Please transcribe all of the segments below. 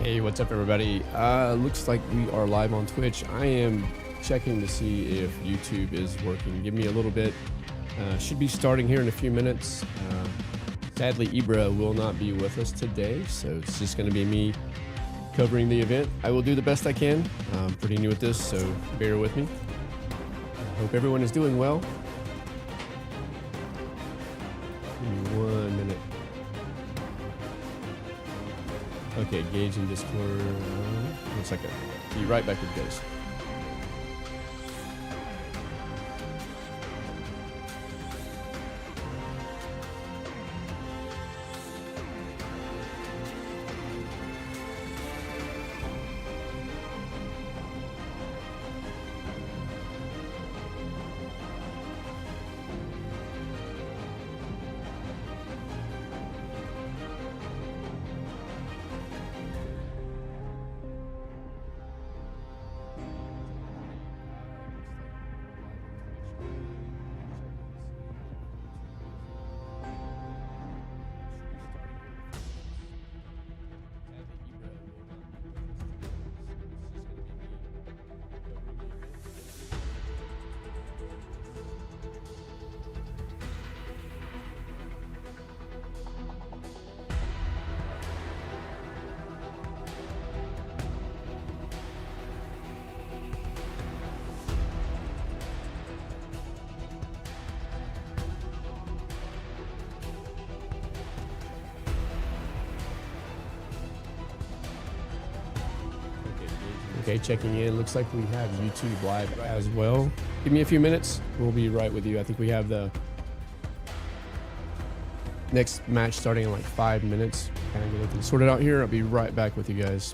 Hey, what's up, everybody? Looks like we are live on Twitch. I am checking to see if YouTube is working. Give me a little bit. Should be starting here in a few minutes. Sadly, Ibra will not be with us today, so it's just going to be me covering the event. I will do the best I can. I'm pretty new at this, so bear with me. I hope everyone is doing well. Give me 1 minute. Okay, Gage in Discord. 1 second. Be right back with you guys. Okay, checking in. Looks like we have YouTube live as well. Give me a few minutes. We'll be right with you. I think we have the next match starting in like 5 minutes. Kind of get everything sorted out here. I'll be right back with you guys.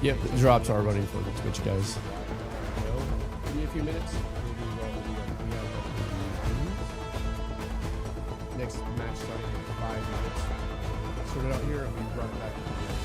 Yep, the drops are running for the Twitch guys. Give me a few minutes. Next match starting in 5 minutes. Sort it out here and we run back to the guys.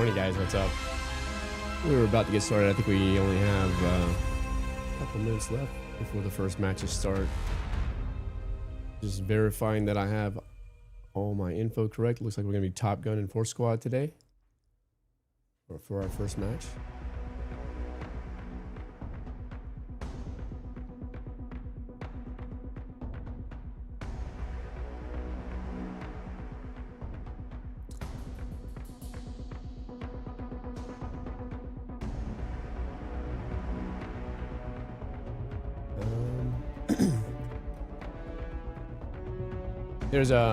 Morning, guys. What's up? We were about to get started. I think we only have a couple minutes left before the first matches start. Just verifying that I have all my info correct. Looks like we're going to be Top Gun and 4 Squad today for our first match.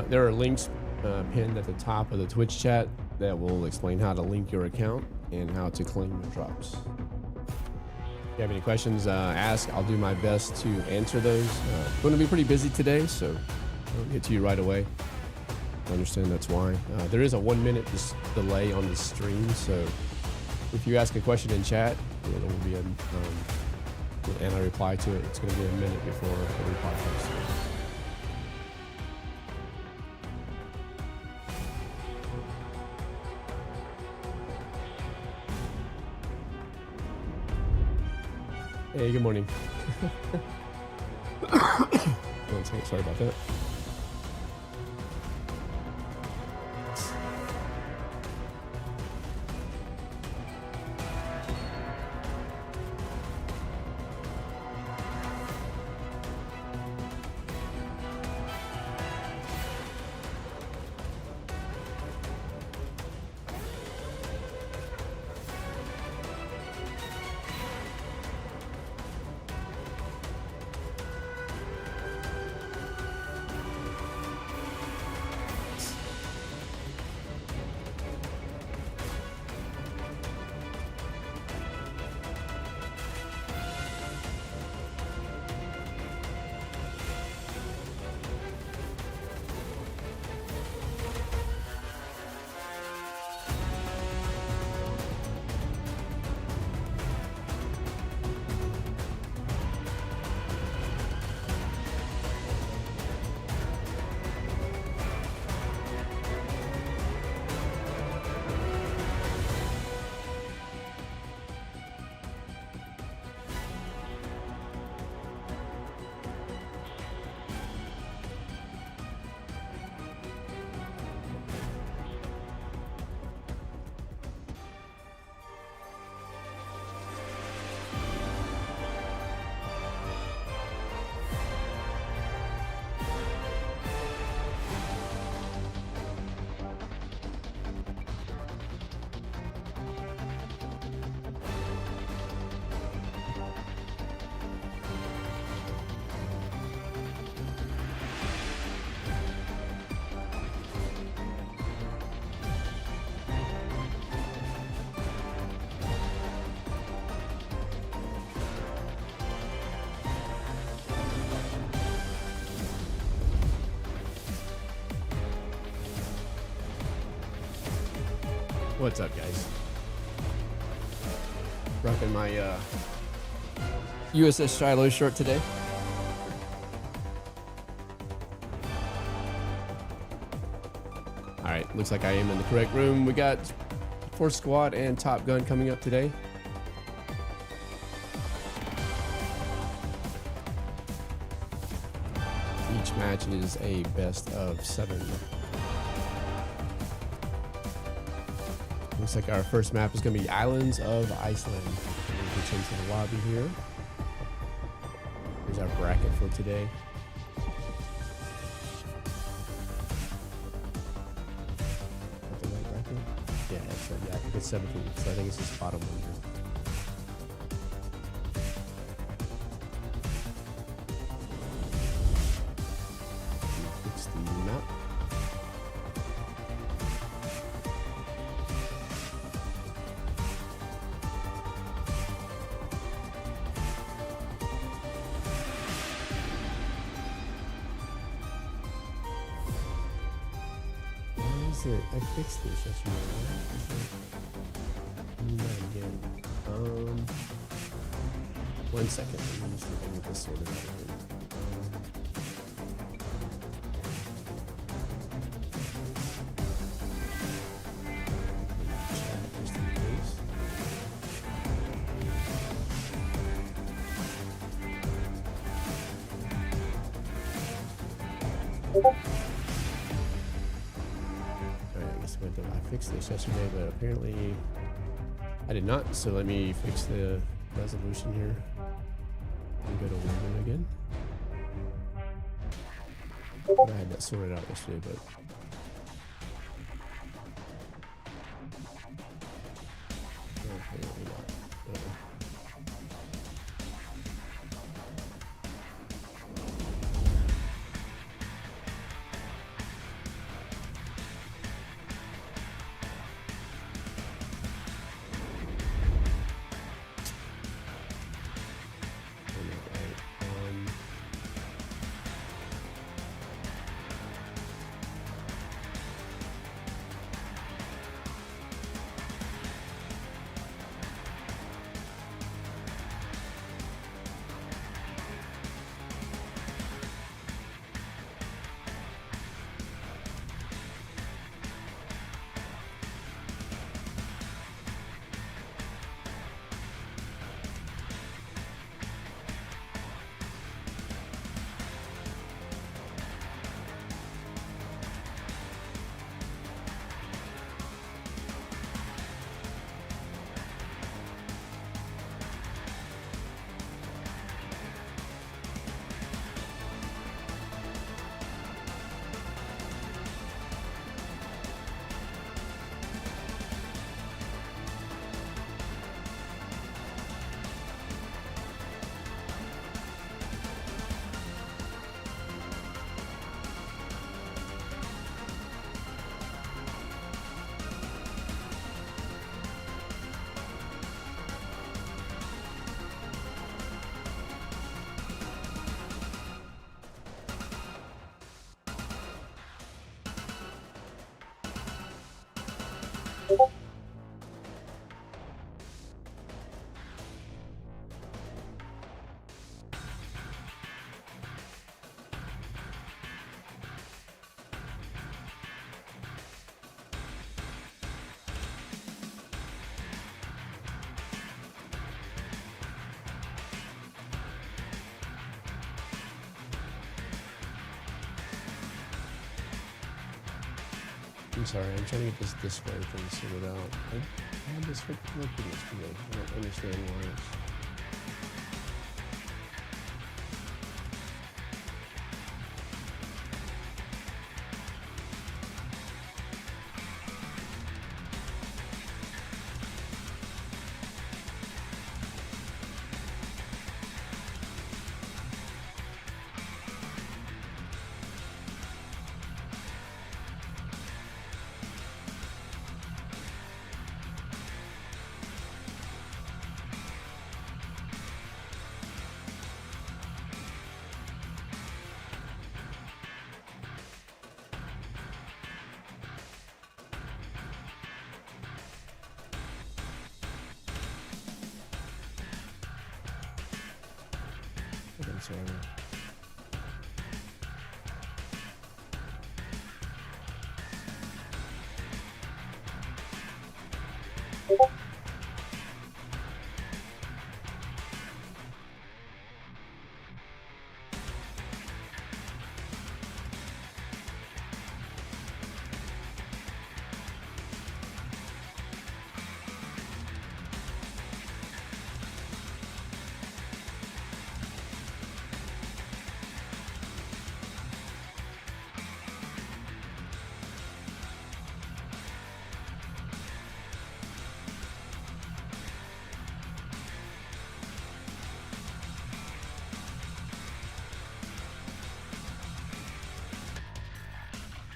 There are links pinned at the top of the Twitch chat that will explain how to link your account and how to claim your drops. If you have any questions, ask. I'll do my best to answer those. I'm going to be pretty busy today, so I'll get to you right away. I understand that's why. There is a 1 minute delay on the stream, so if you ask a question in chat, there will be and I reply to it. It's going to be a minute before the reply comes through. Hey, good morning. 1 second, sorry about that. What's up, guys? Rocking my USS Shiloh shirt today. All right, looks like I am in the correct room. We got 4 Squad and Top Gun coming up today. Each match is a best of 7. Looks like our first map is going to be Islands of Iceland. We'll get into the lobby here. Here's our bracket for today. Is that the right bracket? Yeah, that's right. Yeah, I think it's 17. So I think it's this bottom one here. Fix the map. I fixed this yesterday. Again. 1 second. Let me just get this sorted out. Chat Alright, I guess I fixed this yesterday, but apparently I did not. So let me fix the resolution here and go to London again. I had that sorted out yesterday, but apparently not. I'm sorry, I'm trying to get this display thing sorted out. I had this working yesterday. I don't understand why it's... I'm sorry.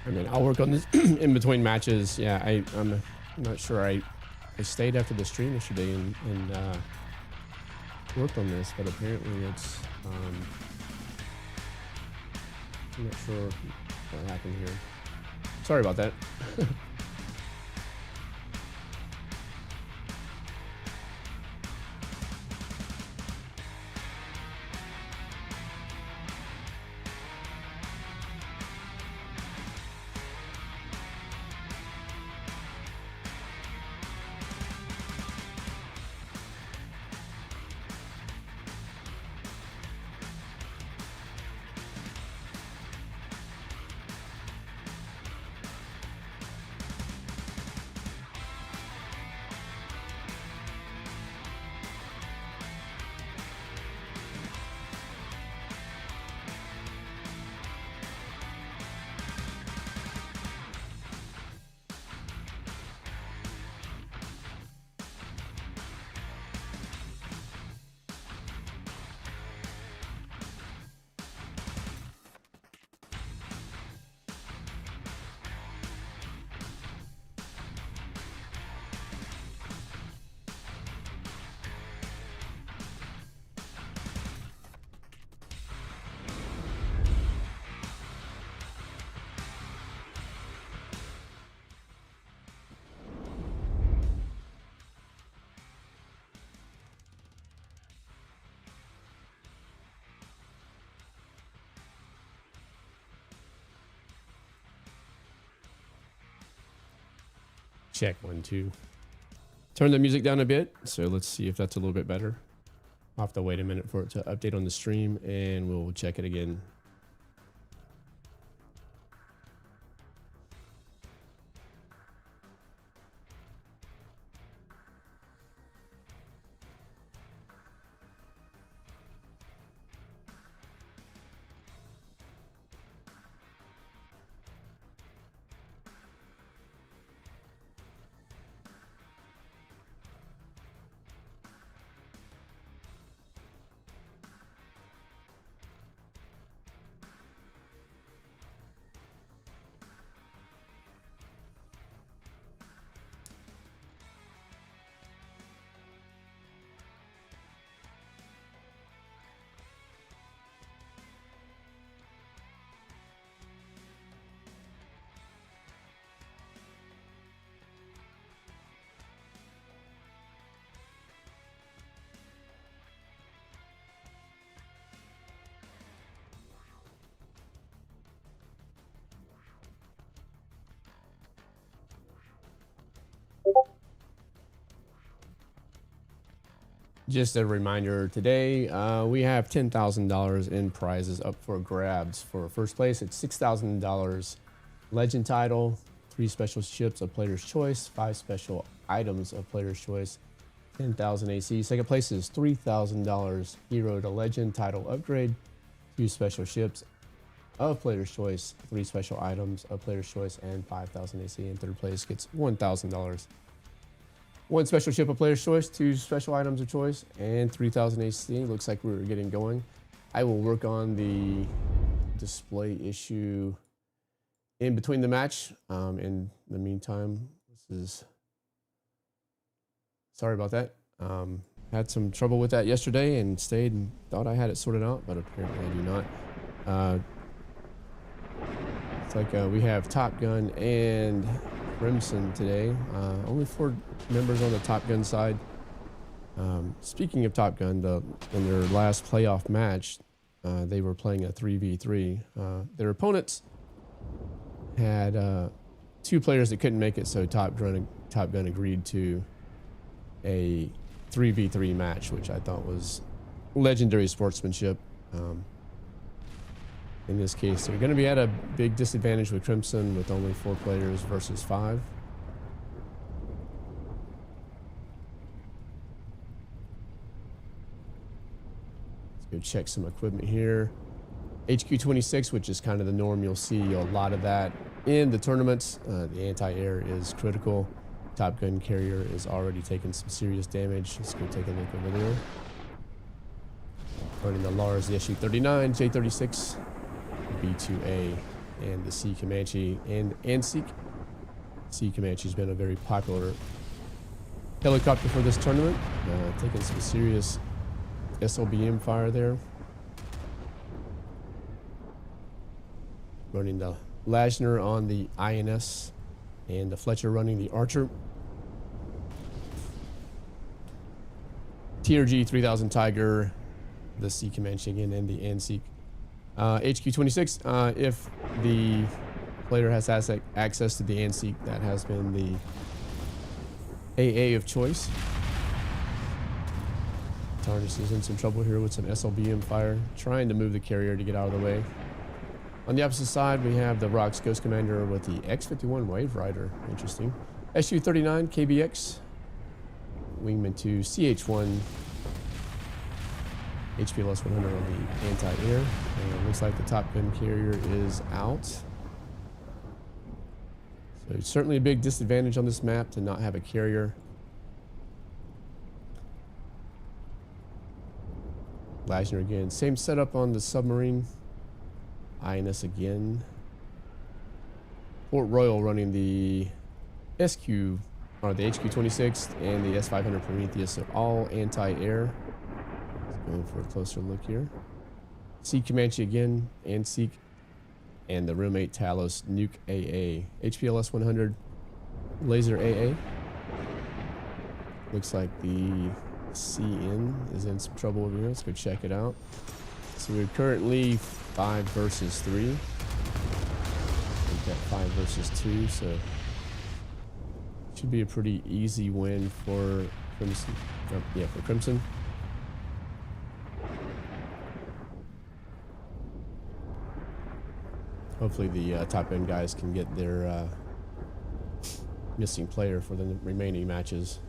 I mean, I'll work on this in between matches. Yeah, I'm not sure. I stayed after the stream yesterday and worked on this, but apparently it's I'm not sure what happened here. Sorry about that. Check 1 2. Turn the music down a bit, so let's see if that's a little bit better. I'll have to wait a minute for it to update on the stream, and we'll check it again. Just a reminder, today we have $10,000 in prizes up for grabs. For first place, it's $6,000 legend title, 3 special ships of player's choice, 5 special items of player's choice, 10,000 AC. Second place is $3,000 hero to legend title upgrade, 2 special ships of player's choice, 3 special items of player's choice, and 5,000 AC. And third place gets $1,000. 1 special ship of player's choice, 2 special items of choice, and 3,000 AC. Looks like we're getting going. I will work on the display issue in between the match. In the meantime, sorry about that. Had some trouble with that yesterday and stayed and thought I had it sorted out, but apparently I do not. It's like we have Top Gun and Crimson today. Only 4 members on the Top Gun side. Speaking of Top Gun, in their last playoff match, they were playing a 3v3. Their opponents had 2 players that couldn't make it, so Top Gun agreed to a 3v3 match, which I thought was legendary sportsmanship. In this case, they're going to be at a big disadvantage with Crimson with only 4 players versus 5. Let's go check some equipment here. HQ-26, which is kind of the norm. You'll see a lot of that in the tournaments. The anti-air is critical. Top Gun carrier is already taking some serious damage. Let's go take a look over there. Running the Lars, the SU-39, J-36. B2A, and the Sea Comanche and ANSEEK. Sea Comanche's been a very popular helicopter for this tournament, taking some serious SLBM fire there. Running the Lashner on the INS, and the Fletcher running the Archer. TRG 3000 Tiger, the Sea Comanche again, and the ANSEEK. HQ-26, if the player has access to the ANSEEK, that has been the AA of choice. Tarnish is in some trouble here with some SLBM fire, trying to move the carrier to get out of the way. On the opposite side, we have the Rox Ghost Commander with the X-51 Wave Rider. Interesting. SU-39 KBX, Wingman 2 CH-1, HPLS 100 on the anti-air, and it looks like the Top Gun carrier is out. So it's certainly a big disadvantage on this map to not have a carrier. Lashner again, same setup on the submarine. INS again. Port Royal running the SQ, or the HQ-26 and the S-500 Prometheus, so all anti-air. Going for a closer look here. Sea Comanche again, ANSEEK, and the Room 8 Talos Nuke AA. HPLS 100 Laser AA. Looks like the CN is in some trouble over here. Let's go check it out. So we're currently 5 versus 3. We've got 5 versus 2, so Should be a pretty easy win for Crimson. Yeah, for Crimson. Hopefully the top end guys can get their missing player for the remaining matches.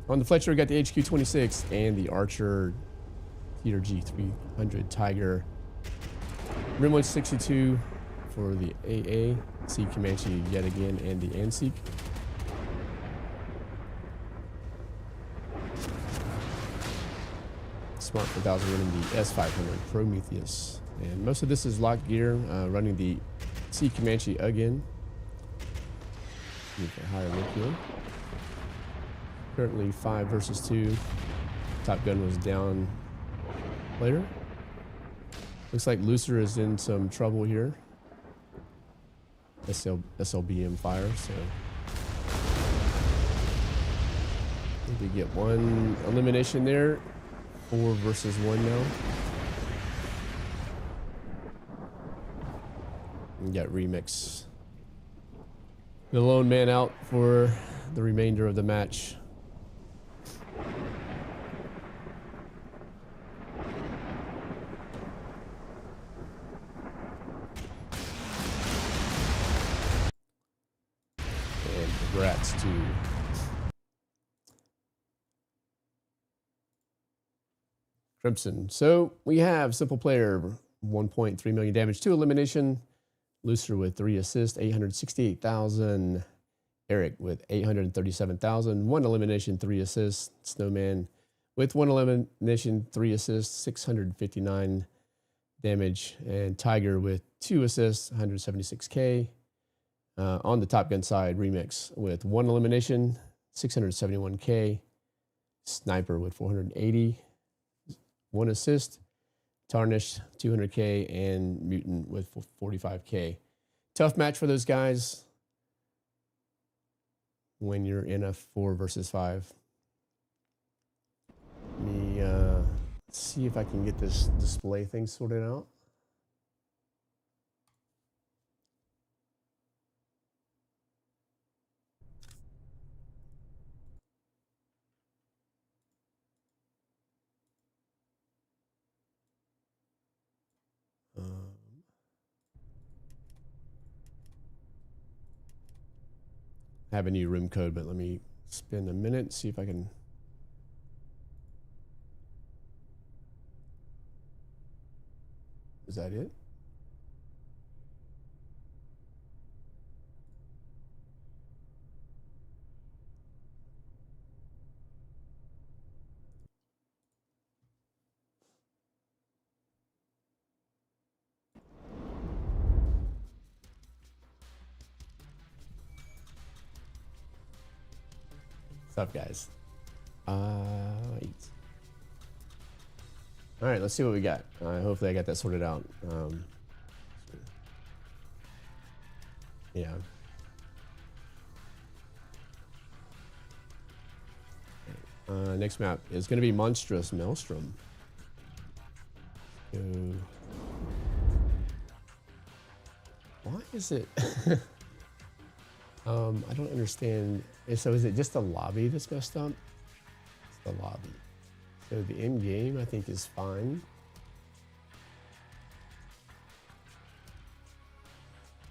On the Fletcher, we got the HQ-26 and the Archer Theater G300 Tiger. Rimwood 62 for the AA. Sea Comanche yet again, and the Anseek. Smart 4000 running the S500 Prometheus. And most of this is locked gear, running the Sea Comanche again. Need a higher look here. Currently 5 versus 2. Top Gun was down later. Looks like Looser is in some trouble here. SLBM fire, so we get one elimination there. 4 versus 1 now. We got Remix, the lone man, out for the remainder of the match. And congrats to Crimson. So we have Simple Player, 1.3 million damage, 2 elimination. Looser with 3 assists, 868,000. Eric with 837,000. 1 elimination, 3 assists. Snowman with 1 elimination, 3 assists, 659 damage. And Tiger with 2 assists, 176k. On the Top Gun side, Remix with 1 elimination, 671k. Sniper with 480. 1 assist, Tarnish 200k, and Mutant with 45k. Tough match for those guys when you're in a 4 versus 5. Let me see if I can get this display thing sorted out. I have a new room code, but let me spend a minute, see if I can. Is that it? What's up, guys? Wait. All right, let's see what we got. Hopefully I got that sorted out. Yeah. Next map is going to be Monstrous Maelstrom. So, why is it? I don't understand. So is it just the lobby that's messed up? It's the lobby. So the end game, I think, is fine.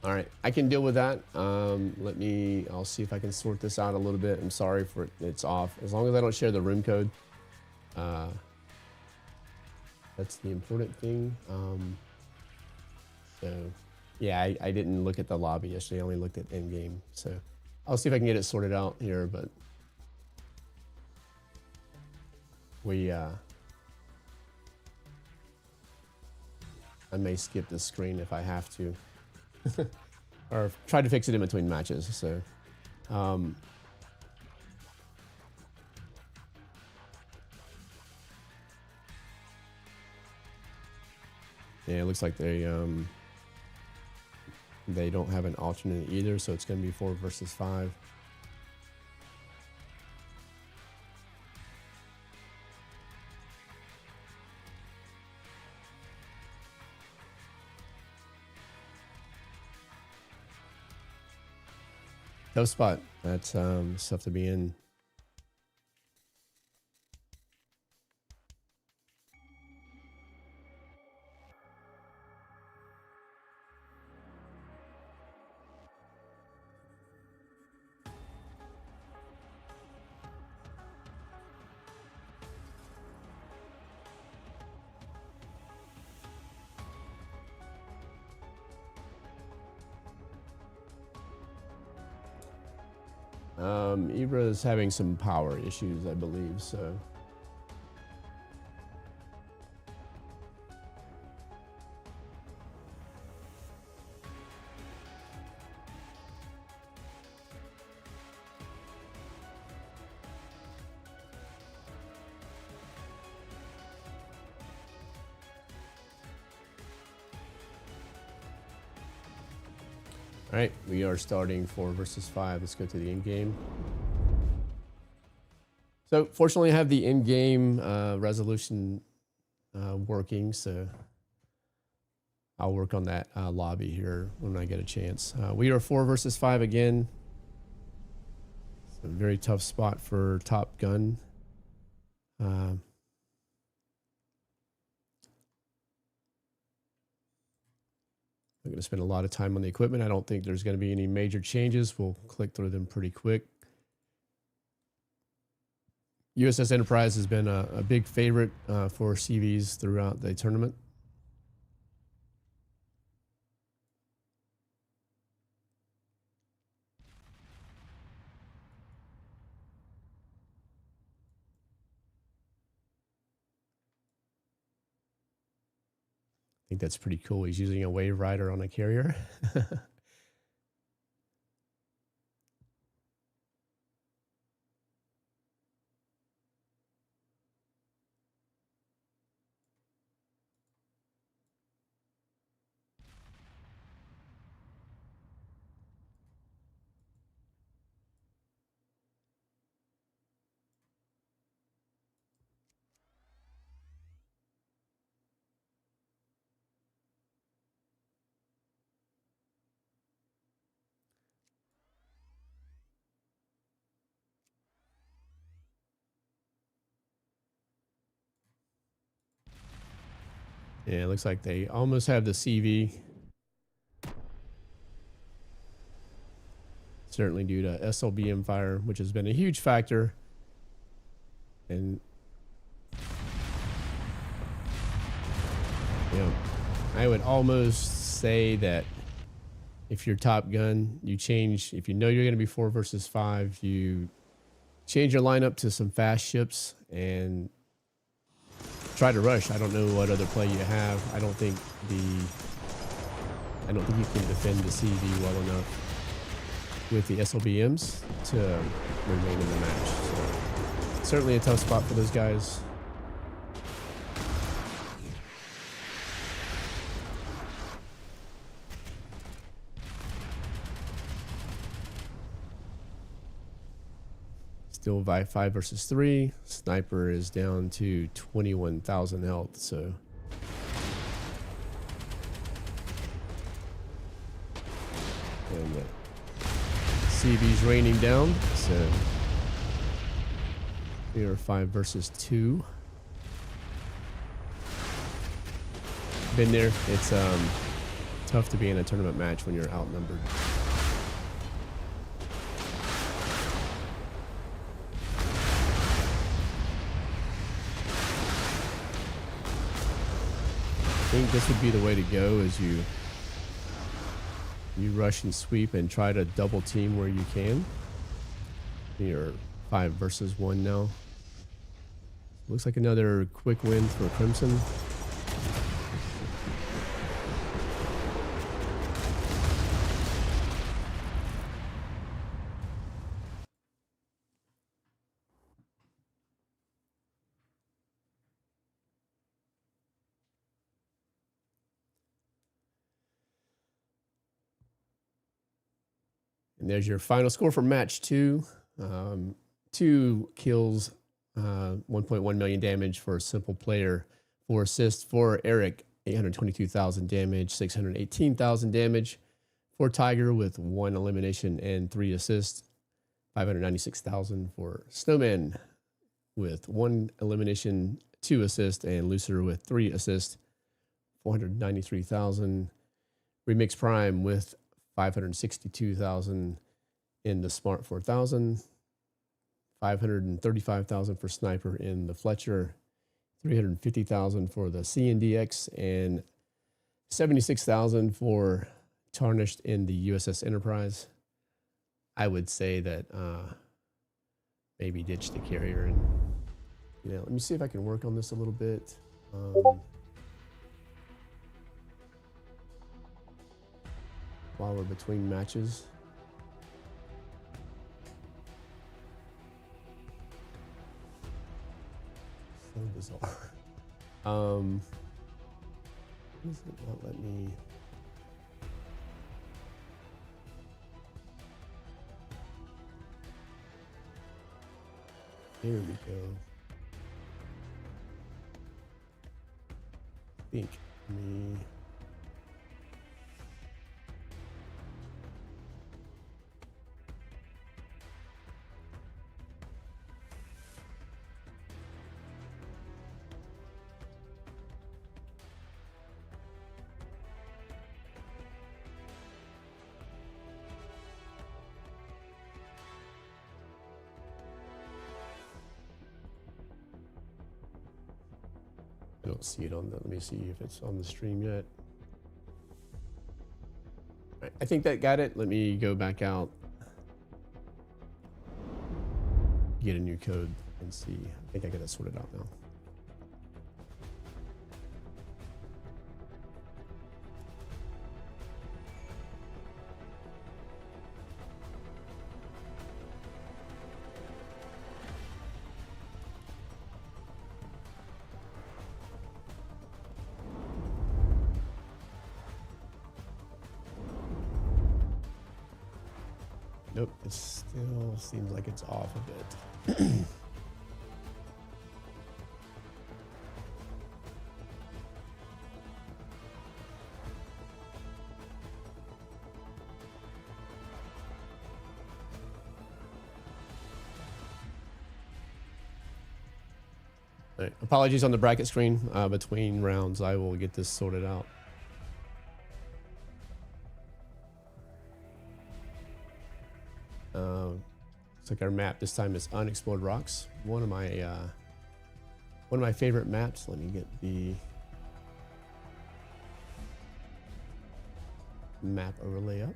All right, I can deal with that. I'll see if I can sort this out a little bit. I'm sorry for it's off. As long as I don't share the room code, that's the important thing. So yeah, I didn't look at the lobby yesterday. I only looked at end game. So I'll see if I can get it sorted out here, but I may skip this screen if I have to. Or try to fix it in between matches. So yeah, it looks like they don't have an alternate either, so it's going to be 4 versus 5. Tough spot. That's stuff to be in. Ibra is having some power issues, I believe, so. All right, we are starting 4 versus 5. Let's go to the end game. So fortunately, I have the in-game resolution working, so I'll work on that lobby here when I get a chance. We are 4 versus 5 again. It's a very tough spot for Top Gun. I'm going to spend a lot of time on the equipment. I don't think there's going to be any major changes. We'll click through them pretty quick. USS Enterprise has been a big favorite for CVs throughout the tournament. I think that's pretty cool. He's using a wave rider on a carrier. Yeah, it looks like they almost have the CV. Certainly due to SLBM fire, which has been a huge factor. And you know, I would almost say that if you're Top Gun, you change, if you know you're going to be 4 versus 5, you change your lineup to some fast ships and try to rush. I don't know what other play you have. I don't think you can defend the CV well enough with the SLBMs to remain in the match. So certainly a tough spot for those guys. Still 5 versus 3. Sniper is down to 21,000 health, so. And CV's raining down, so we are 5 versus 2. Been there. It's tough to be in a tournament match when you're outnumbered. I think this would be the way to go, is you rush and sweep and try to double team where you can. You're 5 versus 1 now. Looks like another quick win for Crimson. And there's your final score for match 2. 2 kills, 1.1 million damage for a simple player. 4 assists for Eric, 822,000 damage, 618,000 damage. For Tiger with 1 elimination and 3 assists. 596,000 for Snowman with 1 elimination, 2 assists, and Looser with 3 assists. 493,000. Remix Prime with 562,000 in the Smart 4000. 535,000 for Sniper in the Fletcher. 350,000 for the CNDX, and 76,000 for Tarnished in the USS Enterprise. I would say that maybe ditch the carrier. And let me see if I can work on this a little bit. While we're between matches. So bizarre. Why does it not let me? Here we go. Think me. I don't see it on the, let me see if it's on the stream yet. All right, I think that got it. Let me go back out, get a new code and see. I think I got it sorted out now. Nope, it still seems like it's off a bit. Right, apologies on the bracket screen. Between rounds, I will get this sorted out. Looks like our map this time is Unexplored Rocks. One of my favorite maps. Let me get the map overlay up.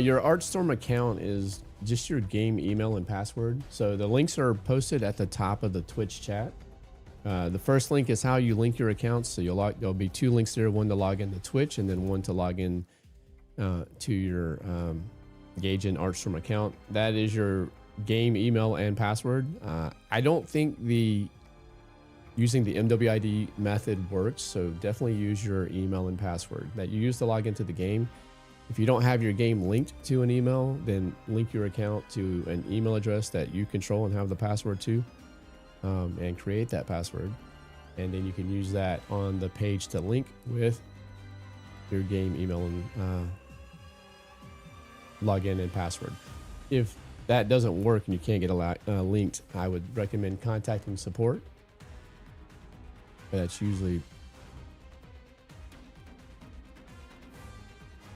Your Artstorm account is just your game email and password. So the links are posted at the top of the Twitch chat. The first link is how you link your accounts. So there'll be 2 links there, one to log into Twitch and then one to log in to your Gage and Artstorm account. That is your game email and password. I don't think using the MWID method works, so definitely use your email and password that you use to log into the game. If you don't have your game linked to an email, then link your account to an email address that you control and have the password to, and create that password. And then you can use that on the page to link with your game email and login and password. If that doesn't work and you can't get linked, I would recommend contacting support. That's usually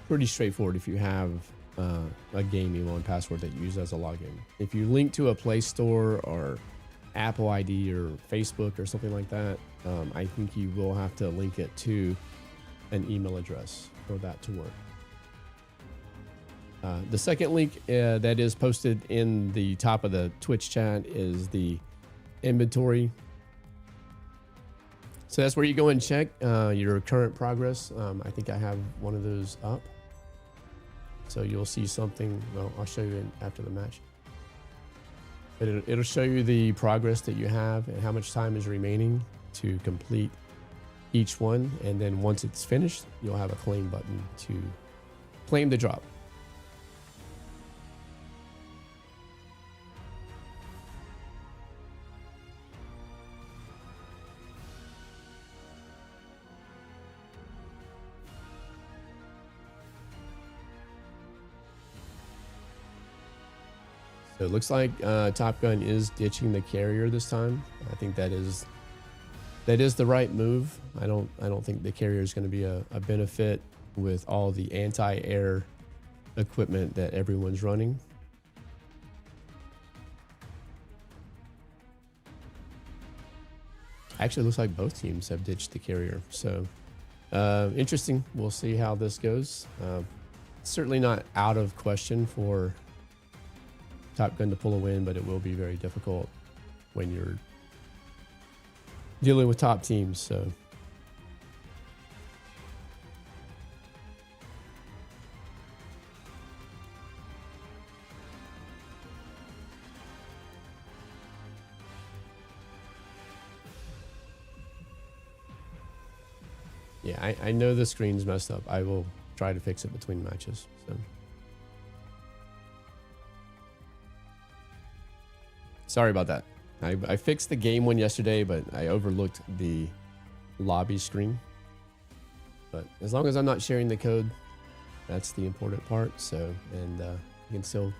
pretty straightforward if you have a game email and password that you use as a login. If you link to a Play Store or Apple ID or Facebook or something like that, I think you will have to link it to an email address for that to work. The second link that is posted in the top of the Twitch chat is the inventory. So that's where you go and check your current progress. I think I have one of those up. So you'll see something, well, I'll show you after the match. But it'll show you the progress that you have and how much time is remaining to complete each one, and then once it's finished, you'll have a claim button to claim the drop. So it looks like Top Gun is ditching the carrier this time. I think that is the right move. I don't think the carrier is going to be a benefit with all the anti-air equipment that everyone's running. Actually, it looks like both teams have ditched the carrier. So interesting. We'll see how this goes. Certainly not out of question for Top Gun to pull a win, but it will be very difficult when you're dealing with top teams. So yeah, I know the screen's messed up. I will try to fix it between matches. So sorry about that. I fixed the game one yesterday, but I overlooked the lobby screen. But as long as I'm not sharing the code, that's the important part. So, and you can still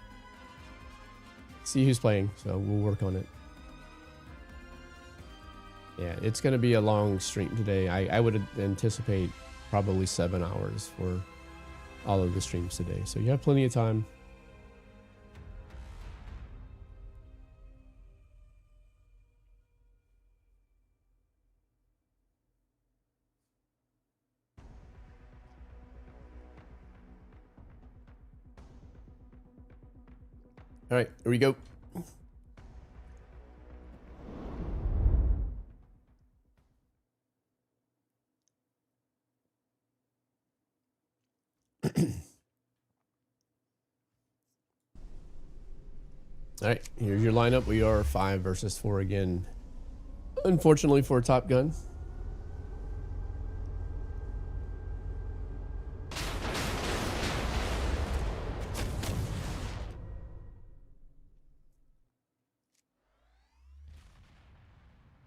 see who's playing. So we'll work on it. Yeah, it's going to be a long stream today. I would anticipate probably 7 hours for all of the streams today. So you have plenty of time. All right, here we go. All right, here's your lineup. We are 5 versus 4 again. Unfortunately for Top Gun.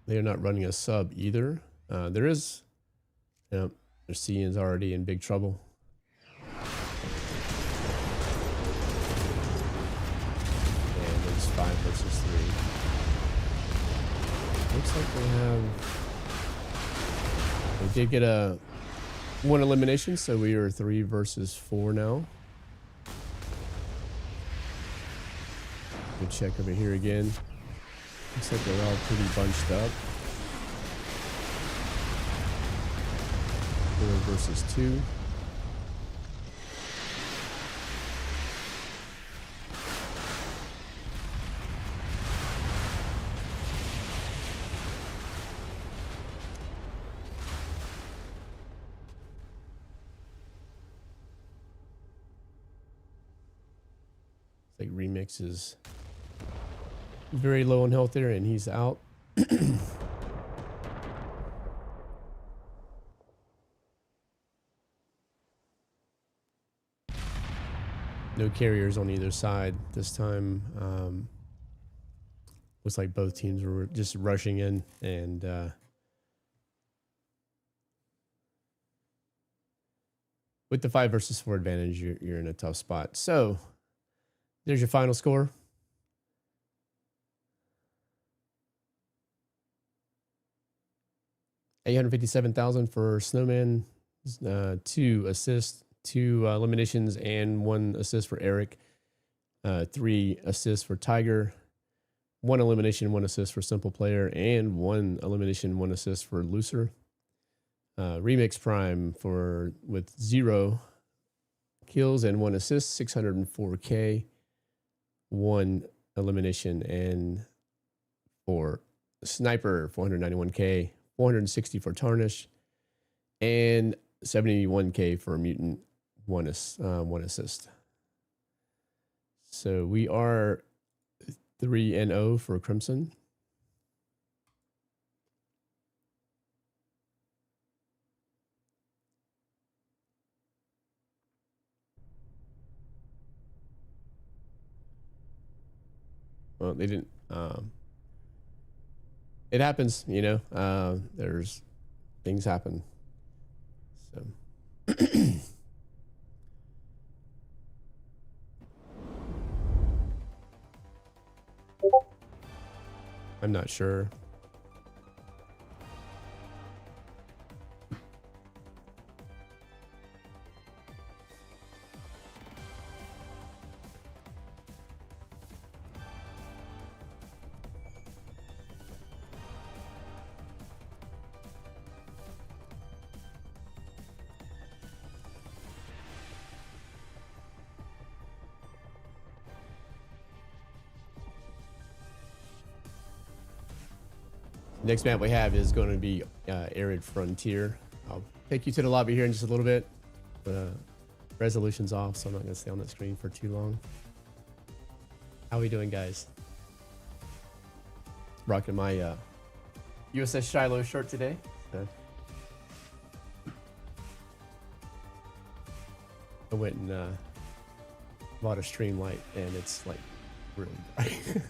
They are not running a sub either. There is, you know, their CN's already in big trouble. And it's 5 versus 3. Looks like they did get a 1 elimination, so we are 3 versus 4 now. Good check over here again. Looks like they're all pretty bunched up. 4 versus 2. It's like Remix is very low on health there, and he's out. No carriers on either side this time. Looks like both teams were just rushing in, and with the 5 versus 4 advantage, you're in a tough spot. So there's your final score. $857,000 for Snowman, 2 assists, 2 eliminations, and 1 assist for Eric. 3 assists for Tiger, 1 elimination, 1 assist for Simple Player, and 1 elimination, 1 assist for Looser. Remix Prime with 0 kills and 1 assist, 604K, 1 elimination, and for Sniper, 491K. 460 for Tarnish, and 71K for Mutant, 1 assist. So we are 3-0 for Crimson. Well, they didn't. It happens, you know. There's things happen. So. I'm not sure. Next map we have is going to be Arid Frontier. I'll take you to the lobby here in just a little bit, but resolution's off, so I'm not going to stay on that screen for too long. How we doing, guys? Rocking my USS Shiloh shirt today. I went and bought a stream light, and it's like really bright.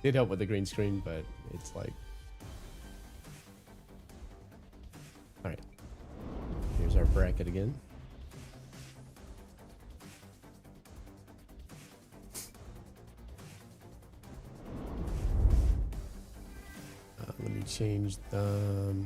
Did help with the green screen, but it's like... Alright. Here's our bracket again. Let me change the...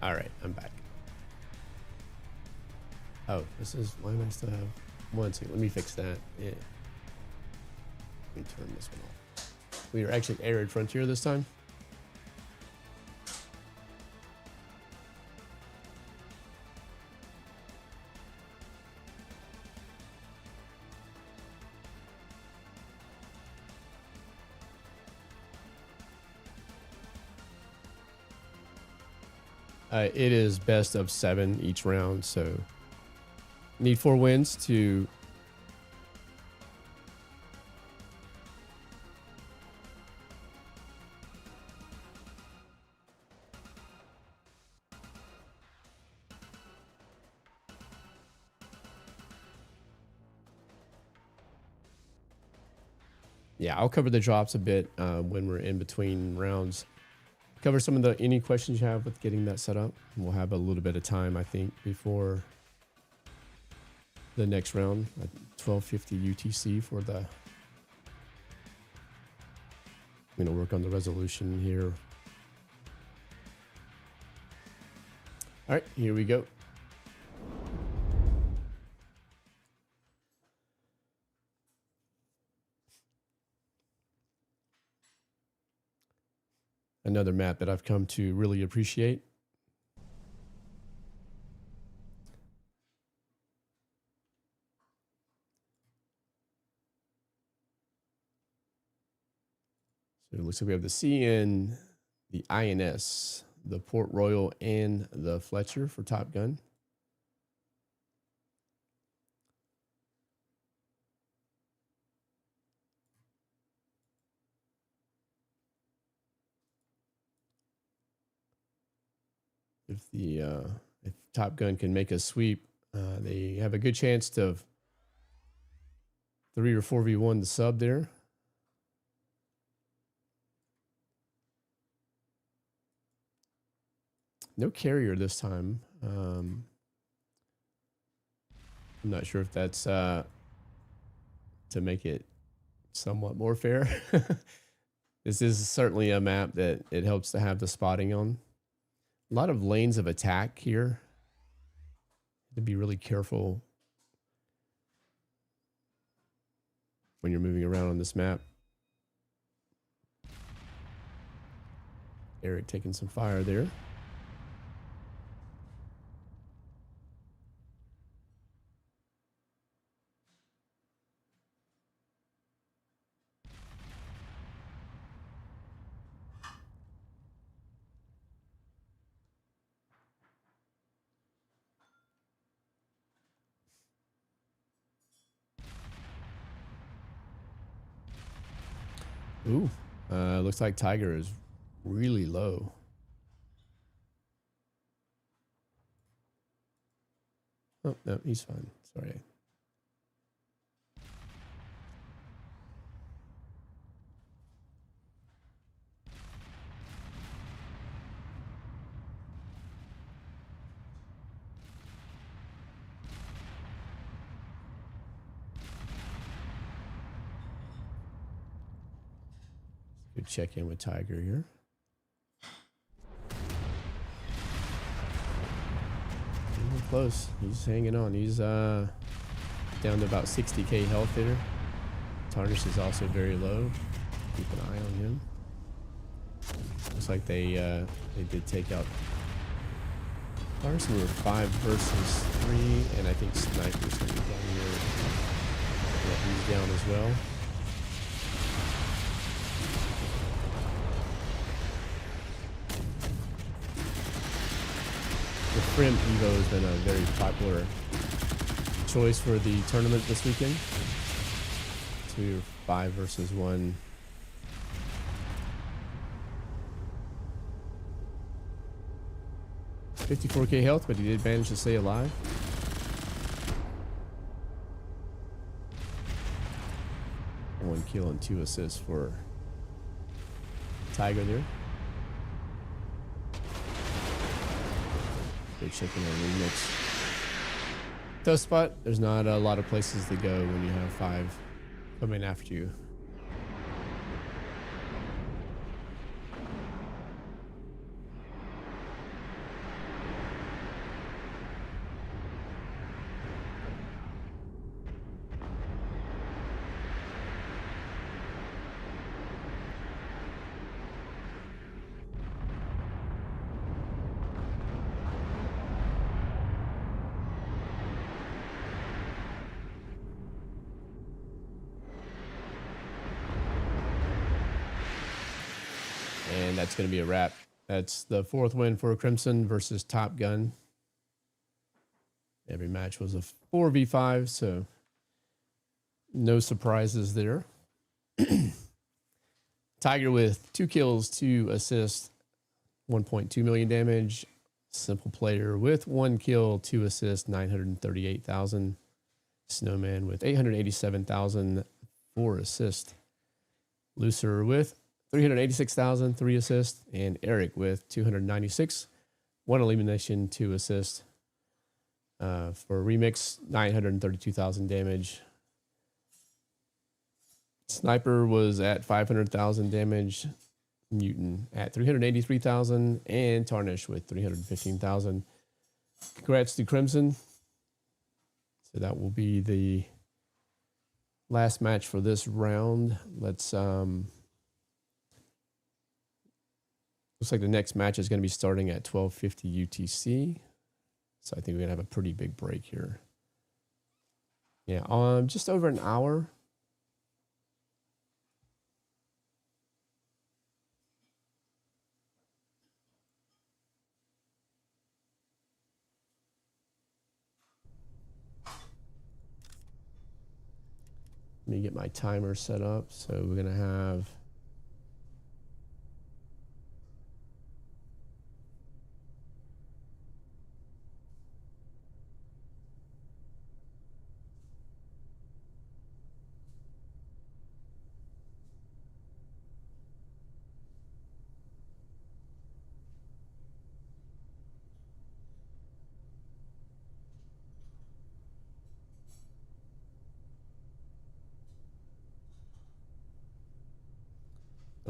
All right, I'm back. Oh, this is... Why do I still have... One, two. Let me fix that. Yeah. Let me turn this one off. We are actually Arid Frontier this time. It is best of 7 each round, so need 4 wins to... Yeah, I'll cover the drops a bit when we're in between rounds. Cover some of the any questions you have with getting that set up. We'll have a little bit of time, I think, before the next round at 12:50 UTC for the... I'm gonna work on the resolution here. All right, here we go. Another map that I've come to really appreciate. So it looks like we have the CN, the INS, the Port Royal, and the Fletcher for Top Gun. if Top Gun can make a sweep, they have a good chance to 3 or 4v1 the sub there. No carrier this time. I'm not sure if that's to make it somewhat more fair. This is certainly a map that it helps to have the spotting on. A lot of lanes of attack here. To be really careful when you're moving around on this map. Eric taking some fire there. Ooh, looks like Tiger is really low. Oh, no, he's fine. Sorry. Good check in with Tiger here. Close. He's hanging on. He's down to about 60k health there. Tarnish is also very low. Keep an eye on him. Looks like they did take out Carson. Were 5 versus 3, and I think Sniper's gonna be down here. Yeah, he's down as well. The Frim Evo has been a very popular choice for the tournament this weekend. 2 or 5 versus 1. $54k health, but he did manage to stay alive. One kill and 2 assists for Tiger there. Checking on remix. Tough spot. There's not a lot of places to go when you have 5 coming after you. And that's going to be a wrap. That's the 4th win for Crimson versus Top Gun. Every match was a 4v5, so no surprises there. Tiger with 2 kills, 2 assists, 1.2 million damage. Simple Player with 1 kill, 2 assists, 938,000. Snowman with 887,000, 4 assists. Looser with 386,000, 3 assists, and Eric with 296, 1 elimination, 2 assists. For Remix, 932,000 damage. Sniper was at 500,000 damage. Mutant at 383,000, and Tarnish with 315,000. Congrats to Crimson. So that will be the last match for this round. Let's looks like the next match is going to be starting at 12:50 UTC. So I think we're going to have a pretty big break here. Yeah, just over an hour. Let me get my timer set up. So we're going to have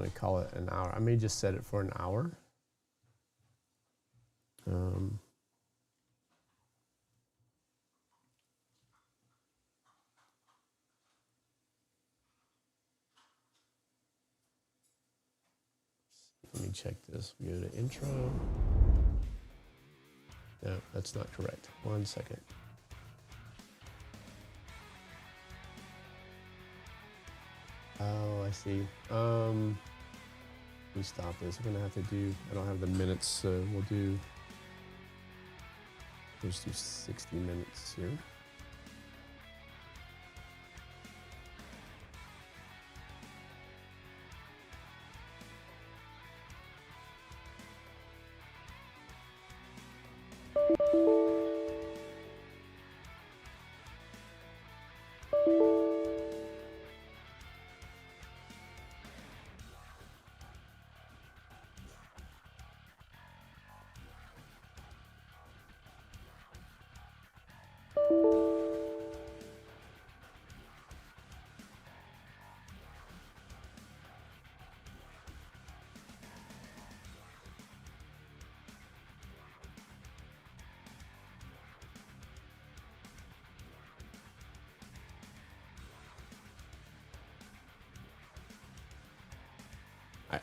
going to call it an hour. I may just set it for an hour. Let me check this. We go to intro. No, that's not correct. 1 second. Oh, I see. Let me stop this. We're gonna have to do, I don't have the minutes, so we'll just do 60 minutes here.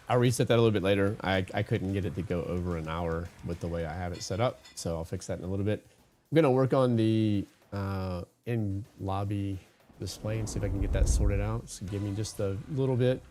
I'll reset that a little bit later. I couldn't get it to go over an hour with the way I have it set up, so I'll fix that in a little bit. I'm gonna work on the in-lobby display and see if I can get that sorted out. So give me just a little bit.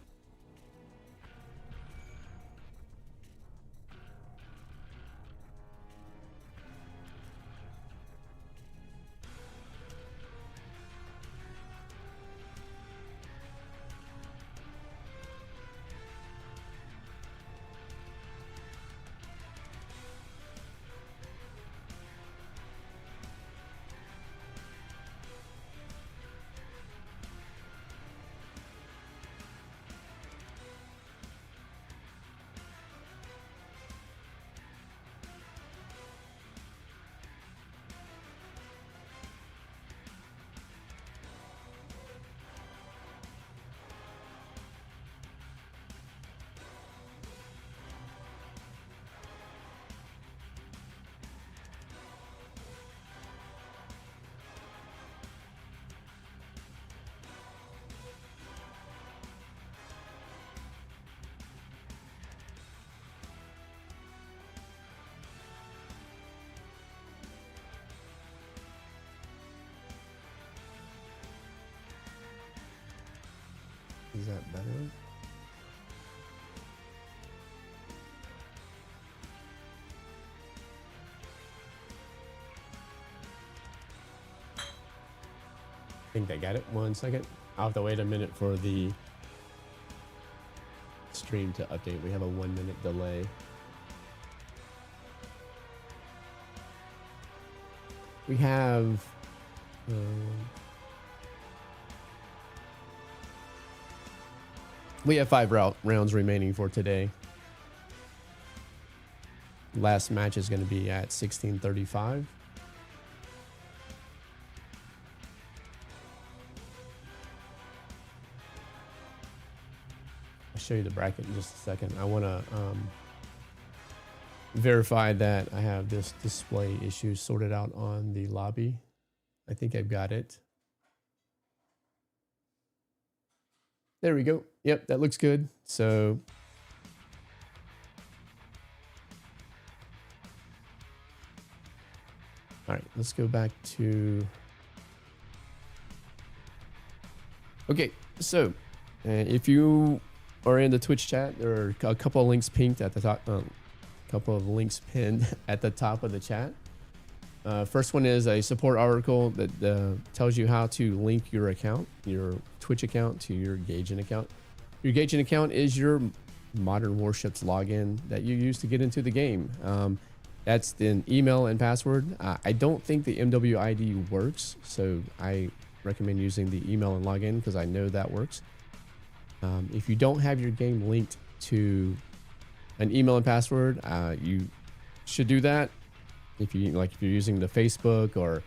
Is that better? I think I got it. 1 second. I'll have to wait a minute for the stream to update. We have a 1 minute delay. We have we have 5 rounds remaining for today. Last match is going to be at 16:35. I'll show you the bracket in just a second. I want to verify that I have this display issue sorted out on the lobby. I think I've got it. There we go. Yep, that looks good. So all right, let's go back to, okay, so if you are in the Twitch chat, there are a couple of links pinned at the top, pinned at the top of the chat. First one is a support article that tells you how to link your account, your Twitch account, to your Gaijin account. Your Gaijin account is your Modern Warships login that you use to get into the game. That's the email and password. I don't think the MWID works, so I recommend using the email and login because I know that works. If you don't have your game linked to an email and password, you should do that. If you're using the Facebook or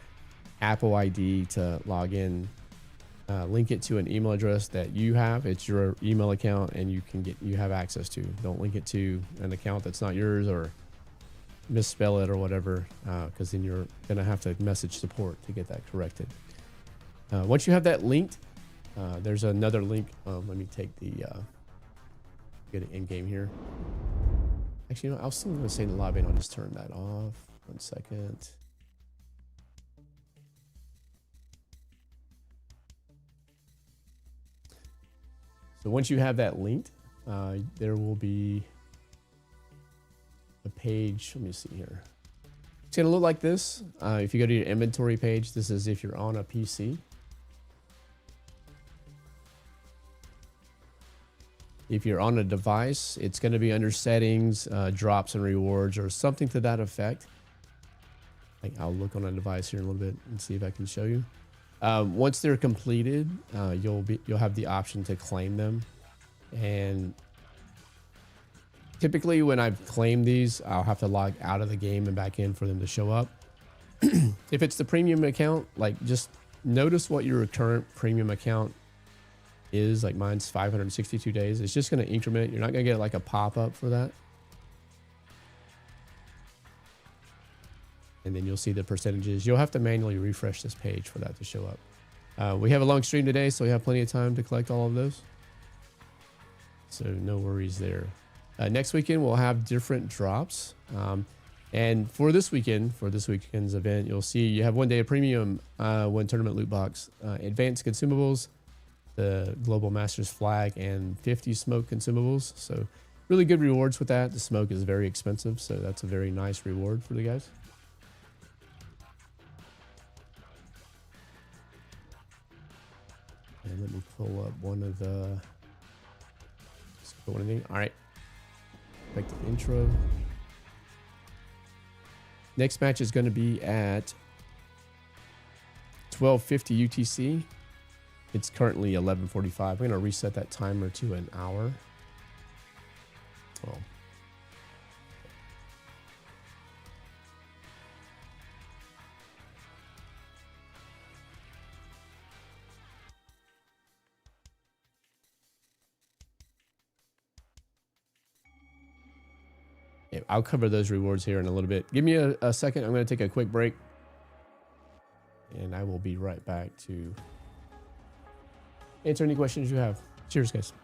Apple ID to log in, link it to an email address that you have. It's your email account, and you have access to. Don't link it to an account that's not yours, or misspell it or whatever, because then you're gonna have to message support to get that corrected. Once you have that linked, there's another link. Let me take the get it in game here. Actually, you know, I was still gonna say in the lobby, and I'll just turn that off. 1 second. So once you have that linked, there will be a page. Let me see here. It's gonna look like this. If you go to your inventory page, this is if you're on a PC. If you're on a device, it's going to be under settings, drops and rewards, or something to that effect. Like, I'll look on a device here in a little bit and see if I can show you. Once they're completed, you'll have the option to claim them. And typically when I've claimed these, I'll have to log out of the game and back in for them to show up. If it's the premium account, like, just notice what your current premium account is. Like, mine's 562 days. It's just going to increment. You're not going to get like a pop-up for that. And then you'll see the percentages. You'll have to manually refresh this page for that to show up. We have a long stream today, so we have plenty of time to collect all of those. So no worries there. Next weekend, we'll have different drops. And for this weekend's event, you'll see you have 1 day of premium, 1 tournament loot box, advanced consumables, the Global Masters flag, and 50 smoke consumables. So really good rewards with that. The smoke is very expensive, so that's a very nice reward for the guys. And let me pull up one of the... All right. Back to the intro. Next match is going to be at 12:50 UTC. It's currently 11:45. I'm going to reset that timer to an hour. Oh. Yeah, I'll cover those rewards here in a little bit. Give me a second. I'm going to take a quick break. And I will be right back to answer any questions you have. Cheers, guys.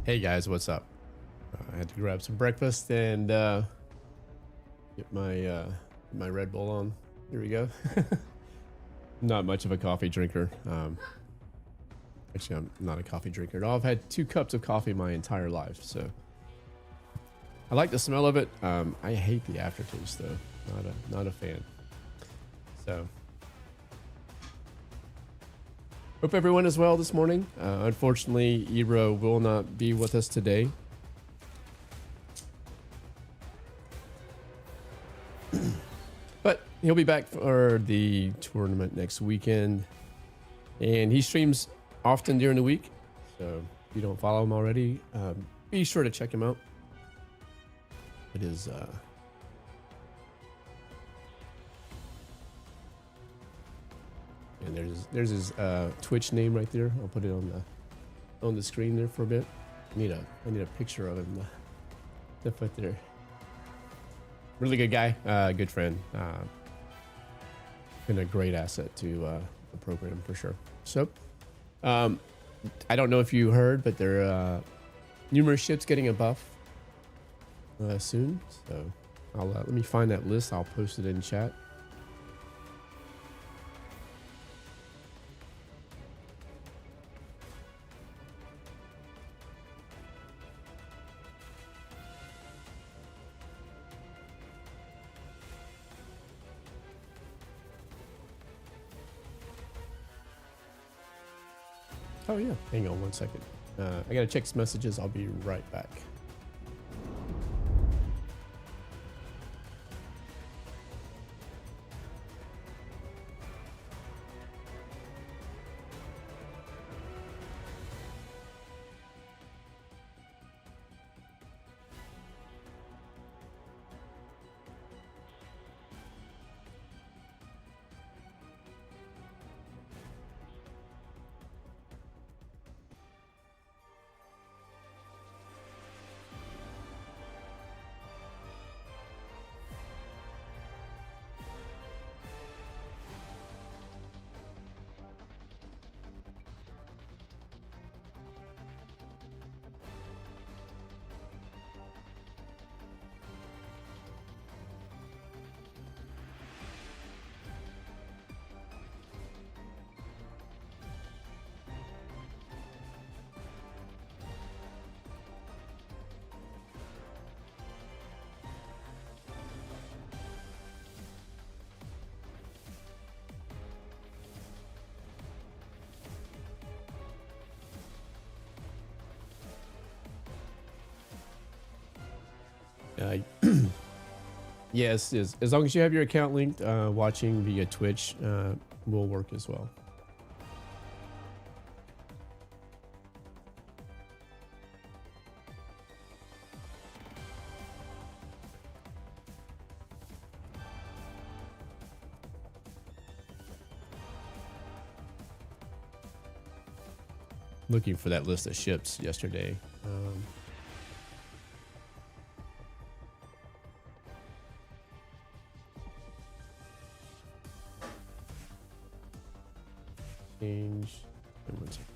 Hey guys, what's up? I had to grab some breakfast and get my Red Bull on. Here we go. Not much of a coffee drinker. Actually, I'm not a coffee drinker at all. I've had 2 cups of coffee my entire life, so I like the smell of it. I hate the aftertaste though. Not a fan. So hope everyone is well this morning. Unfortunately, Ibra will not be with us today. But he'll be back for the tournament next weekend. And he streams often during the week. So if you don't follow him already, be sure to check him out. It is and there's his Twitch name right there. I'll put it on the screen there for a bit. I need a picture of him to put there. Really good guy, good friend. Been a great asset to the program for sure. So, I don't know if you heard, but there are numerous ships getting a buff soon. So, let me find that list. I'll post it in chat. Oh yeah, hang on one second. I gotta check some messages. I'll be right back. Yes, as long as you have your account linked, watching via Twitch will work as well. Looking for that list of ships yesterday. Change. One second.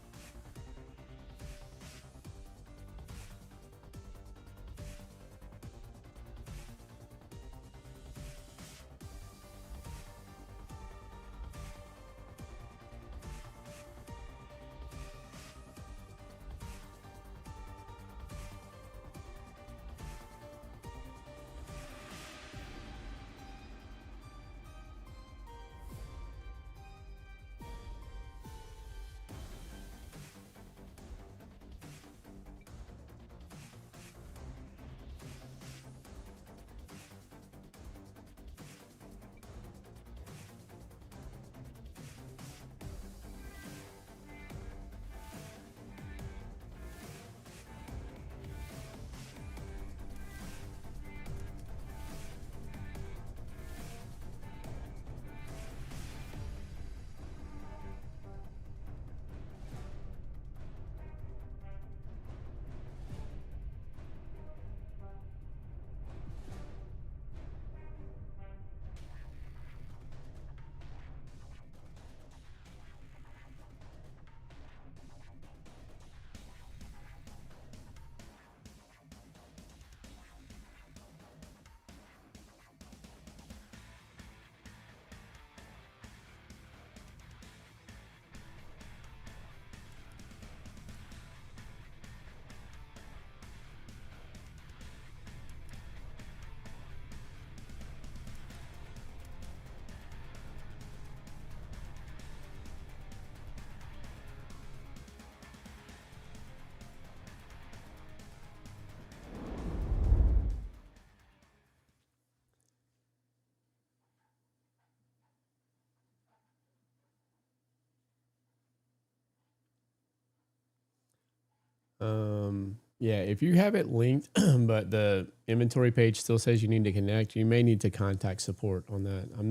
Yeah, if you have it linked, but the inventory page still says you need to connect, you may need to contact support on that. I'm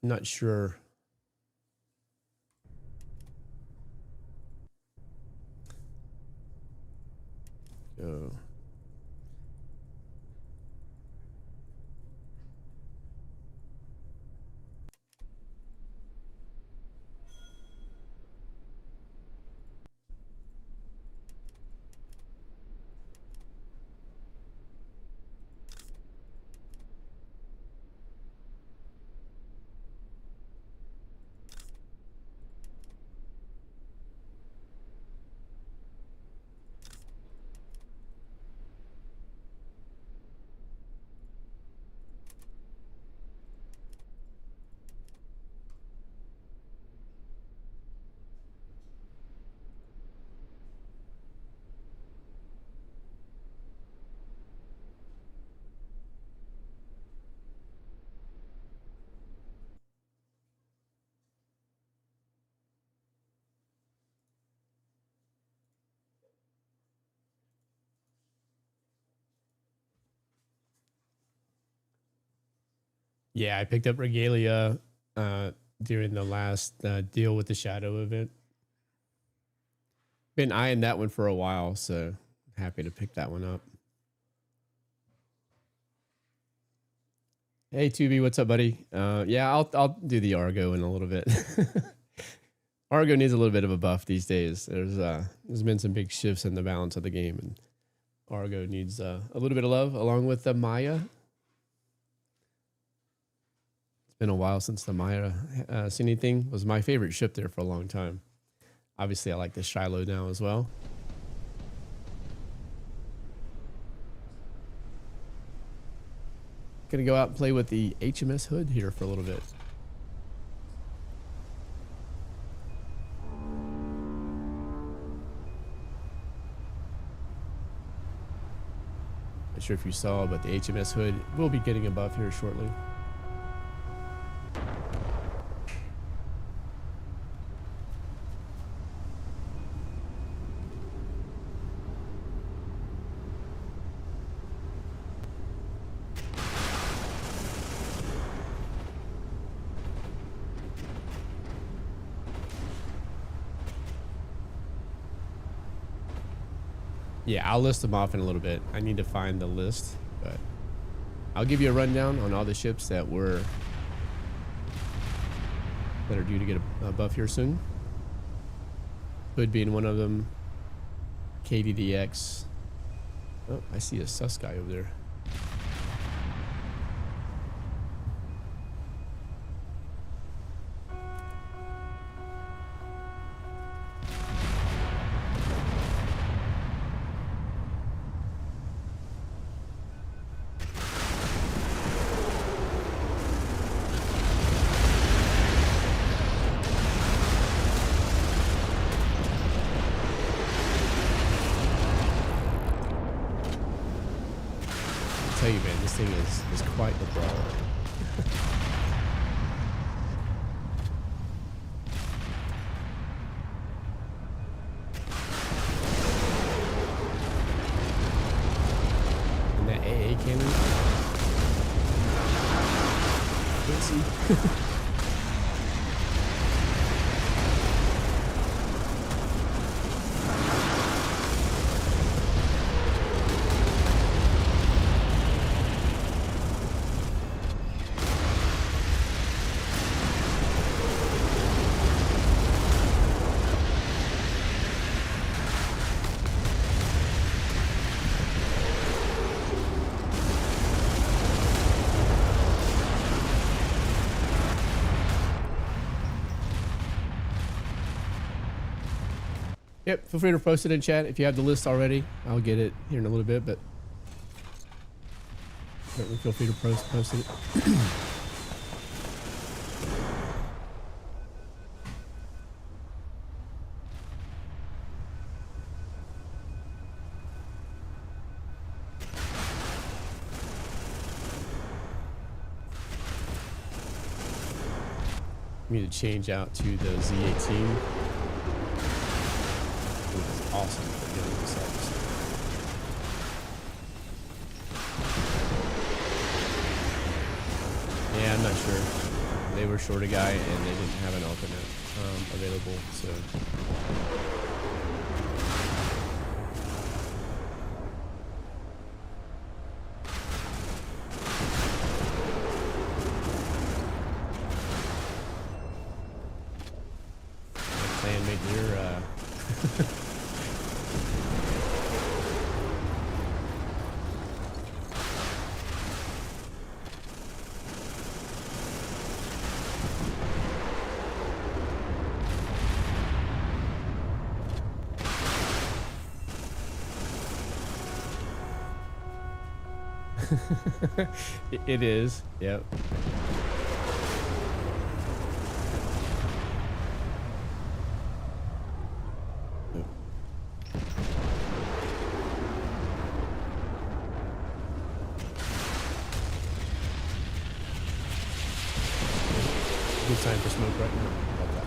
not sure. So yeah, I picked up Regalia during the last deal with the Shadow event. Been eyeing that one for a while, so happy to pick that one up. Hey, 2B, what's up, buddy? Yeah, I'll do the Argo in a little bit. Argo needs a little bit of a buff these days. There's been some big shifts in the balance of the game, and Argo needs a little bit of love, along with the Maya. It's been a while since the Maya seen anything. Was my favorite ship there for a long time. Obviously, I like the Shiloh now as well. Gonna go out and play with the HMS Hood here for a little bit. Not sure if you saw, but the HMS Hood will be getting a buff here shortly. Yeah, I'll list them off in a little bit. I need to find the list, but I'll give you a rundown on all the ships that are due to get a buff here soon. Hood being one of them. KDDX. Oh, I see a sus guy over there. Tell you, man, this thing is quite the brawler. And that AA cannon. Let's see. Yep, feel free to post it in chat if you have the list already. I'll get it here in a little bit, but certainly feel free to post it. I need to change out to the Z18. awesome for doing this episode. Yeah, I'm not sure. They were short a guy and they didn't have an alternate available, so. Plan made your It is, yep. Good time for smoke right now. Love that.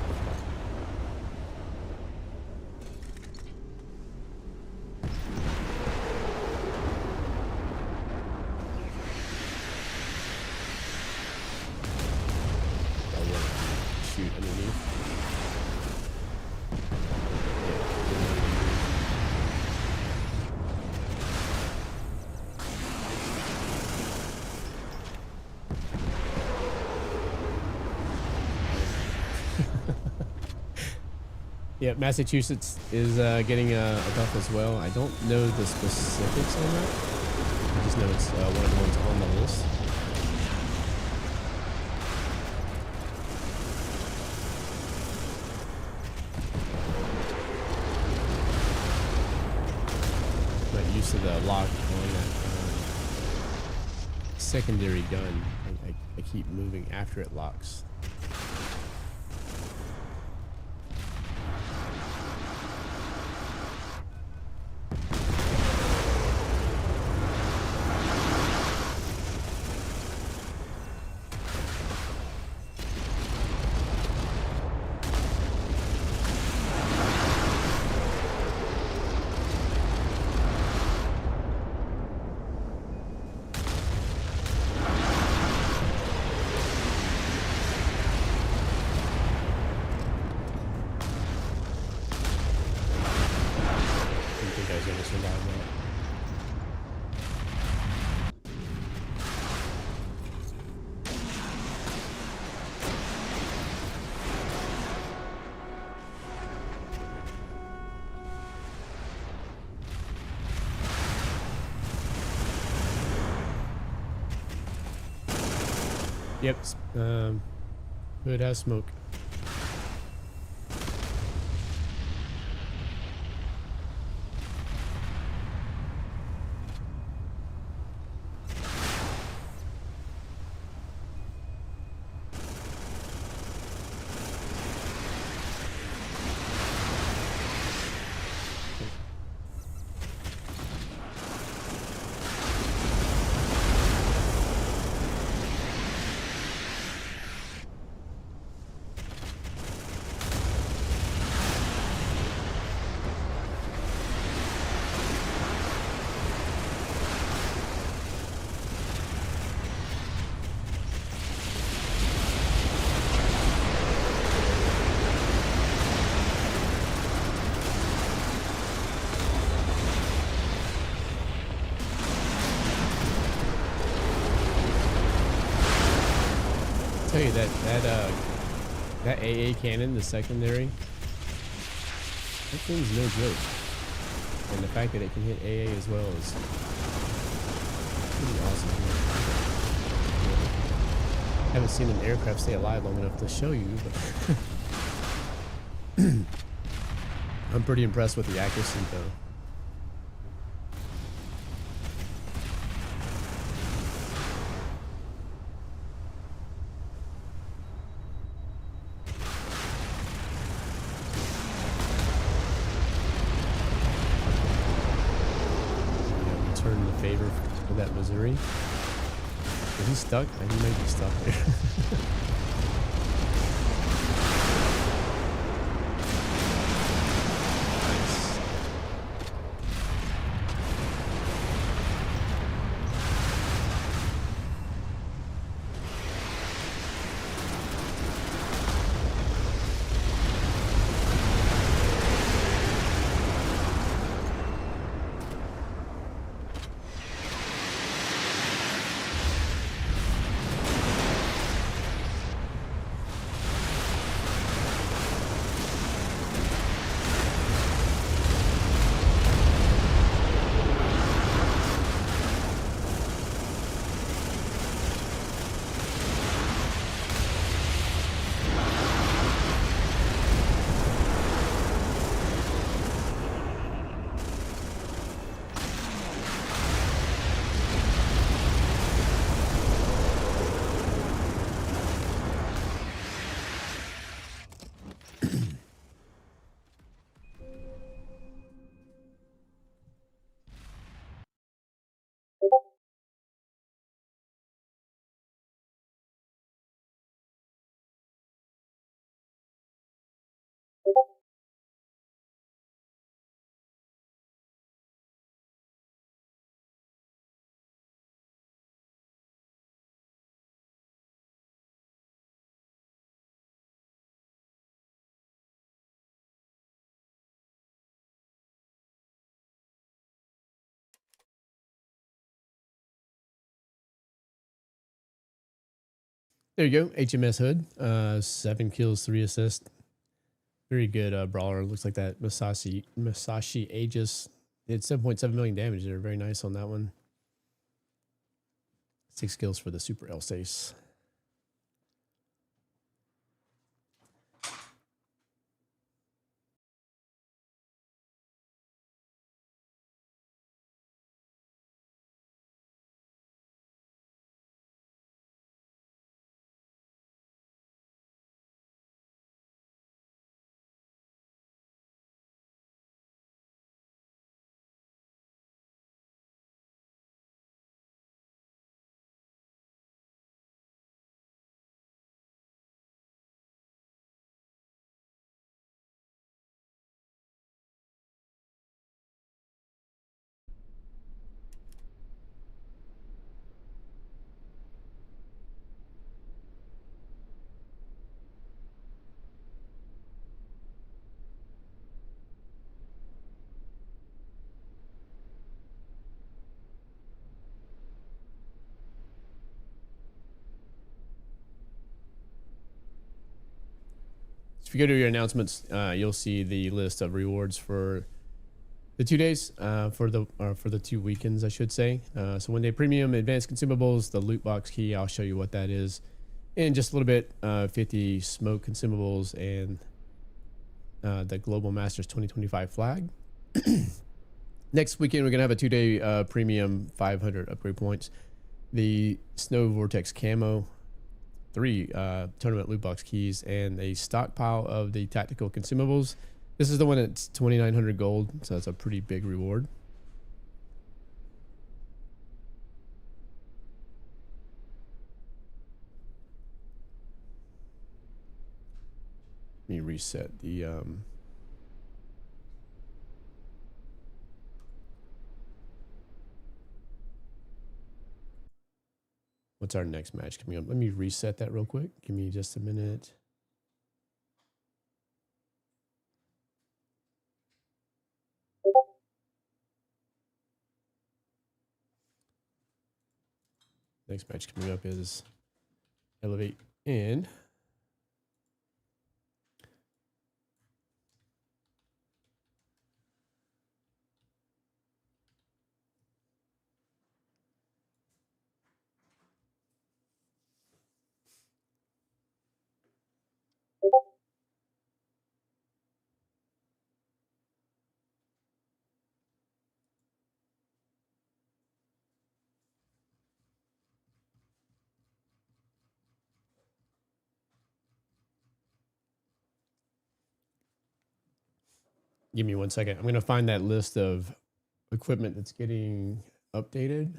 I want to shoot underneath. Yeah, Massachusetts is getting a buff as well. I don't know the specifics on that. I just know it's one of the ones on the list. Not used to the lock on that secondary gun. I keep moving after it locks. Yep, hood has smoke. Tell you that AA cannon, the secondary, that thing's no joke, and the fact that it can hit AA as well is pretty awesome. Haven't seen an aircraft stay alive long enough to show you, but I'm pretty impressed with the accuracy though. In the favor of that Missouri. Is he stuck? I think he might be stuck there. Nice. There you go. HMS Hood. 7 kills, 3 assists. Very good brawler. Looks like that Masashi Aegis did 7.7 million damage there. Very nice on that one. 6 kills for the Super Elsace. If you go to your announcements, you'll see the list of rewards for the 2 days, for the 2 weekends, I should say. So 1 day premium, advanced consumables, the loot box key. I'll show you what that is in just a little bit. 50 smoke consumables and the Global Masters 2025 flag. Next weekend, we're gonna have a 2 day premium, 500 upgrade points. The Snow Vortex camo. 3 tournament loot box keys and a stockpile of the tactical consumables. This is the one that's 2,900 gold, so that's a pretty big reward. Let me reset the what's our next match coming up? Let me reset that real quick. Give me just a minute. Next match coming up is Elevate and give me 1 second. I'm going to find that list of equipment that's getting updated.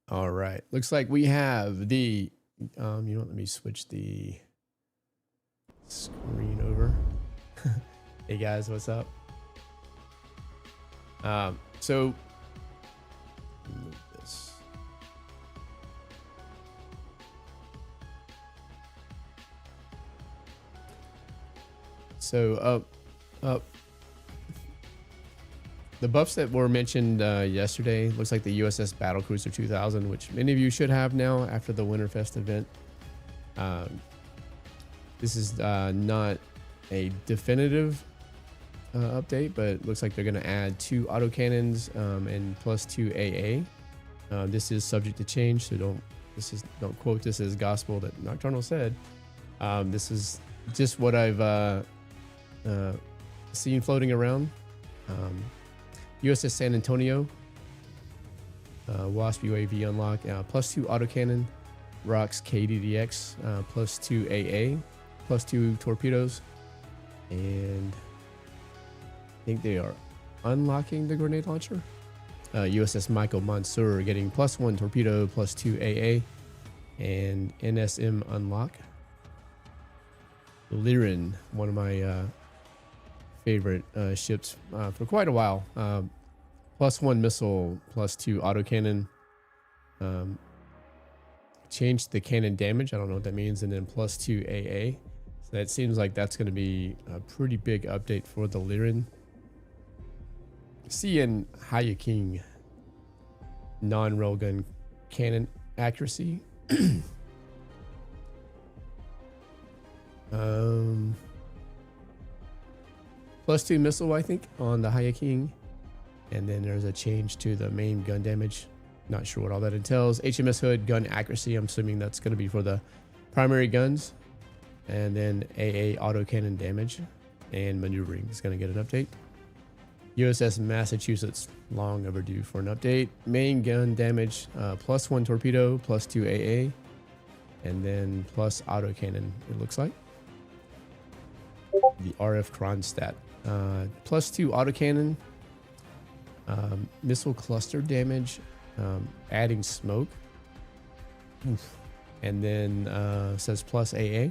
All right. Looks like we have the, let me switch the screen over. Hey guys, what's up? So move this. So up The buffs that were mentioned yesterday looks like the USS Battlecruiser 2000, which many of you should have now after the Winterfest event. This is not a definitive update, but it looks like they're going to add 2 autocannons and plus 2 AA. This is subject to change, so don't quote this as gospel that Nocturnal said. This is just what I've seen floating around. USS San Antonio, Wasp UAV unlock, plus 2 autocannon, rocks KDDX, plus 2 AA, plus 2 torpedoes, and I think they are unlocking the grenade launcher. USS Michael Mansour getting plus 1 torpedo, plus 2 AA, and NSM unlock. Lyran, one of my favorite ships for quite a while. Plus 1 missile, plus 2 autocannon. Changed the cannon damage. I don't know what that means. And then plus 2 AA. So that seems like that's going to be a pretty big update for the Lyran. Seeing Hayaking non-railgun cannon accuracy. Plus 2 missile, I think, on the Hayaking. And then there's a change to the main gun damage. Not sure what all that entails. HMS Hood gun accuracy. I'm assuming that's going to be for the primary guns. And then AA autocannon damage and maneuvering is going to get an update. USS Massachusetts, long overdue for an update. Main gun damage, plus 1 torpedo, plus 2 AA, and then plus autocannon, it looks like. The RF Kronstadt, plus 2 autocannon, missile cluster damage, adding smoke. Oof. And then says plus AA.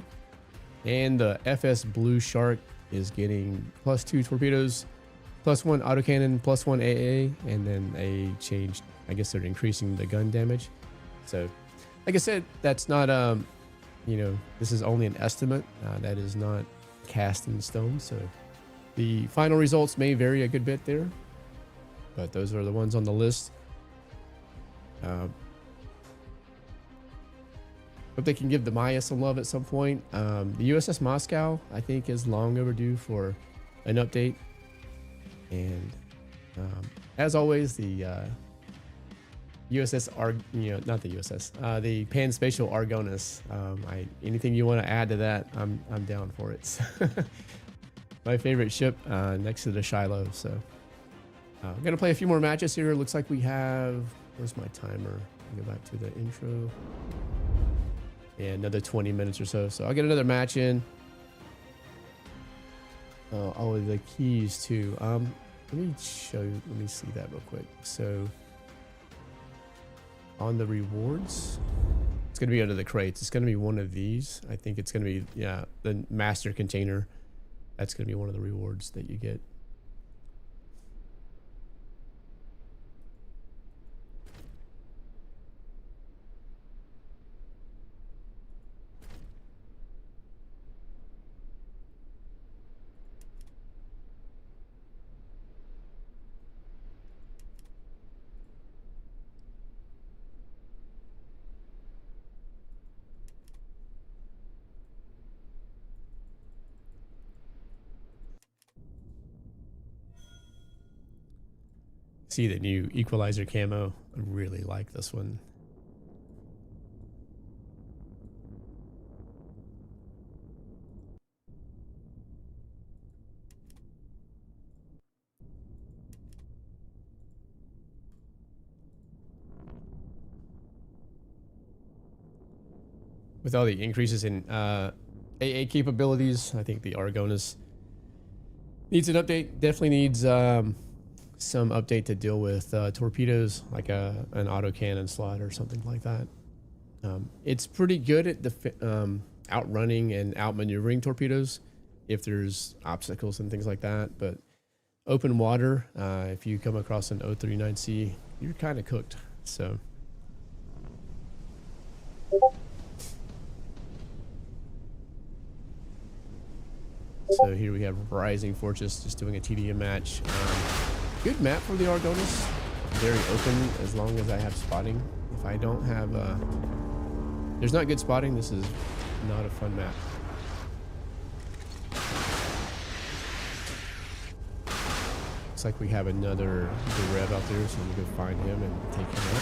And the FS Blue Shark is getting plus 2 torpedoes, plus 1 autocannon, plus 1 AA, and then a change. I guess they're increasing the gun damage. So, like I said, that's not this is only an estimate. That is not cast in stone. So, the final results may vary a good bit there, but those are the ones on the list. Hope they can give the Maya some love at some point. The USS Moscow, I think, is long overdue for an update. And as always, the not the USS, the Pan-Spatial Argonis. Anything you want to add to that, I'm down for it. My favorite ship next to the Shiloh. So I'm gonna play a few more matches here. Looks like we have. Where's my timer? Go back to the intro. Yeah, another 20 minutes or so. So I'll get another match in. Oh, the keys too. Let me show you. Let me see that real quick. So on the rewards, it's gonna be under the crates. It's gonna be one of these. I think it's gonna be the master container. That's gonna be one of the rewards that you get. See the new equalizer camo. I really like this one. With all the increases in AA capabilities, I think the Argonis needs an update. Definitely needs some update to deal with torpedoes, like an autocannon slot or something like that. It's pretty good at outrunning and outmaneuvering torpedoes if there's obstacles and things like that. But open water, if you come across an 039C, you're kind of cooked. So. So here we have Rising Fortress just doing a TDM match. Good map for the Argonis. Very open as long as I have spotting. If I don't have there's not good spotting, this is not a fun map. Looks like we have another Rev out there, so I'm gonna go find him and take him out.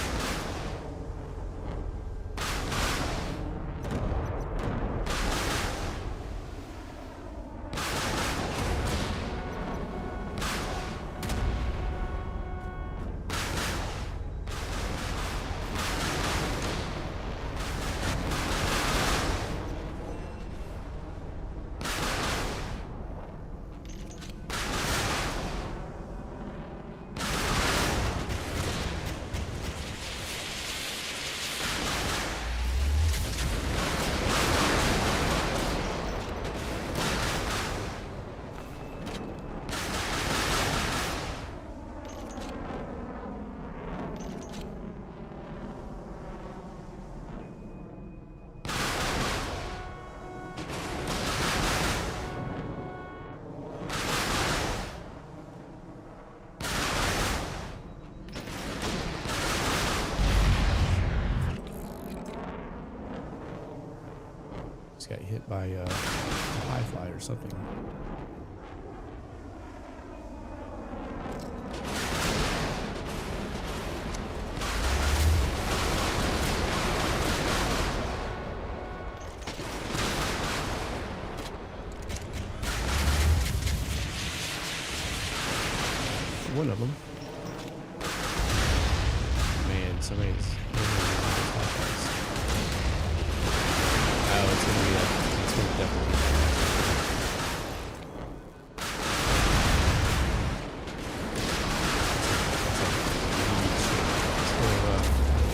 Got hit by a high fly or something. One of them. Man, somebody's. Oh, it's gonna be that. It's gonna definitely be that.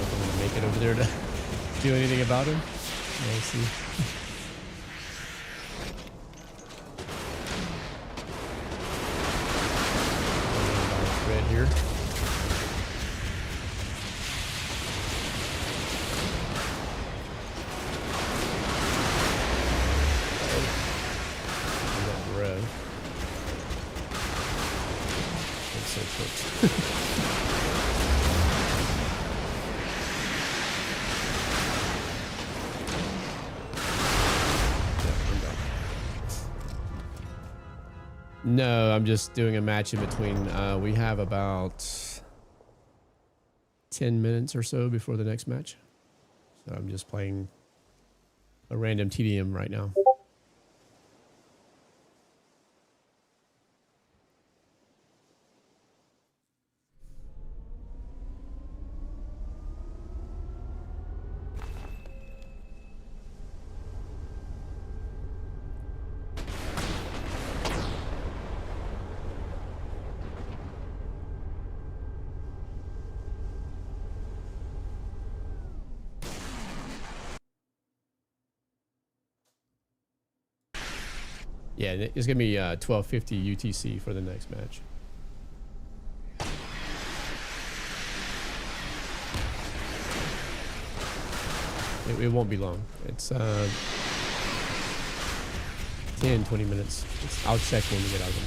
I'm gonna make it over there to do anything about him. We'll see. Red here. No, I'm just doing a match in between. We have about 10 minutes or so before the next match. So I'm just playing a random TDM right now. Yeah, it's gonna be 1250 UTC for the next match. It won't be long. It's 10-20 minutes. I'll check when we get out of the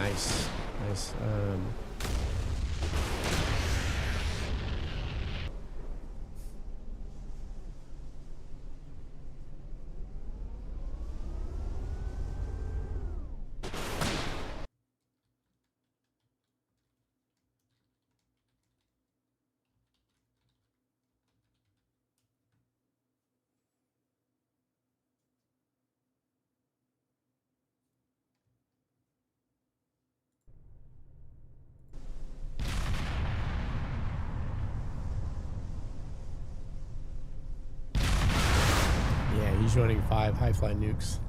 match. Nice, nice. He's running 5 high fly nukes.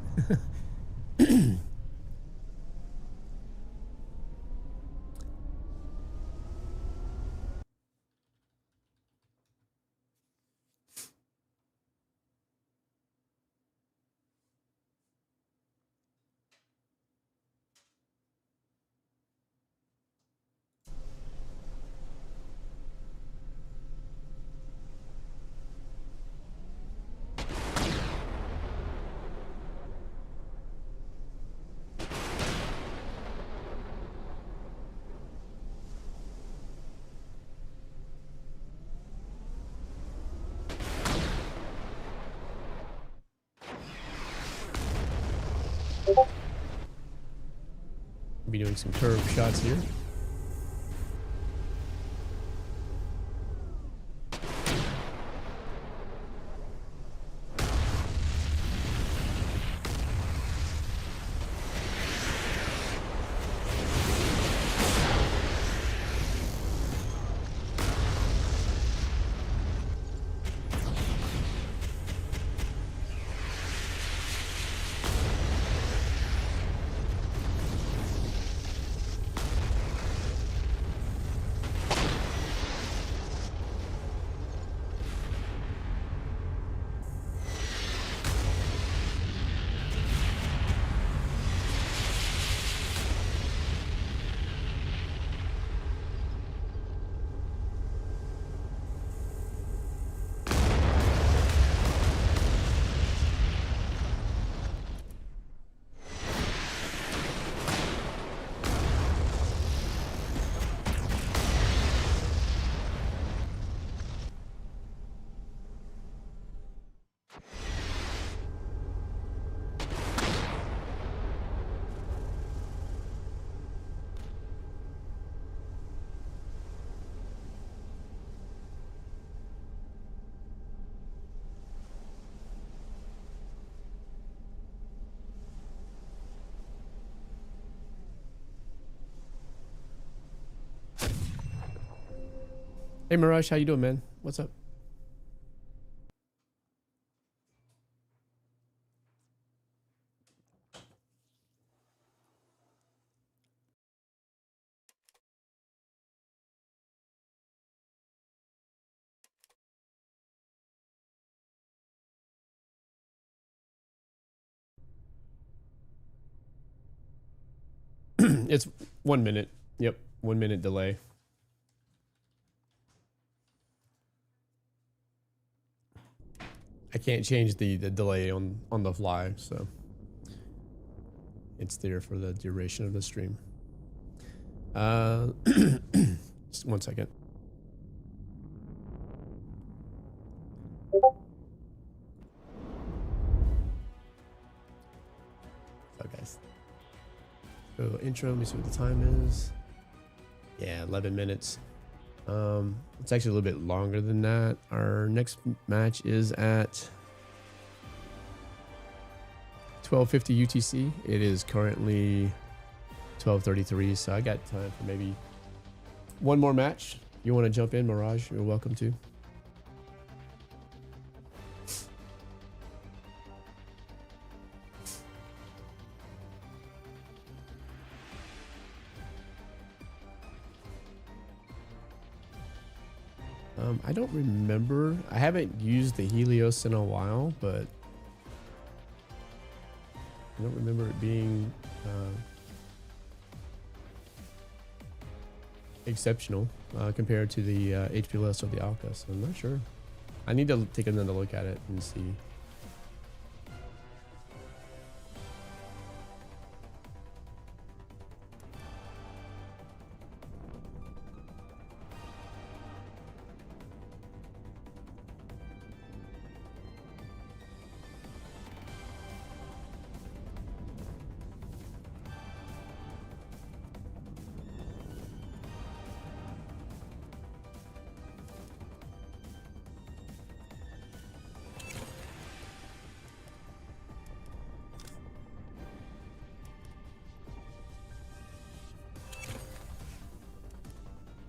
be doing some curve shots here. Hey Mirage, how you doing, man? What's up? It's 1 minute. Yep, 1 minute delay. I can't change the delay on the fly, so it's there for the duration of the stream. Just 1 second. So guys, so intro. Let me see what the time is. Yeah, 11 minutes. It's actually a little bit longer than that. Our next match is at 12:50 UTC. It is currently 12:33, so I got time for maybe one more match. You want to jump in, Mirage? You're welcome to. I don't remember. I haven't used the Helios in a while, but I don't remember it being exceptional compared to the HPLS or the Alka, so I'm not sure. I need to take another look at it and see.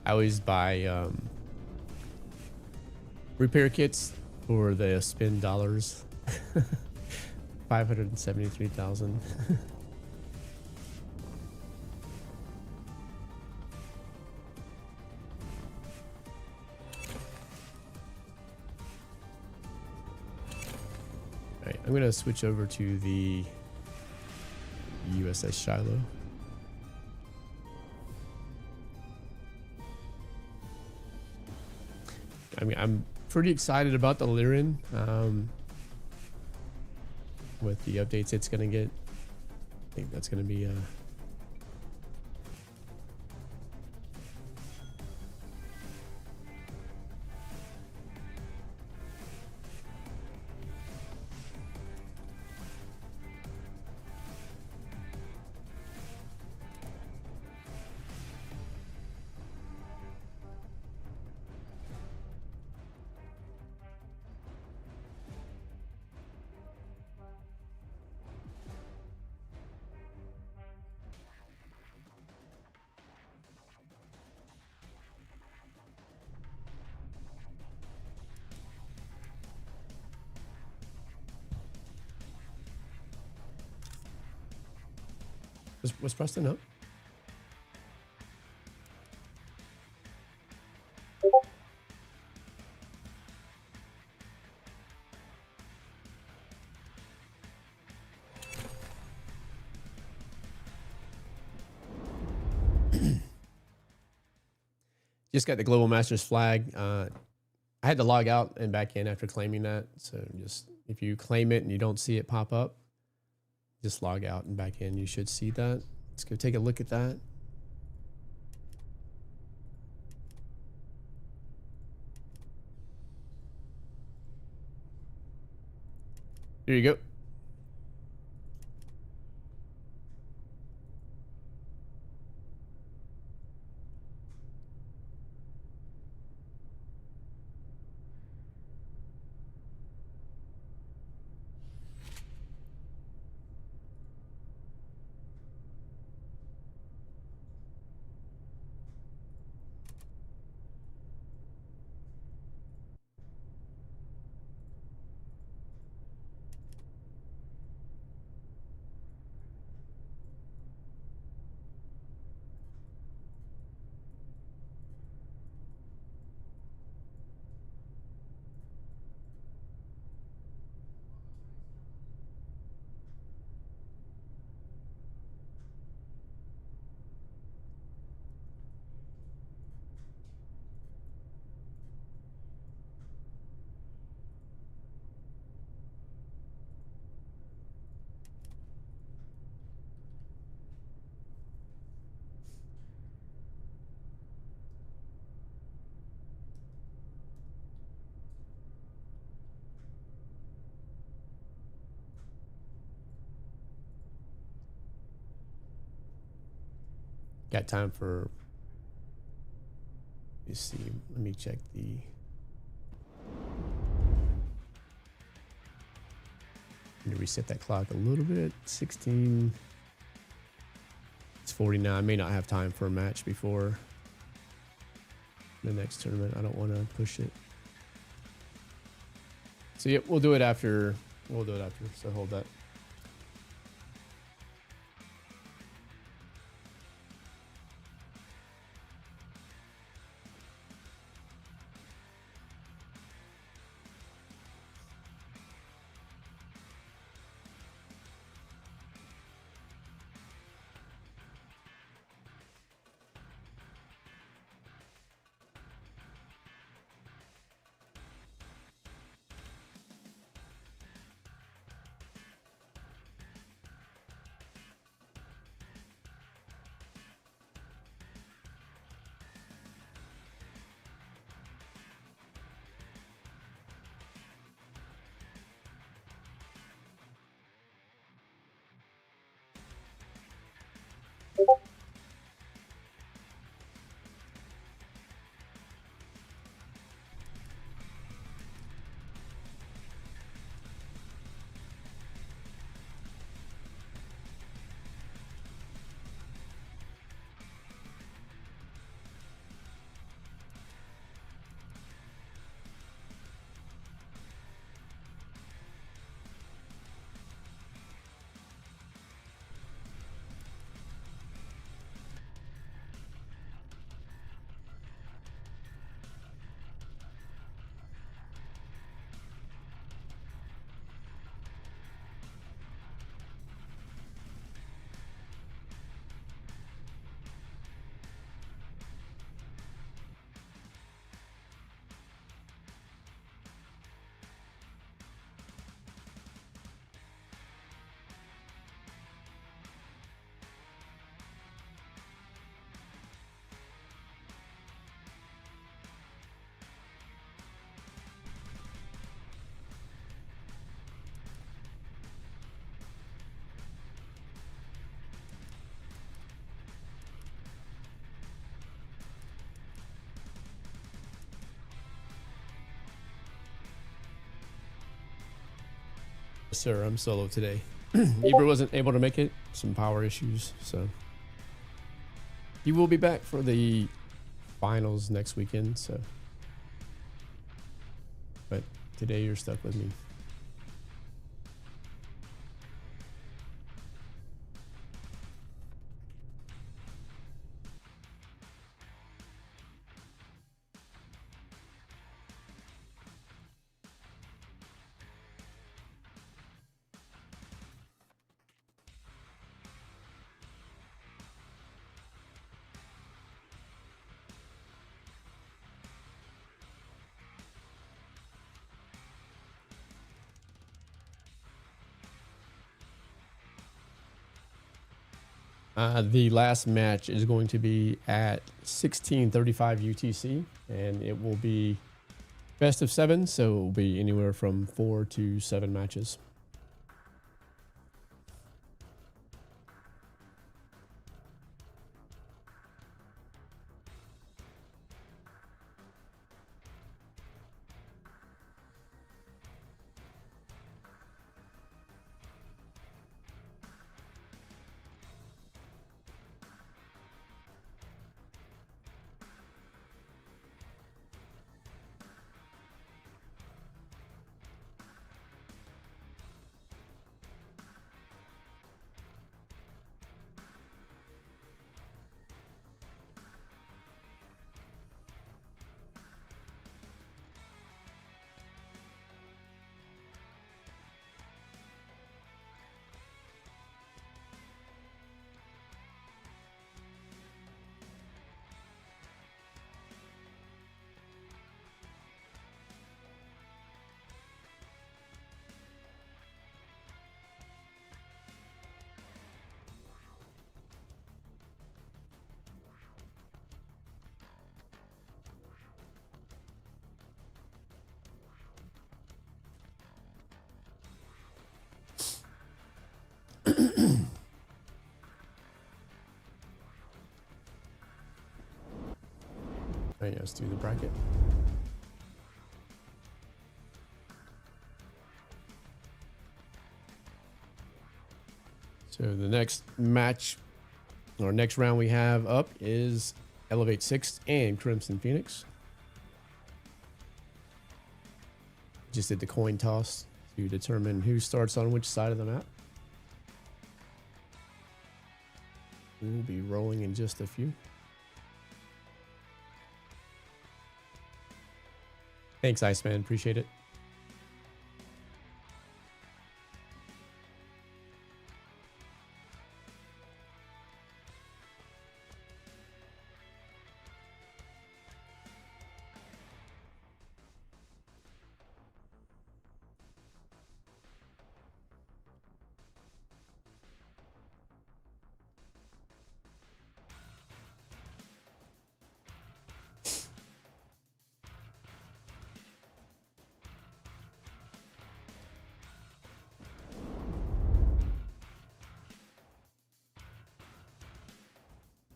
I always buy repair kits for the spin dollars. 573,000. Alright, I'm gonna switch over to the USS Shiloh. I mean, I'm pretty excited about the Lyran with the updates it's gonna get. I think that's gonna be Was Preston up? Just got the Global Masters flag. I had to log out and back in after claiming that. So just if you claim it and you don't see it pop up, just log out and back in. You should see that. Let's go take a look at that. There you go. Got time for, let's see, let me check the, need to reset that clock a little bit. 16, it's 49. I may not have time for a match before the next tournament. I don't want to push it. So yeah, we'll do it after, so hold that. Sir, I'm solo today. Ibra wasn't able to make it, some power issues, so he will be back for the finals next weekend. So, but today you're stuck with me. The last match is going to be at 16:35 UTC, and it will be best of 7, so it will be anywhere from 4 to 7 matches. All right, let's do the bracket. So the next match, or next round we have up is Elevate 6 and Crimson Phoenix. Just did the coin toss to determine who starts on which side of the map. We'll be rolling in just a few. Thanks, Iceman. Appreciate it.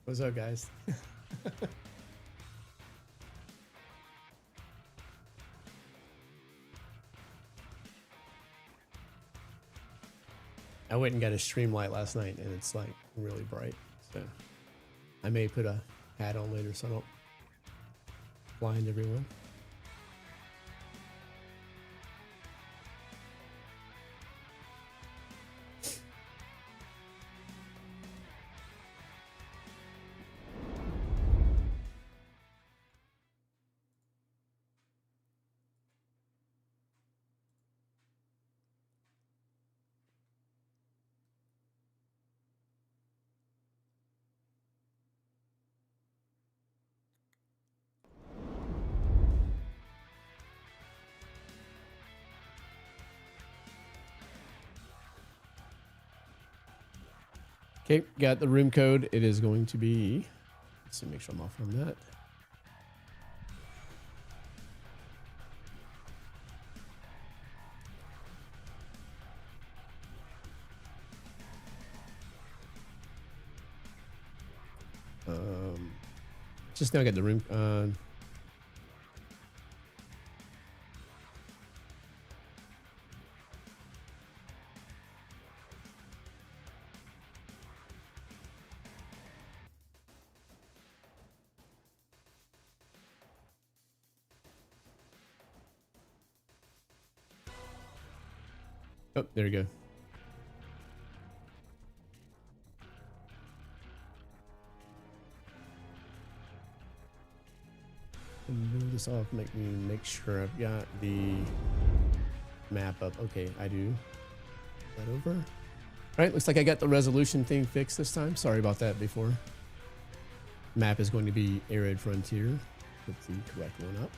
What's up, guys? I went and got a stream light last night, and it's like really bright. So I may put a hat on later so I don't blind everyone. Okay, got the room code. It is going to be, let's see, make sure I'm off from that. Just now I got the room. Oh, there you go. Move this off, make sure I've got the map up. Okay, I do. That over. All right, looks like I got the resolution thing fixed this time. Sorry about that before. Map is going to be Arid Frontier. Put the correct one up.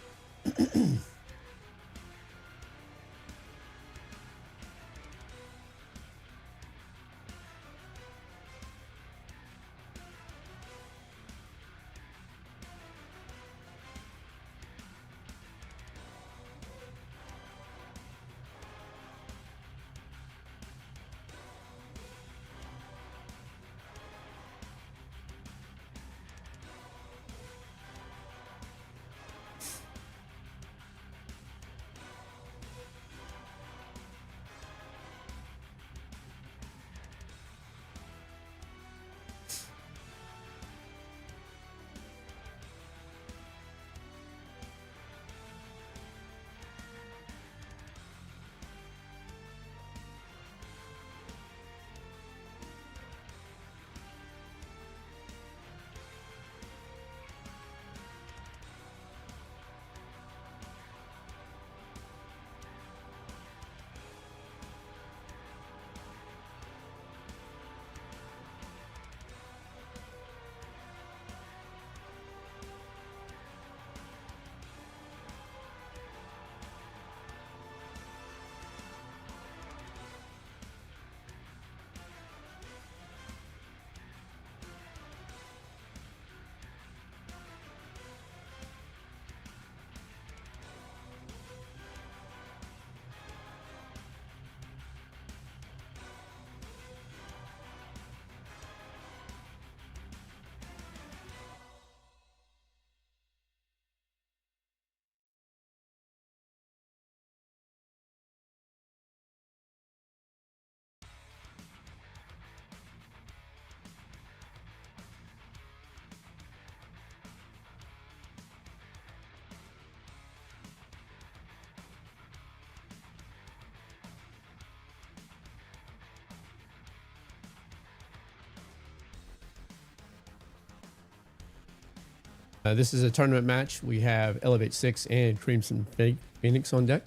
This is a tournament match. We have Elevate 6 and Crimson Phoenix on deck.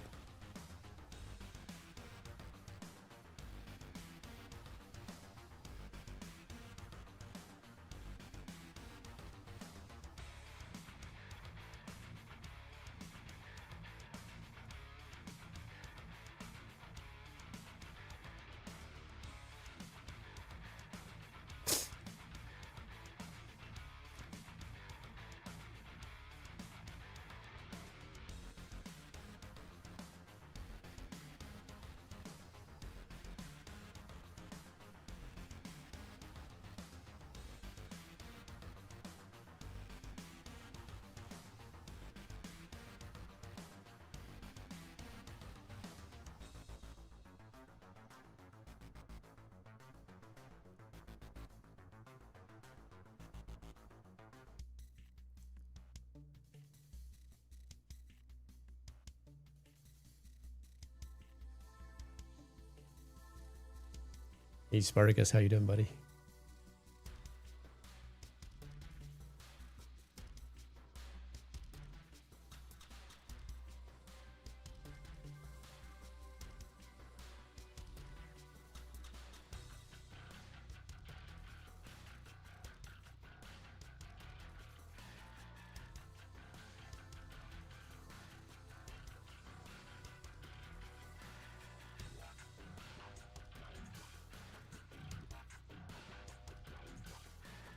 Hey Spartacus, how you doing, buddy?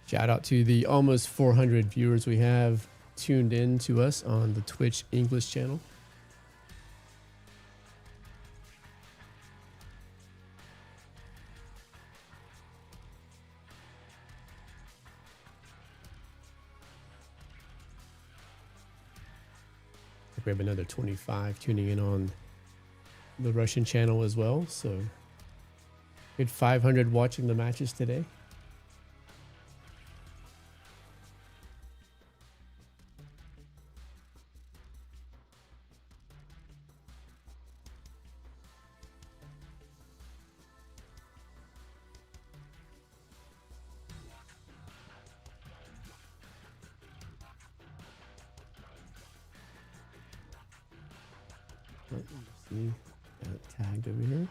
Shout out to the almost 400 viewers we have tuned in to us on the Twitch English channel. We have another 25 tuning in on the Russian channel as well. So good 500 watching the matches today. See, got it tagged over here.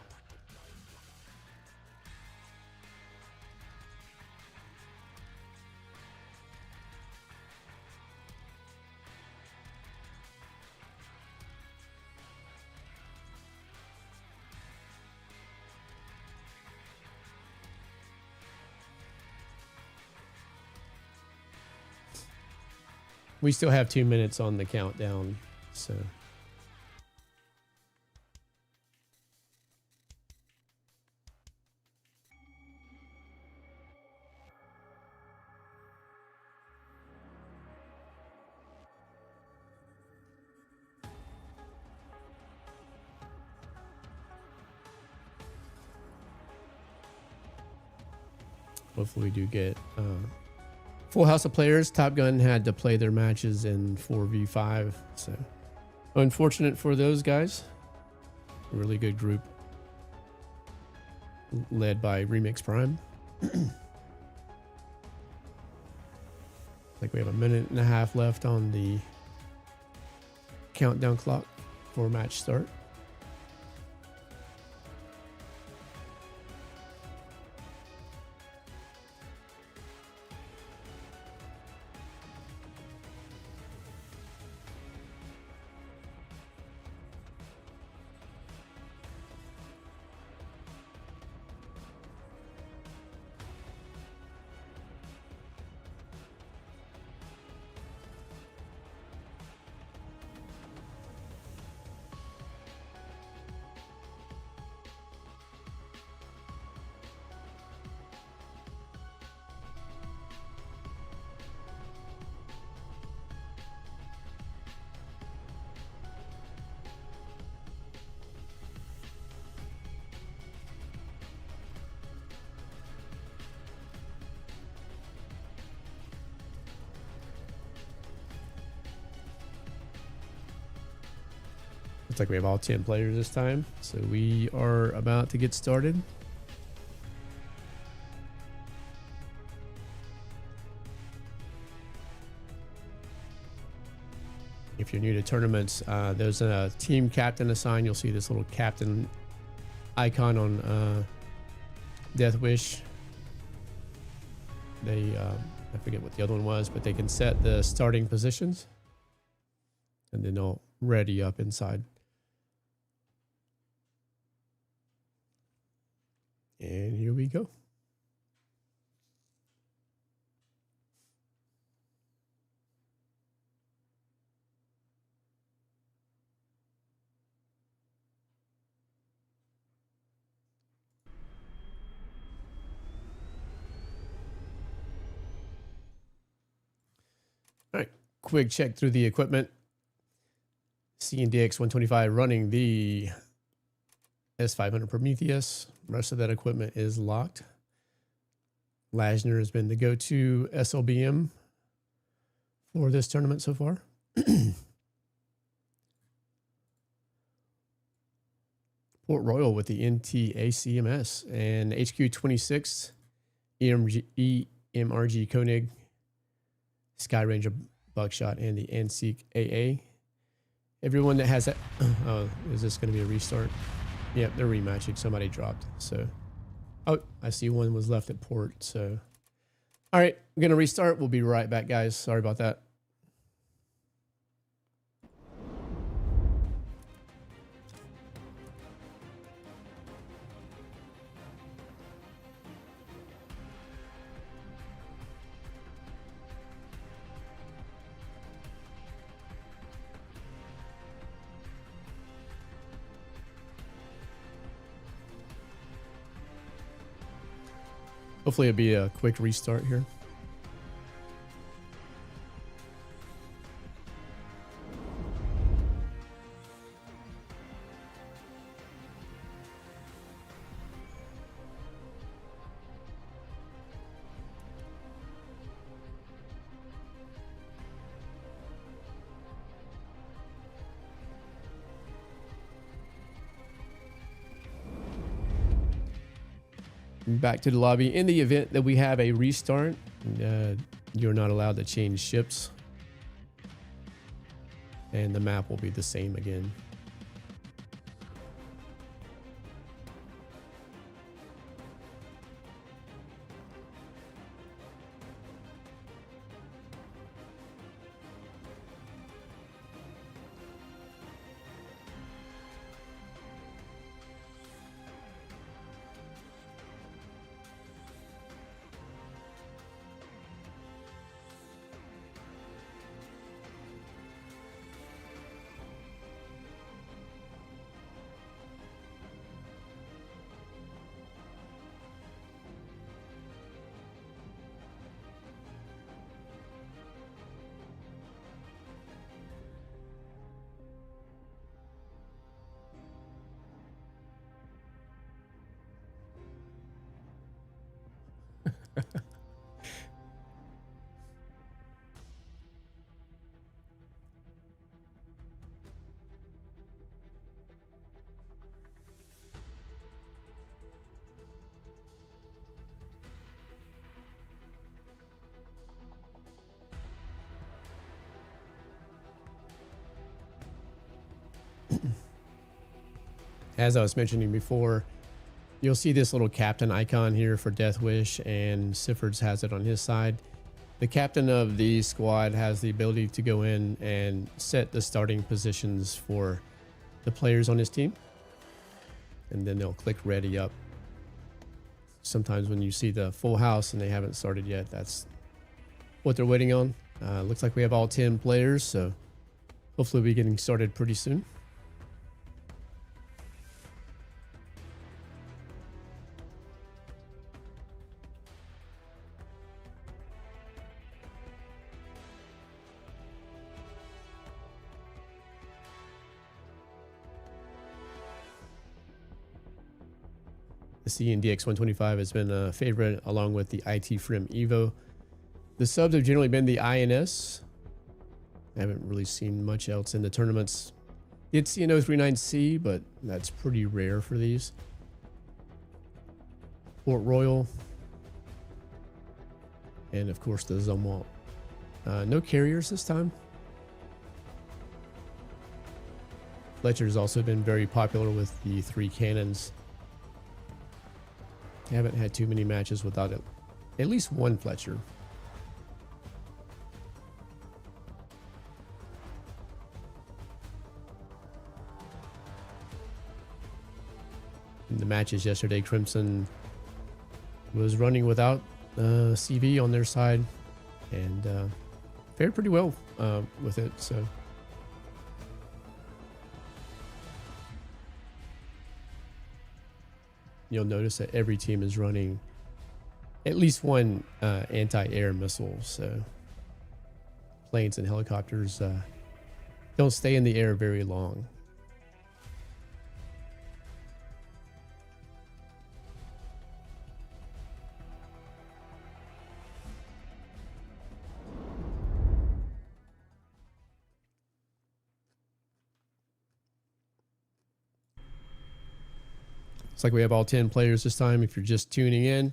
We still have 2 minutes on the countdown, so. Hopefully we do get full house of players. Top Gun had to play their matches in 4v5, so unfortunate for those guys. A really good group led by Remix Prime. Like we have a minute and a half left on the countdown clock for match start. Looks like we have all 10 players this time, so we are about to get started. if you're new to tournaments, there's a team captain assigned. You'll see this little captain icon on Death Wish. They, I forget what the other one was, but they can set the starting positions and then they'll ready up inside. And here we go. All right, quick check through the equipment. CNDX 125 running the S500 Prometheus. Rest of that equipment is locked. Lashner has been the go-to SLBM for this tournament so far. Port Royal with the NTACMS and HQ26 EMRG Koenig, Sky Ranger Buckshot, and the NSEEK AA. Everyone that has that, oh, is this going to be a restart? Yep, they're rematching. Somebody dropped. So, oh, I see one was left at port. So, all right, I'm going to restart. We'll be right back, guys. Sorry about that. Hopefully it'll be a quick restart here. Back to the lobby. In the event that we have a restart, you're not allowed to change ships, and the map will be the same again. As I was mentioning before, you'll see this little captain icon here for Death Wish, and Siffords has it on his side. The captain of the squad has the ability to go in and set the starting positions for the players on his team, and then they'll click ready up. Sometimes when you see the full house and they haven't started yet, that's what they're waiting on. Looks like we have all 10 players, so hopefully we'll be getting started pretty soon. The CNDX 125 has been a favorite along with the IT Frim Evo. The subs have generally been the INS. I haven't really seen much else in the tournaments. Did see an 039C, but that's pretty rare for these. Port Royal. And of course the Zumwalt. No carriers this time. Fletcher's also been very popular with the 3 cannons. I haven't had too many matches without it. At least one Fletcher. In the matches yesterday, Crimson was running without CV on their side and fared pretty well with it. So you'll notice that every team is running at least one anti-air missile. So planes and helicopters don't stay in the air very long. Looks like we have all 10 players this time. If you're just tuning in,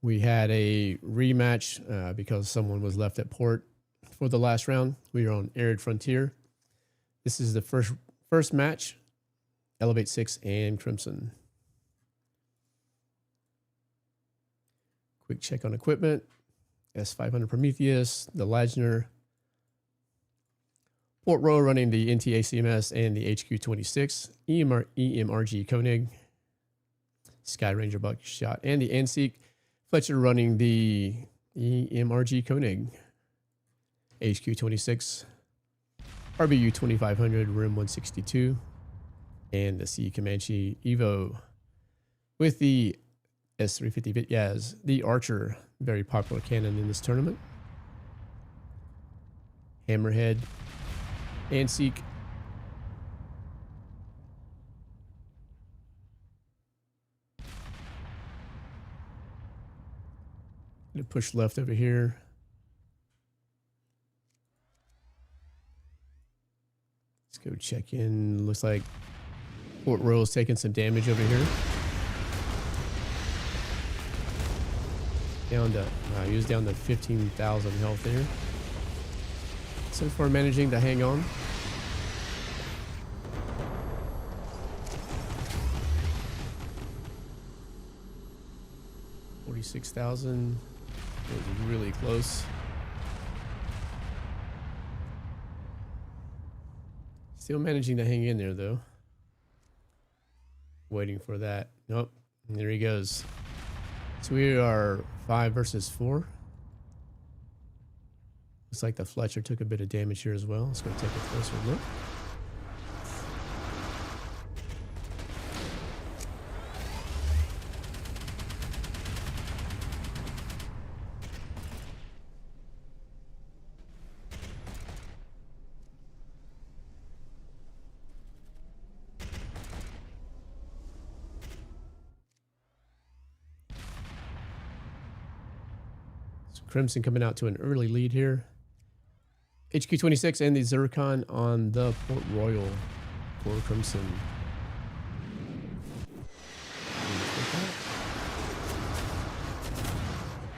we had a rematch because someone was left at port for the last round. We are on Arid Frontier. This is the first match. Elevate 6 and Crimson. Quick check on equipment. S500 Prometheus, the Lagner. Port Row running the NTACMS and the HQ-26. EMRG Koenig. Sky Ranger Buckshot and the Anseek. Fletcher running the EMRG Koenig. HQ-26. RBU 2500 Rim 162. And the Sea Comanche Evo with the S350 Vityaz, the Archer, very popular cannon in this tournament. Hammerhead, Anseek. Gonna push left over here. Let's go check in. Looks like Port Royal's taking some damage over here. Down to, he was down to 15,000 health there. So far managing to hang on. $46,000. It was really close. Still managing to hang in there though. Waiting for that. Nope. And there he goes. So we are 5 versus 4. Looks like the Fletcher took a bit of damage here as well. Let's go take a closer look. Crimson coming out to an early lead here. HQ-26 and the Zircon on the Port Royal for Crimson.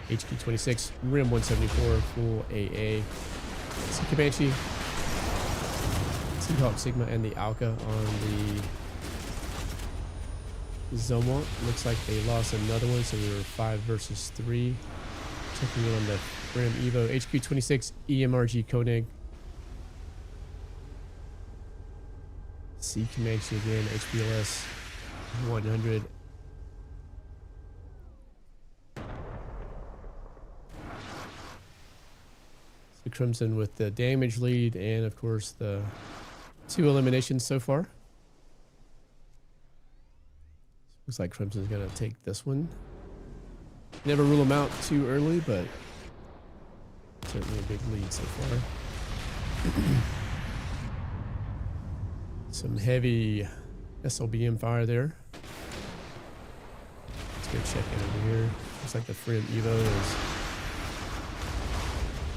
HQ-26, Rim 174, full AA. Sea Comanche, Seahawk Sigma, and the Alka on the Zomont. Looks like they lost another one, so we were 5 versus 3. Checking in on the Rim Evo, HQ-26, EMRG Koenig. Sea Comanche again, HPLS 100. So Crimson with the damage lead and of course the 2 eliminations so far. Looks like Crimson's gonna take this one. Never rule them out too early, but certainly a big lead so far. Some heavy SLBM fire there. Let's go check in over here. Looks like the Frim Evo is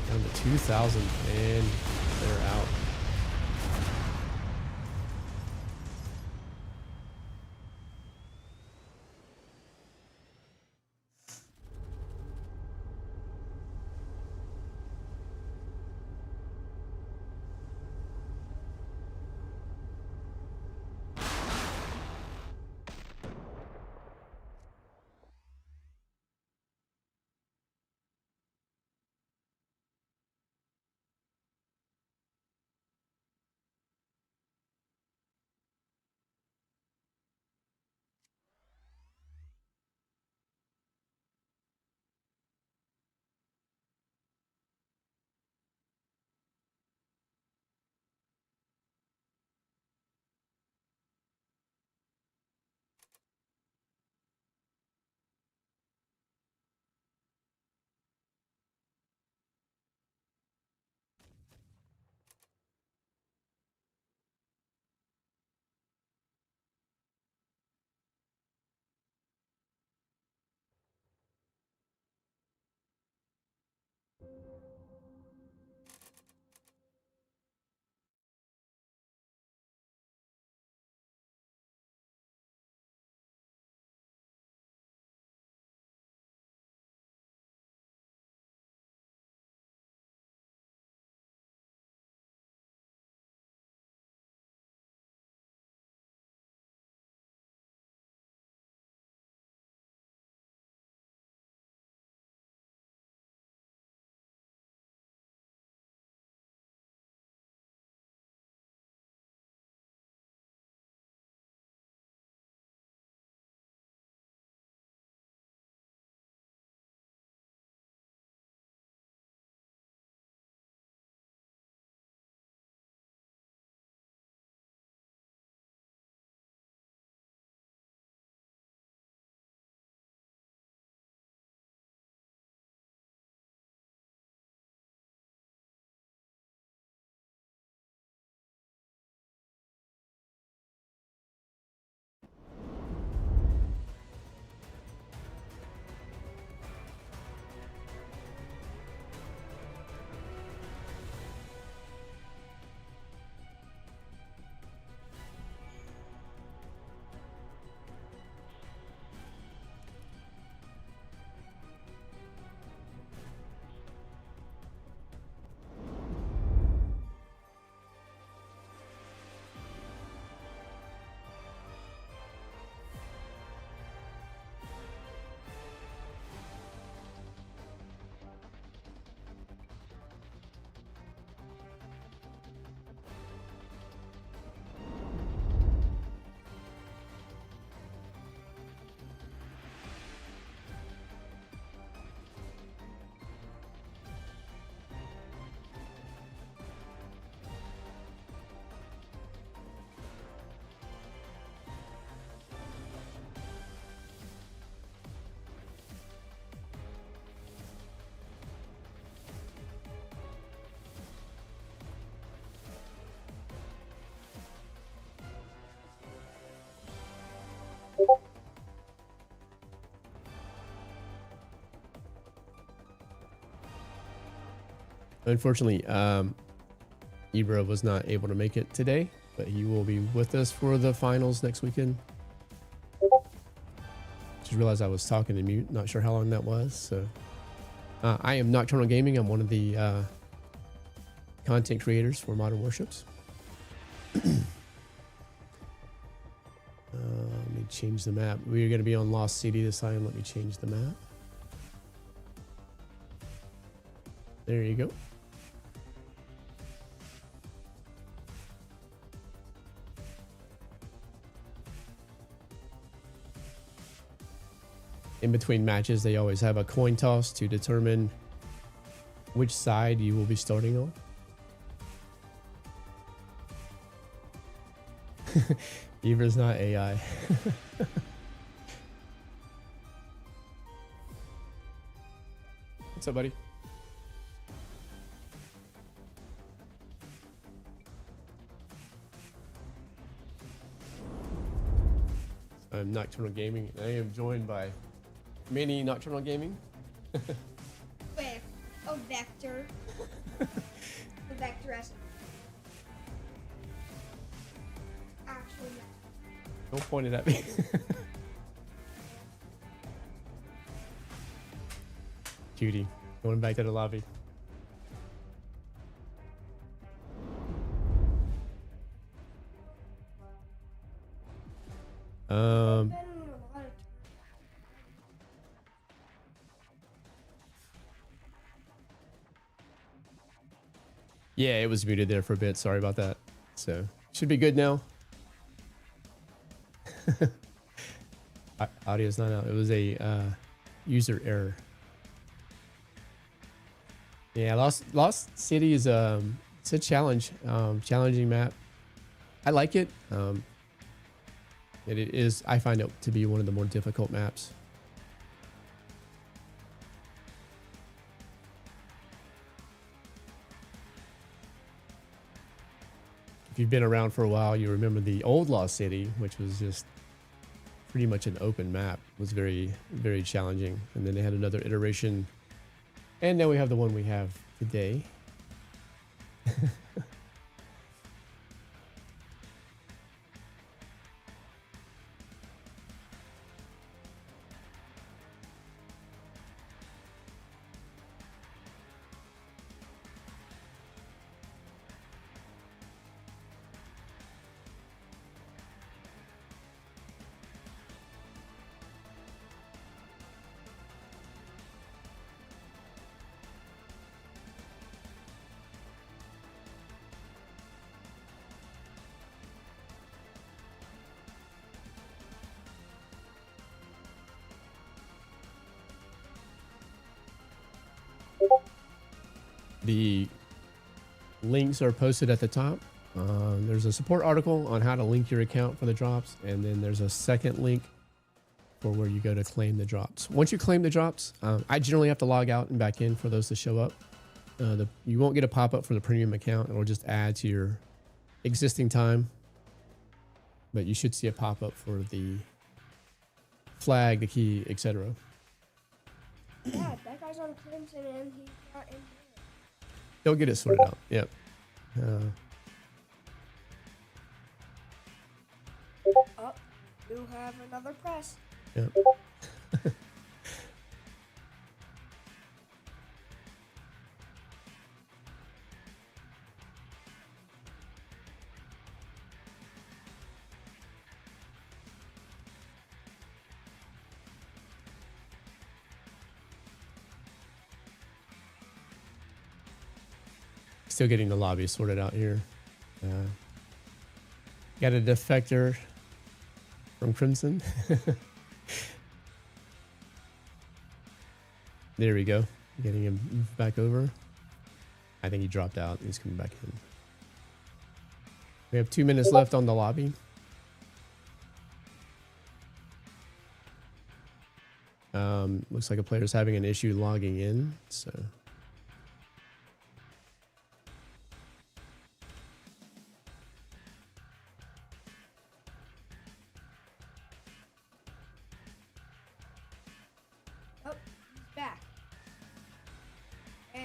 down to 2,000 and they're out. Unfortunately, Ibra was not able to make it today, but he will be with us for the finals next weekend. Just realized I was talking to mute. Not sure how long that was. So I am Nocturnal Gaming. I'm one of the content creators for Modern Warships. Let me change the map. We are going to be on Lost City this time. Let me change the map. There you go. In between matches, they always have a coin toss to determine which side you will be starting on. Ibra's not AI. What's up, buddy? I'm Nocturnal Gaming, and I am joined by Mini Nocturnal Gaming. Wait, a vector. The vector as actually. Don't point it at me. Cutie, going back to the lobby. Yeah, it was muted there for a bit. Sorry about that. So should be good now. Audio's not out. It was a user error. Yeah, Lost City is it's a challenge, challenging map. I like it. It is. I find it to be one of the more difficult maps. If you've been around for a while, you remember the old Lost City, which was just pretty much an open map. It was very, very challenging. And then they had another iteration. And now we have the one we have today. The links are posted at the top. There's a support article on how to link your account for the drops, and then there's a second link for where you go to claim the drops. Once you claim the drops, I generally have to log out and back in for those to show up. You won't get a pop-up for the premium account. It'll just add to your existing time, but you should see a pop-up for the flag, the key, etc. Yeah, that guy's on Crimson and he's not in here. They'll get it sorted out. Yep. Oh, you have another press. Yep. Still getting the lobby sorted out here. Got a defector from Crimson. There we go. Getting him back over. I think he dropped out. He's coming back in. We have 2 minutes left on the lobby. Looks like a player's having an issue logging in, so.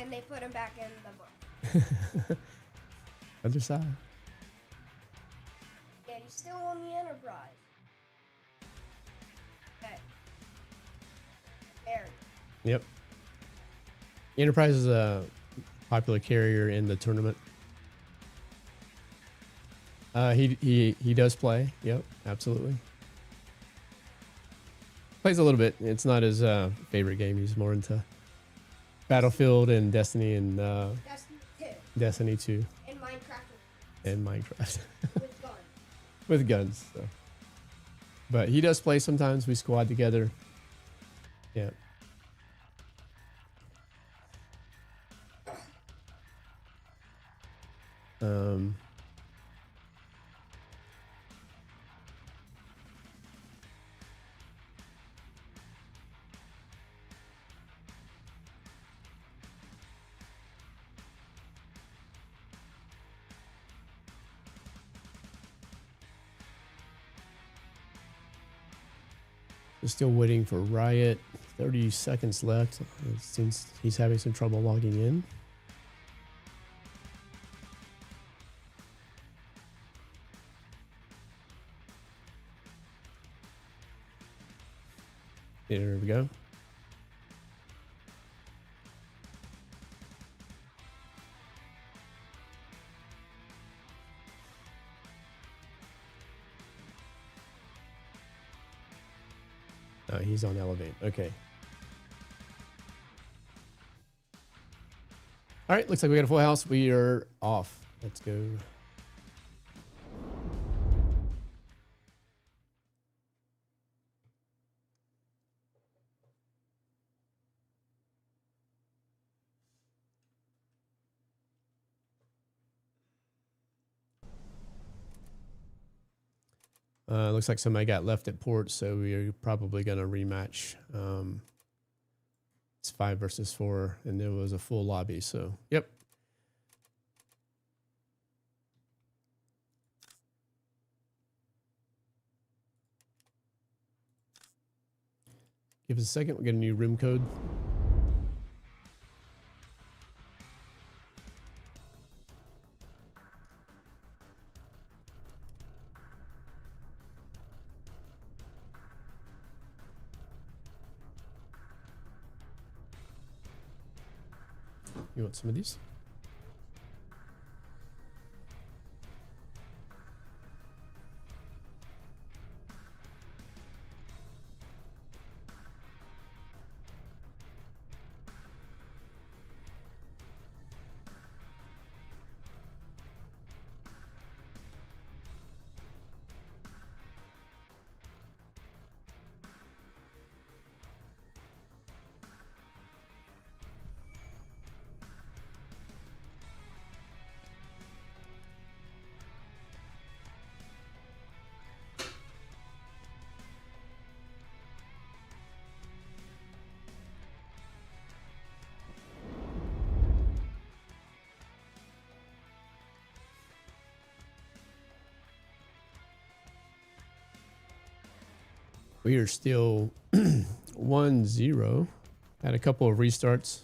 then they put him back in the book. Other side. Yeah, he's still on the Enterprise. Okay. There. Yep. Enterprise is a popular carrier in the tournament. He does play. Yep, absolutely. Plays a little bit. It's not his favorite game. He's more into Battlefield and Destiny and Destiny 2. And Minecraft. And Minecraft. With guns. With guns. So. But he does play sometimes. We squad together. Yeah. We're still waiting for Riot. 30 seconds left since he's having some trouble logging in. There we go. Oh, he's on Elevate. Okay. All right, looks like we got a full house. We are off. Let's go. Looks like somebody got left at port, so we're probably going to rematch. It's 5 versus 4, and there was a full lobby, so yep. Give us a second. We'll get a new room code. You want some of these? We are still 1-0. Had a couple of restarts.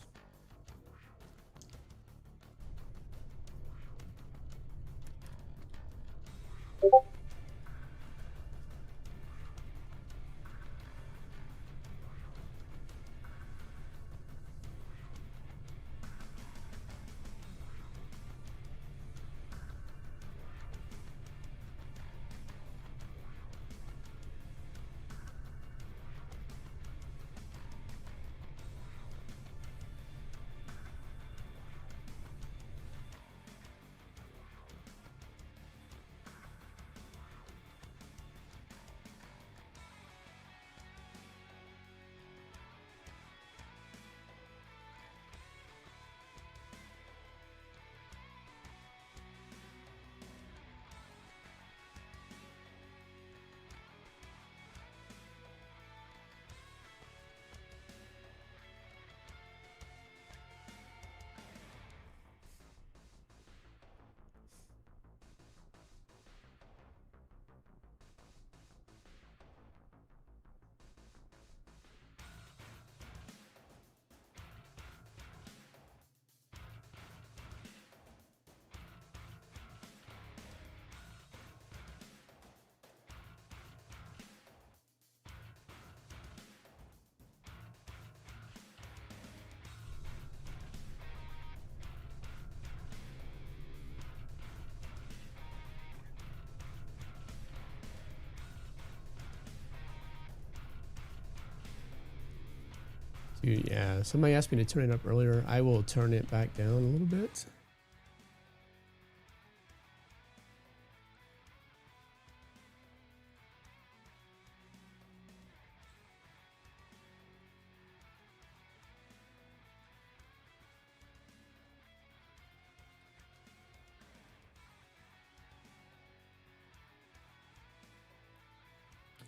Dude, yeah, somebody asked me to turn it up earlier. I will turn it back down a little bit.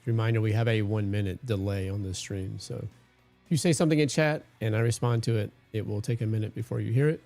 Reminder, we have a 1 minute delay on this stream. So if you say something in chat and I respond to it, it will take a minute before you hear it.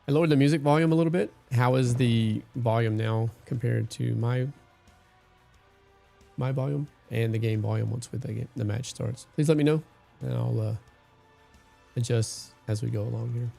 I lowered the music volume a little bit. How is the volume now compared to my volume and the game volume once the match starts? Please let me know, and I'll adjust as we go along here.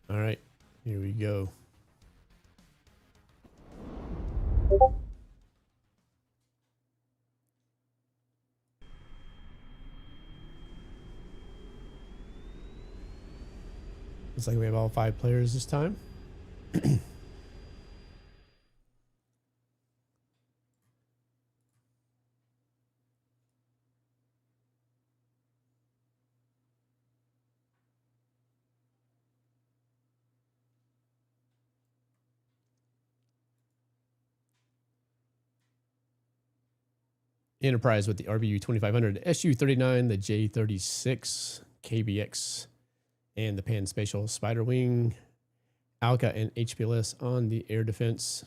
All right, here we go. Looks like we have all 5 players this time. Enterprise with the RBU 2500, SU-39, the J-36, KBX, and the Pan-Spatial Spider Wing, Alka and HPLS on the air defense.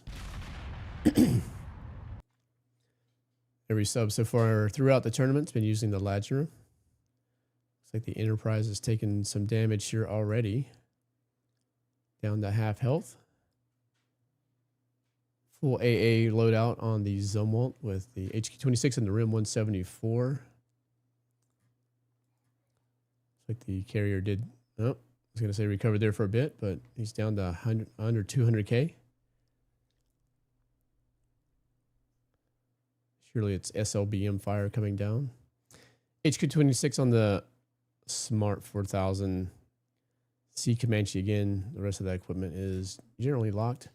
Every sub so far throughout the tournament's been using the Ladger. Looks like the Enterprise has taken some damage here already. down to half health. Full AA loadout on the Zumwalt with the HQ-26 and the RIM 174. Looks like the carrier did, oh, I was going to say recovered there for a bit, but he's down to 100, under 200K. Surely it's SLBM fire coming down. HQ-26 on the Smart 4000. Sea Comanche again. The rest of that equipment is generally locked.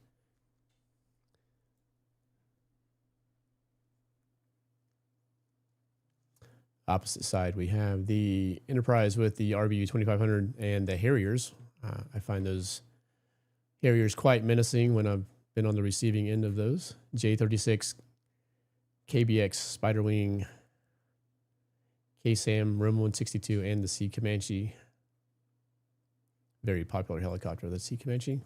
Opposite side, we have the Enterprise with the RBU 2500 and the Harriers. I find those Harriers quite menacing when I've been on the receiving end of those. J-36, KBX, Spiderwing, KSAM, RIM 162, and the Sea Comanche. Very popular helicopter, the Sea Comanche.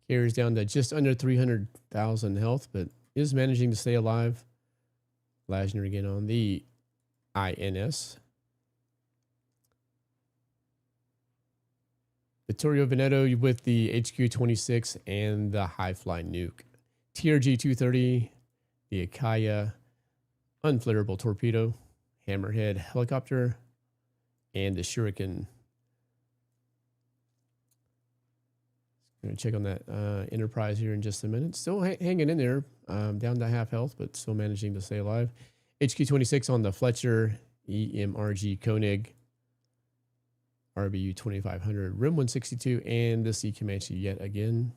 Carries down to just under 300,000 health, but is managing to stay alive. Lasner again on the INS. Vittorio Veneto with the HQ-26 and the high-fly nuke. TRG-230, the Akaya, unflareable torpedo, Hammerhead helicopter, and the Shuriken. Going to check on that Enterprise here in just a minute. Still hanging in there, down to half health, but still managing to stay alive. HQ-26 on the Fletcher, EMRG Koenig, RBU 2500, RIM 162, and the Sea Comanche yet again.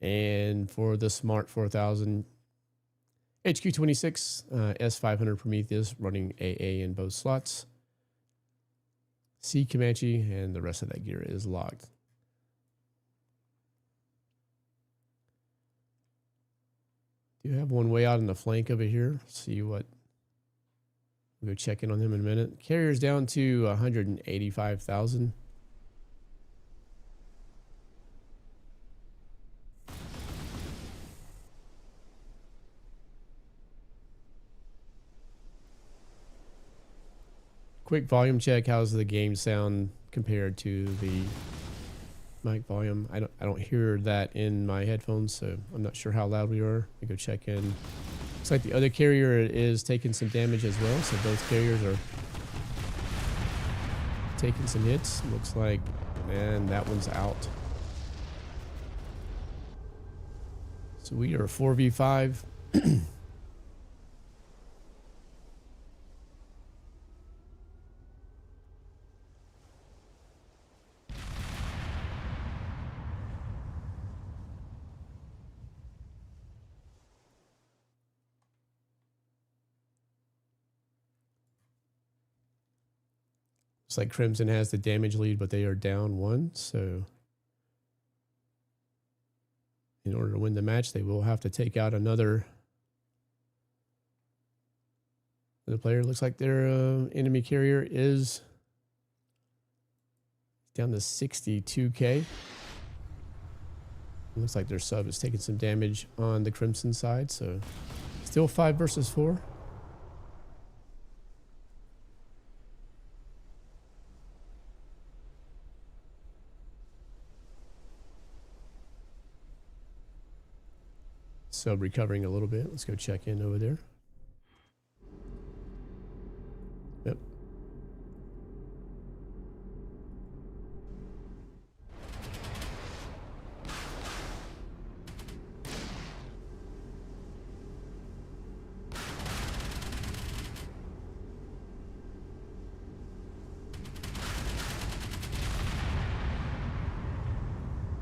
And for the Smart 4000, HQ-26, S500 Prometheus running AA in both slots. Sea Comanche, and the rest of that gear is locked. Do have one way out in the flank over here. See what. We'll go check in on him in a minute. Carrier's down to 185,000. Quick volume check. How's the game sound compared to the mic volume? I don't hear that in my headphones, so I'm not sure how loud we are. We go check in. Looks like the other carrier is taking some damage as well, so both carriers are taking some hits. Looks like, man, that one's out. So we are 4v5. Looks like Crimson has the damage lead, but they are down 1. So in order to win the match, they will have to take out another player. Looks like their enemy carrier is down to 62K. Looks like their sub is taking some damage on the Crimson side. So still 5 versus 4. Sub recovering a little bit. Let's go check in over there. Yep.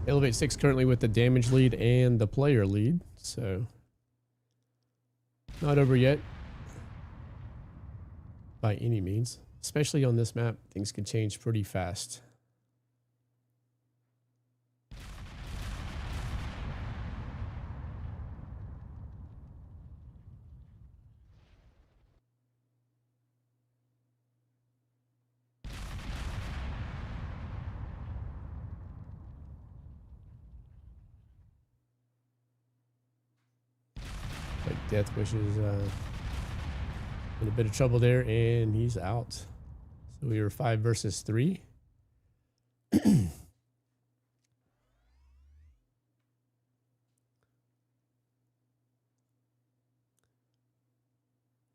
Elevate 6 currently with the damage lead and the player lead, so not over yet by any means. Especially on this map, things can change pretty fast. Death Wish is in a bit of trouble there, and he's out. So we were 5 versus 3.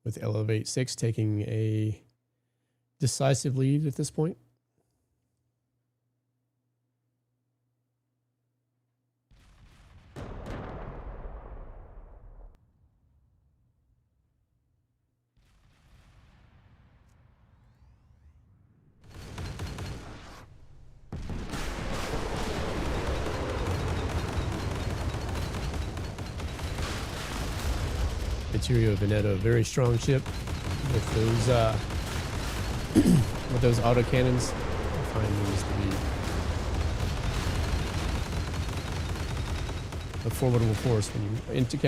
With Elevate 6 taking a decisive lead at this point. Material Veneto, very strong ship with those autocannons. I find these to be a formidable force when you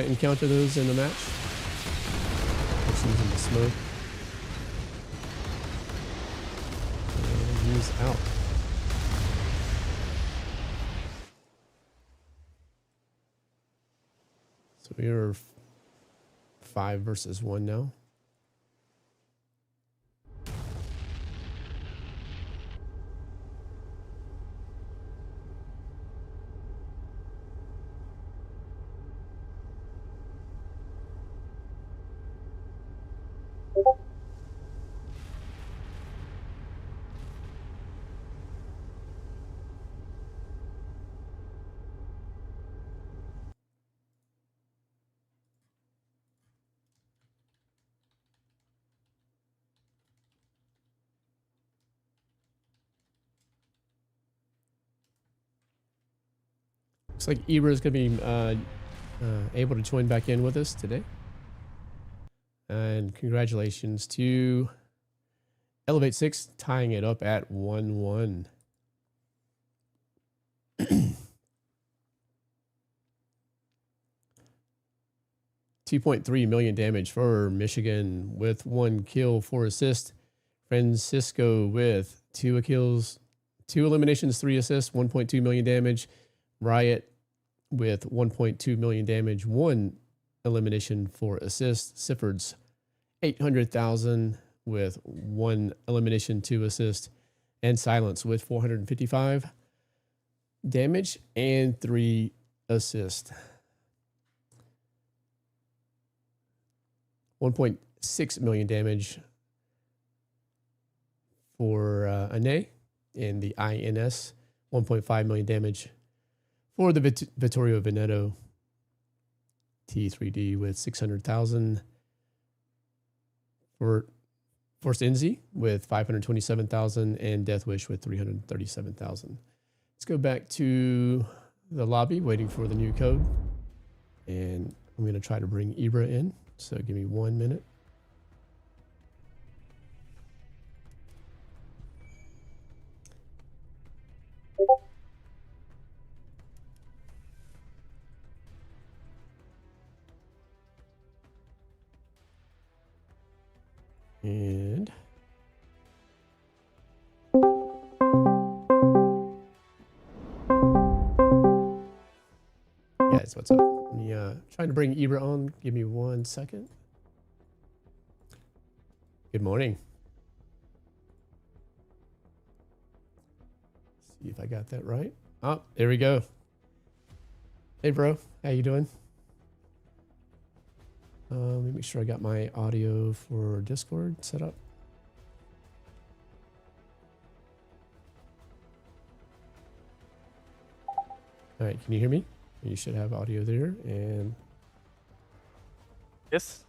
encounter those in a match. It seems in the smoke. And he's out. So we are 5 versus 1 now. Looks like Ibra is going to be able to join back in with us today. And congratulations to Elevate 6 tying it up at 1-1. $2.3 million damage for Michigan with 1 kill, 4 assists. Francisco with 2 kills, 2 eliminations, 3 assists, 1.2 million damage. Riot with 1.2 million damage, 1 elimination, 4 assists. Siffords 800,000 with 1 elimination, 2 assists. And Silence with 455 damage and 3 assists. 1.6 million damage for Ane in the INS. 1.5 million damage for the Vittorio Veneto T3D with 600,000. For Force Enzi with 527,000 and Death Wish with 337,000. Let's go back to the lobby waiting for the new code. And I'm going to try to bring Ibra in. So give me 1 minute. And guys, what's up? Let me trying to bring Ibra on. Give me 1 second. Good morning. See if I got that right. Oh, there we go. Hey, bro. How you doing? Let me make sure I got my audio for Discord set up. All right, can you hear me? You should have audio there. And yes.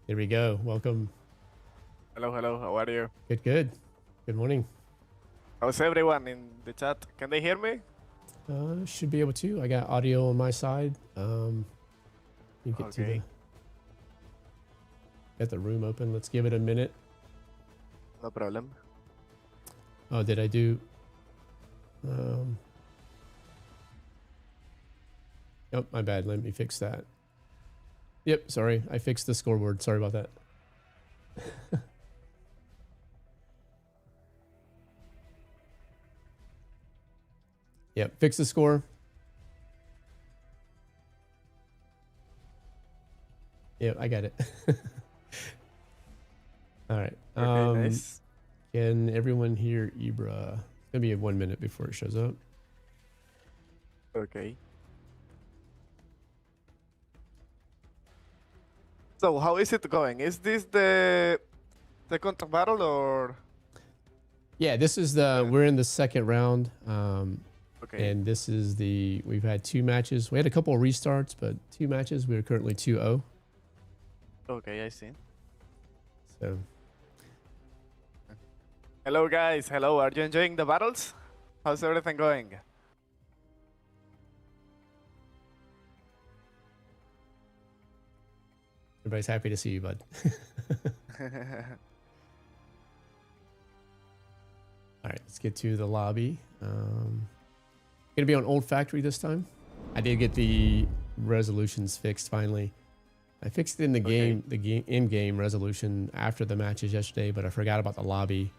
There we go. Welcome. Hello, hello. How are you? Good, good. Good morning. How's everyone in the chat? Can they hear me? Should be able to. I got audio on my side. You get to the... Got the room open. Let's give it a minute. No problem. Oh, did I do... Oh, my bad. Let me fix that. Yep, sorry. I fixed the scoreboard. Sorry about that. Yep, fix the score. Yep, I got it. All right. Okay, nice. Can everyone hear Ibra? It's gonna be 1 minute before it shows up. Okay. So how is it going? Is this the second battle or? Yeah, this is we're in the second round. Okay. And this is we've had 2 matches. We had a couple of restarts, but 2 matches. We're currently 2-0. Okay, I see. So Hello guys, hello. Are you enjoying the battles? How's everything going? everybody's happy to see you, bud. All right, let's get to the lobby. Gonna be on Old Factory this time. I did get the resolutions fixed finally. I fixed it in the game, in-game resolution after the matches yesterday, but I forgot about the lobby.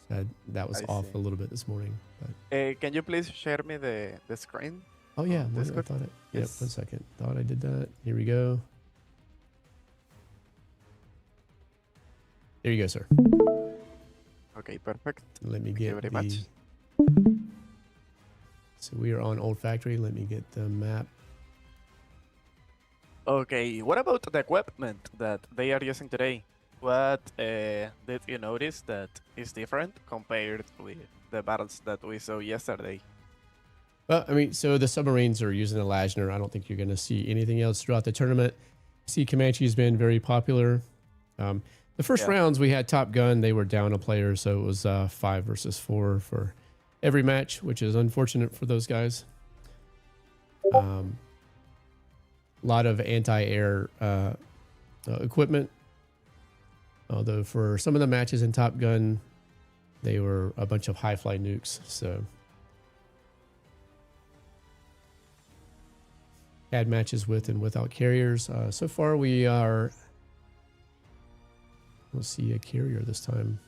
So that was off a little bit this morning. But Can you please share me the screen? oh yeah, on I Discord? thought it. Yes. Yep, 1 second. Thought I did that. Here we go. There you go, sir. Okay, perfect. Let me Thank you get very much. So we are on Old Factory. Let me get the map. Okay, what about the equipment that they are using today? What did you notice that is different compared with the battles that we saw yesterday? Well, I mean, so the submarines are using the Lajner. I don't think you're going to see anything else throughout the tournament. Sea Comanche has been very popular. The first rounds we had Top Gun. They were down a player, so it was 5 versus 4 for every match, which is unfortunate for those guys. A lot of anti-air equipment. Although for some of the matches in Top Gun, they were a bunch of high-fly nukes. So had matches with and without carriers. So far we are... We'll see a carrier this time.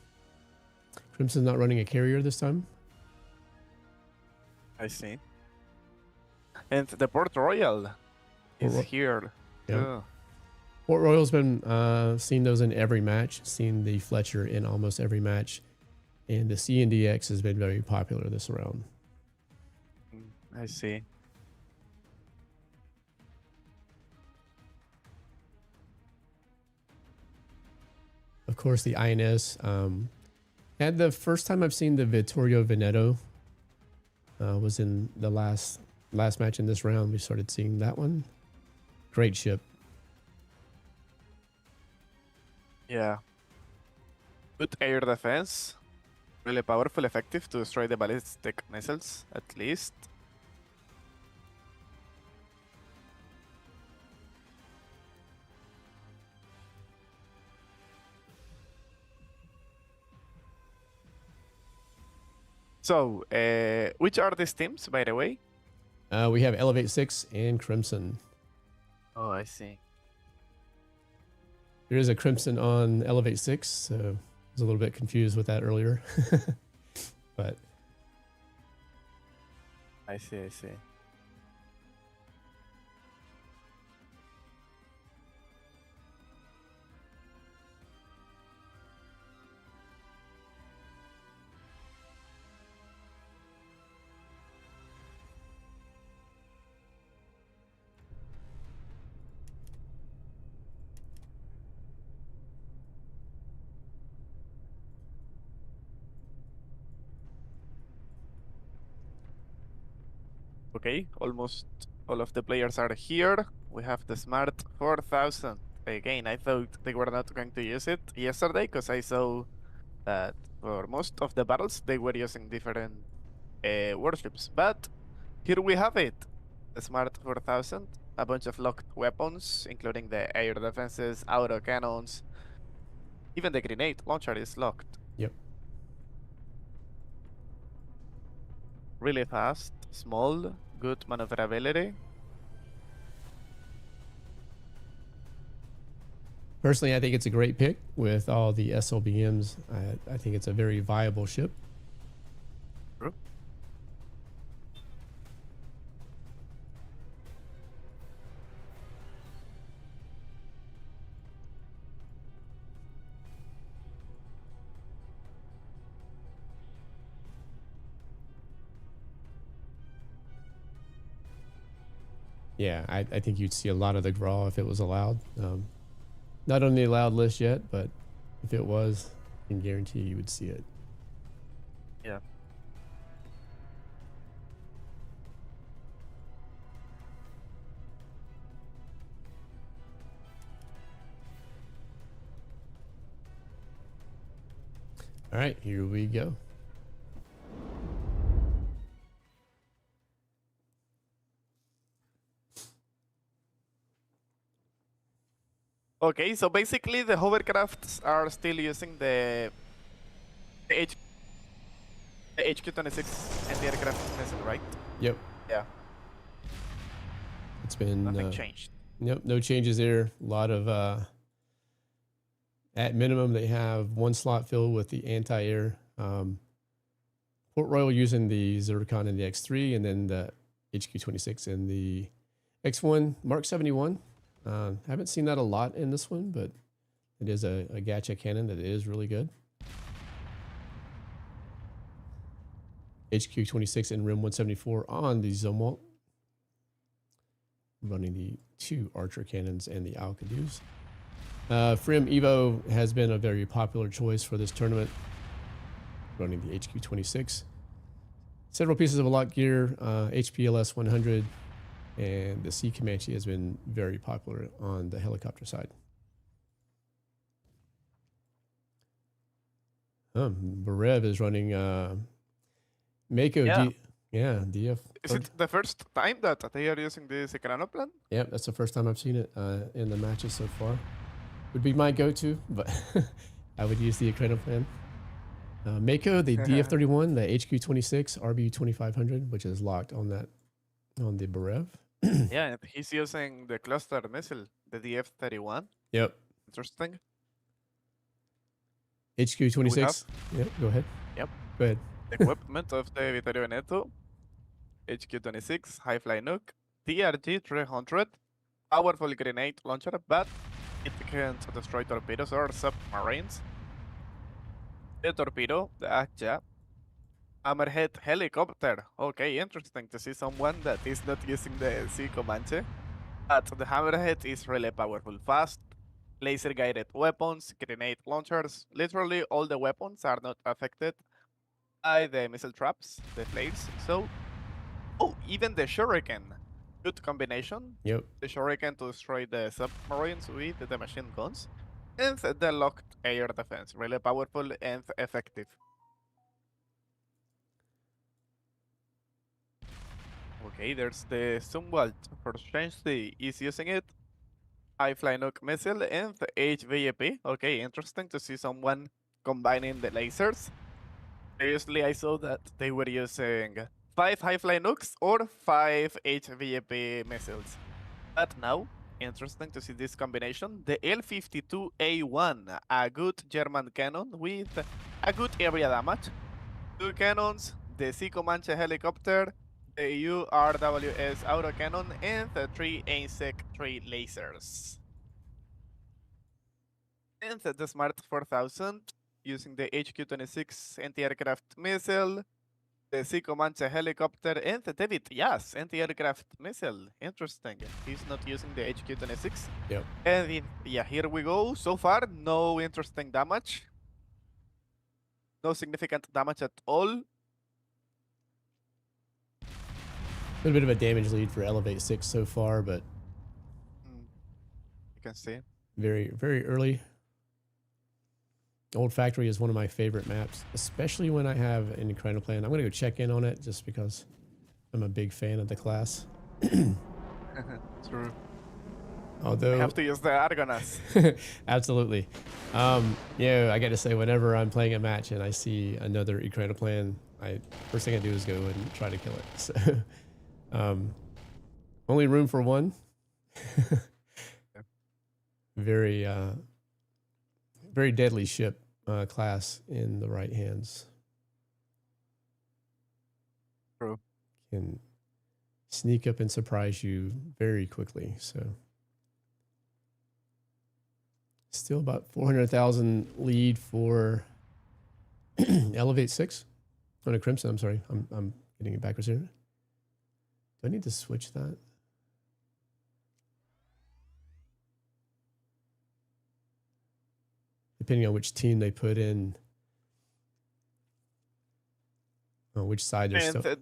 Crimson's not running a carrier this time. I see. And the Port Royal is here. Yeah. Port Royal's been seeing those in every match. Seen the Fletcher in almost every match. And the CNDX has been very popular this round. I see. Of course, the INS. And the first time I've seen the Vittorio Veneto was in the last match in this round. We started seeing that one. Great ship. Yeah. Good air defense. Really powerful, effective to destroy the ballistic missiles, at least. So, which are these teams, by the way? We have Elevate 6 and Crimson. Oh, I see. There is a Crimson on Elevate 6, so I was a little bit confused with that earlier. But I see. Okay, almost all of the players are here. We have the Smart 4000. Again, I thought they were not going to use it yesterday because I saw that for most of the battles they were using different warships. But here we have it. The Smart 4000. A bunch of locked weapons, including the air defenses, auto cannons. Even the grenade launcher is locked. yep. Really fast, small, good maneuverability. Personally, I think it's a great pick with all the SLBMs. I think it's a very viable ship. True. Yeah, I think you'd see a lot of the Graw if it was allowed. Not on the allowed list yet, but if it was, I can guarantee you would see it. Yeah. All right, here we go. Okay, so basically the hovercrafts are still using the, H, the HQ-26 anti-aircraft missile, right? Yep, Yeah, it's been nothing changed. Yep, no changes there. A lot of at minimum they have one slot filled with the anti-air. Port Royal using the Zircon and the X3, and then the HQ-26 and the X1 Mark 71. Haven't seen that a lot in this one, but it is a Gacha cannon that is really good. HQ-26 and RIM 174 on the Zomwalt, running the 2 Archer cannons and the Alcadues. Frim Evo has been a very popular choice for this tournament, running the HQ-26. Several pieces of lock gear, HPLS 100, and the Sea Comanche has been very popular on the helicopter side. Berev is running Mako. Yeah. DF. Is it the first time that they are using this Ekranoplan? Yep, that's the first time I've seen it in the matches so far. Would be my go-to, but I would use the Ekranoplan. Mako, the DF-31, the HQ-26, RBU-2500, which is locked on the Berev. Yeah, and he's using the cluster missile, the DF-31. Yep. Interesting. HQ-26. Yep, go ahead. Yep. Go ahead. Equipment of the Vittorio Veneto, HQ-26, high-fly nuke, TRG-300, powerful grenade launcher, but it can't destroy torpedoes or submarines. The torpedo, the Akja, hammerhead helicopter. Okay, interesting to see someone that is not using the Sea Comanche. But the hammerhead is really powerful, fast, laser-guided weapons, grenade launchers. Literally all the weapons are not affected by the missile traps, the flares. So, even the shuriken. Good combination. Yep. The shuriken to destroy the submarines with the machine guns. And the locked air defense. Really powerful and effective. Okay, there's the Zumwalt. For change, is using it. High-fly nuke missile and the HVAP. Okay, interesting to see someone combining the lasers. Previously, I saw that they were using 5 high-fly nukes or 5 HVAP missiles. But now, interesting to see this combination. The L-52A1, a good German cannon with a good area damage. 2 cannons, the Sea Comanche helicopter, the URWS autocannon, and the 3 ASEC 3 lasers. And the Smart 4000 using the HQ-26 anti-aircraft missile, the Sea Comanche helicopter, and the David Yas anti-aircraft missile. Interesting. He's not using the HQ-26. Yep. And yeah, here we go. So far, no interesting damage. No significant damage at all. A little bit of a damage lead for Elevate 6 so far, but you can see. Very, very early. Old Factory is one of my favorite maps, especially when I have an Ekranoplan. I'm going to go check in on it just because I'm a big fan of the class. True. Although, I have to use the Argonas. Absolutely. Yeah, I got to say, whenever I'm playing a match and I see another Ekranoplan, first thing I do is go and try to kill it. So, only room for one. Very, very deadly ship class in the right hands. True. Can sneak up and surprise you very quickly. So still about 400,000 lead for Elevate 6 on a Crimson. I'm sorry, I'm getting it backwards here. Do I need to switch that? depending on which team they put in, on which side they're And still.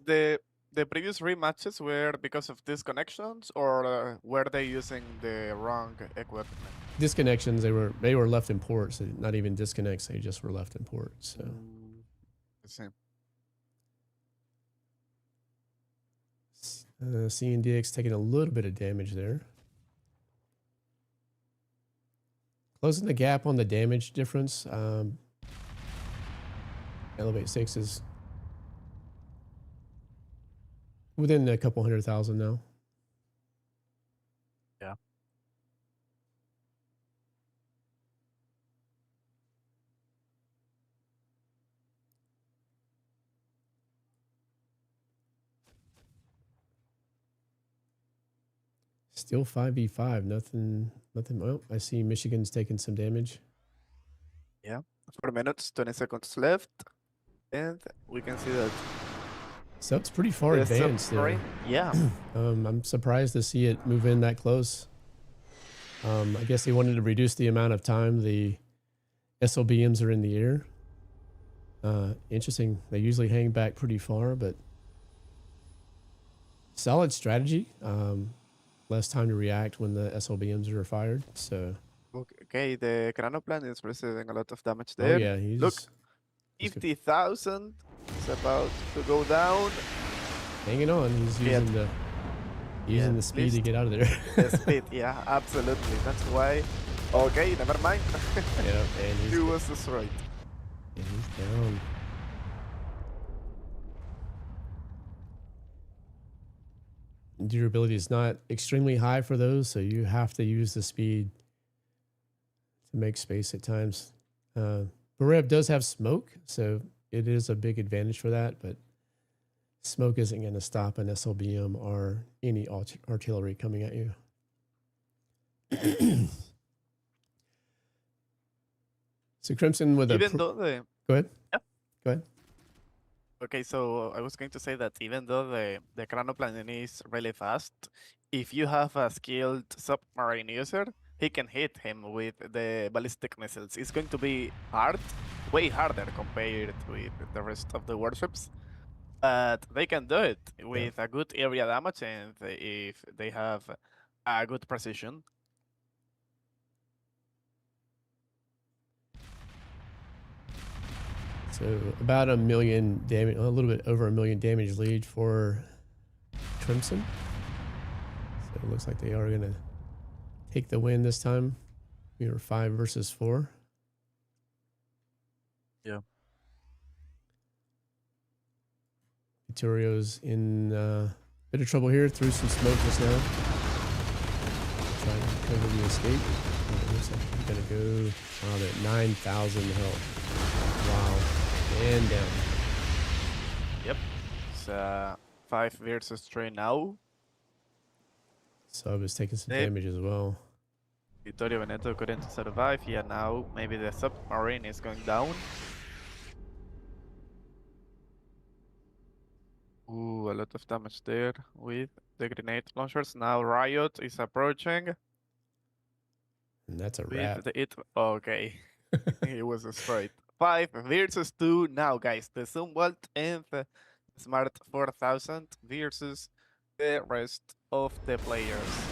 the previous rematches were because of disconnections, or were they using the wrong equipment? Disconnections. They were left in port, so not even disconnects. They just were left in port. So I see. CNDX taking a little bit of damage there. Closing the gap on the damage difference. Elevate 6 is within a couple 100,000 now. Yeah. Still 5v5. Nothing. Well, I see Michigan's taking some damage. Yeah. 4 minutes, 20 seconds left. And we can see that So it's pretty far the advanced there. submarine, yeah. I'm surprised to see it move in that close. I guess they wanted to reduce the amount of time the SLBMs are in the air. Interesting. They usually hang back pretty far, but solid strategy. Less time to react when the SLBMs are fired. So, Okay, the Cranoplan is receiving a lot of damage oh there. yeah, Look, he's 50,000 is about to go down. hanging on. He's using the speed to get out of there. The speed, yeah, absolutely. That's why. Okay, never mind. Yeah, and He was destroyed. and he's down. Durability is not extremely high for those, so you have to use the speed to make space at times. Berev does have smoke, so it is a big advantage for that, but smoke isn't going to stop an SLBM or any artillery coming at you. So Crimson with Even though the Go ahead. Yep. Go ahead. Okay, so I was going to say that even though the Cranoplan is really fast, if you have a skilled submarine user, he can hit him with the ballistic missiles. It's going to be hard, way harder compared with the rest of the warships, but they can do it with a good area damage and if they have a good precision. So about 1 million damage, a little bit over 1 million damage lead for Crimson. So it looks like they are going to take the win this time. We were 5 versus 4. Yeah. Vitorio's in a bit of trouble here. Threw some smoke just now. Trying to cover the escape. It looks like he's going to go at 9,000 health. Wow. And down. Yep. It's 5 versus 3 now. Sub is taking some Hey. damage as well. Vittorio Veneto couldn't survive. Yeah, now maybe the submarine is going down. Ooh, a lot of damage there with the grenade launchers. Now Riot is approaching. And that's a With wrap. okay. He was destroyed. 5 versus 2 now, guys. The Zumwalt and the Smart 4000 versus the rest of the players.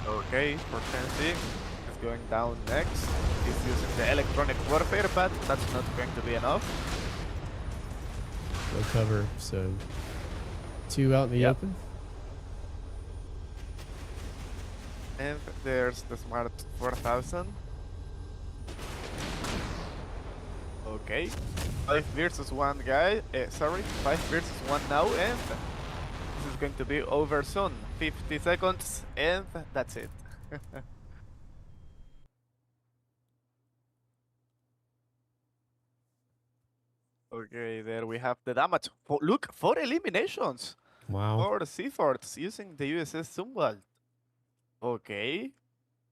Okay, Hortensi is going down next. He's using the electronic warfare, but that's not going to be enough. No cover, so 2 out in the open. And there's the Smart 4000. Okay. 5 versus 1 guy. 5 versus 1 now, and this is going to be over soon. 50 seconds, and that's it. Okay, there we have the damage. Look, 4 eliminations. Wow. 4 Seaforts using the USS Zumwalt. Okay,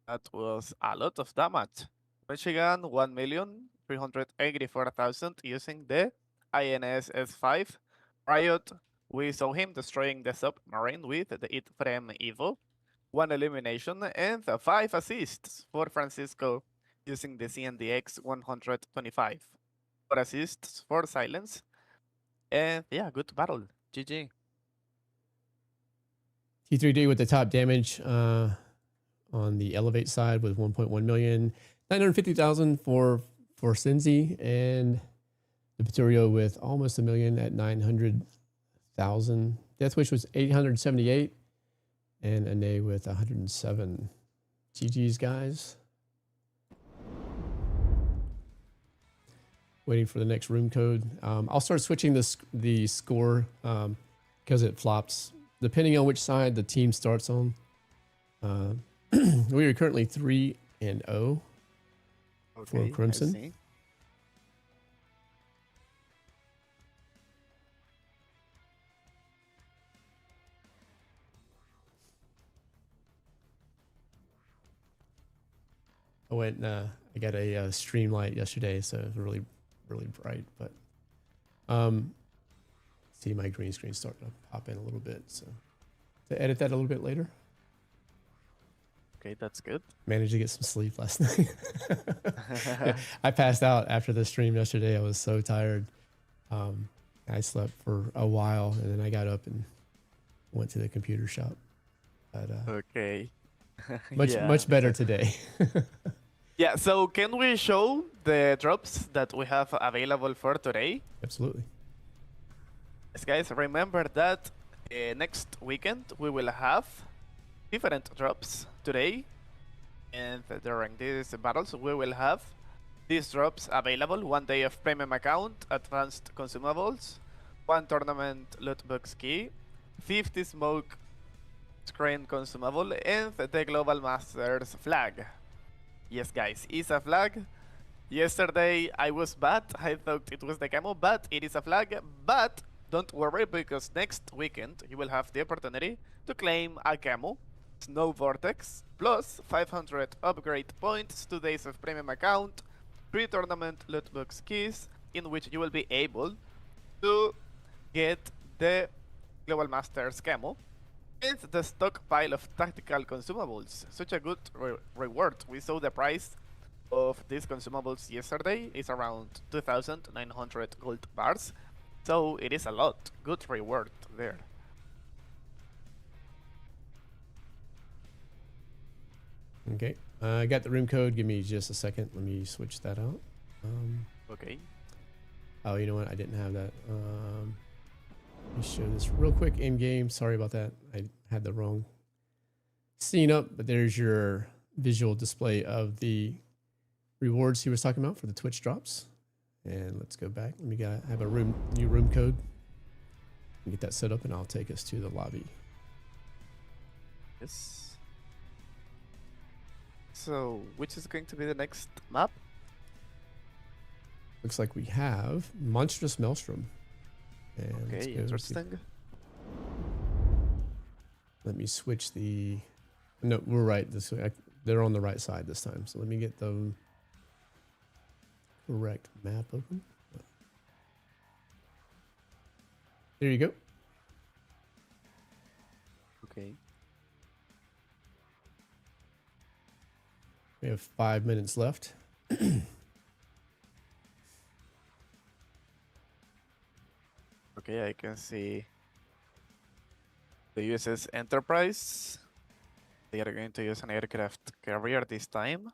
that was a lot of damage. Michigan, 1,384,000 using the INS S5. Riot, we saw him destroying the submarine with the Iframe Evo. 1 elimination, and 5 assists for Francisco using the CNDX 125. 4 assists for Silence. And yeah, good battle. GG. T3D with the top damage on the Elevate side with 1.1 million. 950,000 for Cincy, and the Paturio with almost $1 million at 900,000. Death Wish was 878, and Ane with 107. GG's, guys. Waiting for the next room code. I'll start switching the score because it flops depending on which side the team starts on. We are currently 3-0 for Crimson. I got a stream light yesterday, so it was really bright, but see my green screen starting to pop in a little bit, so to edit that a little bit later. Okay, that's good. Managed to get some sleep last night. Yeah, I passed out after the stream yesterday. I was so tired. I slept for a while, and then I got up and went to the computer shop. But, okay. Much better today. Yeah, so can we show the drops that we have available for today? Absolutely. Yes, guys, remember that next weekend we will have different drops today, and during these battles we will have these drops available: 1 day of premium account, advanced consumables, 1 tournament loot box key, 50 smoke screen consumable, and the Global Masters flag. Yes, guys, it's a flag. Yesterday I was bad, I thought it was the camo, but it is a flag. But don't worry, because next weekend you will have the opportunity to claim a camo, Snow Vortex, plus 500 upgrade points, 2 days of premium account, 3 tournament loot box keys, in which you will be able to get the Global Masters camo, and the stockpile of tactical consumables. Such a good reward. We saw the price of these consumables yesterday is around 2,900 gold bars, so it is a lot. Good reward there. Okay, I got the room code. Give me just a second. Let me switch that out. Okay. Oh, you know what? I didn't have that. Let me show this real quick in game. Sorry about that. I had the wrong scene up, but there's your visual display of the rewards he was talking about for the Twitch drops. And let's go back. Let me have a new room code. Get that set up, and I'll take us to the lobby. Yes. So, which is going to be the next map? Looks like we have Monstrous Maelstrom. And okay, interesting. Let me switch the... No, we're right. They're on the right side this time. So let me get the correct map open. There you go. Okay. We have 5 minutes left. Okay, I can see the USS Enterprise. They are going to use an aircraft carrier this time.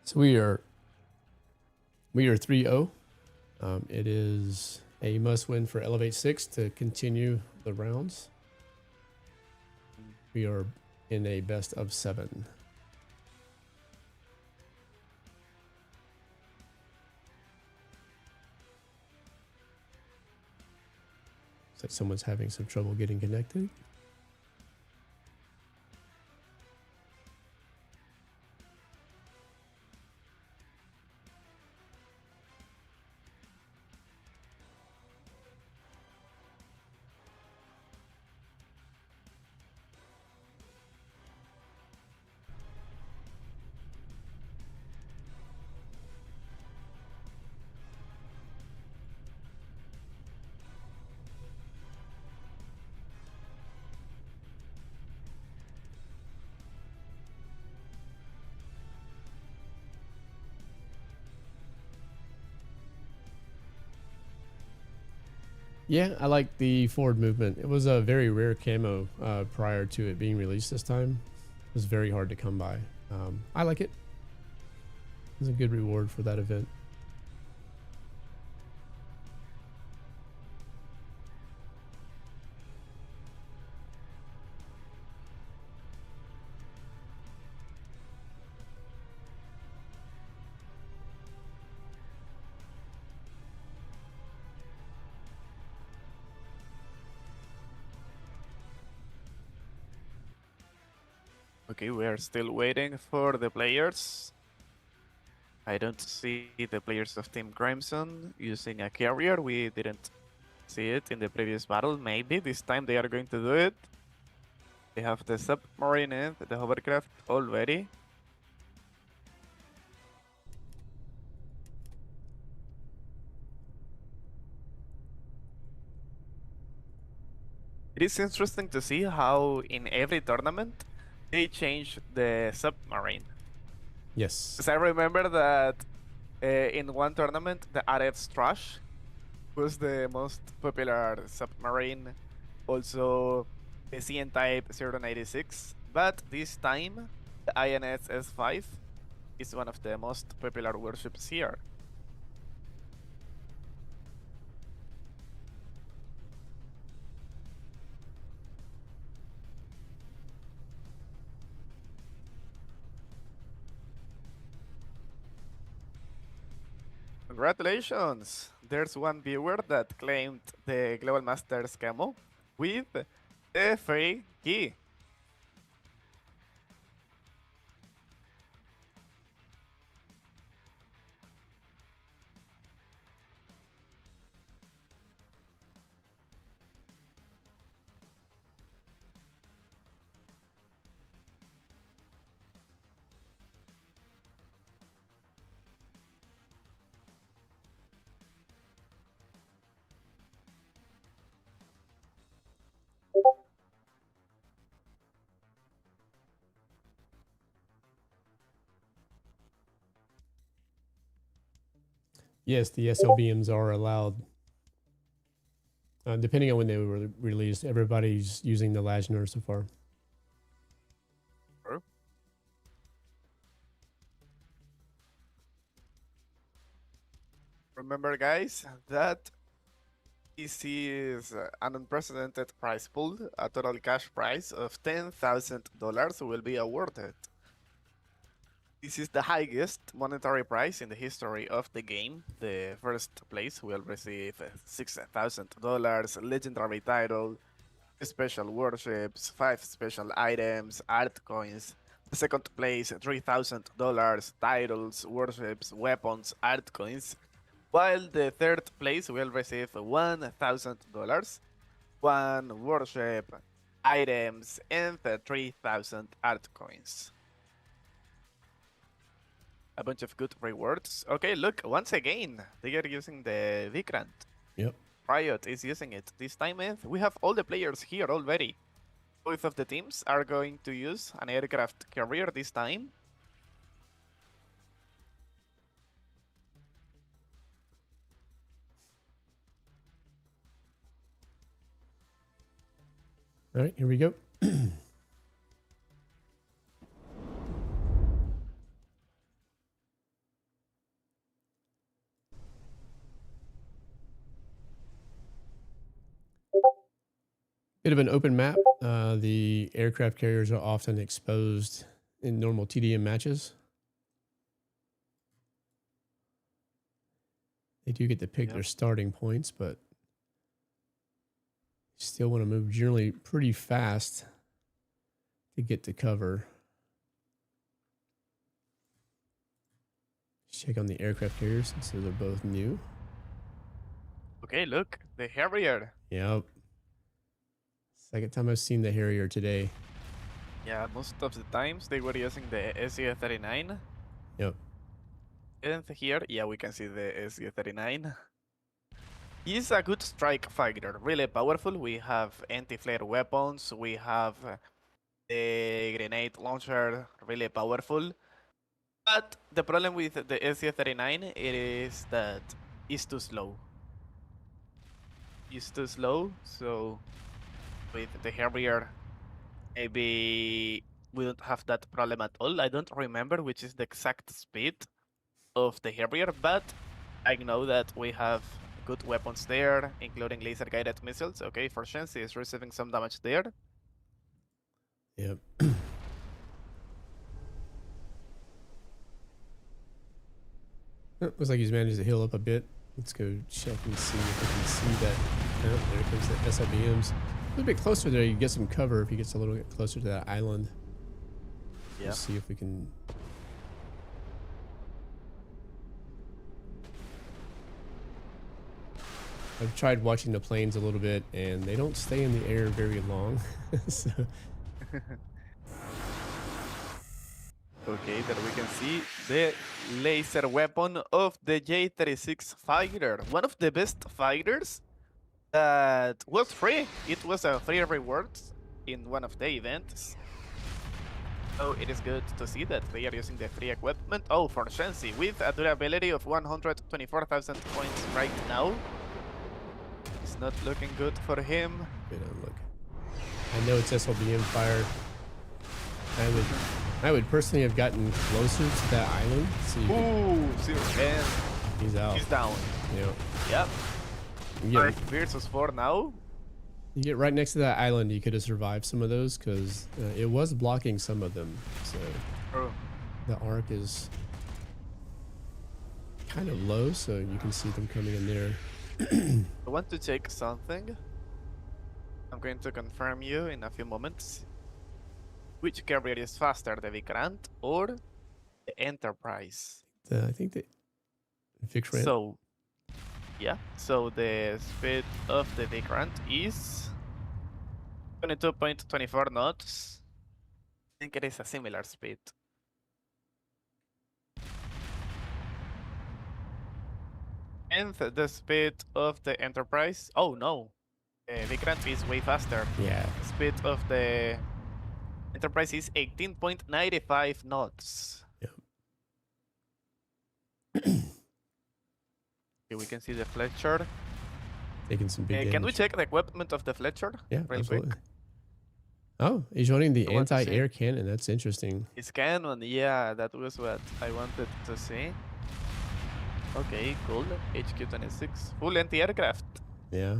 So we are 3-0. It is a must win for Elevate 6 to continue the rounds. We are in a best of 7. Looks like someone's having some trouble getting connected. Yeah, I like the forward movement. It was a very rare camo prior to it being released this time. It was very hard to come by. I like it. It's a good reward for that event. Okay, we are still waiting for the players. I don't see the players of Team Crimson using a carrier. We didn't see it in the previous battle. Maybe this time they are going to do it. They have the submarine and the hovercraft already. It is interesting to see how in every tournament they change the submarine. Yes. Because I remember that in one tournament, the RF Trash was the most popular submarine. Also, the CN Type 096. But this time, the INS S5 is one of the most popular warships here. Congratulations! There's one viewer that claimed the Global Masters camo with the free key. Yes, the SLBMs are allowed. Depending on when they were released, everybody's using the Lajner so far. Remember, guys, that this is an unprecedented prize pool. A total cash prize of $10,000 will be awarded. This is the highest monetary prize in the history of the game. The first place will receive $6,000, legendary title, special warships, 5 special items, art coins. The second place, $3,000, titles, warships, weapons, art coins. While the third place will receive $1,000, 1 warship, items, and 3,000 art coins. A bunch of good rewards. Okay, look, once again, they are using the Vikrant. Yep. Riot is using it. This time, we have all the players here already. Both of the teams are going to use an aircraft carrier this time. All right, here we go. Bit of an open map. The aircraft carriers are often exposed in normal TDM matches. They do get to pick their starting points, but still want to move generally pretty fast to get to cover. Check on the aircraft carriers since they're both new. Okay, look, the Harrier. Yep. Second time I've seen the Harrier today. Yeah, most of the times they were using the SU-39. Yep. And here, yeah, we can see the SU-39. He's a good strike fighter, really powerful. We have anti-flare weapons, we have the grenade launcher, really powerful. But the problem with the SU-39 is that it's too slow. is too slow, so with the Harrier, maybe we don't have that problem at all. I don't remember which is the exact speed of the Harrier, but I know that we have good weapons there, including laser-guided missiles. Okay, for Shensi is receiving some damage there. Yep. Oh, looks like he's managed to heal up a bit. Let's go check and see if we can see that. Oh, there comes the SLBMs. A little bit closer there, you get some cover if he gets a little bit closer to that island. Yeah. Let's see if we can. I've tried watching the planes a little bit, and they don't stay in the air very long. So. Okay, there we can see the laser weapon of the J-36 fighter. One of the best fighters that was free. It was a free reward in one of the events. So it is good to see that they are using the free equipment. Oh, for Shensi, with a durability of 124,000 points right now. It's not looking good for him. Wait, look. I know it's SLBM fire. I would personally have gotten closer to that island. So Ooh, 0-10. He's out. He's down. Yep. Yep. You 5 versus 4 now. you get right next to that island, you could have survived some of those because it was blocking some of them. So Oh. the arc is kind of low, so you can see them coming in there. I want to check something. I'm going to confirm you in a few moments. Which carrier is faster, the Vikrant or the Enterprise? I think the Vikrant. So, yeah. So the speed of the Vikrant is 22.24 knots. I think it is a similar speed. And the speed of the Enterprise. Oh no, Vikrant is way faster. Yeah. Speed of the Enterprise is 18.95 knots. Yep. Okay, we can see the Fletcher. Taking some big damage. Can we check the equipment of the Fletcher? Yeah, real absolutely. quick? Oh, he's running the I want to see. anti-air cannon. That's interesting. His cannon, yeah, that was what I wanted to see. Okay, cool. HQ-26, full anti-aircraft. Yeah.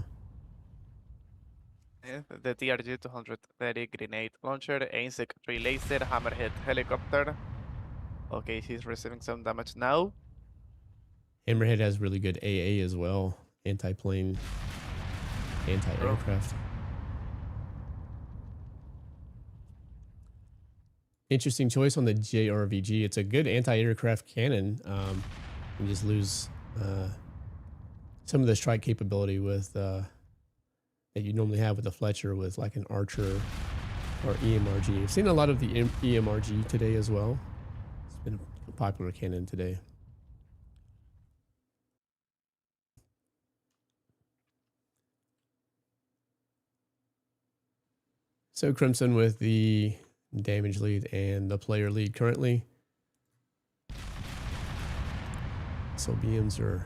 Yeah, the TRG-230 grenade launcher, AIMSEC 3 laser, hammerhead helicopter. Okay, he's receiving some damage now. Hammerhead has really good AA as well. Anti-plane, anti-aircraft. Interesting choice on the JRVG. It's a good anti-aircraft cannon. You just lose some of the strike capability with that you normally have with the Fletcher with like an Archer or EMRG. I've seen a lot of the EMRG today as well. It's been a popular cannon today. So Crimson with the damage lead and the player lead currently. So BMs are.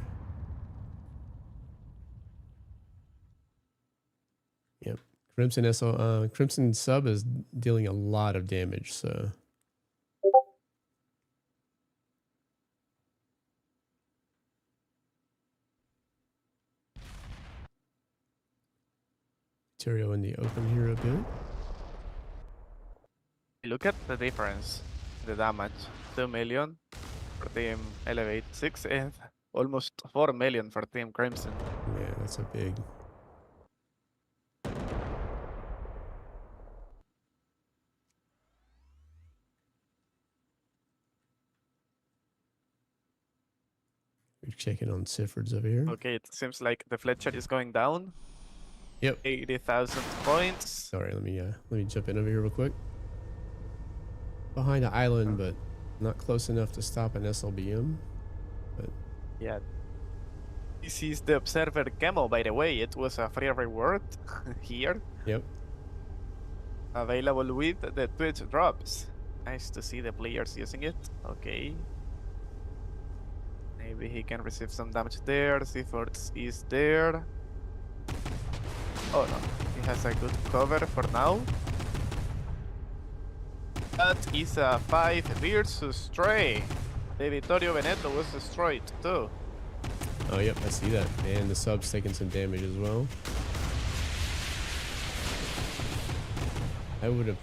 Yep. Crimson sub is dealing a lot of damage, so. Terrio in the open here a bit. Look at the difference, the damage. 2 million for Team Elevate 6 and almost 4 million for Team Crimson. Yeah, that's a big. We're checking on Siffords over here. Okay, it seems like the Fletcher is going down. Yep. 80,000 points. Sorry, let me jump in over here real quick. Behind the island, but not close enough to stop an SLBM. But yeah, this is the Observer Camo, by the way. It was a free reward here. Yep. Available with the Twitch drops. Nice to see the players using it. Okay. Maybe he can receive some damage there. Seafords is there. Oh no, he has a good cover for now. That is a 5 versus 3. The Vittorio Veneto was destroyed too. Oh, yep, I see that. And the sub's taking some damage as well. I would have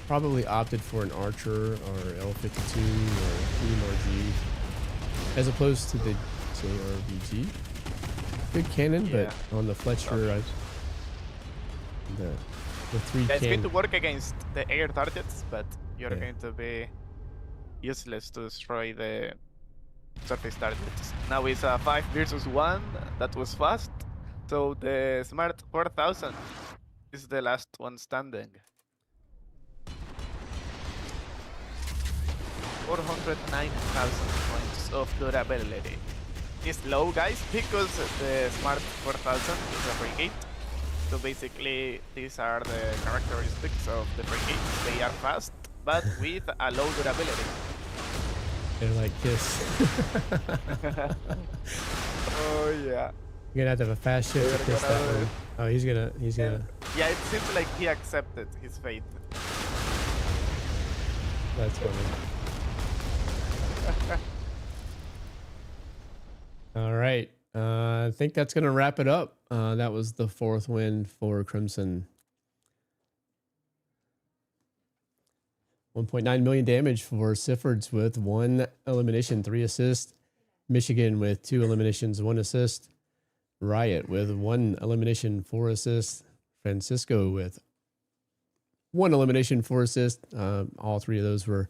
probably opted for an Archer or L52 or EMRG as opposed to the JRBG. Good cannon, Yeah. but on the Fletcher, the 3 Yeah, it's going cannon. to work against the air targets, but you're Yeah. going to be useless to destroy the surface targets. Now it's a 5 versus 1. That was fast. So the Smart 4000 is the last one standing. 409,000 points of durability. It's low, guys, because the Smart 4000 is a frigate. So basically, these are the characteristics of the frigates. They are fast, but with a low durability. They're like this. Oh yeah. You're gonna have to have a fast ship to kiss that one. Oh, he's gonna. Yeah, it seems like he accepted his fate. That's funny. All right. I think that's going to wrap it up. That was the 4th win for Crimson. 1.9 million damage for Siffords with 1 elimination, 3 assists. Michigan with 2 eliminations, 1 assist. Riot with 1 elimination, 4 assists. Francisco with 1 elimination, 4 assists. All 3 of those were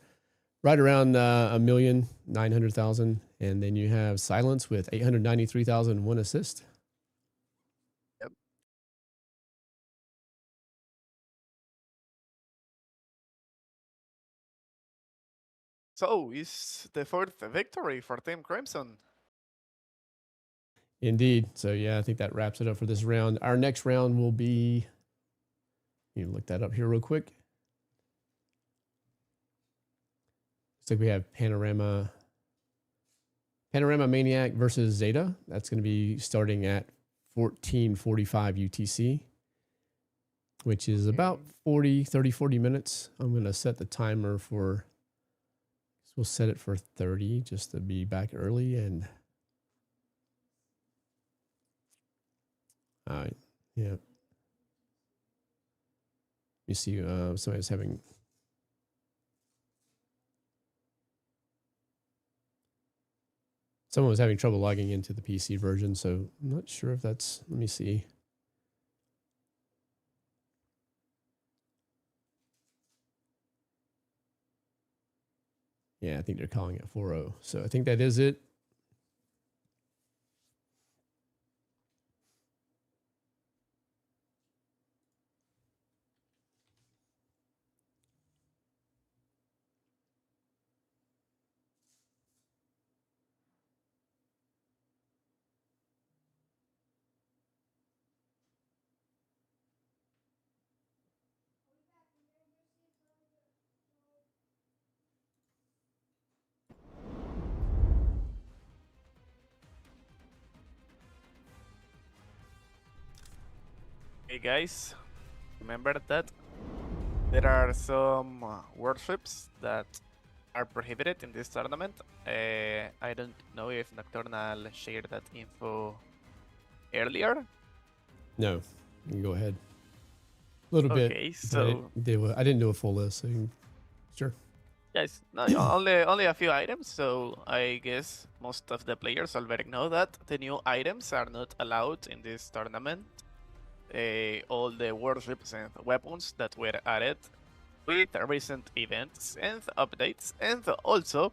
right around 1,900,000. And then you have Silence with 893,000, 1 assist. Yep. So, is the 4th victory for Team Crimson. Indeed. So, yeah, I think that wraps it up for this round. Our next round will be, you look that up here real quick. Looks like we have Panorama Maniac versus Zeta. That's going to be starting at 14:45 UTC, which is about 40 minutes. I'm going to set the timer for, we'll set it for 30 just to be back early. And yeah. You see, somebody's having. Someone was having trouble logging into the PC version, so I'm not sure if that's, let me see. Yeah, I think they're calling it 4:0. So I think that is it. Hey guys, remember that there are some warships that are prohibited in this tournament. I don't know if Nocturnal shared that info earlier. No, you can go ahead. A little bit. Okay, so I didn't do a full list, so sure. yes, no, only a few items. So I guess most of the players already know that the new items are not allowed in this tournament. All the warships and weapons that were added with recent events and updates, and also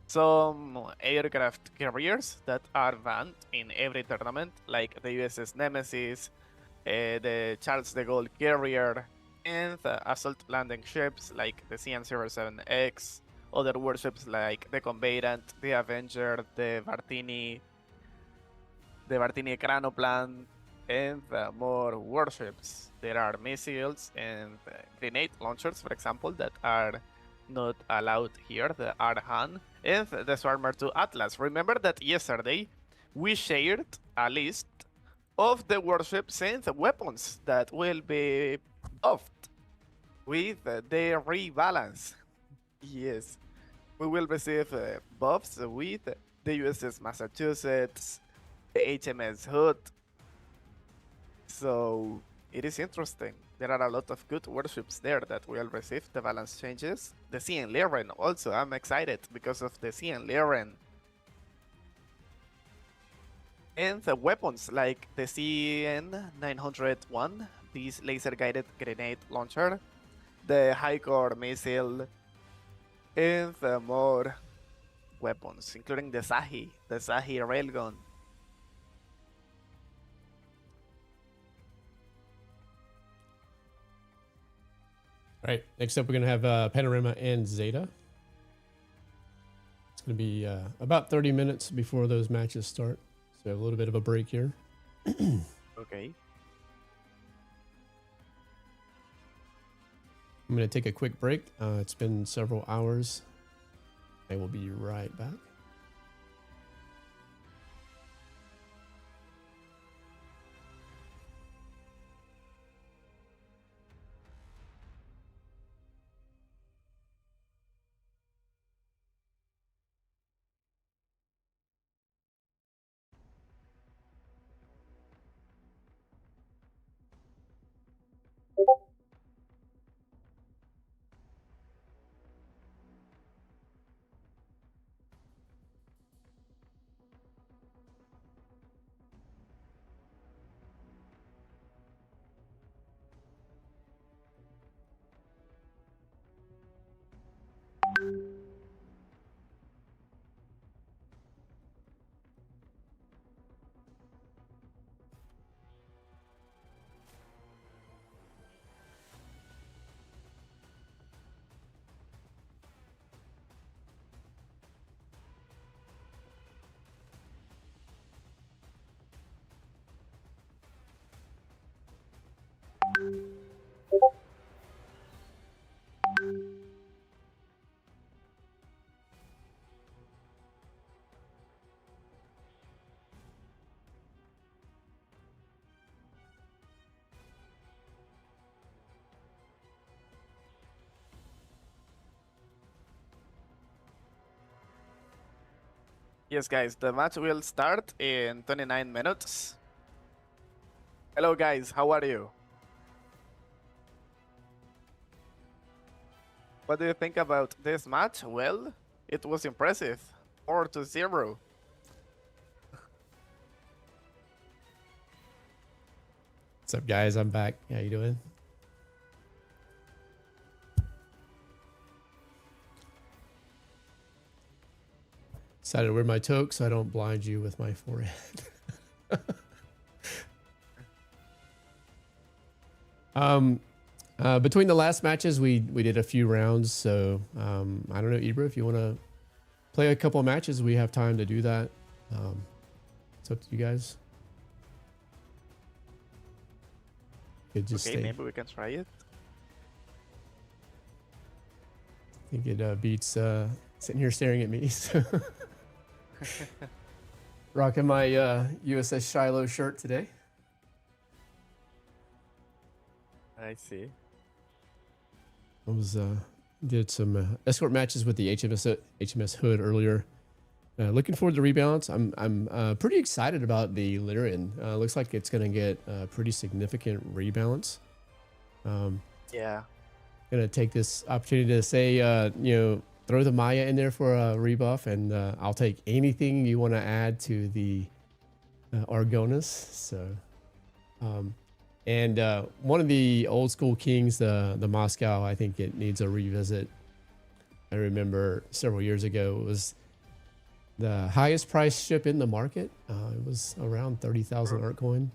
some aircraft carriers that are banned in every tournament, like the USS Nemesis, the Charles de Gaulle carrier, and assault landing ships like the CN-07X, other warships like the Combatant, the Avenger, the Bartini Cranoplan, and more warships. There are missiles and grenade launchers, for example, that are not allowed here, the Arhan, and the Swarmer 2 Atlas. Remember that yesterday we shared a list of the warships and the weapons that will be buffed with the rebalance. Yes, we will receive buffs with the USS Massachusetts, the HMS Hood. So it is interesting. There are a lot of good warships there that will receive the balance changes. The CN Liren also, I'm excited because of the CN Liren. And the weapons like the CN 901, this laser guided grenade launcher, the high core missile, and the more weapons, including the Sahi railgun. All right, next up we're going to have Panorama and Zeta. It's going to be about 30 minutes before those matches start. So a little bit of a break here. Okay. I'm going to take a quick break. It's been several hours. I will be right back. Yes, guys, the match will start in 29 minutes. Hello, guys, how are you? What do you think about this match? Well, it was impressive. 4-0. What's up, guys? I'm back. How you doing? Decided to wear my toque so I don't blind you with my forehead. Between the last matches, we did a few rounds. So I don't know, Ibra, if you want to play a couple of matches, we have time to do that. It's up to you guys. Could just Okay, stay. maybe we can try it. I think it beats sitting here staring at me. So. Rocking my USS Shiloh shirt today. I see. I was did some escort matches with the HMS Hood earlier. Looking forward to rebalance. I'm pretty excited about the Lyrian. Looks like it's gonna get a pretty significant rebalance. Yeah. Gonna take this opportunity to say, throw the Maya in there for a rebuff, and I'll take anything you want to add to the Argonis. So, and one of the old school kings, the Moscow, I think it needs a revisit. I remember several years ago, it was the highest priced ship in the market. It was around 30,000 art coin.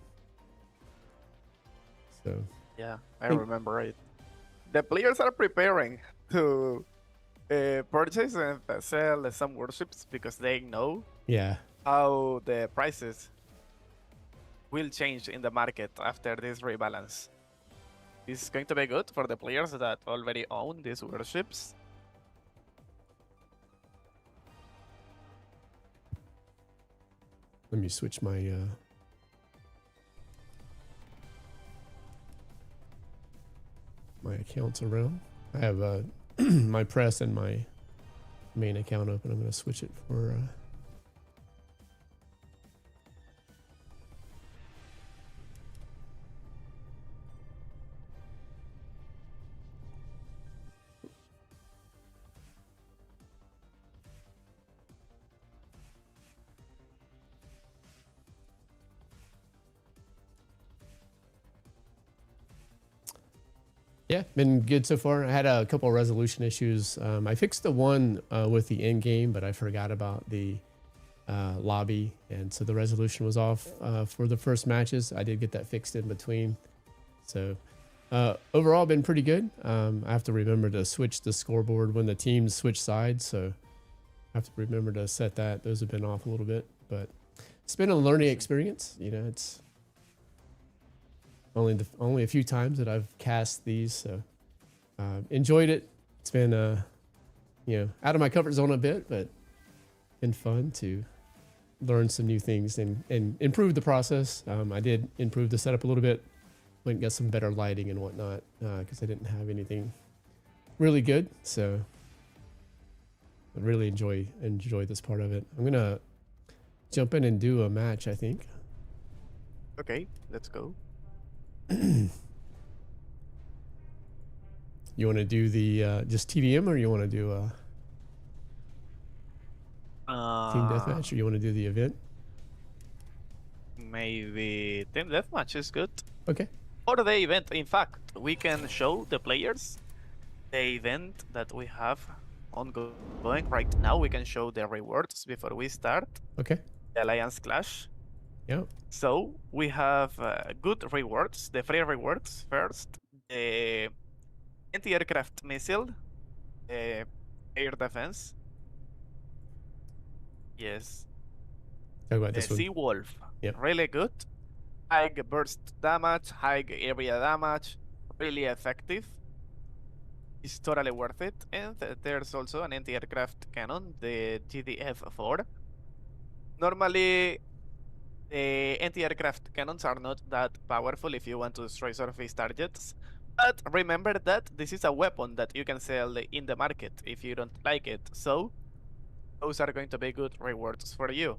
So Yeah, I remember it. The players are preparing to purchase and sell some warships because they know yeah, how the prices will change in the market after this rebalance. This is going to be good for the players that already own these warships. let me switch my my accounts around. I have my press and my main account open. I'm going to switch it for yeah, been good so far. I had a couple of resolution issues. I fixed the one with the end game, but I forgot about the lobby, and so the resolution was off for the first matches. I did get that fixed in between. So overall, been pretty good. I have to remember to switch the scoreboard when the teams switch sides, so I have to remember to set that. Those have been off a little bit, but it's been a learning experience. You know, it's only a few times that I've cast these, so enjoyed it. It's been you know, out of my comfort zone a bit, but been fun to learn some new things and improve the process. I did improve the setup a little bit, went and got some better lighting and whatnot because I didn't have anything really good. So I really enjoy this part of it. I'm gonna jump in and do a match, I think. Okay, let's go. You want to do the just TVM, or you want to do a team deathmatch, or you want to do the event? Maybe team deathmatch is good. Okay. For the event, in fact, we can show the players the event that we have ongoing right now. We can show the rewards before we start. Okay. The Alliance Clash. Yeah. So we have good rewards. The free rewards first. The anti-aircraft missile, air defense. Yes. Talk about The this one. Sea Wolf. Yep. Really good. High burst damage, high area damage, really effective. It's totally worth it. And there's also an anti-aircraft cannon, the GDF-4. Normally, the anti-aircraft cannons are not that powerful if you want to destroy surface targets. But remember that this is a weapon that you can sell in the market if you don't like it. So, those are going to be good rewards for you.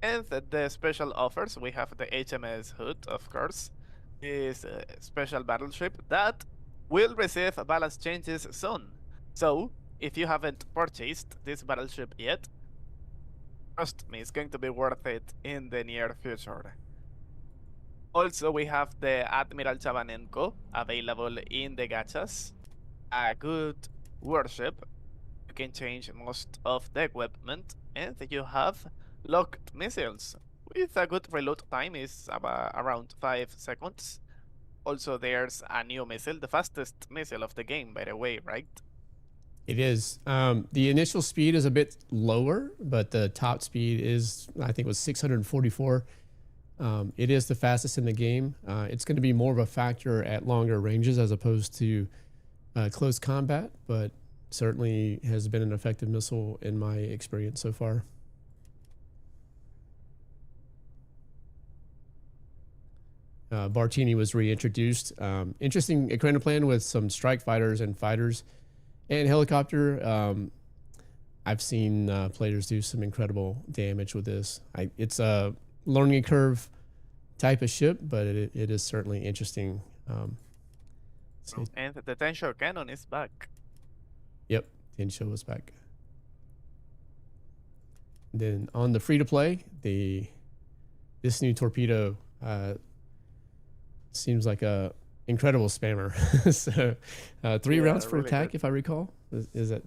And the special offers, we have the HMS Hood, of course. This special battleship that will receive balance changes soon. So, if you haven't purchased this battleship yet, trust me, it's going to be worth it in the near future. Also, we have the Admiral Chabanenko available in the gachas. A good warship. You can change most of the equipment, and you have locked missiles with a good reload time is about around 5 seconds. Also, there's a new missile, the fastest missile of the game, by the way, right? It is. The initial speed is a bit lower, but the top speed is, I think, was 644. It is the fastest in the game. It's going to be more of a factor at longer ranges as opposed to close combat, but certainly has been an effective missile in my experience so far. Bartini was reintroduced. Interesting equipment plan with some strike fighters and fighters and helicopter. I've seen players do some incredible damage with this. It's a learning curve type of ship, but it is certainly interesting. And the Tensho cannon is back. Yep, Tensho was back. Then on the free to play, this new torpedo seems like a incredible spammer. So 3 rounds for really attack, good. if I recall. Is that?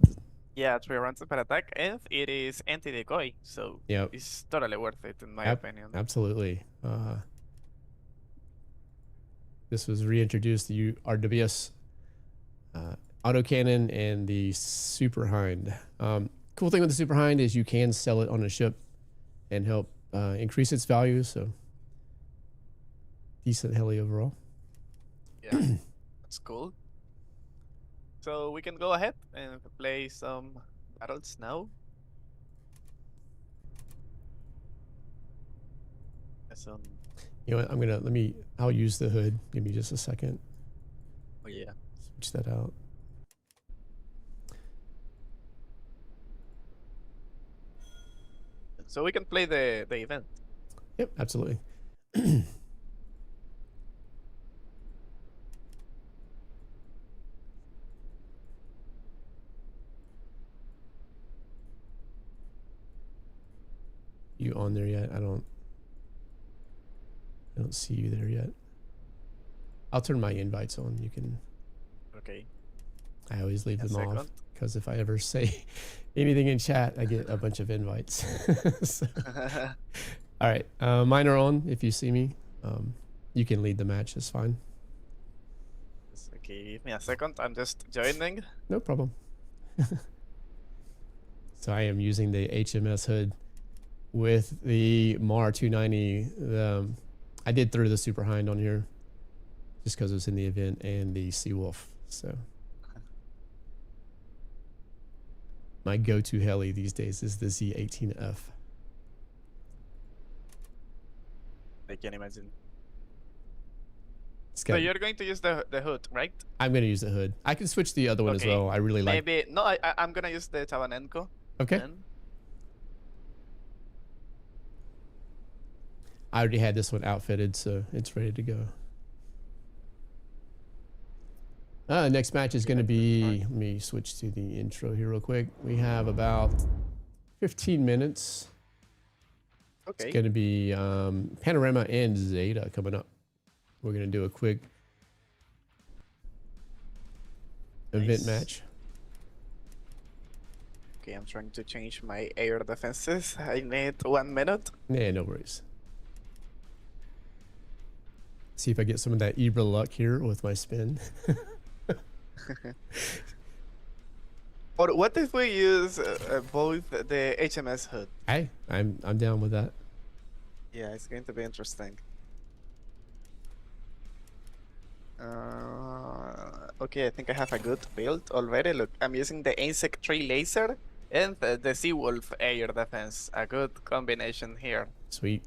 Yeah, 3 rounds per attack, and it is anti-decoy, so Yep. it's totally worth it in my opinion. Absolutely. This was reintroduced, the RWS autocannon and the Super Hind. Cool thing with the Super Hind is you can sell it on a ship and help increase its value. So decent heli overall. Yeah, that's cool. So we can go ahead and play some battles now. You know what, I'll use the hood. Give me just a second. Oh yeah. switch that out. So we can play the event. Yep, absolutely. You on there yet? I don't see you there yet. I'll turn my invites on. You can. Okay. I always leave A them off second. because if I ever say anything in chat, I get a bunch of invites. So, all right, mine are on. If you see me, you can lead the match. It's fine. Okay, give me a second. I'm just joining. No problem. So I am using the HMS hood with the MAR 290. I did throw the Super Hind on here just because it was in the event, and the Seawolf. So my go-to heli these days is the Z18F. I can imagine. It's So got, you're going to use the hood, right? I'm going to use the hood. I can switch the other one as Okay, well. I really like. Maybe no. I'm gonna use the Chabanenko. Okay. Then. I already had this one outfitted, so it's ready to go. Next match is going to be, let me switch to the intro here real quick. We have about 15 minutes. Okay. It's going to be Panorama and Zeta coming up. We're going to do a quick event match. Okay, I'm trying to change my air defenses. I need 1 minute. Yeah, no worries. See if I get some of that Ibra luck here with my spin. Or what if we use both the HMS hood? Hey, I'm down with that. Yeah, it's going to be interesting. Okay, I think I have a good build already. Look, I'm using the Insect Tree Laser and the Seawolf Air Defense. A good combination here. Sweet.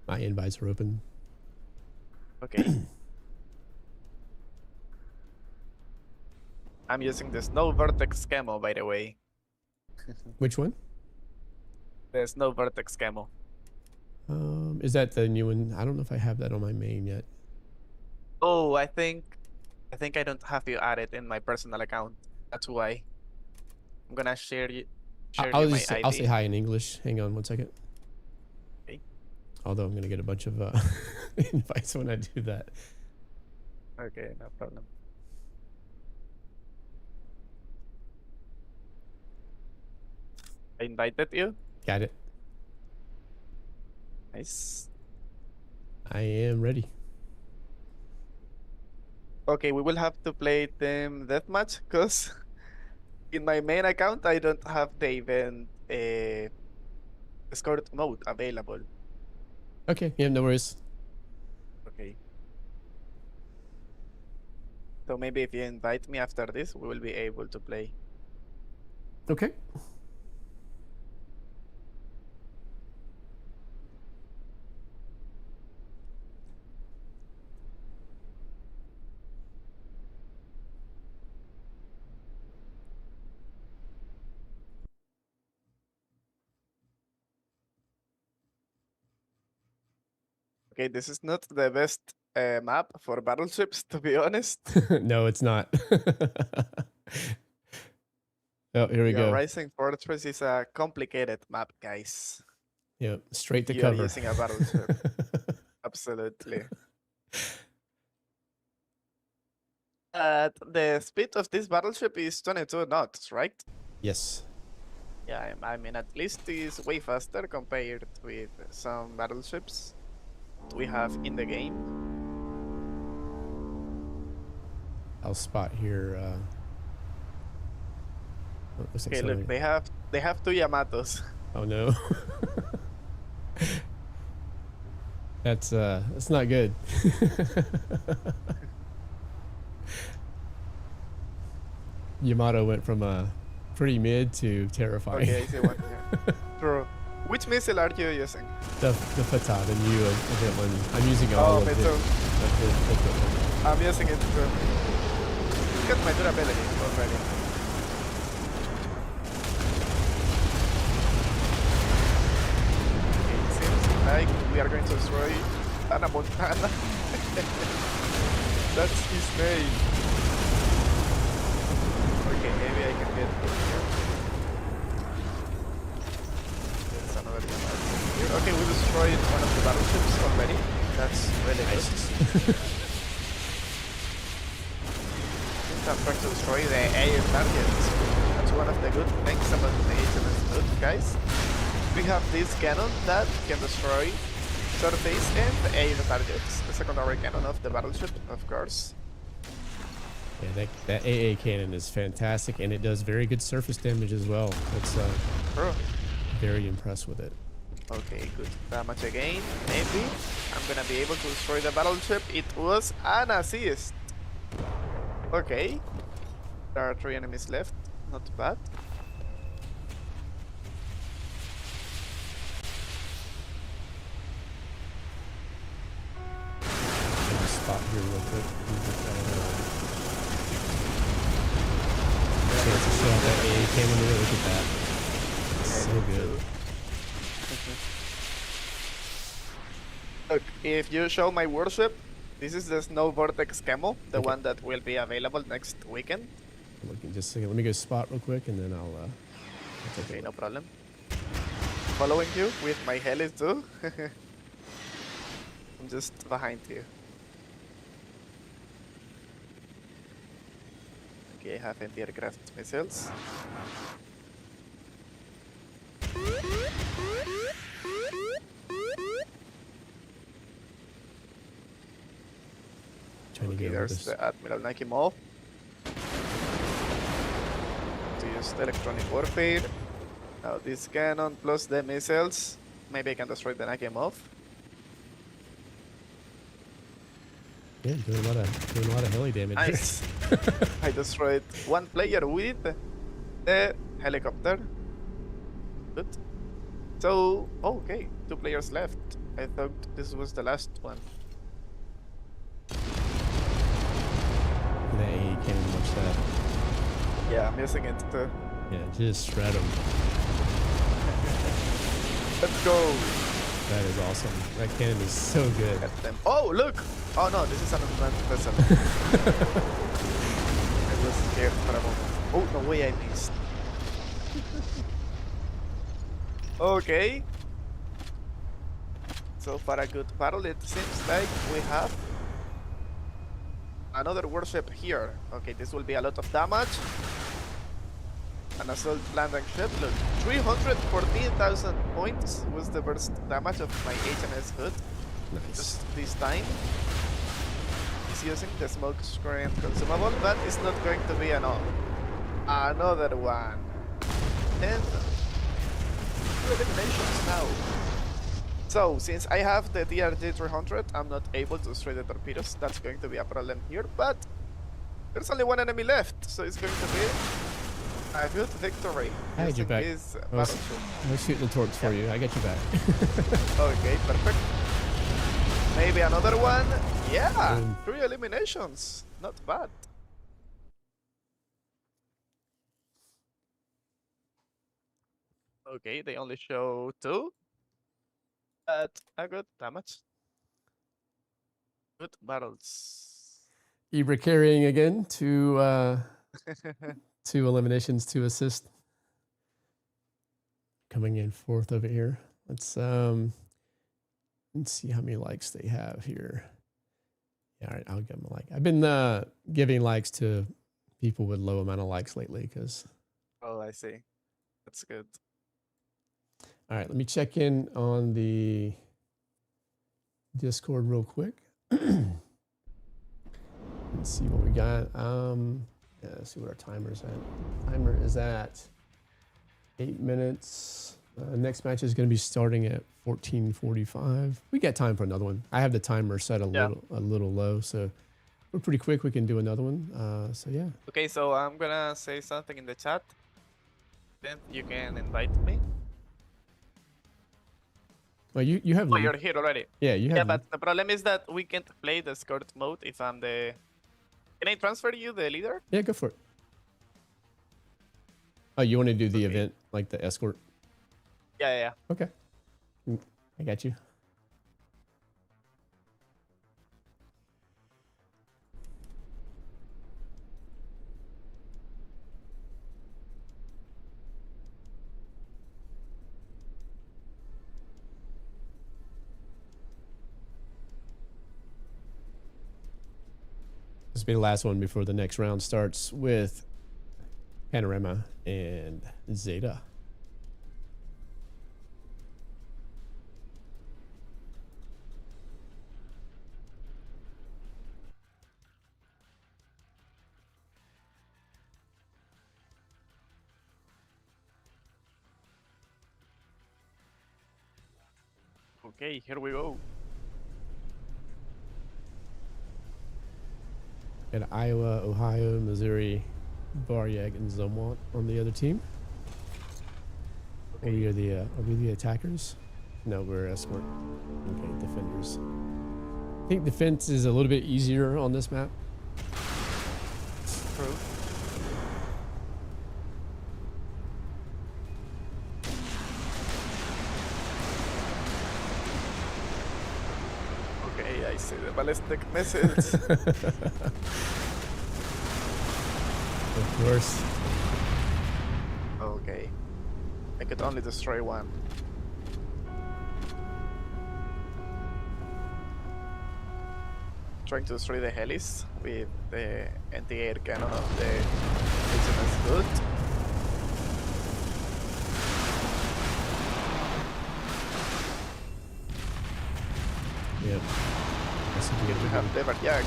My invites are open. Okay. I'm using the Snow Vertex Camo, by the way. Which one? The Snow Vertex Camo. Is that the new one? I don't know if I have that on my main yet. Oh, I think I don't have you added in my personal account. That's why. I'm gonna share you my ID. I'll say hi in English. Hang on one second. Okay. Although I'm gonna get a bunch of invites when I do that. Okay, no problem. I invited you. Got it. Nice. I am ready. Okay, we will have to play them deathmatch because in my main account I don't have the event escort mode available. Okay, yeah, no worries. Okay. So maybe if you invite me after this, we will be able to play. Okay. Okay, this is not the best map for battleships, to be honest. No, it's not. Oh, here we go. Rising Fortress is a complicated map, guys. Yep, straight to You're cover. using a battleship. Absolutely. The speed of this battleship is 22 knots, right? Yes. Yeah, I mean, at least it's way faster compared with some battleships we have in the game. I'll spot here. Okay, look, they have 2 Yamatos. Oh no. That's not good. Yamato went from pretty mid to terrifying. Okay, I see one. Yeah. True. Which missile are you using? The Fatah, the new event one. I'm using all me of too. his equipment. I'm using it too. Look at my durability already. It seems like we are going to destroy Ana Montana. That's his name. Okay, maybe I can get through here. There's another one here. Okay, we destroyed one of the battleships already. That's really good. I'm trying to destroy the air targets. That's one of the good things about the HMS Hood, guys. We have this cannon that can destroy surface and air targets. The secondary cannon of the battleship, of course. Yeah, that AA cannon is fantastic, and it does very good surface damage as well. That's very impressed with it. Okay, good damage again. Maybe I'm gonna be able to destroy the battleship. It was an assist. Okay, there are 3 enemies left. Not bad. Spot here real quick. Chance to show off that AA cannon there. Look at that. So good. Look, if you show my warship, this is the Snow Vortex camo, the one that will be available next weekend. Looking just a second. Let me go spot real quick, and then I'll take Okay, a no look. problem. Following you with my helis too. I'm just behind you. Okay, I have anti-aircraft missiles. Trying to Okay, get over there's this. the Admiral Nakimov. To use the electronic warfare. Now this cannon plus the missiles. Maybe I can destroy the Nakimov. Yeah, doing a lot of heli damage. Nice. I destroyed one player with the helicopter. Good. So, okay, 2 players left. I thought this was the last one. That AA cannon, watch that. Yeah, I'm using it too. Yeah, just shred them. Let's go. That is awesome. That cannon is so good. Get them. Oh, look! Oh no, this is an unmanned vessel. I was scared for a moment. Oh, no way I missed. Okay. So far a good battle. It seems like we have another warship here. Okay, this will be a lot of damage. An assault landing ship. Look, 314,000 points was the burst damage of my HMS Hood. Nice. Just this time. He's using the smoke screen consumable, but it's not going to be enough. Another one. And 2 eliminations now. So, since I have the DRG 300, I'm not able to destroy the torpedoes. That's going to be a problem here, but there's only 1 enemy left, so it's going to be a good victory. I had your back. I was shooting the torps for you. I got your back. Okay, perfect. Maybe another one. Yeah, Boom. 3 eliminations. Not bad. Okay, they only show 2. But a good damage. Good battles. Ibra carrying again. 2 eliminations, 2 assists. Coming in 4th over here. Let's see how many likes they have here. Yeah, all right, I'll give them a like. I've been giving likes to people with low amount of likes lately because. Oh, I see. That's good. All right, let me check in on the Discord real quick. Let's see what we got. Yeah, let's see what our timer's at. Timer is at 8 minutes. Next match is going to be starting at 14:45. We got time for another one. I have the timer set a little low, so we're pretty quick. We can do another one. So yeah. Okay, so I'm gonna say something in the chat. Then you can invite me. Well, you have Oh, lead. you're here already. Yeah, you have Yeah, lead. but the problem is that we can't play the escort mode if I'm the. Can I transfer you the leader? Yeah, go for it. Oh, you want to do the Okay. event, like the escort? Yeah, yeah, yeah. Okay. I got you. This will be the last one before the next round starts with Panorama and Zeta. Okay, here we go. Got Iowa, Ohio, Missouri, Baryag, and Zumwalt on the other team. Okay. Are we the attackers? No, we're escort. Okay, defenders. I think defense is a little bit easier on this map. True. Okay, I see the ballistic missiles. Of course. Okay. I could only destroy one. Trying to destroy the helis with the anti-air cannon of the HMS Good. Yep. That's what we We have the Baryag.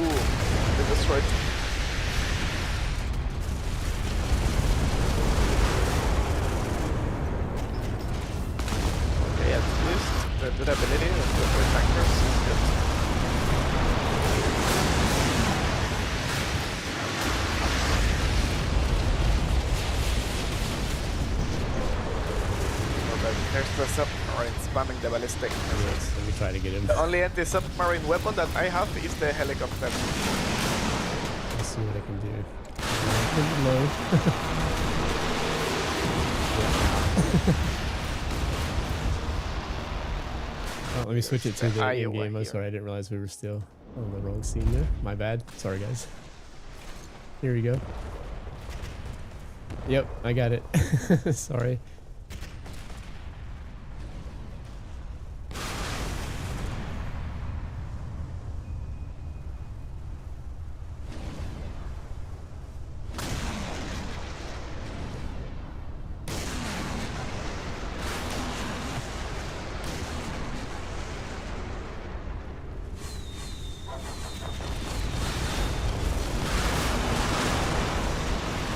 Ooh, they destroyed. Okay, at least the durability of the tankers is good. Okay, there's the submarine spamming the ballistic missiles. Let me try to get him. The only anti-submarine weapon that I have is the helicopter. Let's see what I can do. A little low. Oh, let me switch it to the Iowa in-game. I'm here. sorry, I didn't realize we were still on the wrong scene there. My bad. Sorry, guys. Here we go. Yep, I got it. Sorry.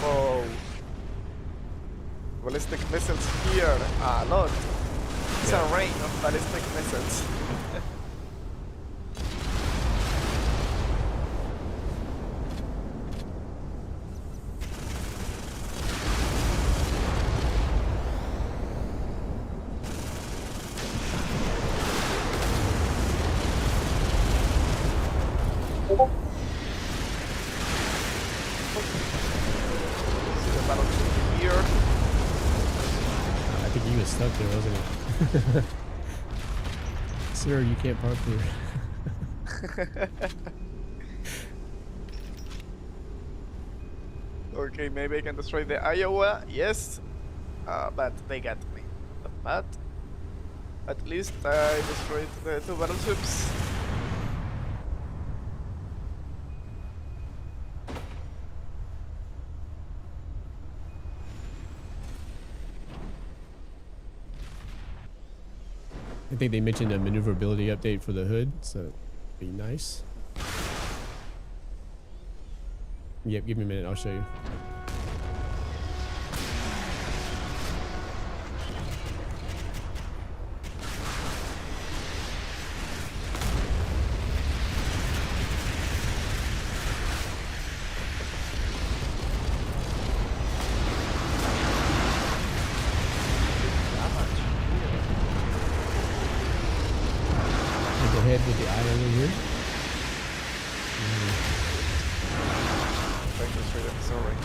Oh. Ballistic missiles here. A lot. It's a rain of ballistic missiles. See the battleship here. I think he was stuck there, wasn't he? Sir, you can't park here. Okay, maybe I can destroy the Iowa. Yes. But they got me. But at least I destroyed the two battleships. I think they mentioned a maneuverability update for the hood, so it'd be nice. Yep, give me a minute, I'll show you. ahead with the eye over here. Trying to destroy them, sorry.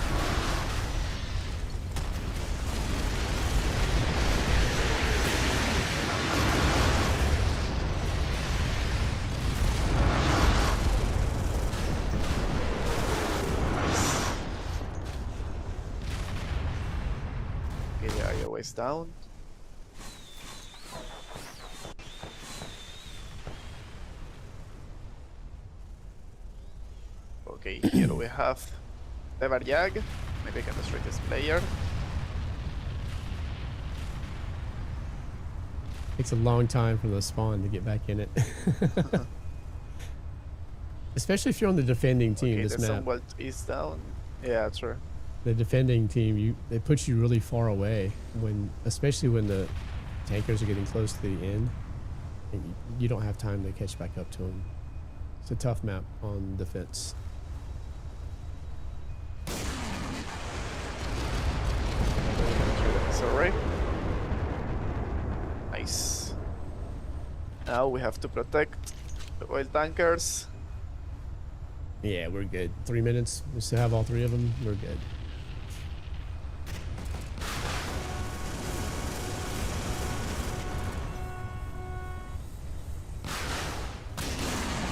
Okay, the area waist down. Okay, here we have the Varjag. Maybe I can destroy this player. Takes a long time for the spawn to get back in it. Especially if you're on the defending team. Okay, This the map, Sunwelt is down. Yeah, true. the defending team, they put you really far away especially when the tankers are getting close to the end, and you don't have time to catch back up to them. It's a tough map on defense. Sorry. Nice. Now we have to protect the oil tankers. Yeah, we're good. 3 minutes. We still have all three of them. We're good.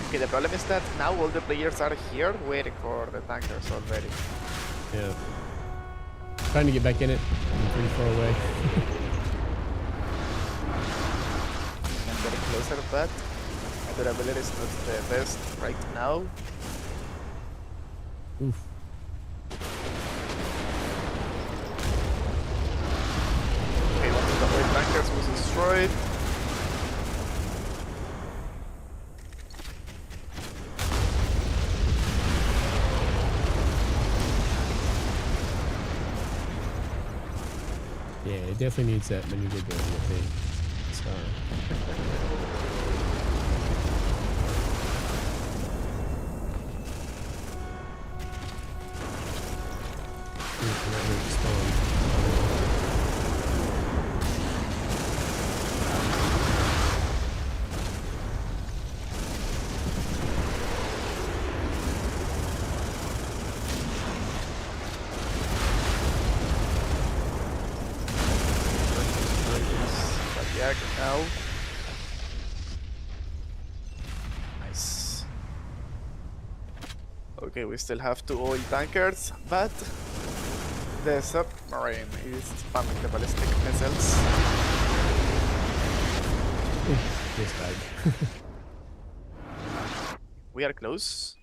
Okay, the problem is that now all the players are here waiting for the tankers already. Yeah. Trying to get back in it. I'm pretty far away. I'm getting closer, but my durability is not the best right now. Oof. Okay, one of the oil tankers was destroyed. Yeah, it definitely needs that maneuverability, I think. So, Now. Nice. Okay, we still have 2 oil tankers, but the submarine is spamming the ballistic missiles. this bag. We are close.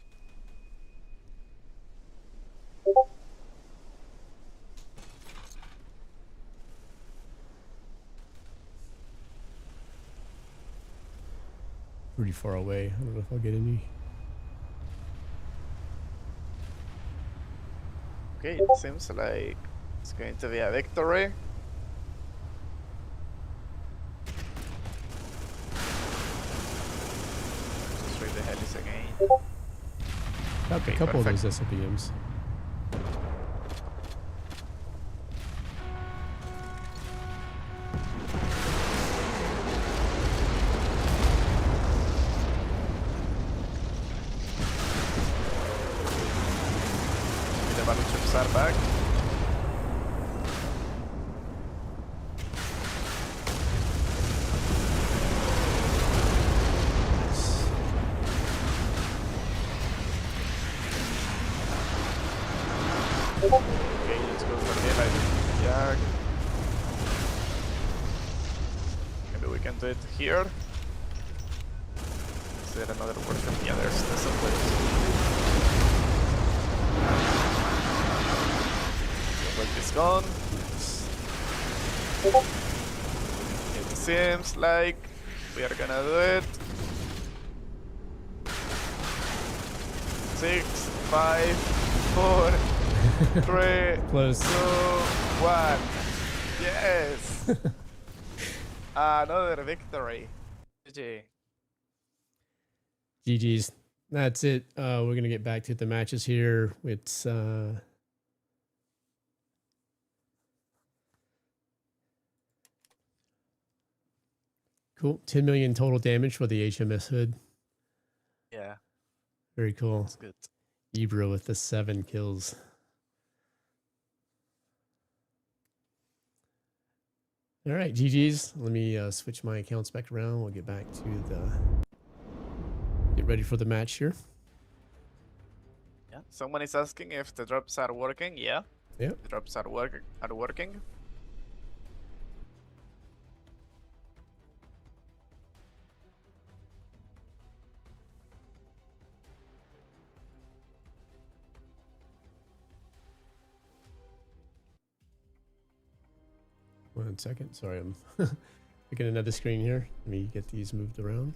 Pretty far away. I don't know if I'll get any. Okay, it seems like it's going to be a victory. Destroy the helis again. Got Okay, a couple perfect. of those SLBMs. The battleships are back. Okay, let's go for the light jag. Maybe we can do it here. Is there another warship? Yeah, there's some place. But it's gone. It seems like we are gonna do it. 6, 5, 4, 3, Close. 2, 1. Yes! Another victory. GG. GG's. That's it. We're gonna get back to the matches here. It's cool. 10 million total damage for the HMS Hood. Yeah, Very cool. that's good. Ibra with the 7 kills. All right, GG's. Let me switch my accounts back around. We'll get back to get ready for the match here. Yeah. Someone is asking if the drops are working. Yeah. Yep. The drops are working. One second. Sorry, I'm picking another screen here. Let me get these moved around.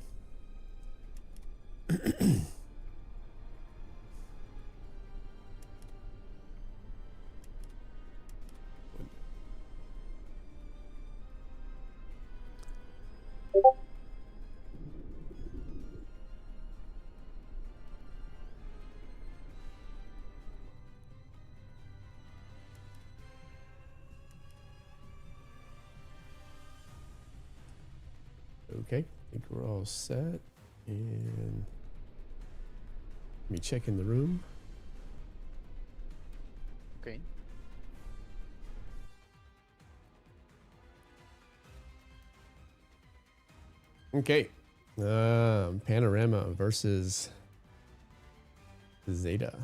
Okay, I think we're all set. And let me check in the room. Okay. Okay. Panorama versus Zeta.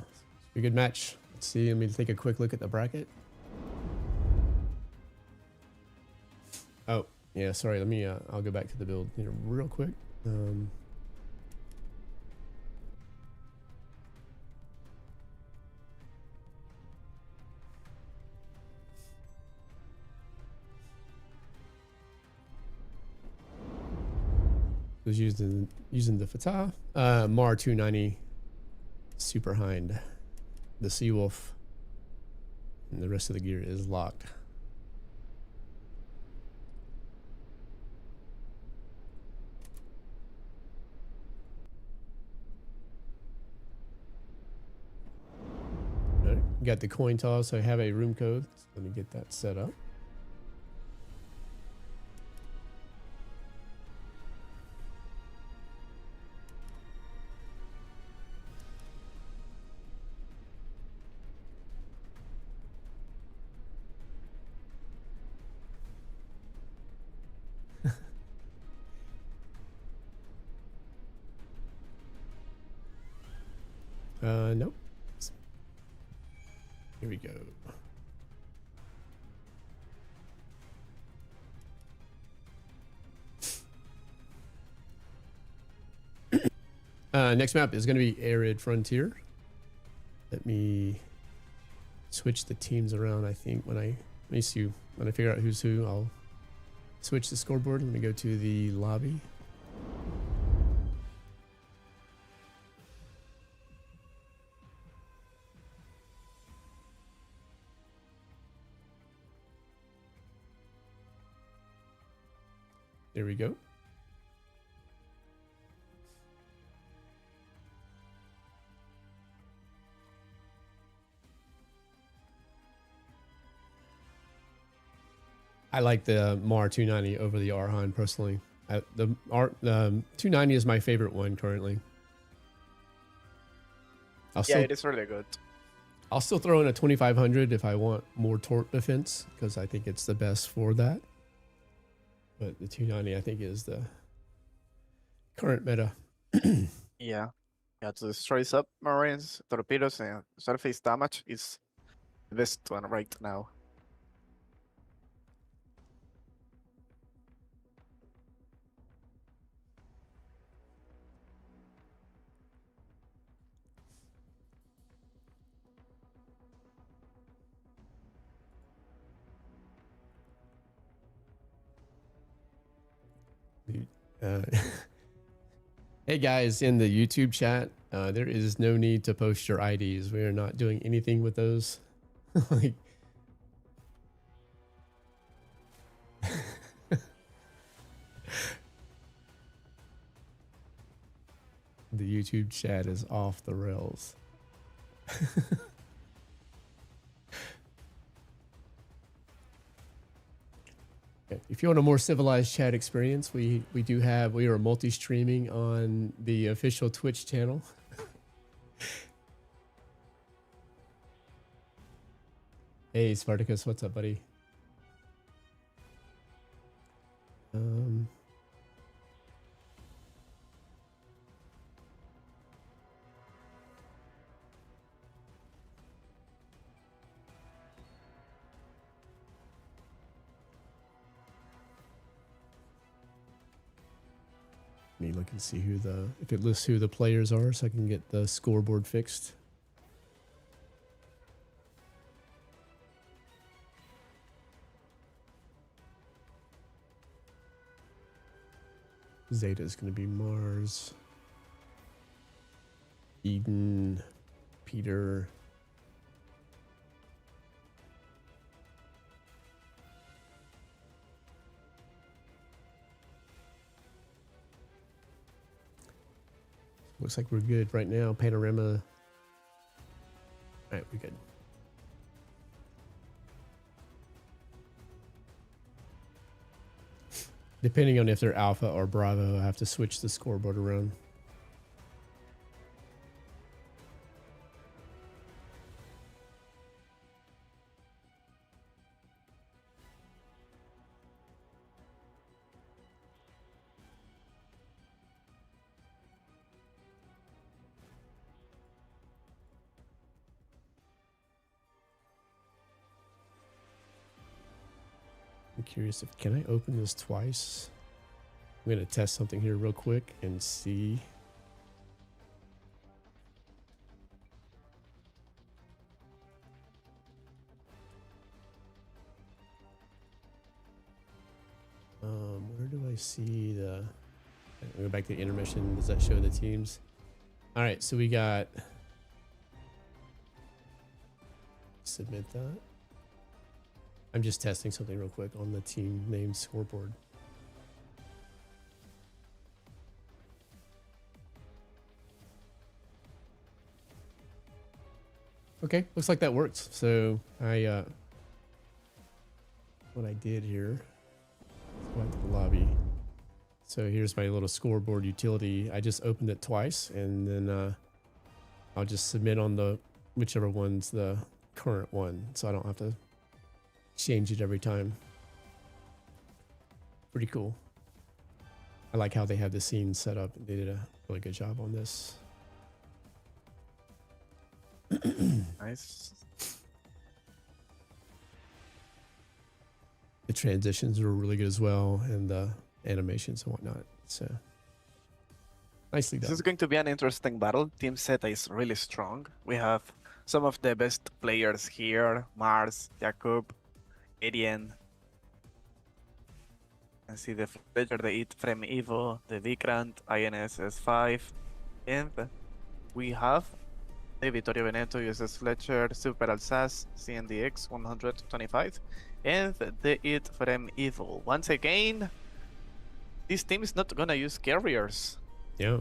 Be a good match. Let's see. Let me take a quick look at the bracket. Oh, yeah, sorry. Let me I'll go back to the build here real quick. Was using the Fatah, Mar 290, Super Hind, the Seawolf, and the rest of the gear is locked. All right, got the coin toss. I have a room code. Let me get that set up. Nope. Here we go. Next map is going to be Arid Frontier. Let me switch the teams around. I think when I figure out who's who, I'll switch the scoreboard. Let me go to the lobby. There we go. I like the Mar 290 over the Arhan personally. The 290 is my favorite one currently. It is really good. I'll still throw in a 2500 if I want more torque defense because I think it's the best for that. But the 290 I think is the current meta. Yeah. Yeah, to destroy submarines, torpedoes, and surface damage is the best one right now. Hey guys, in the YouTube chat, there is no need to post your IDs. We are not doing anything with those. Like, the YouTube chat is off the rails. Okay. if you want a more civilized chat experience, we are multi-streaming on the official Twitch channel. Hey Spartacus, what's up, buddy? Let me look and see if it lists who the players are, so I can get the scoreboard fixed. Zeta is going to be Mars, Eden, Peter. Looks like we're good right now. Panorama. All right, we're good. Depending on if they're Alpha or Bravo, I have to switch the scoreboard around. I'm curious if, can I open this twice? I'm going to test something here real quick and see. Where do I see the, I'll go back to intermission. Does that show the teams? All right, so we got, submit that. I'm just testing something real quick on the team name scoreboard. Okay, looks like that works. So what I did here, let's go back to the lobby. So here's my little scoreboard utility. I just opened it twice, and then I'll just submit on the whichever one's the current one, so I don't have to change it every time. Pretty cool. I like how they have the scenes set up. They did a really good job on this. Nice. The transitions were really good as well, and the animations and whatnot. So nicely done. This is going to be an interesting battle. Team Zeta is really strong. We have some of the best players here: Mars, Jakub, Arian. And see the Fletcher, the It from Evo, the Vikrant, INS S5, and we have the Vittorio Veneto USS Fletcher, Super Alsace, CNDX 125, and the It from Evo. Once again, this team is not gonna use carriers. Yeah.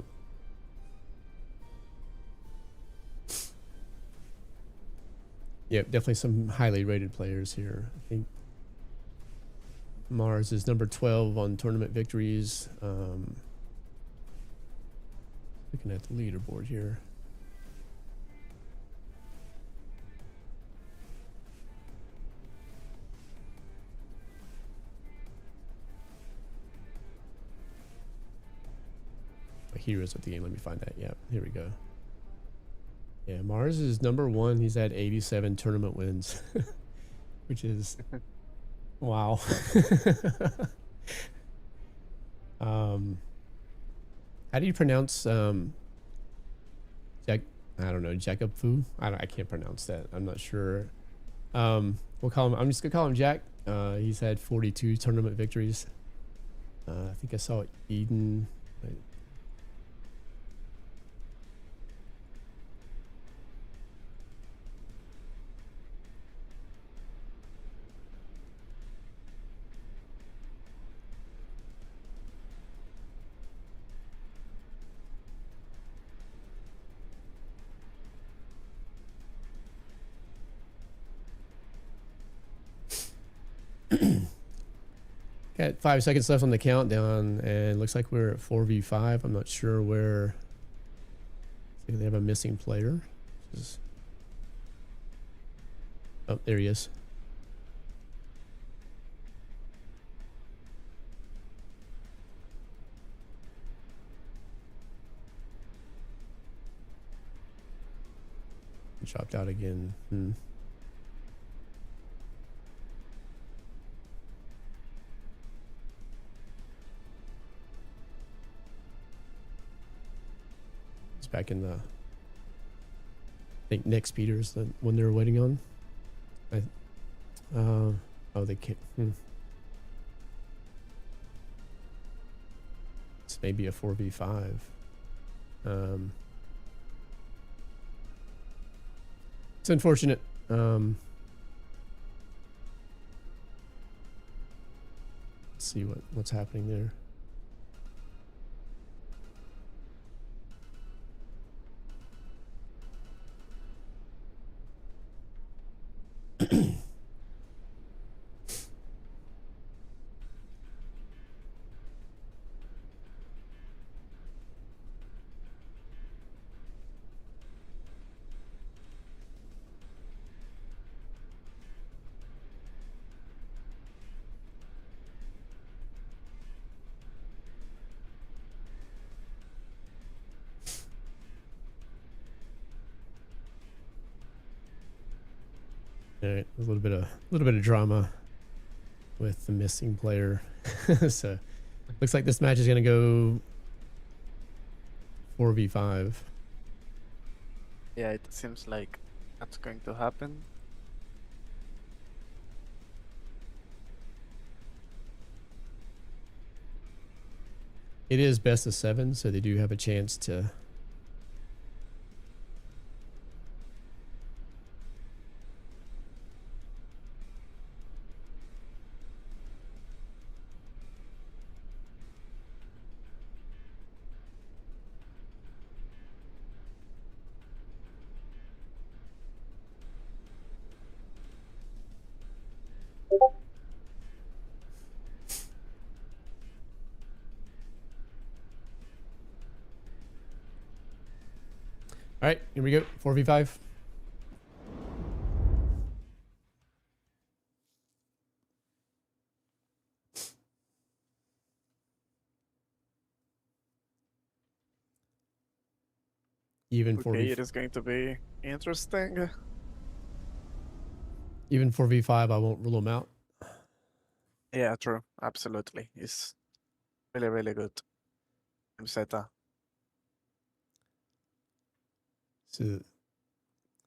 Yeah, definitely some highly rated players here. I think Mars is number 12 on tournament victories. Looking at the leaderboard here. Heroes of the game. Let me find that. Yeah, here we go. Yeah, Mars is number 1. He's at 87 tournament wins, which is wow. How do you pronounce Jack? I don't know, Jacob Fu. I can't pronounce that. I'm not sure. We'll call him. I'm just gonna call him Jack. He's had 42 tournament victories. I think I saw Eden. Got 5 seconds left on the countdown, and looks like we're at 4v5. I'm not sure where. I think they have a missing player. Oh, there he is. Dropped out again. He's back in the, I think next Peter's the one they were waiting on. Oh, they can't. It's maybe a 4v5. It's unfortunate. Let's see what's happening there. All right, a little bit of drama with the missing player. So looks like this match is gonna go 4v5. Yeah, it seems like that's going to happen. It is best of 7, so they do have a chance to. All right, here we go. 4v5. Even 4v5. Okay, it is going to be interesting. Even 4v5, I won't rule them out. Yeah, true. Absolutely. It's really, really good. Mseta. So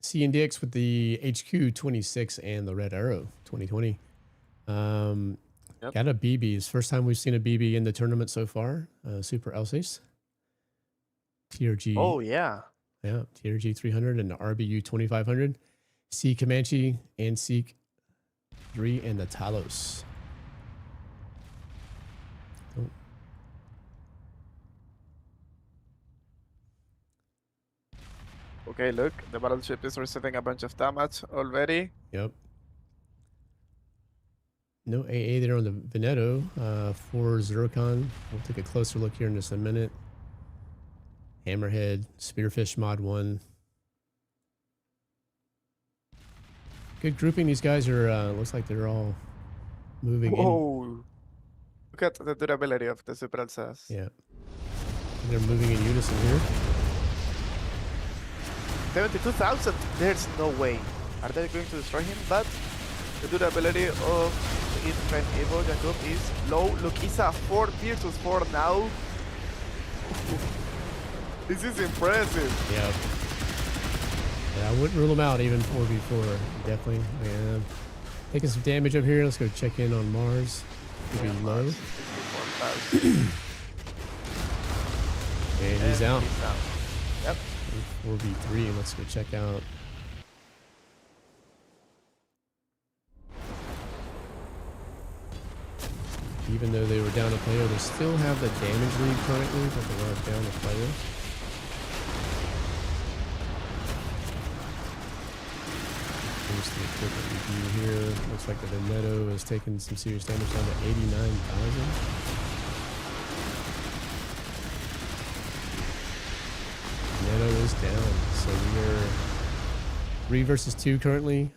CNDX with the HQ 26 and the Red Arrow 2020. Yep. Got a BB. It's the first time we've seen a BB in the tournament so far. Super Alsace. TRG. Oh, yeah. Yeah, TRG 300 and the RBU 2500. Sea Comanche and Seek 3 and the Talos. Oh. Okay, look, the battleship is receiving a bunch of damage already. Yep. No AA there on the Veneto for Zircon. We'll take a closer look here in just a minute. Hammerhead, Spearfish Mod 1. Good grouping. These guys are, looks like they're all moving in. Whoa! Look at the durability of the Super Alsace. Yeah. They're moving in unison here. 72,000. There's no way. Are they going to destroy him? But the durability of the infant Evo Jacob is low. Look, it's a 4 versus 4 now. This is impressive. Yeah. Yeah, I wouldn't rule them out even 4v4. Definitely. Yeah. Taking some damage up here. Let's go check in on Mars. Could be low. And he's out. Yep. 4v3. Let's go check out. Even though they were down a player, they still have the damage lead currently, but they are down a player. Here's the equipment review here. Looks like the Veneto has taken some serious damage down to 89,000. Veneto is down. So we are 3 versus 2 currently.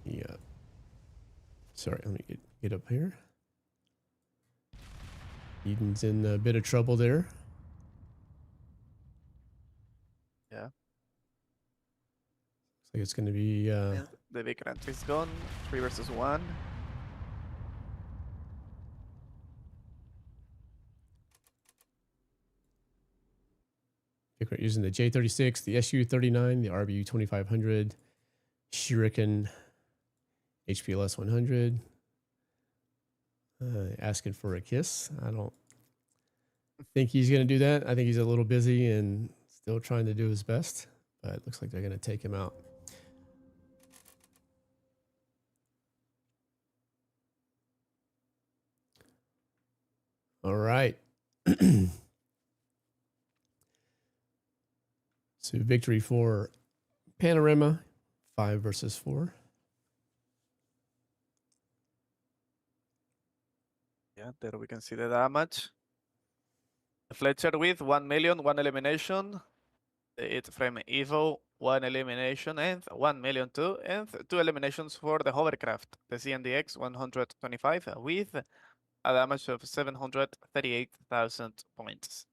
Yeah. Sorry, let me get up here. Eden's in a bit of trouble there. Yeah. Looks like it's going to be... And the Vikrant is gone. 3 versus 1. using the J36, the SU-39, the RBU 2500, Shuriken, HPLS 100. Asking for a kiss. I don't think he's going to do that. I think he's a little busy and still trying to do his best, but it looks like they're going to take him out. All right. So victory for Panorama, 5 versus 4. Yeah, there we can see the damage. Fletcher with 1 million, 1 elimination. It's from Evo, 1 elimination, and 1 million too, and 2 eliminations for the hovercraft, the CNDX 125, with a damage of 738,000 points.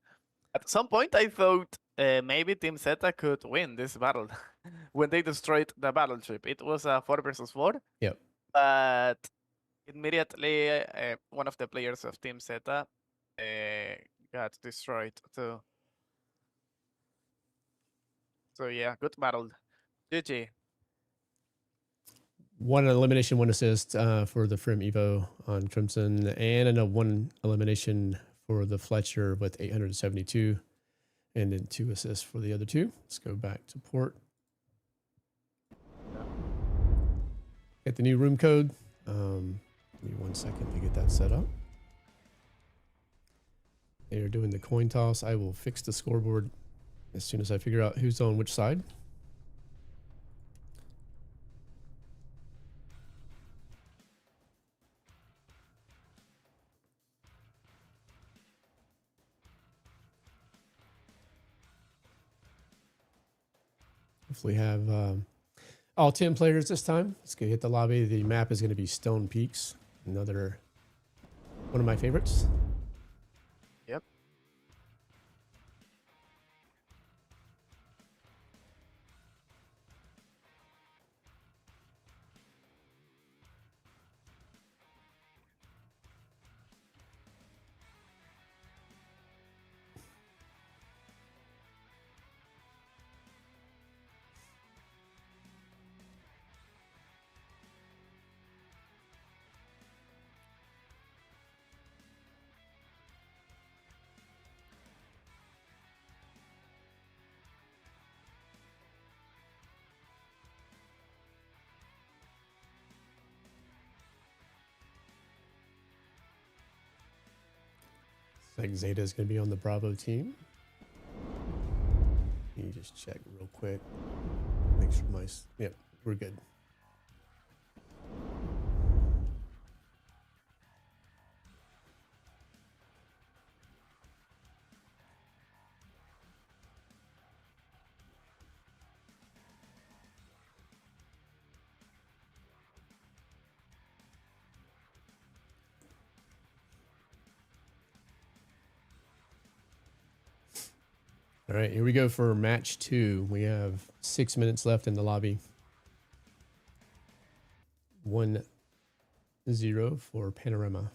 At some point, I thought maybe Team Zeta could win this battle when they destroyed the battleship. It was a 4 versus 4. Yep. But immediately, one of the players of Team Zeta got destroyed too. So yeah, good battle. GG. 1 elimination, 1 assist for the Frim Evo on Crimson, and a 1 elimination for the Fletcher with 872, and then 2 assists for the other 2. Let's go back to port. Get the new room code. Give me 1 second to get that set up. They are doing the coin toss. I will fix the scoreboard as soon as I figure out who's on which side. Hopefully have all 10 players this time. Let's go hit the lobby. The map is going to be Stone Peaks, another one of my favorites. Yep. Like Zeta is going to be on the Bravo team. Let me just check real quick. Make sure yep, we're good. All right, here we go for match 2. We have 6 minutes left in the lobby. 1-0 for Panorama.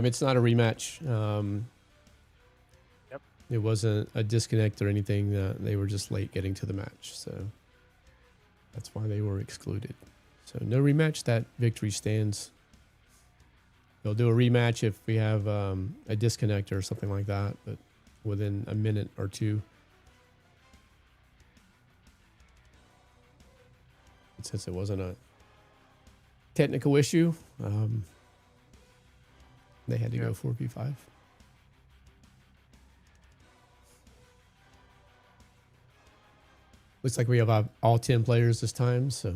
It's not a rematch. Yep. It wasn't a disconnect or anything. They were just late getting to the match. So That's why they were excluded. So no rematch. That victory stands. They'll do a rematch if we have a disconnect or something like that, but within a minute or two. And since it wasn't a technical issue, they had to go 4v5. Looks like we have all 10 players this time, so.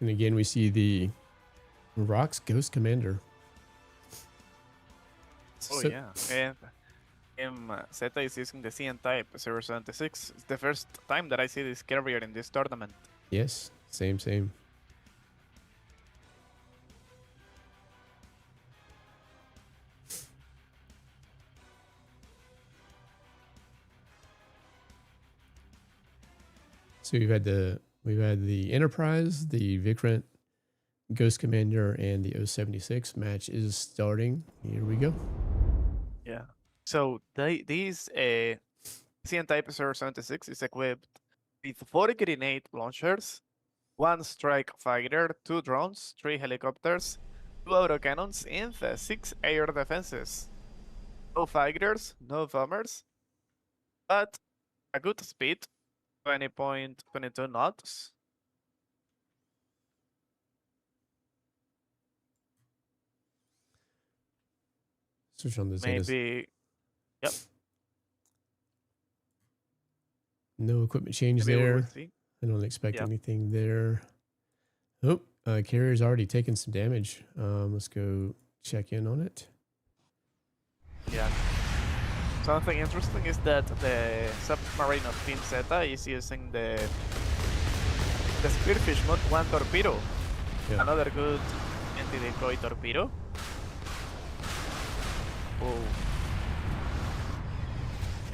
And again, we see the Rocks Ghost Commander. Oh, So- yeah. And Zeta is using the CN type 076. It's the first time that I see this carrier in this tournament. Yes, same. So we've had the Enterprise, the Vikrant, Ghost Commander, and the 076 match is starting. Here we go. Yeah. So these CN type 076 is equipped with 4 grenade launchers, 1 strike fighter, 2 drones, 3 helicopters, 2 autocannons, and 6 air defenses. No fighters, no bombers, but a good speed, 20.22 knots. Switch on the Zetas. Maybe, yep. No equipment change Maybe we will there. see. I don't expect Yeah. anything there. Oh, carrier's already taken some damage. Let's go check in on it. Yeah. Something interesting is that the submarine of Team Zeta is using the Spearfish Mod 1 torpedo. Yeah. Another good anti-decoy torpedo. Oh.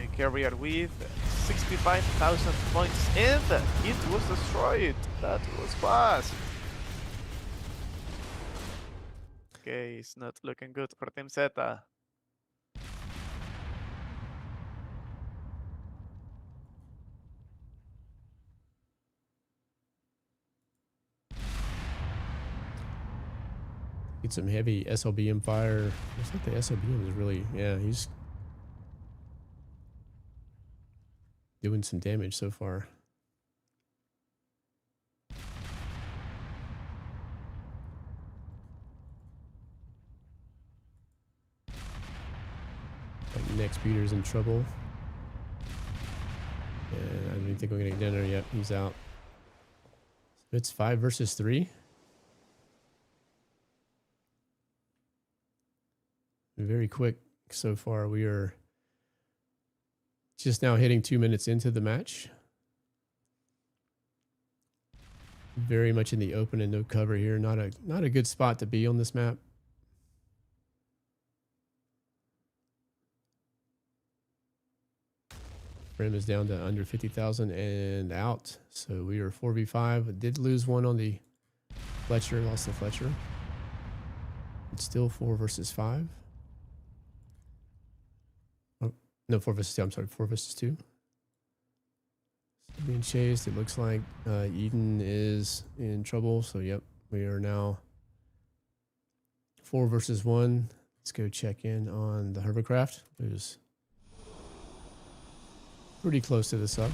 A carrier with 65,000 points and it was destroyed. That was fast. Okay, it's not looking good for Team Zeta. Get some heavy SLBM fire. Looks like the SLBM is really, yeah, he's doing some damage so far. Like next beater's in trouble. And I don't even think we're gonna get dinner yet. He's out. So it's 5 versus 3. Very quick so far. We are just now hitting 2 minutes into the match. Very much in the open and no cover here. Not a good spot to be on this map. Frame is down to under 50,000 and out. So we are 4v5. Did lose one on the Fletcher. Lost the Fletcher. It's still 4 versus 5. Oh, no, 4 versus 2. I'm sorry, 4 versus 2. So being chased. It looks like Eden is in trouble. So, yep, we are now 4 versus 1. Let's go check in on the hovercraft. Who's pretty close to the sub.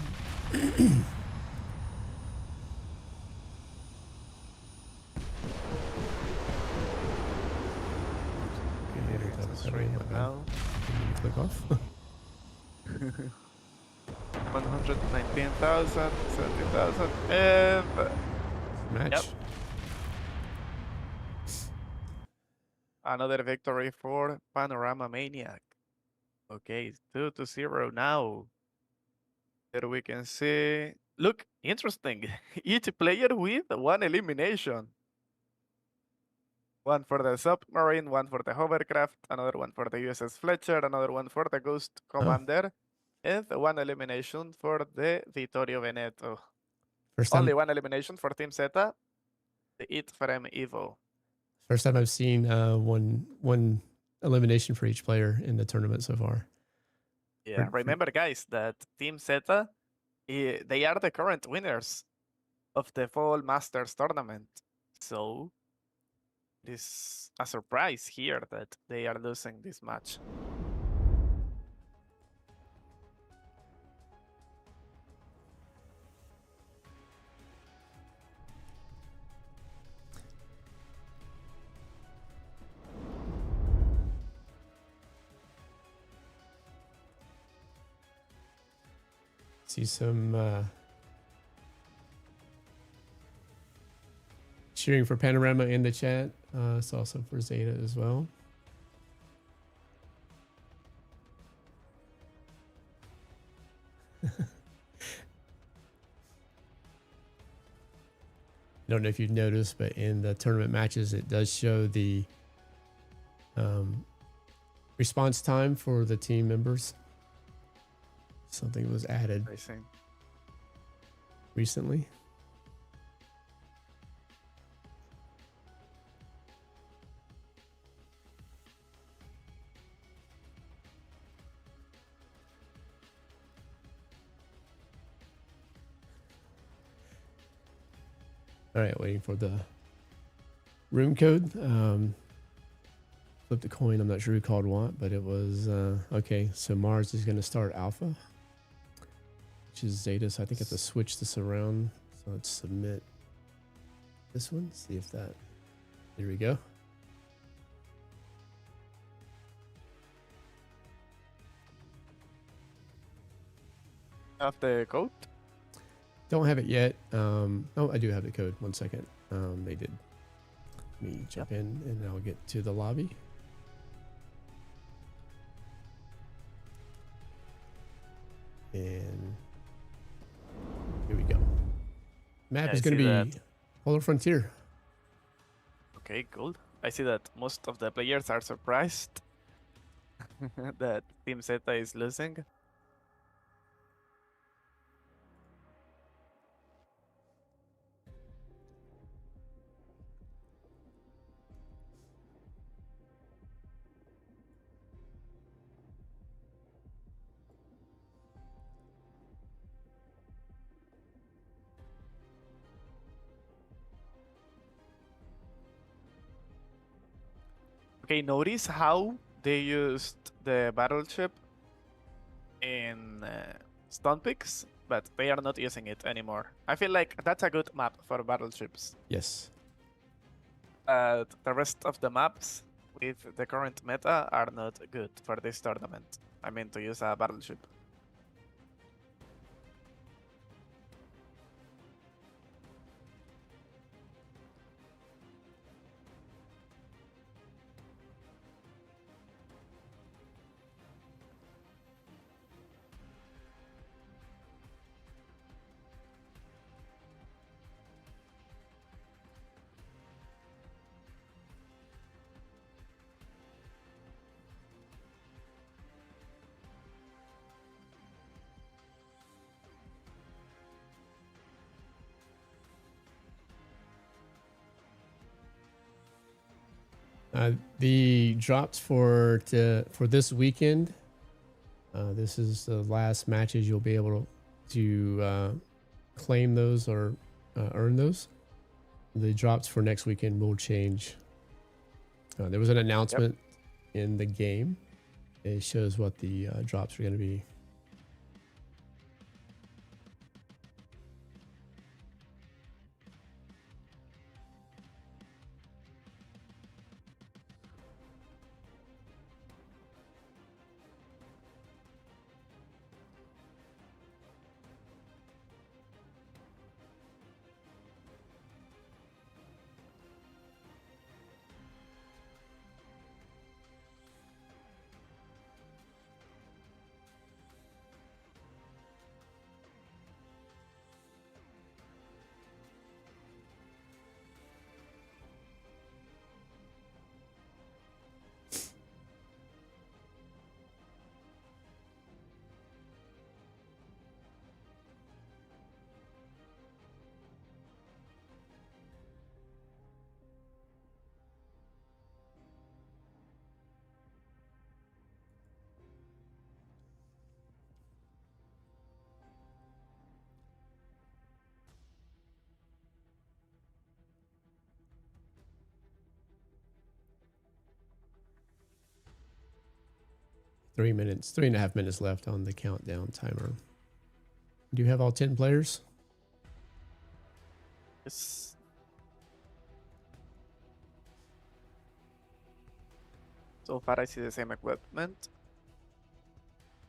Straight now. Click off. 119,000, 70,000, and Match. Yep. Another victory for Panorama Maniac. Okay, 2-0 now. Here we can see. Look, interesting. Each player with one elimination. One for the submarine, one for the hovercraft, another one for the USS Fletcher, another one for the Ghost Commander, and one elimination for the Vittorio Veneto. First time, Only one elimination for Team Zeta, the It Frame Evo. first time I've seen one elimination for each player in the tournament so far. Yeah, remember guys that Team Zeta, they are the current winners of the Fall Masters tournament. So it is a surprise here that they are losing this match. See some cheering for Panorama in the chat. It's also for Zeta as well. I don't know if you've noticed, but in the tournament matches, it does show the response time for the team members. Something was added I think. recently. All right, waiting for the room code. Flip the coin. I'm not sure who called what, but it was okay. So Mars is going to start Alpha, which is Zeta. So I think I have to switch this around. So let's submit this one. See if that. There we go. Have the code? Don't have it yet. Oh, I do have the code. 1 second. They did. Let me jump in and I'll get to the lobby. And here we go. Map is going to be Polar Frontier. Okay, cool. I see that most of the players are surprised that Team Zeta is losing. Okay, notice how they used the battleship in Stone Peaks, but they are not using it anymore. I feel like that's a good map for battleships. Yes. The rest of the maps with the current meta are not good for this tournament. I mean, to use a battleship. The drops for this weekend. This is the last matches you'll be able to claim those or earn those. The drops for next weekend will change. There was an announcement in the game. It shows what the drops are going to be. 3.5 minutes left on the countdown timer. Do you have all 10 players? Yes. So far, I see the same equipment.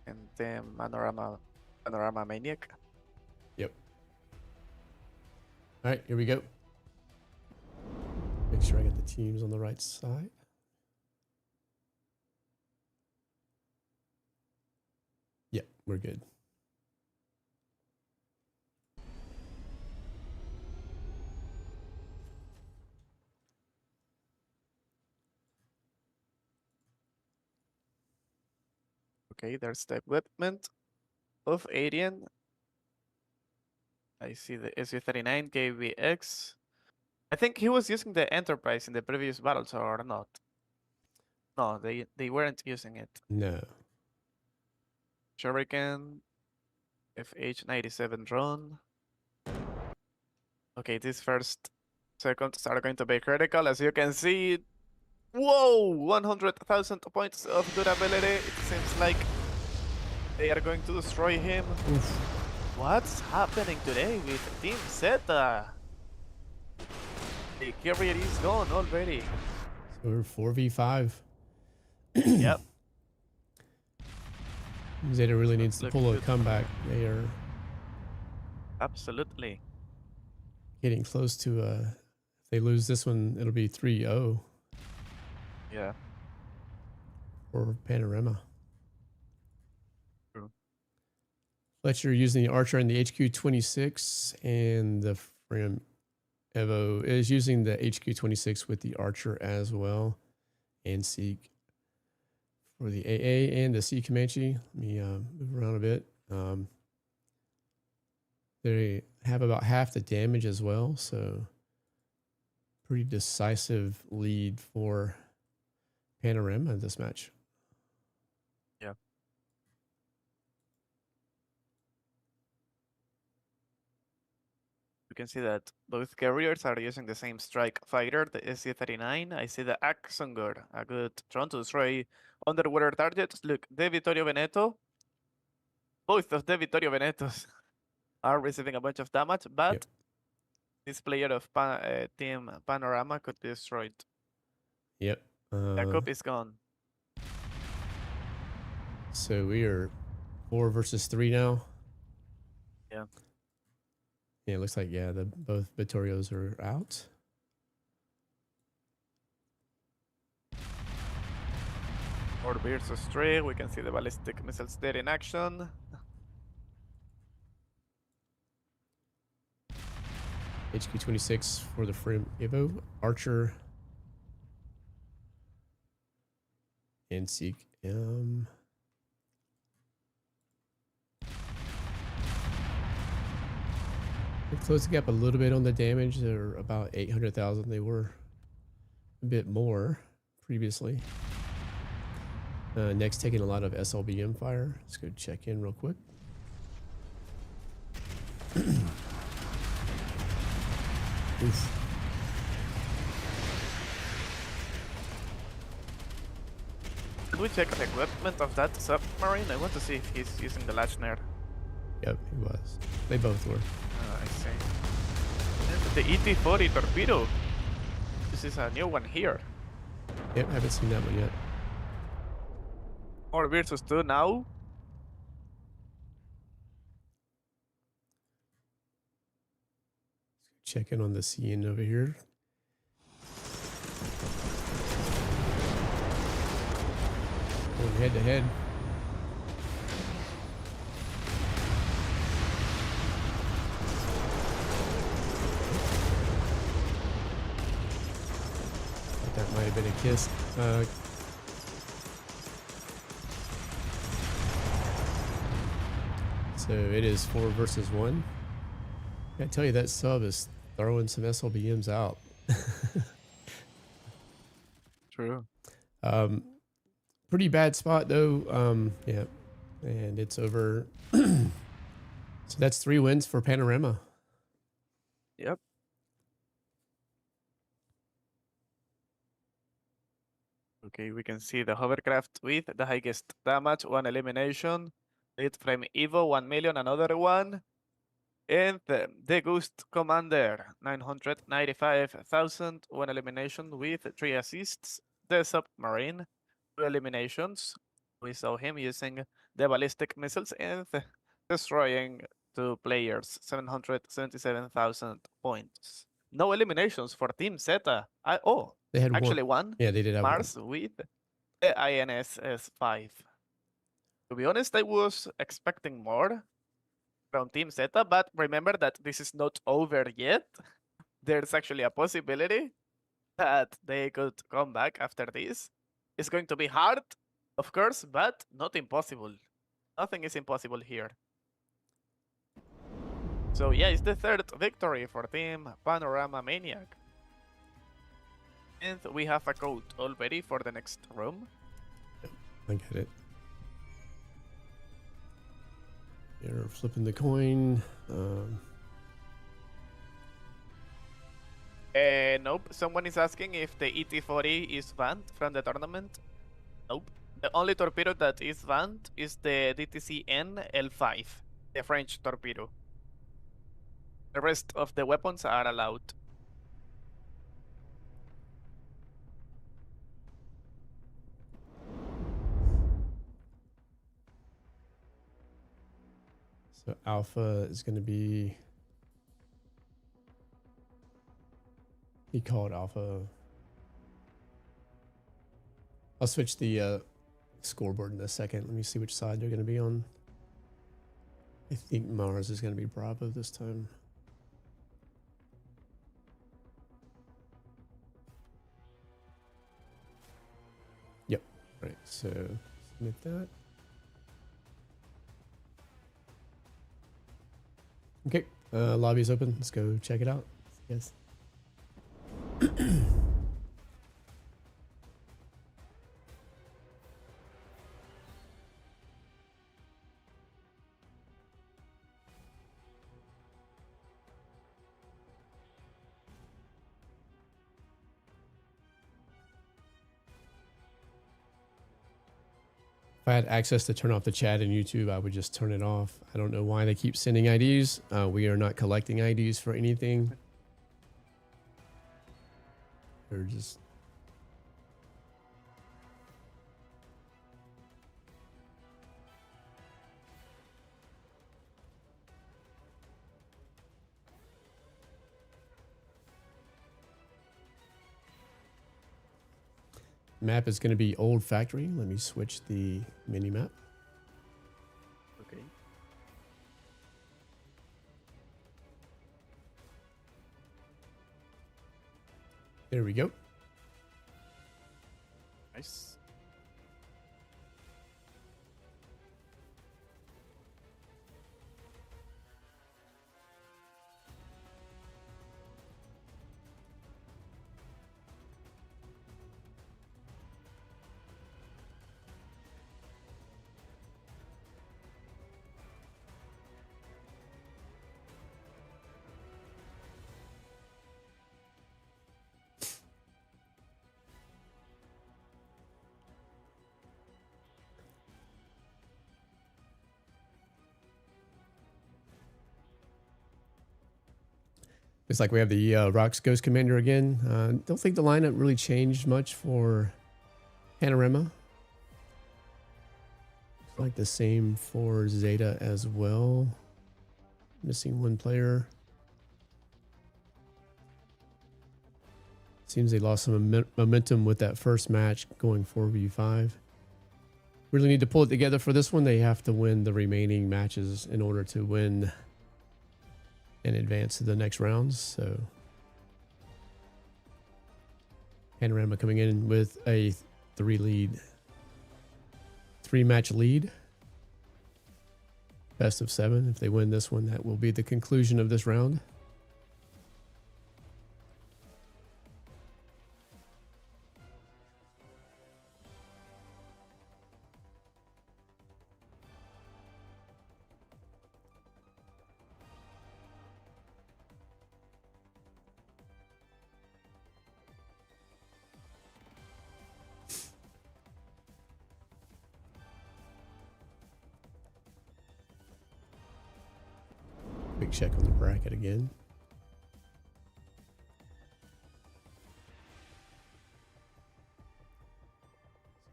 And then Panorama Maniac. Yep. All right, here we go. Make sure I get the teams on the right side. Yep, we're good. Okay, there's the equipment of Arian. I see the SU-39 KVX. I think he was using the Enterprise in the previous battles, or not? No, they weren't using it. No. Shuriken, FH-97 drone. Okay, these first seconds are going to be critical. As you can see, whoa, 100,000 points of durability. It seems like they are going to destroy him. Oof. What's happening today with Team Zeta? The carrier is gone already. So we're 4v5. Yep. Zeta really needs to Look pull a good. comeback. They are Absolutely. getting close to if they lose this one, it'll be 3-0 Yeah. for Panorama. True. Fletcher using the Archer and the HQ-26, and the Frim Evo is using the HQ-26 with the Archer as well, and Seek for the AA and the Sea Comanche. Let me move around a bit. They have about half the damage as well, so pretty decisive lead for Panorama in this match. Yeah. You can see that both carriers are using the same strike fighter, the SC-39. I see the Axonger, a good drone to destroy underwater targets. Look, the Vittorio Veneto. Both of the Vittorio Venetos are receiving a bunch of damage, but Yep. this player of Team Panorama could be destroyed. Yep. Jacob is gone. So we are 4 versus 3 now. Yeah. Yeah, it looks like both Vittorios are out. Or versus 3. We can see the ballistic missiles there in action. HQ-26 for the Frim Evo, Archer, and Seek. They closed the gap a little bit on the damage. They're about 800,000. They were a bit more previously. Next, taking a lot of SLBM fire. Let's go check in real quick. Oof. Can we check the equipment of that submarine? I want to see if he's using the Lachner. Yep, he was. They both were. I see. And the ET-40 torpedo. This is a new one here. Yep, haven't seen that one yet. Or versus 2 now. Check in on the CN over here. Going head to head. Thought that might have been a kiss. So it is 4 versus 1. I tell you, that sub is throwing some SLBMs out. True. Pretty bad spot though. Yeah, and it's over. So that's 3 wins for Panorama. Yep. Okay, we can see the hovercraft with the highest damage, 1 elimination. Lead frame Evo, 1 million, another one. And the Ghost Commander, 995,000, 1 elimination with 3 assists. The Submarine, 2 eliminations. We saw him using the ballistic missiles and destroying 2 players, 777,000 points. No eliminations for Team Zeta. They had Actually one. one. Yeah, they did have Mars with the INSS 5. To be honest, I was expecting more from Team Zeta, but remember that this is not over yet. There's actually a possibility that they could come back after this. It's going to be hard, of course, but not impossible. Nothing is impossible here. So yeah, it's the third victory for Team Panorama Maniac. And we have a code already for the next room. I get it. You're flipping the coin. Nope. Someone is asking if the ET-40 is banned from the tournament. Nope. The only torpedo that is banned is the DTC-N L5, the French torpedo. The rest of the weapons are allowed. So Alpha is going to be... He called Alpha. I'll switch the scoreboard in a second. Let me see which side they're going to be on. I think Mars is going to be Bravo this time. Yep. All right. So submit that. Okay. Lobby is open. Let's go check it out. Yes. If I had access to turn off the chat in YouTube, I would just turn it off. I don't know why they keep sending IDs. We are not collecting IDs for anything. They're just... Map is going to be Old Factory. Let me switch the mini map. Okay. There we go. Nice. Looks like we have the Rocks Ghost Commander again. Don't think the lineup really changed much for Panorama. Looks like the same for Zeta as well. Missing one player. Seems they lost some momentum with that first match going 4v5. Really need to pull it together for this one. They have to win the remaining matches in order to win and advance to the next rounds. So Panorama coming in with a 3-match lead. Best of 7. If they win this one, that will be the conclusion of this round. Quick check on the bracket again.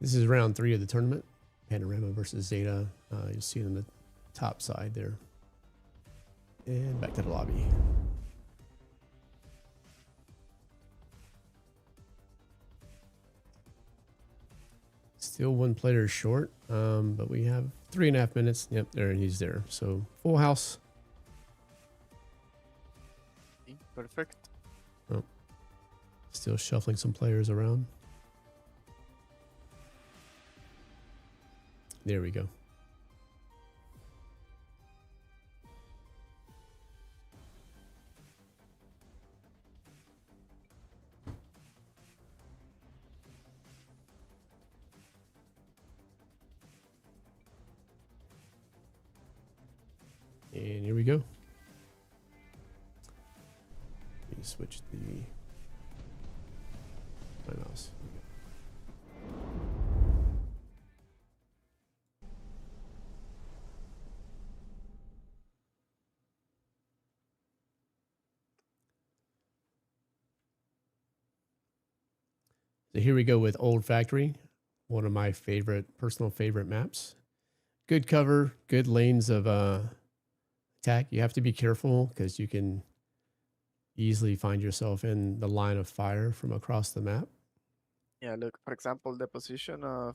This is round 3 of the tournament. Panorama versus Zeta. You'll see it on the top side there. And back to the lobby. Still one player short, but we have 3.5 minutes. Yep, there he's there. So full house. Perfect. Oh, still shuffling some players around. There we go. And here we go. Let me switch my mouse. So here we go with Old Factory, one of my personal favorite maps. Good cover, good lanes of attack. You have to be careful because you can easily find yourself in the line of fire from across the map. Yeah, look, for example, the position of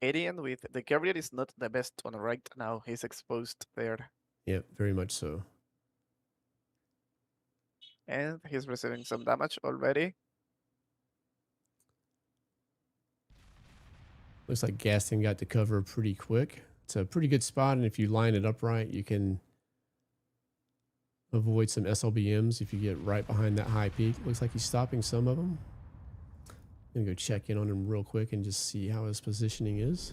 Arian with the carrier is not the best one right now. He's exposed there. Yeah, very much so. And he's receiving some damage already. Looks like Gaston got to cover pretty quick. It's a pretty good spot, and if you line it up right, you can avoid some SLBMs if you get right behind that high peak. Looks like he's stopping some of them. I'm gonna go check in on him real quick and just see how his positioning is.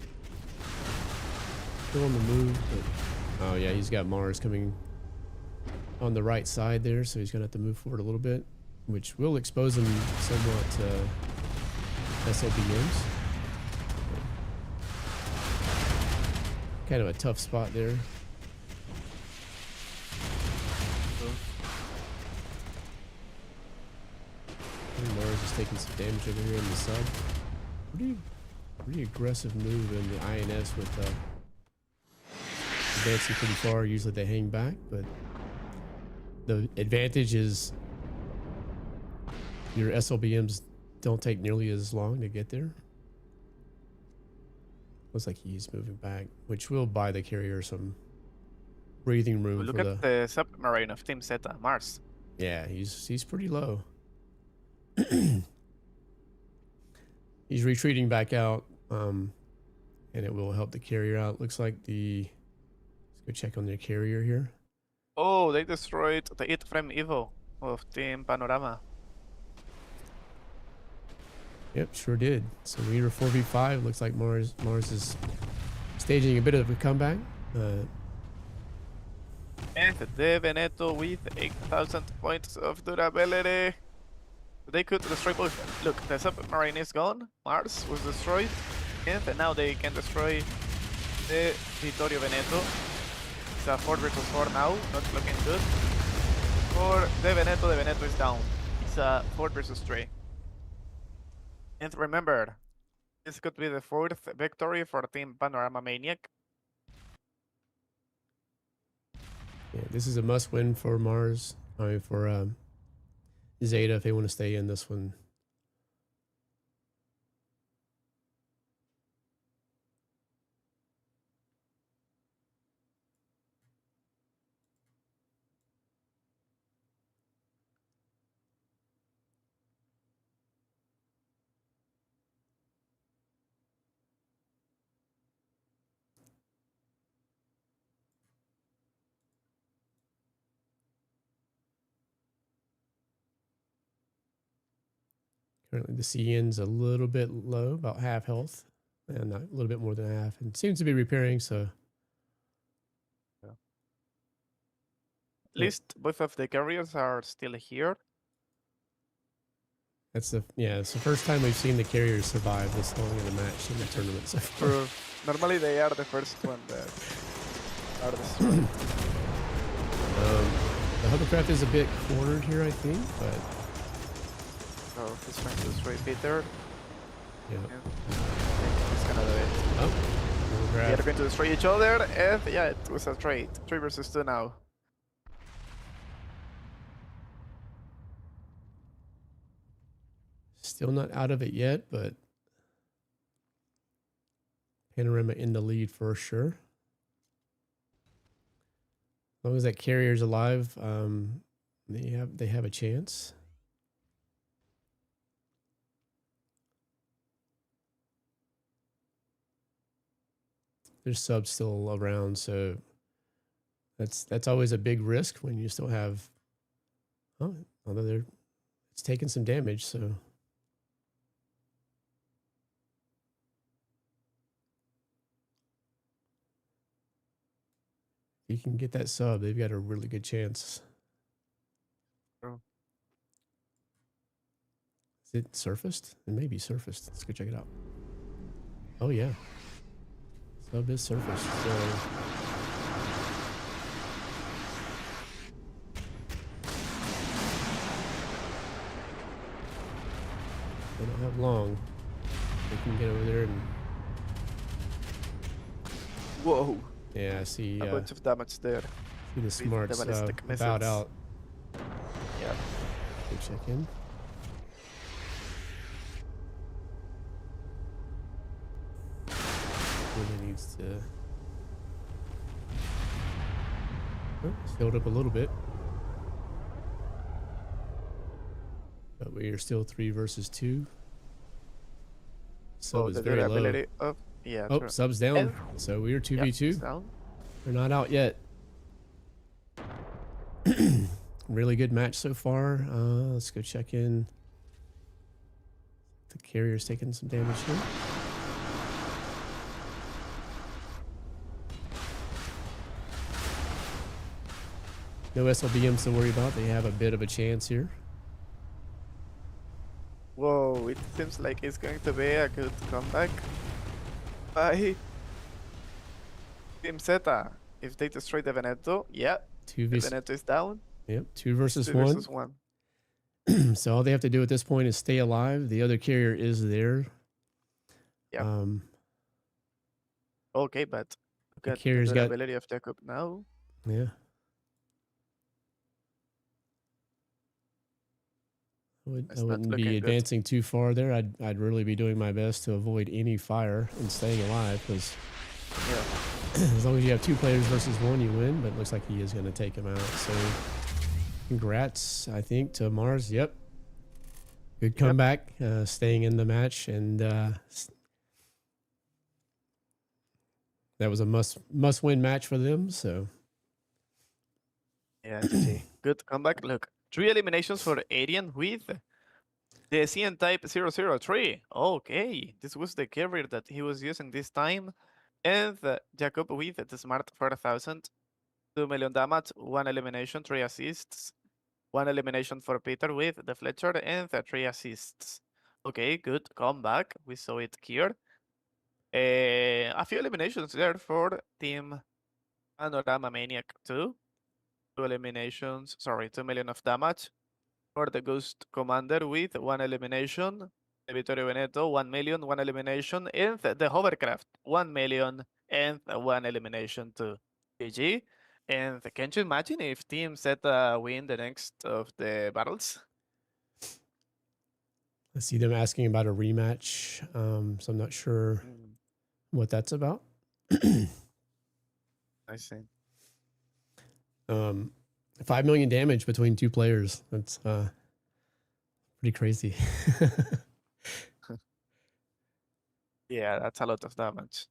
Still on the move, but oh yeah, he's got Mars coming on the right side there, so he's gonna have to move forward a little bit, which will expose him somewhat to SLBMs. Kind of a tough spot there. Mars is taking some damage over here on the side. Pretty aggressive move in the INS with advancing pretty far. Usually they hang back, but the advantage is your SLBMs don't take nearly as long to get there. Looks like he's moving back, which will buy the carrier some breathing room. Look at the submarine of Team Zeta, Mars. Yeah, he's pretty low. He's retreating back out, and it will help the carrier out. Looks like let's go check on their carrier here. Oh, they destroyed the 8-frame Evo of Team Panorama. Yep, sure did. So we are 4v5. Looks like Mars is staging a bit of a comeback. And the Veneto with 8,000 points of durability. They could destroy both. Look, the submarine is gone. Mars was destroyed. And now they can destroy the Vittorio Veneto. It's a 4 versus 4 now. Not looking good. For the Veneto is down. It's a 4 versus 3. And remember, this could be the 4th victory for Team Panorama Maniac. Yeah, this is a must-win for Mars. I mean, for Zeta if they want to stay in this one. Currently the CN's a little bit low, about half health, and a little bit more than half, and seems to be repairing. So at least both of the carriers are still here. it's the first time we've seen the carriers survive this long in a match in the tournament so far. Normally they are the first one that are destroyed. The hovercraft is a bit cornered here, I think, but Oh, he's trying to destroy Peter. yeah. And he's gonna do it. Oh, They're hovercraft. going to destroy each other, and yeah, it was a trade. 3 versus 2 now. Still not out of it yet, but Panorama in the lead for sure. As long as that carrier's alive, they have a chance. There's subs still around, so that's always a big risk when you still have. Oh, although it's taking some damage, so. If you can get that sub, they've got a really good chance. True. Is it surfaced? It may be surfaced. Let's go check it out. Oh yeah. Sub is surfaced. So they don't have long. They can get over there and Whoa, yeah, I see. a bunch of damage there. See the smarts ballistic bowed missiles. out. Yeah. Go check in. Really needs to. Oh, it's filled up a little bit. But we are still 3 versus 2. Sub Oh, is the very low. durability of yeah. Oh, true. sub's down. And- So we are Yeah, 2v2. it's down. They're not out yet. Really good match so far. Let's go check in. The carrier's taking some damage here. No SLBMs to worry about. They have a bit of a chance here. Whoa, it seems like it's going to be a good comeback by Team Zeta. If they destroy the Veneto, yeah, 2 the versus, Veneto is down. yep, 2 versus 2 1. versus 1. So all they have to do at this point is stay alive. The other carrier is there. Yeah. Okay, but look at the carrier's got- durability of Jacob now. Yeah. I It's not wouldn't looking be good. advancing too far there. I'd really be doing my best to avoid any fire and staying alive because Yeah. as long as you have 2 players versus 1, you win. But it looks like he is going to take him out. So congrats, I think, to Mars. Yep. Good comeback, staying in the match, and that was a must-win match for them. So Yeah, GG. Good comeback. Look, 3 eliminations for Arian with the CN type 003. Okay, this was the carrier that he was using this time. And Jacob with the Smart 4000. 2 million damage, 1 elimination, 3 assists. 1 elimination for Peter with the Fletcher and 3 assists. Okay, good comeback. We saw it here. A few eliminations there for Team Panorama Maniac 2. 2 eliminations, sorry, 2 million of damage. For the Ghost Commander with 1 elimination. The Vittorio Veneto, 1 million, 1 elimination. And the Hovercraft, 1 million and 1 elimination to GG. And can you imagine if Team Zeta win the next of the battles? I see them asking about a rematch. So I'm not sure what that's about. I see. 5 million damage between 2 players. That's pretty crazy. Yeah, that's a lot of damage.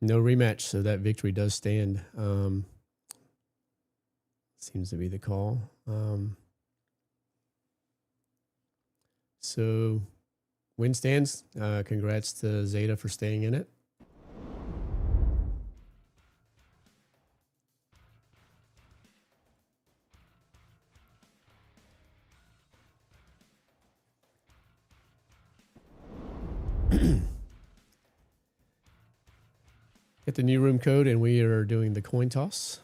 No rematch, so that victory does stand. Seems to be the call. So win stands. Congrats to Zeta for staying in it. Get the new room code, and we are doing the coin toss.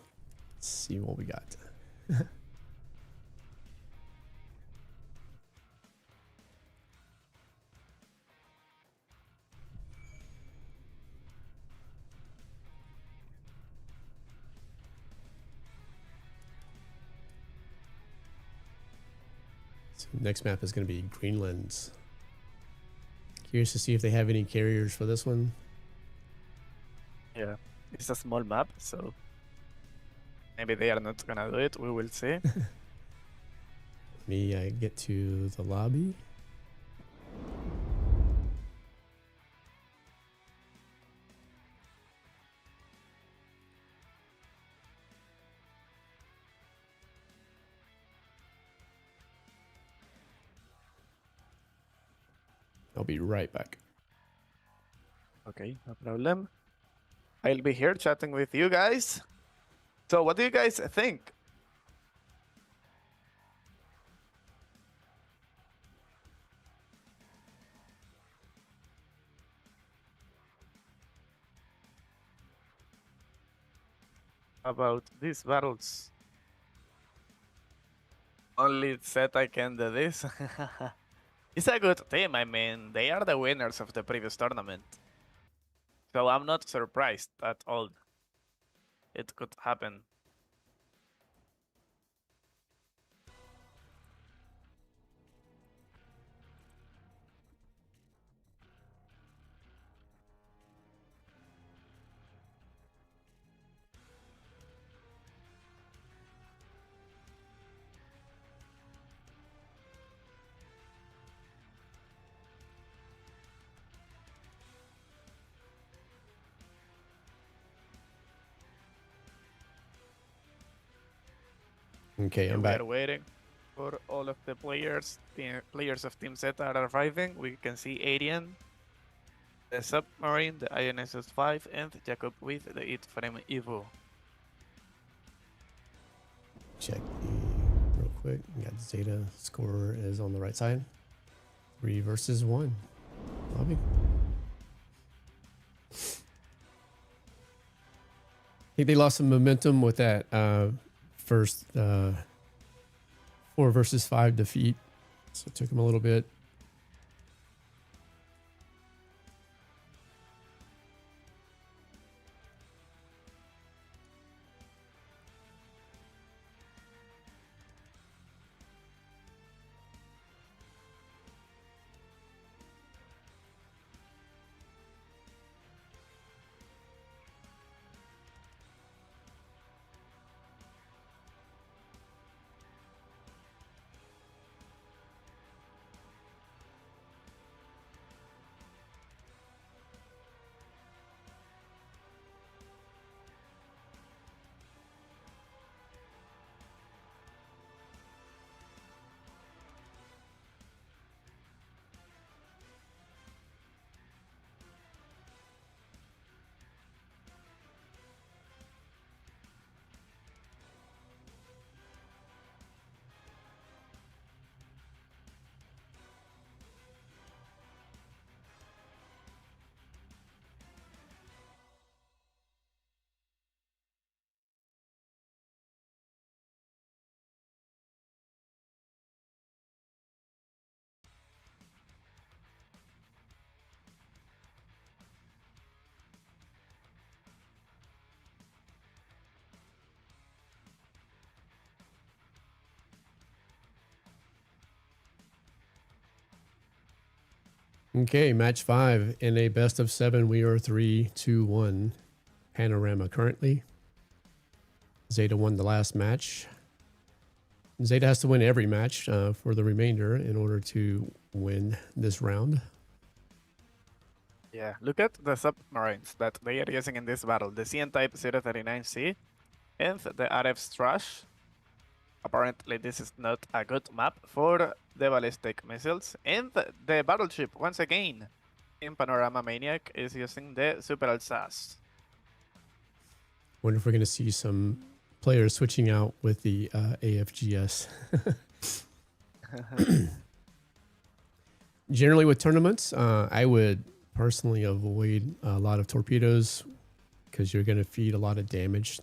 Let's see what we got. So next map is going to be Greenland. Curious to see if they have any carriers for this one. Yeah, it's a small map, so maybe they are not gonna do it. We will see. Me, get to the lobby. I'll be right back. Okay, no problem. I'll be here chatting with you guys. So, what do you guys think? About these battles? Only said I can do this. It's a good team. I mean, they are the winners of the previous tournament. So I'm not surprised at all. It could happen. Okay, I'm We back. are waiting for all of the players. The players of Team Zeta are arriving. We can see Arian, the submarine, the INSS 5, and Jacob with the It-Frame Evo. Check real quick. We got Zeta. Scorer is on the right side. 3 versus 1. Lobby. I think they lost some momentum with that first 4 versus 5 defeat. So it took them a little bit. Okay, match 5 in a best of 7. We are 3-2-1 panorama currently. Zeta won the last match. Zeta has to win every match for the remainder in order to win this round. Yeah, look at the submarines that they are using in this battle. The CN-type 039C and the RF Strash. Apparently this is not a good map for the ballistic missiles. And the battleship, once again, in Panorama Maniac, is using the Super Alsace. Wonder if we're going to see some players switching out with the AFGS. Generally with tournaments, I would personally avoid a lot of torpedoes because you're going to feed a lot of damage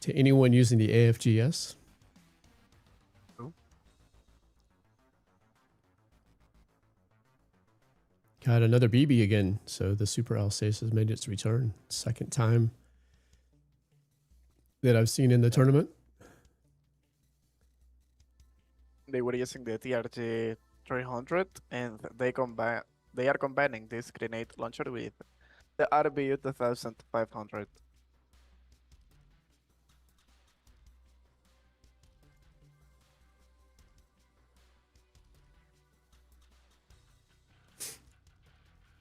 to anyone using the AFGS. True. Got another BB again, so the Super Alsace has made its return. Second time that I've seen in the tournament. They were using the TRG 300, and they are combining this grenade launcher with the RBU 2500.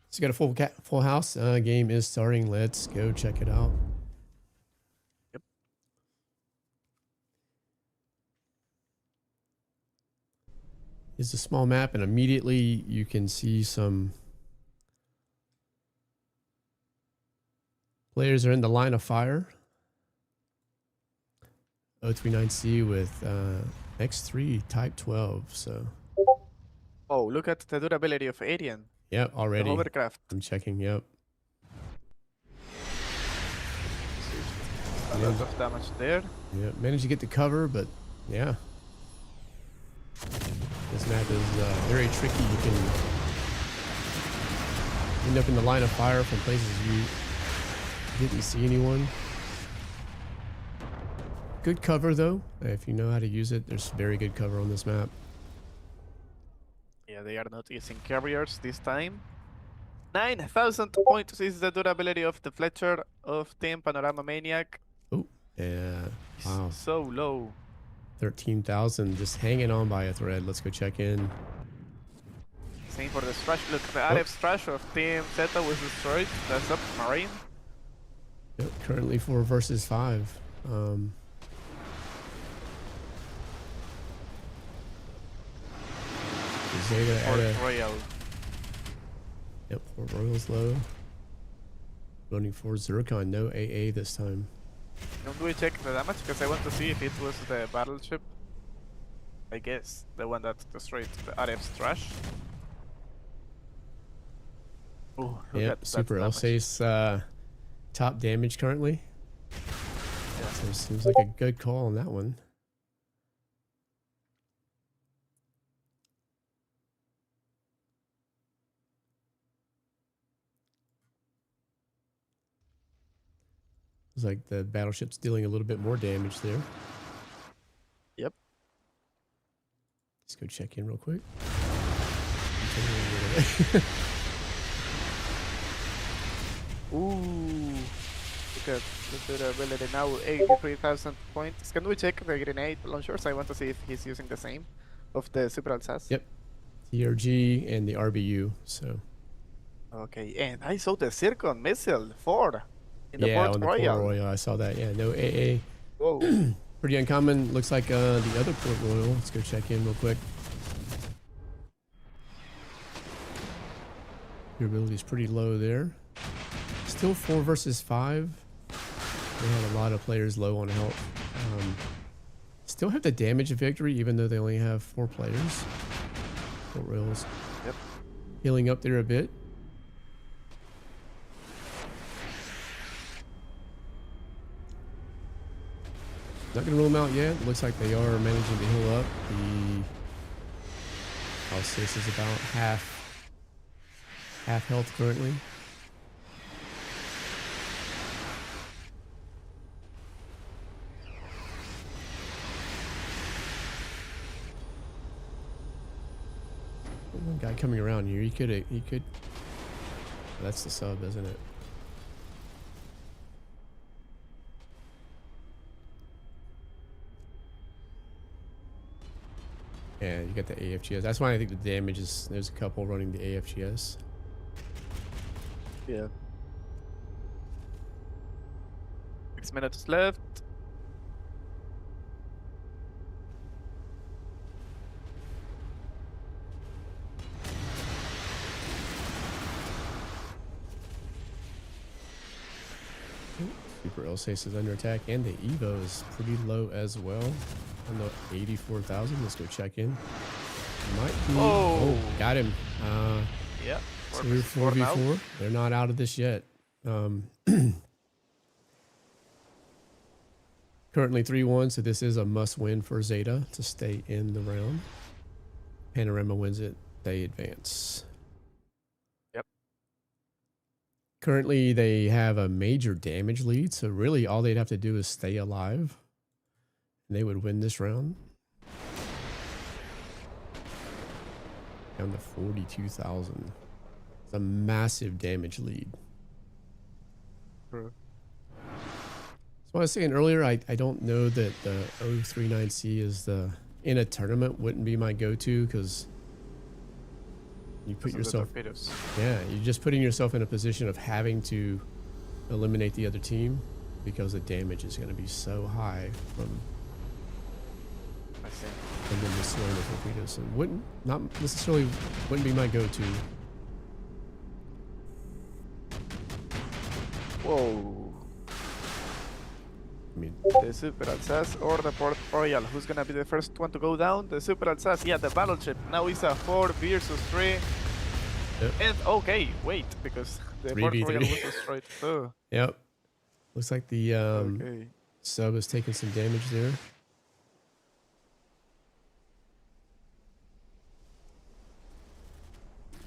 So you got a full house. Game is starting. Let's go check it out. Yep. It's a small map, and immediately you can see some players are in the line of fire. 039C with X3 Type 12. So. Oh, look at the durability of Arian. Yep, already. The hovercraft. I'm checking. Yep. A lot of damage there. Yeah, managed to get the cover, but yeah. This map is very tricky. You can end up in the line of fire from places you didn't see anyone. Good cover though. If you know how to use it, there's very good cover on this map. Yeah, they are not using carriers this time. 9,000 points is the durability of the Fletcher of Team Panorama Maniac. Oh, yeah. Wow. So low. 13,000 just hanging on by a thread. Let's go check in. Same for the Strash. Look, the RF Strash of Team Zeta was destroyed. The submarine. Yep, currently 4 versus 5. Port Royal. Yep, Port Royal's low. Running for Zircon, no AA this time. Don't we check the damage? Because I want to see if it was the battleship. I guess the one that destroyed the RF Strash. Oh, yep, Super Alsace top damage currently. Yeah. So it seems like a good call on that one. Looks like the battleship's dealing a little bit more damage there. Yep. Let's go check in real quick. Ooh. Look at the durability now, 83,000 points. Can we check the grenade launchers? I want to see if he's using the same of the Super Alsace. Yep. TRG and the RBU, so. Okay, and I saw the Zircon missile 4 in the yeah, Port on the Royal. Port Royal, I saw that. Yeah, no AA. Whoa. Pretty uncommon. Looks like the other Port Royal. Let's go check in real quick. Durability is pretty low there. Still 4 versus 5. They had a lot of players low on health. Still have the damage of victory, even though they only have 4 players. Port Royals. Yep. Healing up there a bit. Not gonna rule them out yet. Looks like they are managing to heal up. The Alsace is about half health currently. One guy coming around here. He could. Oh, that's the sub, isn't it? Yeah, you got the AFGS. That's why I think the damage is. There's a couple running the AFGS. Yeah. 6 minutes left. Super Alsace is under attack, and the Evo is pretty low as well. On the 84,000. Let's go check in. Might be. Oh, got him. Yeah. So we're 4v4. They're not out of this yet. Currently 3-1, so this is a must-win for Zeta to stay in the round. Panorama wins it, they advance. Yep. Currently, they have a major damage lead, so really all they'd have to do is stay alive, and they would win this round. Down to 42,000. It's a massive damage lead. True. So I was saying earlier, I don't know that the 039C is the in a tournament wouldn't be my go-to because you put yourself, yeah, you're just putting yourself in a position of having to eliminate the other team because the damage is going to be so high from them destroying the torpedoes. So wouldn't be my go-to. Whoa. I mean, The Super Alsace or the Port Royal? Who's gonna be the first one to go down? The Super Alsace. Yeah, the battleship. Now it's a 4 versus 3. Yep. And okay, wait, because the Port 3v3. Royal was destroyed too. Yep. Looks like the Okay. sub is taking some damage there.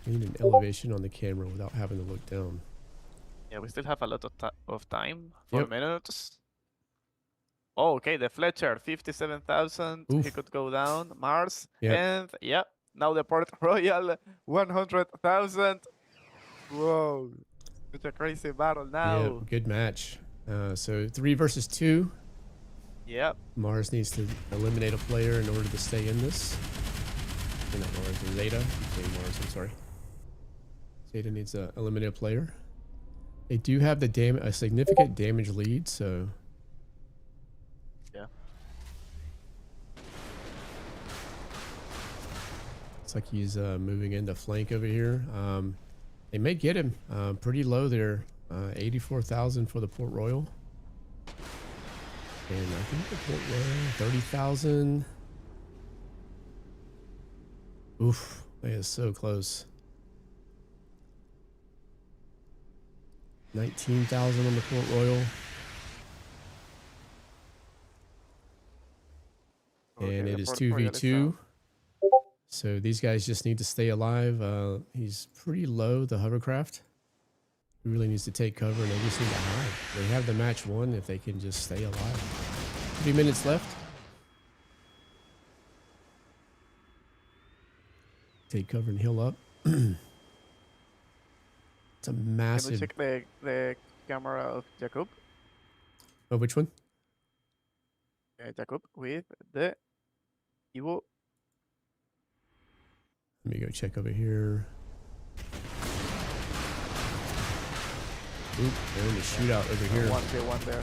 I need an elevation on the camera without having to look down. Yeah, we still have a lot of time. 4 Yep. minutes. Oh, okay, the Fletcher, 57,000. He Oof. could go down. Mars. Yep. And yeah, now the Port Royal, 100,000. Whoa. Such a crazy battle now. Yeah, good match. So 3 versus 2. Yep. Mars needs to eliminate a player in order to stay in this. Or not Mars, Zeta. Okay, Mars, I'm sorry. Zeta needs to eliminate a player. They do have the a significant damage lead, so yeah. Looks like he's moving into flank over here. They may get him pretty low there. 84,000 for the Port Royal. And I think the Port Royal, 30,000. Oof, that is so close. 19,000 on the Port Royal. Okay, And the it is Port Royal 2v2. So these guys just need to stay alive. He's pretty low, the hovercraft. He really needs to take cover and they just need to hide. They have the match won if they can just stay alive. 3 minutes left. Take cover and heal up. It's a massive... Can we check the camera of Jacob? Oh, which one? Jacob with the Evo. Let me go check over here. Oop, they're in the shootout over here. 1v1 there.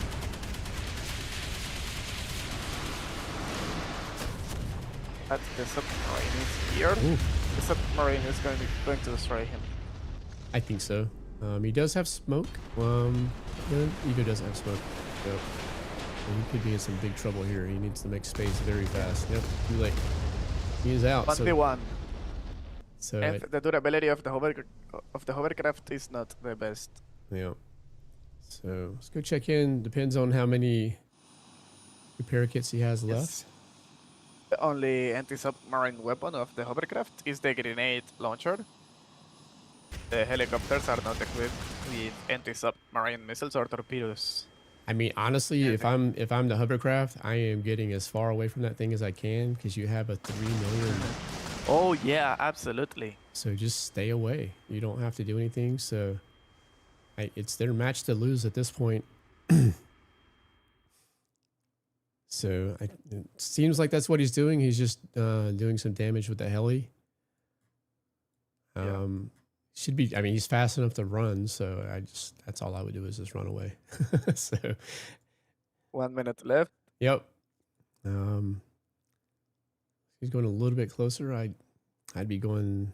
That's the submarine is here. Ooh. The submarine is going to destroy him. I think so. He does have smoke. Ibra doesn't have smoke. So he could be in some big trouble here. He needs to make space very fast. Yep, too late. He is out. 1v1. So And the durability of the hovercraft is not the best. yeah. So let's go check in. Depends on how many repair kits he has left. Yes. The only anti-submarine weapon of the hovercraft is the grenade launcher. The helicopters are not equipped with anti-submarine missiles or torpedoes. I mean, honestly, if I'm the hovercraft, I am getting as far away from that thing as I can because you have a 3 million. Oh yeah, absolutely. So just stay away. You don't have to do anything. So it's their match to lose at this point. So it seems like that's what he's doing. He's just doing some damage with the heli. Should be, I mean, he's fast enough to run. So that's all I would do is just run away. So 1 minute left. yep. He's going a little bit closer. I'd be going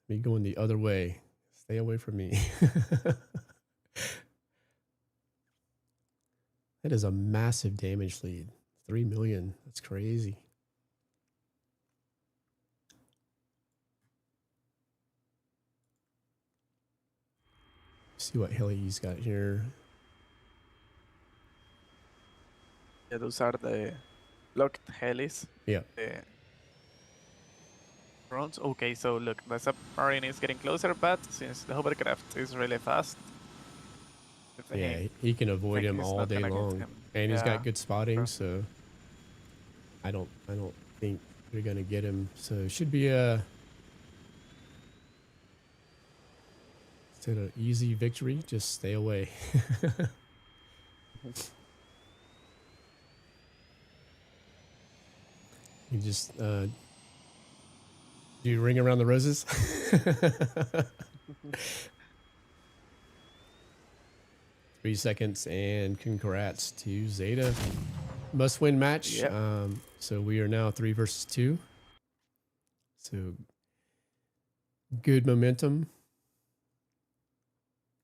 the other way. Stay away from me. That is a massive damage lead. 3 million. That's crazy. See what heli he's got here. Yeah, those are the locked helis. Yeah. The drones. Okay, so look, the submarine is getting closer, but since the hovercraft is really fast, I Yeah, think, he can avoid him he's all not day gonna get long, him. and he's Yeah, got good spotting, true. so I don't think they're gonna get him. So it should be a instead of easy victory. Just stay away. You just do you ring around the roses? 3 seconds, and congrats to Zeta. Must win match. Yep. So we are now 3 versus 2. So good momentum.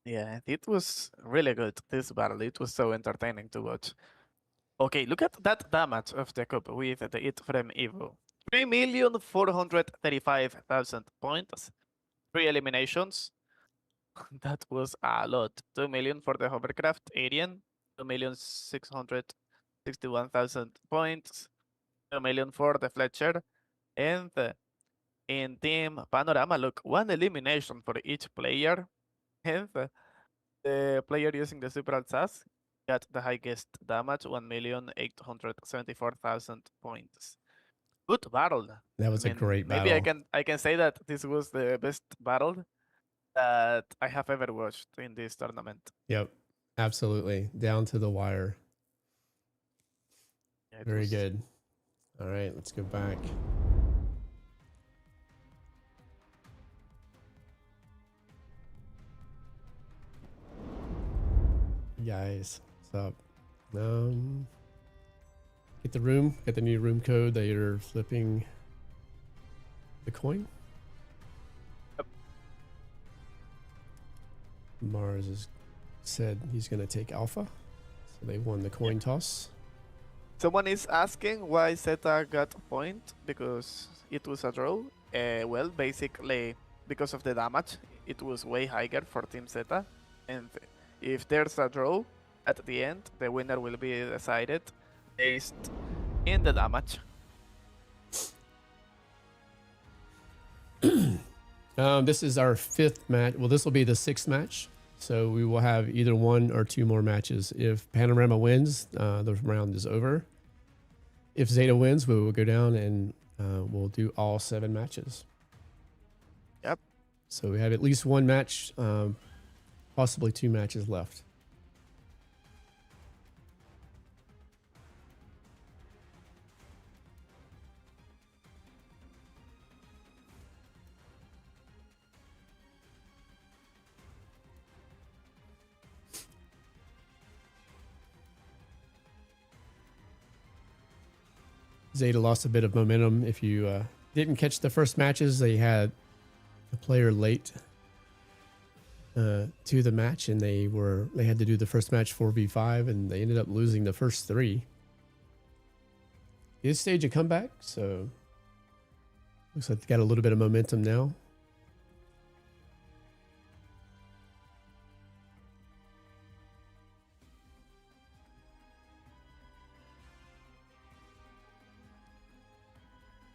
Yeah, it was really good, this battle. It was so entertaining to watch. Okay, look at that damage of the cup with the it from Evo. 3,435,000 points, 3 eliminations. That was a lot. 2 million for the hovercraft, Arian. 2,661,000 points. 2 million for the Fletcher. And in Team Panorama, look, 1 elimination for each player. And the player using the Super SAS got the highest damage, 1,874,000 points. Good battle. That I was a mean, great maybe battle. I can say that this was the best battle that I have ever watched in this tournament. Yep, absolutely. Down to the wire. Yeah, it Very was. good. All right, let's go back. Guys, what's up? Get the room. Get the new room code. They are flipping the coin. Yep. Mars has said he's going to take Alpha. So they won the coin toss. Someone is asking why Zeta got a point because it was a draw. Well, basically because of the damage, it was way higher for Team Zeta. And if there's a draw at the end, the winner will be decided based in the damage. This is our 5th match. Well, this will be the 6th match. So we will have either 1 or 2 more matches. If Panorama wins, the round is over. If Zeta wins, we will go down and we'll do all 7 matches. Yep. So we have at least 1 match, possibly 2 matches left. Zeta lost a bit of momentum. If you didn't catch the first matches, they had a player late to the match, and they had to do the first match 4v5, and they ended up losing the first 3. Did stage a comeback, so looks like they got a little bit of momentum now.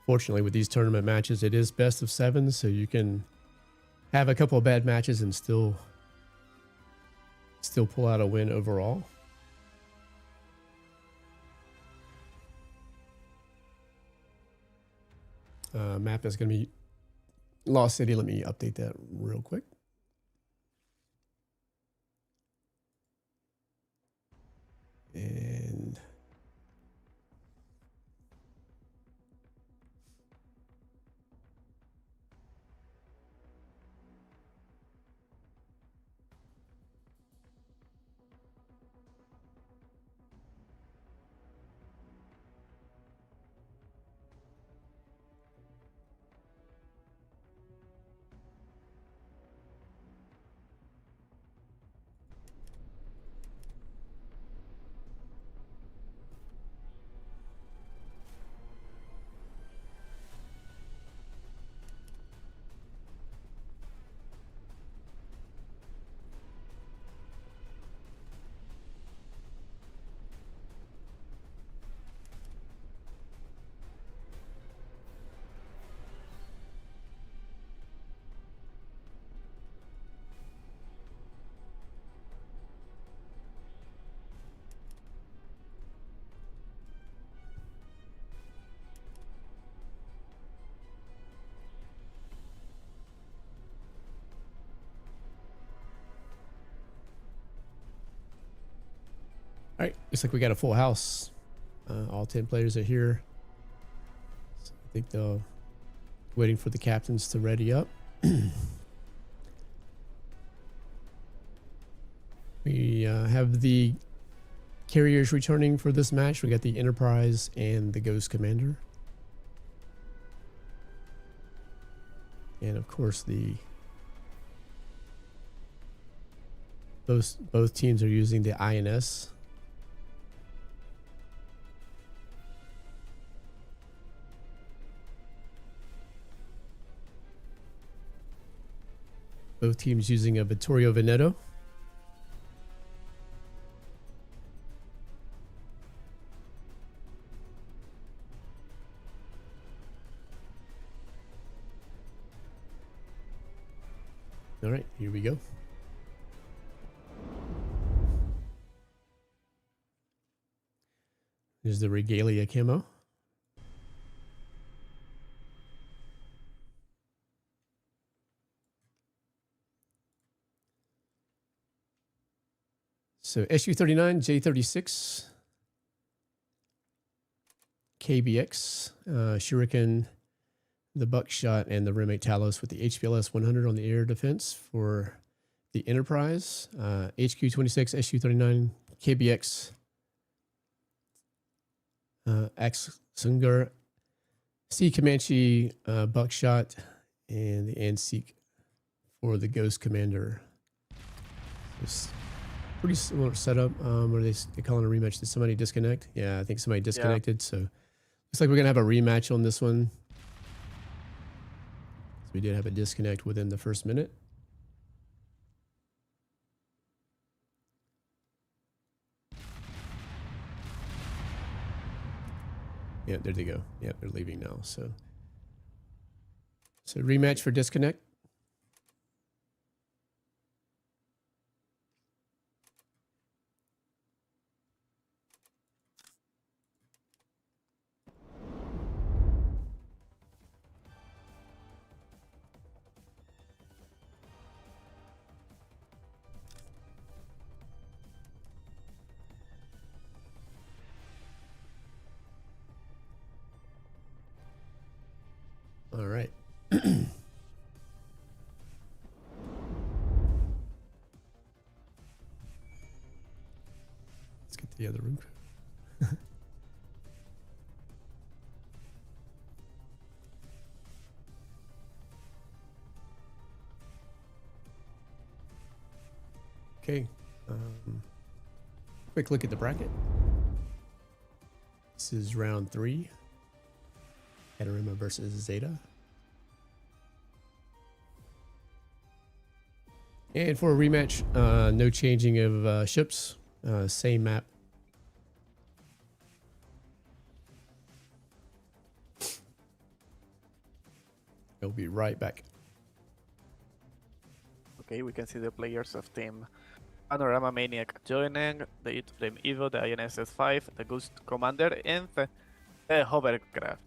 Fortunately, with these tournament matches, it is best of 7, so you can have a couple of bad matches and still pull out a win overall. Map is going to be Lost City. Let me update that real quick. And right, looks like we got a full house. All 10 players are here. So I think they're waiting for the captains to ready up. We have the carriers returning for this match. We got the Enterprise and the Ghost Commander. And of course both teams are using the INS. Both teams using a Vittorio Veneto. All right, here we go. There's the Regalia camo. So SU-39, J-36, KBX, Shuriken, the Buckshot, and the Rim 8 Talos with the HPLS 100 on the air defense for the Enterprise. HQ-26, SU-39, KBX, Axungar, C Comanche, Buckshot, and the ANSEEK for the Ghost Commander. It's pretty similar setup. What are they calling a rematch? Did somebody disconnect? Yeah, I think somebody disconnected. Yeah. So looks like we're gonna have a rematch on this one. So we did have a disconnect within the first minute. Yeah, there they go. Yeah, they're leaving now. So rematch for disconnect. All right. Let's get to the other room. Okay. Quick look at the bracket. This is round 3. Heterima versus Zeta. And for a rematch, no changing of ships, same map. I'll be right back. Okay, we can see the players of Team Panorama Maniac joining, the Team Evo, the INSS 5, the Ghost Commander, and the Hovercraft.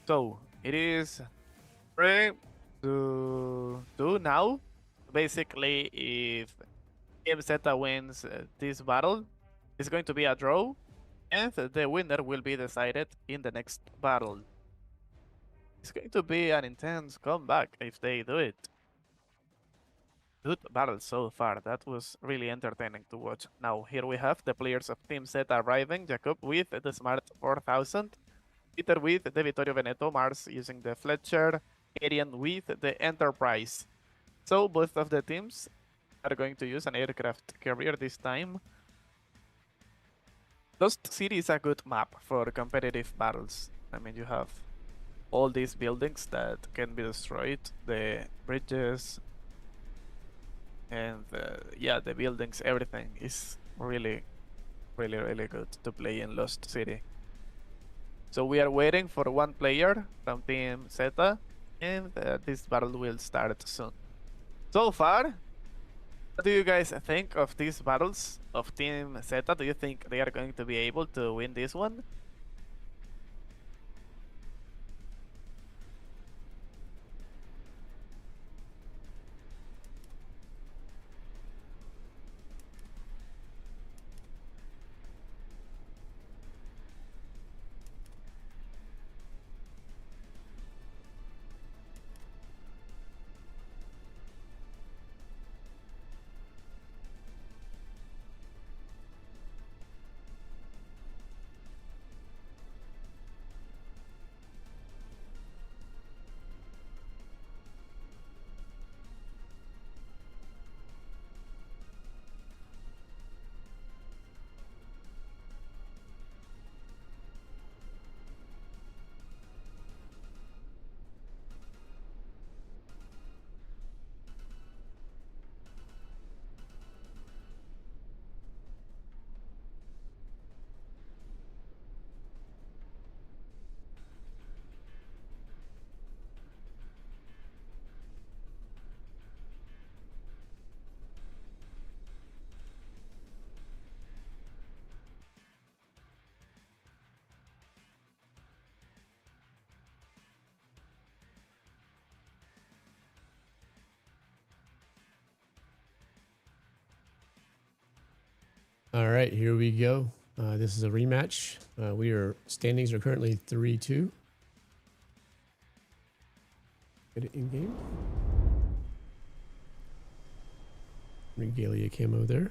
So, it is 3 to 2 now. Basically, if Team Zeta wins this battle, it's going to be a draw, and the winner will be decided in the next battle. It's going to be an intense comeback if they do it. Good battle so far. That was really entertaining to watch. Now, here we have the players of Team Zeta arriving. Jacob with the Smart 4000. Peter with the Vittorio Veneto. Mars using the Fletcher. Arian with the Enterprise. So, both of the teams are going to use an aircraft carrier this time. Lost City is a good map for competitive battles. I mean, you have all these buildings that can be destroyed. The bridges. And yeah, the buildings, everything is really good to play in Lost City. So we are waiting for one player from Team Zeta, and this battle will start soon. So far, what do you guys think of these battles of Team Zeta? Do you think they are going to be able to win this one? All right, here we go. This is a rematch. Standings are currently 3-2. Get it in game. Regalia camo there.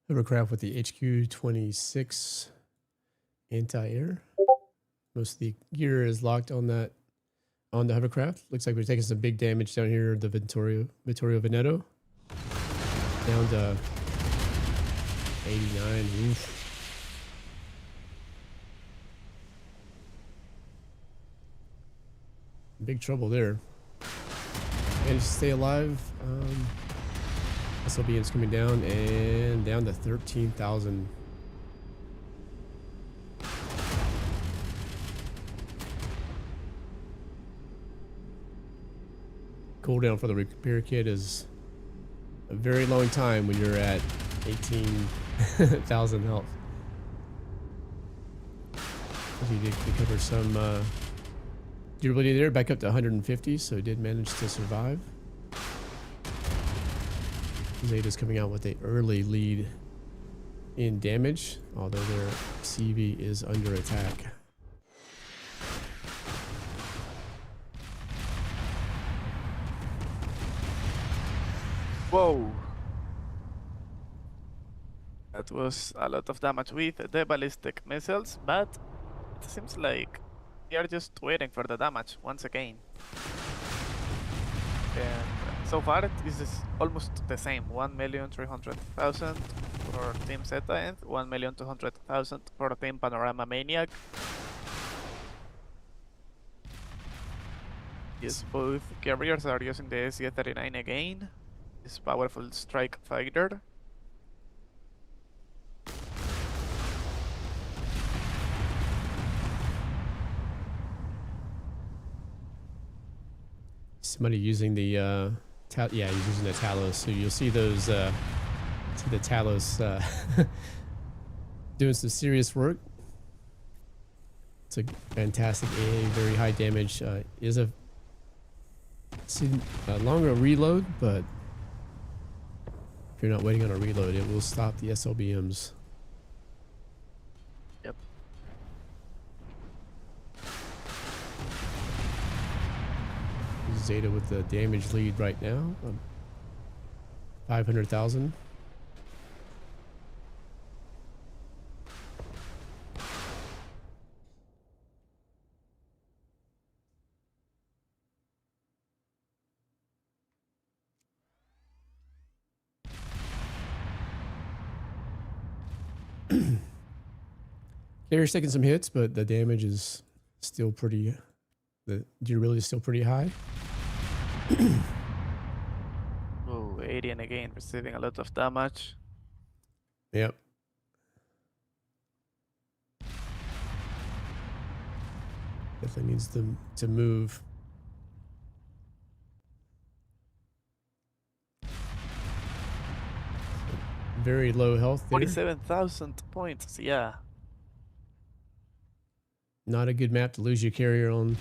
Hovercraft with the HQ-26 anti-air. Most of the gear is locked on the hovercraft. Looks like we're taking some big damage down here. The Vittorio Veneto down to 89. Oof. Big trouble there. Managed to stay alive. SLB is coming down and down to 13,000. Cooldown for the repair kit is a very long time when you're at 18,000 health. He did recover some durability there, back up to 150, so he did manage to survive. Zeta's coming out with an early lead in damage, although their CV is under attack. Whoa. That was a lot of damage with the ballistic missiles, but it seems like we are just waiting for the damage once again. And so far, this is almost the same. 1,300,000 for Team Zeta and 1,200,000 for Team Panorama Maniac. Yes, both carriers are using the SC-39 again. This powerful strike fighter. Somebody using the yeah, he's using the Talos, so you'll see those see the Talos doing some serious work. It's a fantastic AA, very high damage. Is a longer reload, but if you're not waiting on a reload, it will stop the SLBMs. Yep. Zeta with the damage lead right now, 500,000. Carrier's taking some hits, but the damage is still pretty. The durability is still pretty high. Oh, 80 and again, receiving a lot of damage. Yep. Definitely needs to move. Very low health there. 47,000 points, yeah. Not a good map to lose your carrier on.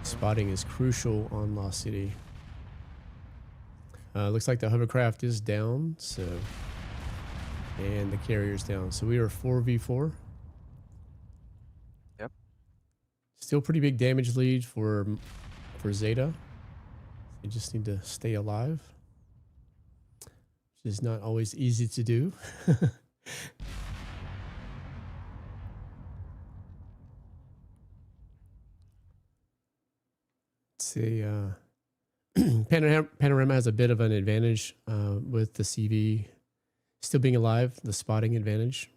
Spotting is crucial on Lost City. Looks like the hovercraft is down, so, and the carrier's down. So we are 4v4. Yep. Still pretty big damage lead for Zeta. You just need to stay alive, which is not always easy to do. See, Panorama has a bit of an advantage with the CV still being alive, the spotting advantage.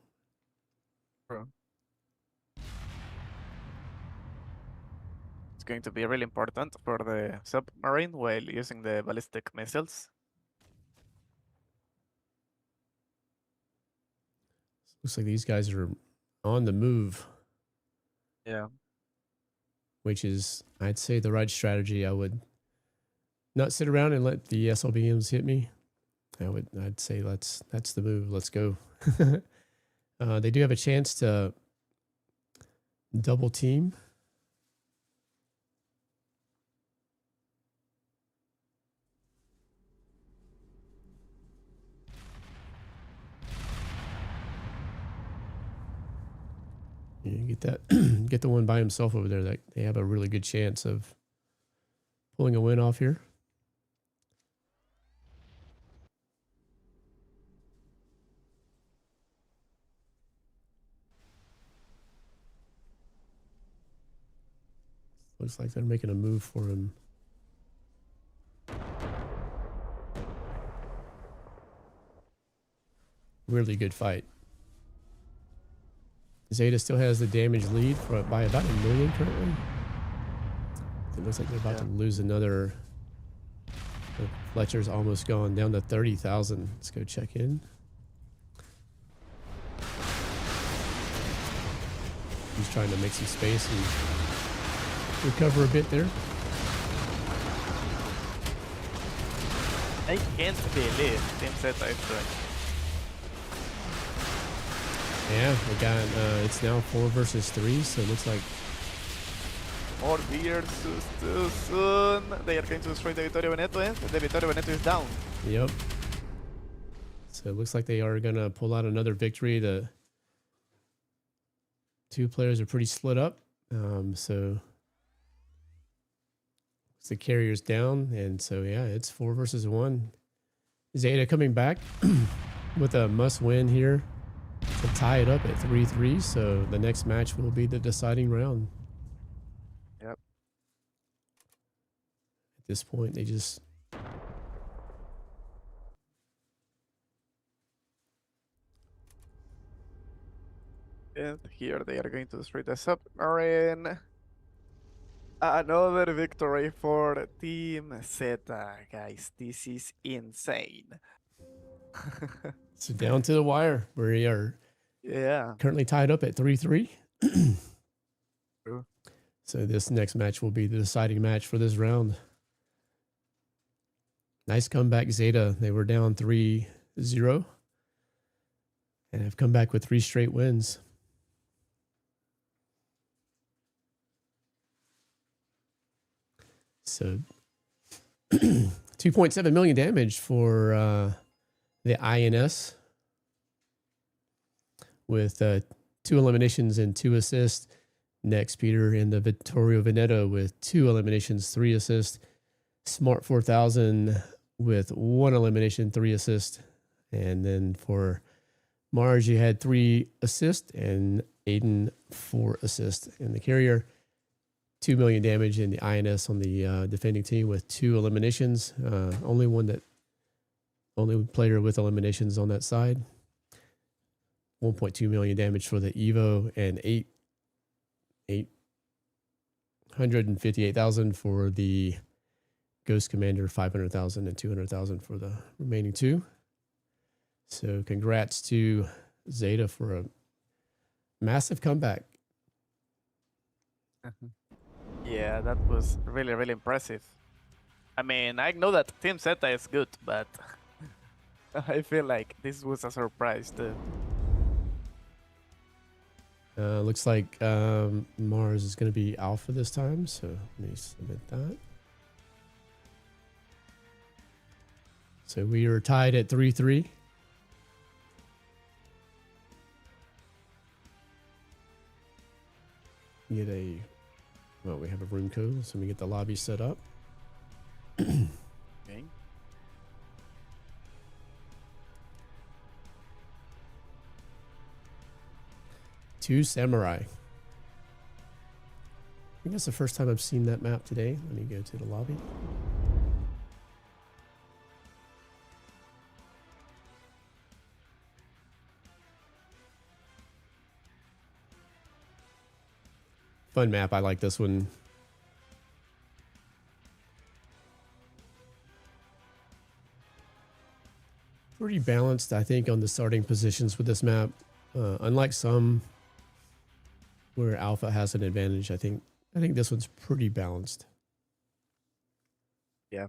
It's going to be really important for the submarine while using the ballistic missiles. Looks like these guys are on the move. Yeah. Which is, I'd say, the right strategy. I would not sit around and let the SLBMs hit me. I'd say that's the move. Let's go. They do have a chance to double team. You get that, get the one by himself over there. That they have a really good chance of pulling a win off here. Looks like they're making a move for him. Really good fight. Zeta still has the damage lead by about 1 million currently. It looks like they're about to lose another. Fletcher's almost gone down to 30,000. Let's go check in. He's trying to make some space and recover a bit there. I can't believe Team Zeta is doing. Yeah, we got it's now 4 versus 3, so it looks like More beers too soon. They are going to destroy the Vittorio Veneto, and the Vittorio Veneto is down. Yep. So it looks like they are gonna pull out another victory. The 2 players are pretty split up. So the carrier's down, and so yeah, it's 4 versus 1. Zeta coming back with a must win here to tie it up at 3-3. So the next match will be the deciding round. Yep. At this point, they just And here they are going to destroy the submarine. Another victory for Team Zeta, guys. This is insane. so down to the wire. We are currently tied up at 3-3. True. So this next match will be the deciding match for this round. Nice comeback, Zeta. They were down 3-0 and have come back with 3 straight wins. So 2.7 million damage for the INS with 2 eliminations and 2 assists. Next, Peter in the Vittorio Veneto with 2 eliminations, 3 assists. Smart 4000 with 1 elimination, 3 assists. And then for Mars, you had 3 assists and Aiden 4 assists. In the carrier, 2 million damage in the INS on the defending team with 2 eliminations. Only player with eliminations on that side. 1.2 million damage for the Evo and 858,000 for the Ghost Commander, 500,000 and 200,000 for the remaining 2. So congrats to Zeta for a massive comeback. Yeah, that was really, really impressive. I mean, I know that Team Zeta is good, but I feel like this was a surprise too. Looks like Mars is going to be alpha this time, so let me submit that. So we are tied at 3-3. Well, we have a room code, so we get the lobby set up. Okay. 2 samurai. I think that's the first time I've seen that map today. Let me go to the lobby. Fun map. I like this one. Pretty balanced, I think, on the starting positions with this map. Unlike some where Alpha has an advantage, I think this one's pretty balanced. Yeah,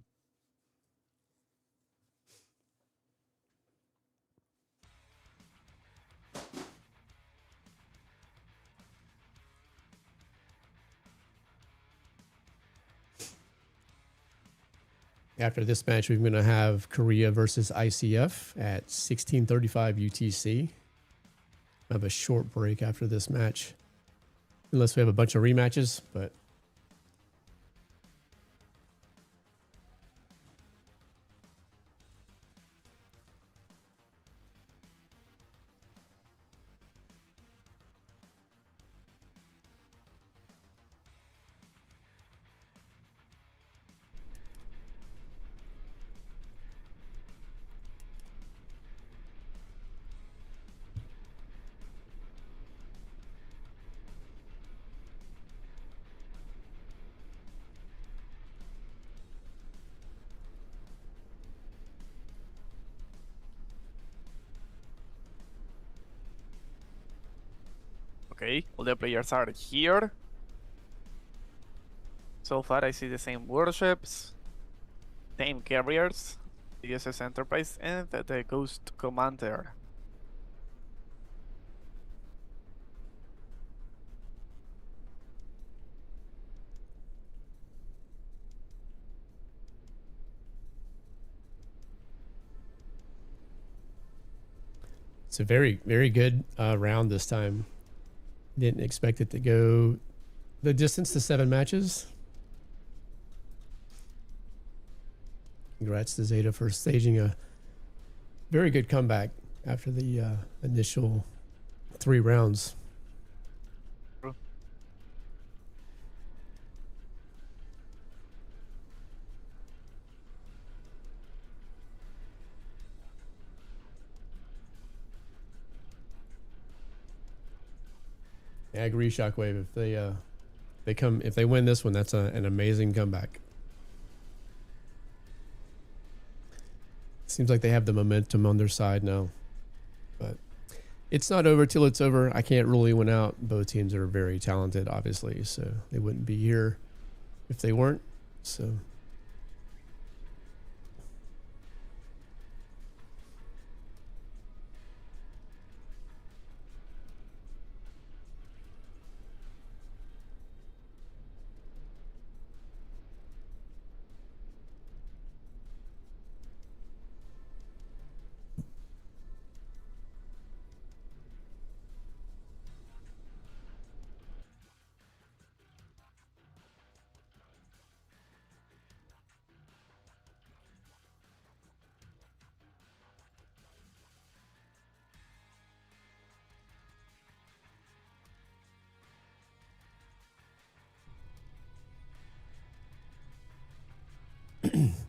After this match, we're going to have Korea versus ICF at 16:35 UTC. I have a short break after this match, unless we have a bunch of rematches, but Okay, all the players are here. So far, I see the same warships, same carriers, the USS Enterprise, and the Ghost Commander. it's a very, very good round this time. Didn't expect it to go the distance to 7 matches. Congrats to Zeta for staging a very good comeback after the initial 3 rounds. I agree, Shockwave. If they win this one, that's an amazing comeback. Seems like they have the momentum on their side now, but it's not over till it's over. I can't rule anyone out. Both teams are very talented, obviously, so they wouldn't be here if they weren't. So.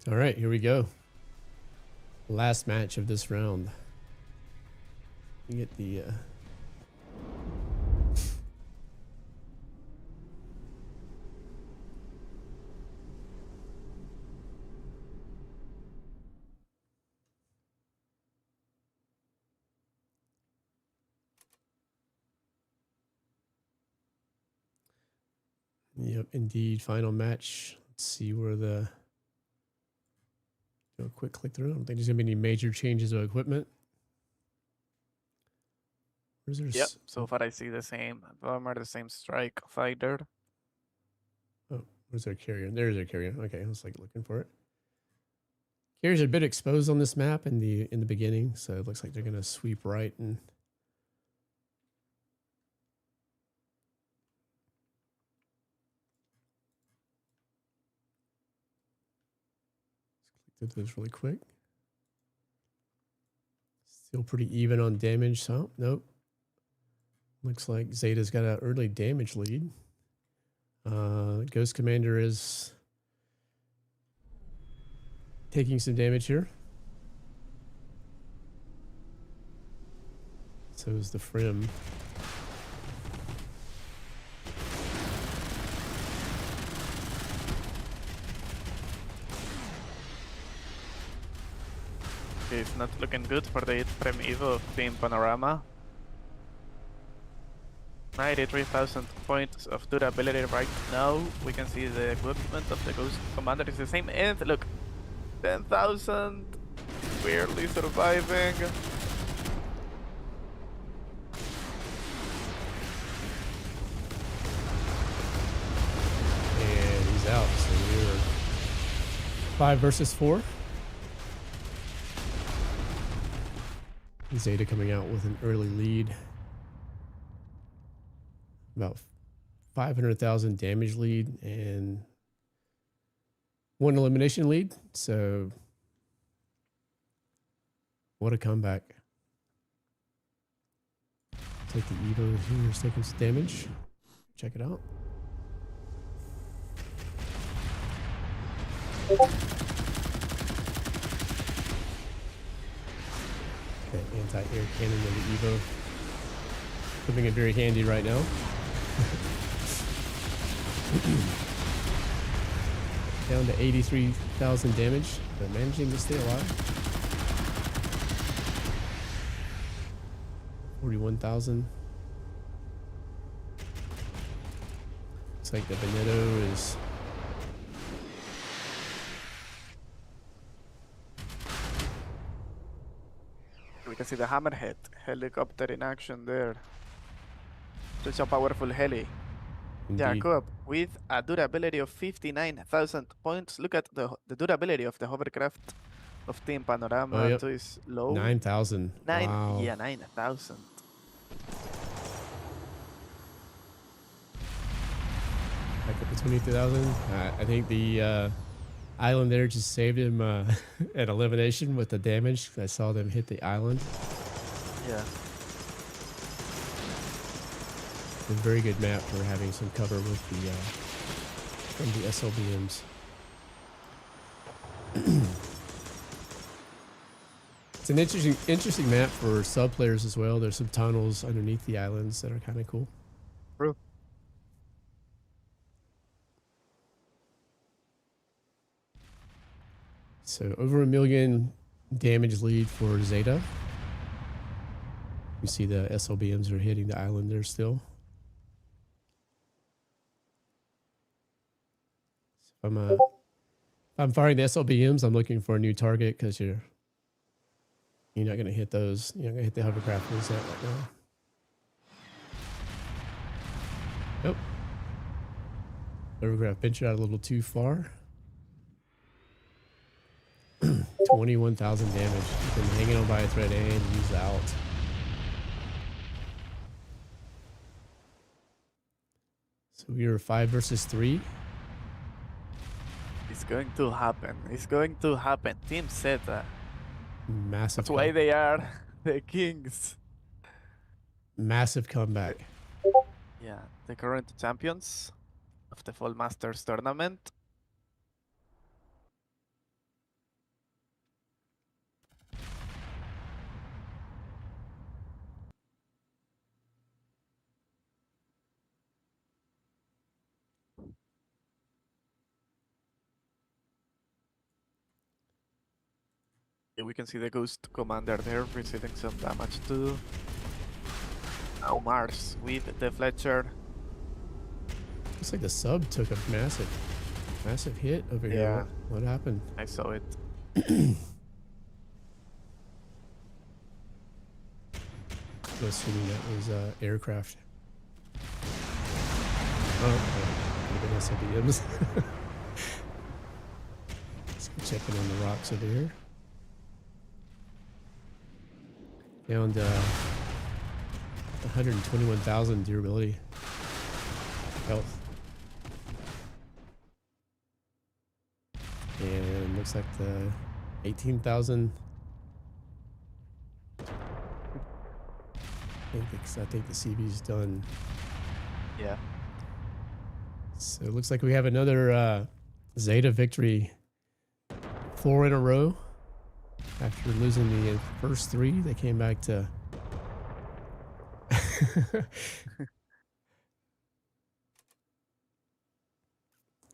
All right, here we go. Last match of this round. You get the Yep, indeed, final match. Let's see where the do a quick click through. I don't think there's gonna be any major changes of equipment. Where's there? Yep, so far I see the same bomber, the same strike fighter. Oh, where's their carrier? There's their carrier. Okay, I was like looking for it. Carriers are a bit exposed on this map in the beginning, so it looks like they're gonna sweep right and let's click through this really quick. Still pretty even on damage, so nope. Looks like Zeta's got an early damage lead. Ghost Commander is taking some damage here. So is the Frim. It's not looking good for the 8 Frame Evo of Team Panorama. 93,000 points of durability right now. We can see the equipment of the Ghost Commander is the same. And look, 10,000. Barely surviving. And he's out, so we're 5 versus 4. Zeta coming out with an early lead. About 500,000 damage lead and 1 elimination lead. So what a comeback. Take the Ibra here, is taking some damage. Check it out. That anti-air cannon of the Evo coming in very handy right now. Down to 83,000 damage, but managing to stay alive. 41,000. Looks like the Veneto is We can see the Hammerhead helicopter in action there. Such a powerful heli. indeed. Jacob, with a durability of 59,000 points. Look at the durability of the hovercraft of Team Panorama. Oh, yep. So is low. 9,000. Wow. Yeah, 9,000. Back up to 22,000. I think the island there just saved him an elimination with the damage. I saw them hit the island. Yeah. A very good map for having some cover with the from the SLBMs. It's an interesting map for sub players as well. There's some tunnels underneath the islands that are kind of cool. True. So over 1 million damage lead for Zeta. You see the SLBMs are hitting the island there still. If I'm firing the SLBMs, I'm looking for a new target because you're not going to hit those. You're not going to hit the hovercraft with that right now. Nope. Hovercraft ventured out a little too far. 21,000 damage. You've been hanging on by a thread and he's out. So we are 5 versus 3. It's going to happen. It's going to happen. Team Zeta. Massive. That's why they are the kings. Massive comeback. Yeah, the current champions of the Fall Masters tournament. Yeah, we can see the Ghost Commander there receiving some damage too. Now Mars with the Fletcher. Looks like the sub took a massive hit over Yeah. here. What happened? I saw it. I'm assuming that was aircraft. Oh, could have been SLBMs. Let's go checking on the rocks over here. Found 121,000 durability health. And looks like the 18,000. I think the CB's done. Yeah. So it looks like we have another Zeta victory. 4 in a row. After losing the first 3, they came back to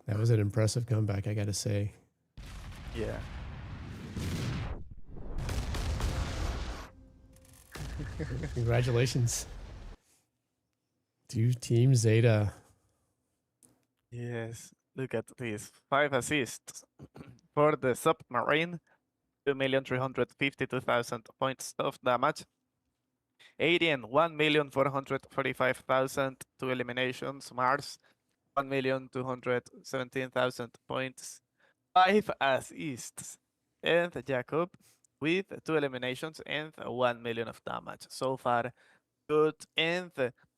that was an impressive comeback, I gotta say. Yeah. Congratulations to Team Zeta. Yes. Look at this. 5 assists for the submarine. 2,352,000 points of damage. 80 and 1,445,000. 2 eliminations. Mars. 1,217,000 points. 5 assists. And Jacob with 2 eliminations and 1 million of damage. So far, good and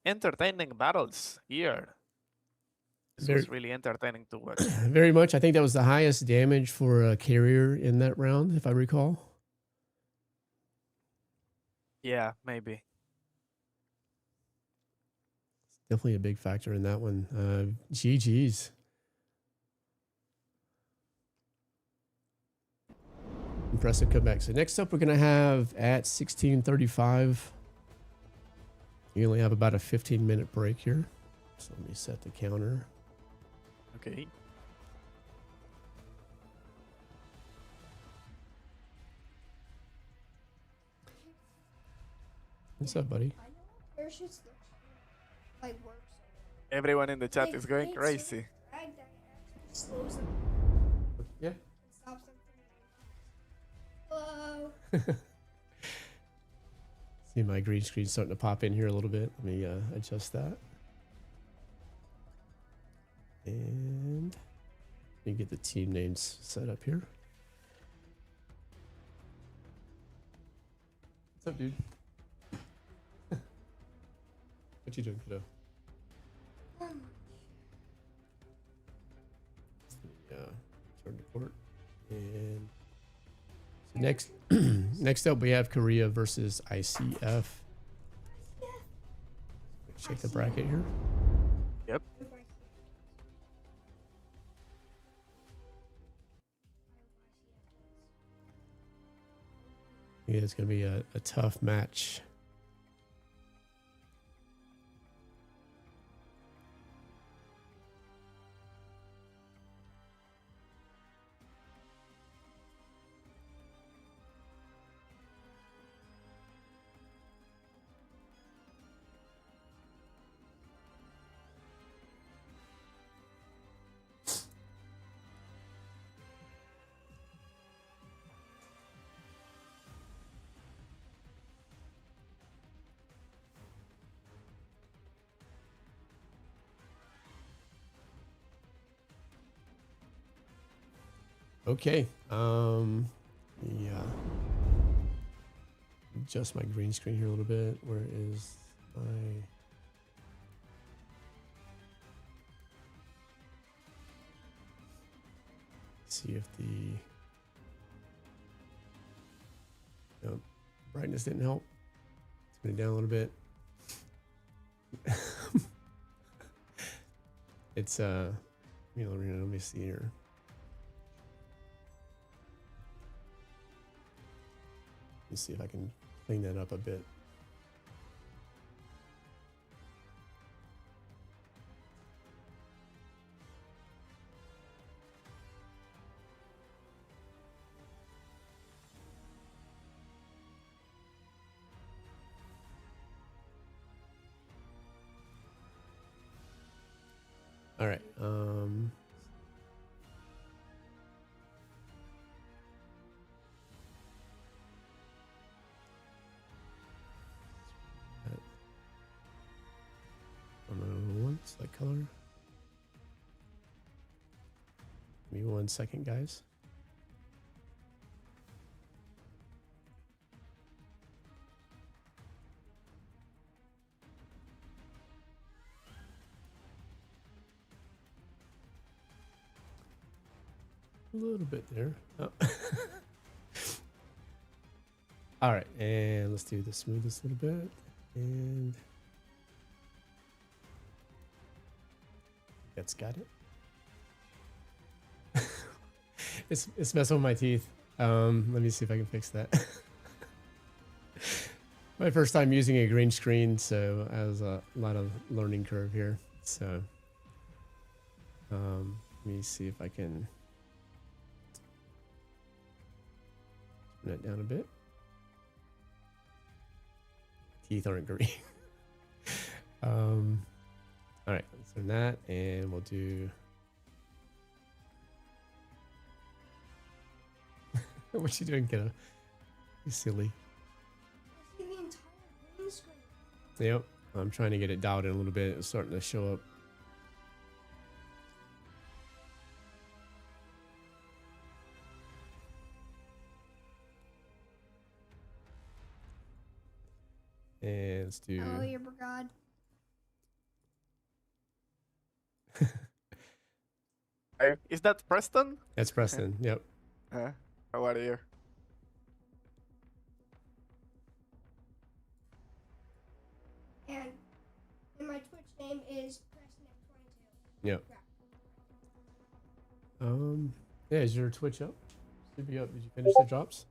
entertaining battles here. This Very, was really entertaining to watch. very much. I think that was the highest damage for a carrier in that round, if I recall. Yeah, maybe. Definitely a big factor in that one. GG's. Impressive comeback. So next up, we're going to have at 16:35. You only have about a 15-minute break here. So let me set the counter. Okay. What's up, buddy? I know parachutes look like works. Everyone in the chat Like, is going it's crazy. drag that actually slows them Yeah. and stops them from Hello. See my green screen starting to pop in here a little bit. Let me adjust that. And let me get the team names set up here. What's up, dude? What you doing, kiddo? Turn to port. And so next, next up we have Korea versus ICF. Check the bracket here. Yep. Yeah, it's gonna be a tough match. Okay. Yeah. Adjust my green screen here a little bit. Where is my... See if the... Nope. Brightness didn't help. Turn it down a little bit. It's let me see here. Let's see if I can clean that up a bit. All right. Select color. Give me 1 second, guys. A little bit there. Oh. All right, and let's do the smoothest little bit. And that's got it. It's messing with my teeth. Let me see if I can fix that. My first time using a green screen, so I was a lot of learning curve here. So let me see if I can turn that down a bit. Teeth aren't green. All right, let's turn that, and we'll do. What you doing, kiddo? You silly. I see the entire green screen. Yep, I'm trying to get it dialed in a little bit. It's starting to show up. And let's do. Oh, Ibra God. Is that Preston? That's Preston. Yep. How are you? And my Twitch name is PrestonX22. Yep. Yeah, is your Twitch up? Should be up. Did you finish the drops?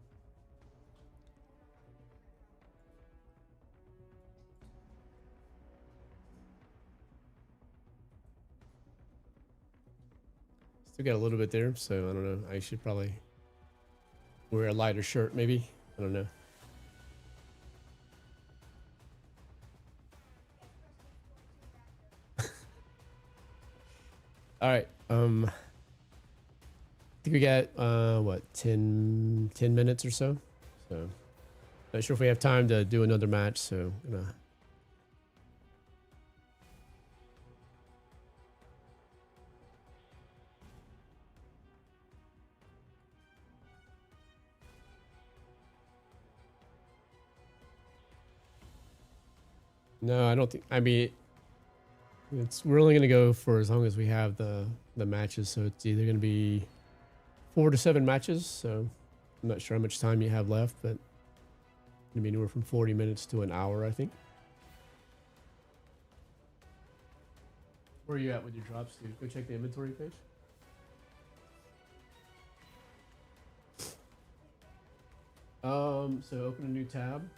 Still got a little bit there, so I don't know. I should probably wear a lighter shirt, maybe. I don't know. All right. I think we got what 10 minutes or so. So not sure if we have time to do another match. So gonna. No, I don't think. I mean, we're only gonna go for as long as we have the matches. So it's either gonna be 4 to 7 matches. So I'm not sure how much time you have left, but gonna be anywhere from 40 minutes to an hour, I think. Where are you at with your drops, dude? Go check the inventory page. So open a new tab.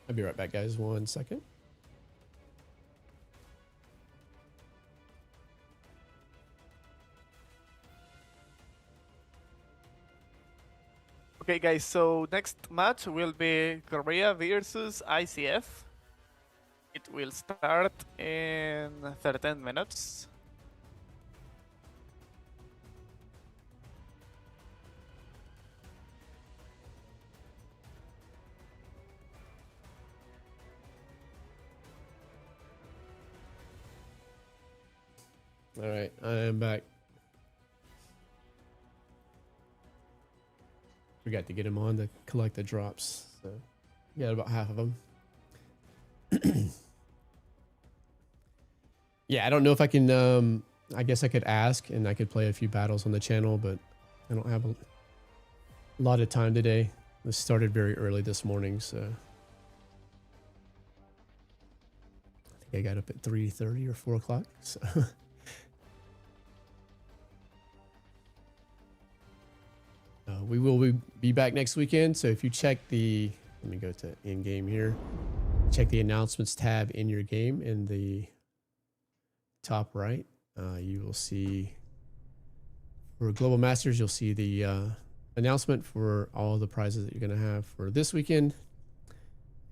I'll be right back, guys. 1 second. Okay, guys, so next match will be Korea versus ICF. It will start in 13 minutes. All right, I am back. Forgot to get him on to collect the drops, so we got about half of them. Yeah, I don't know if I can. I guess I could ask, and I could play a few battles on the channel, but I don't have a lot of time today. This started very early this morning, so I think I got up at 3:30 or 4 o'clock. So. We will be back next weekend. So if you check the, let me go to in-game here. Check the announcements tab in your game in the top right. You will see for Global Masters, you'll see the announcement for all the prizes that you're going to have for this weekend.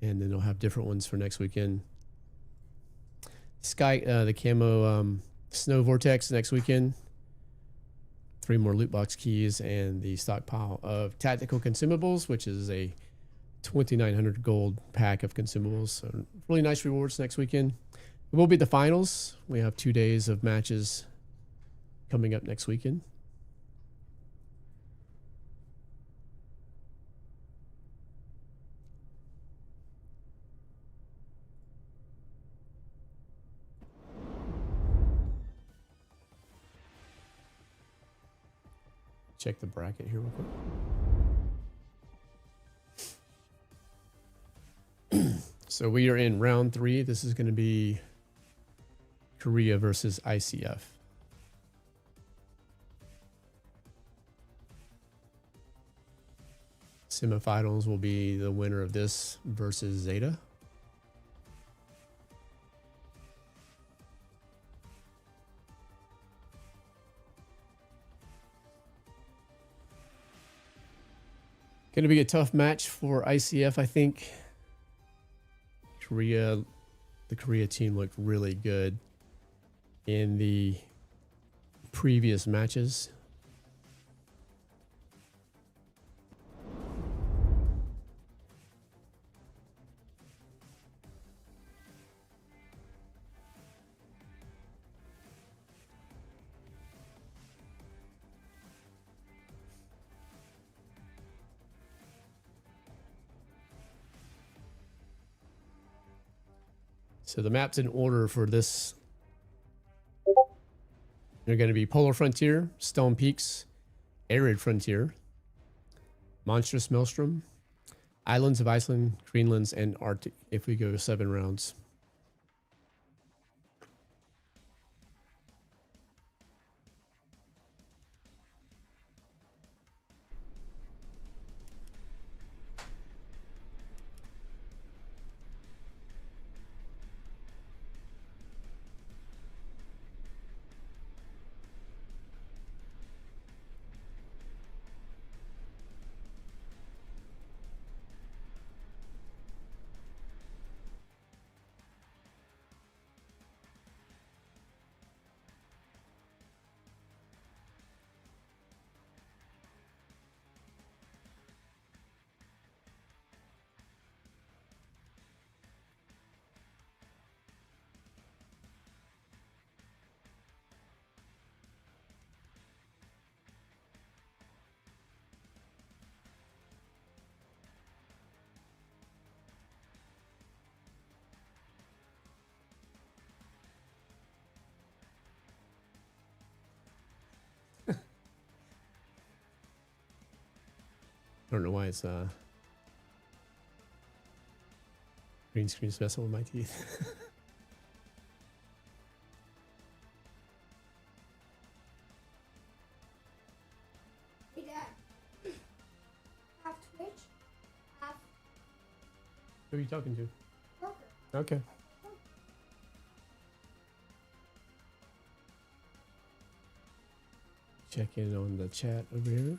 And then they'll have different ones for next weekend. The camo snow vortex next weekend. 3 more loot box keys and the stockpile of tactical consumables, which is a 2,900 gold pack of consumables. So really nice rewards next weekend. It will be the finals. We have 2 days of matches coming up next weekend. Check the bracket here real quick. So we are in round 3. This is going to be Korea versus ICF. Semifinals will be the winner of this versus Zeta. Going to be a tough match for ICF, I think. The Korea team looked really good in the previous matches. So the maps in order for this, they're going to be Polar Frontier, Stone Peaks, Arid Frontier, Monstrous Maelstrom, Islands of Iceland, Greenlands, and Arctic if we go 7 rounds. I don't know why it's green screen's messing with my teeth. Hey, Dad. Half Twitch, half Who are you talking to? poker. Okay. Check in on the chat over here.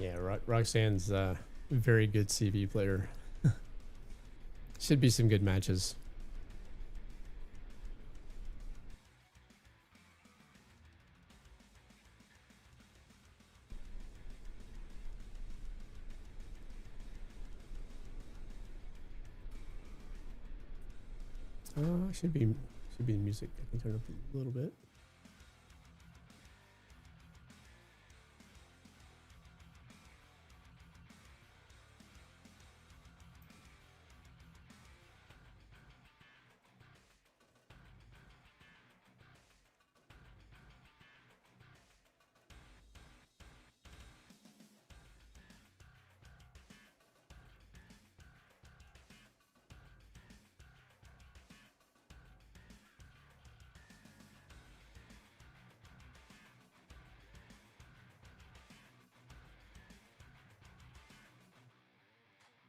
Yeah, Roxanne's a very good CV player. Should be some good matches. Should be music. I can turn up a little bit.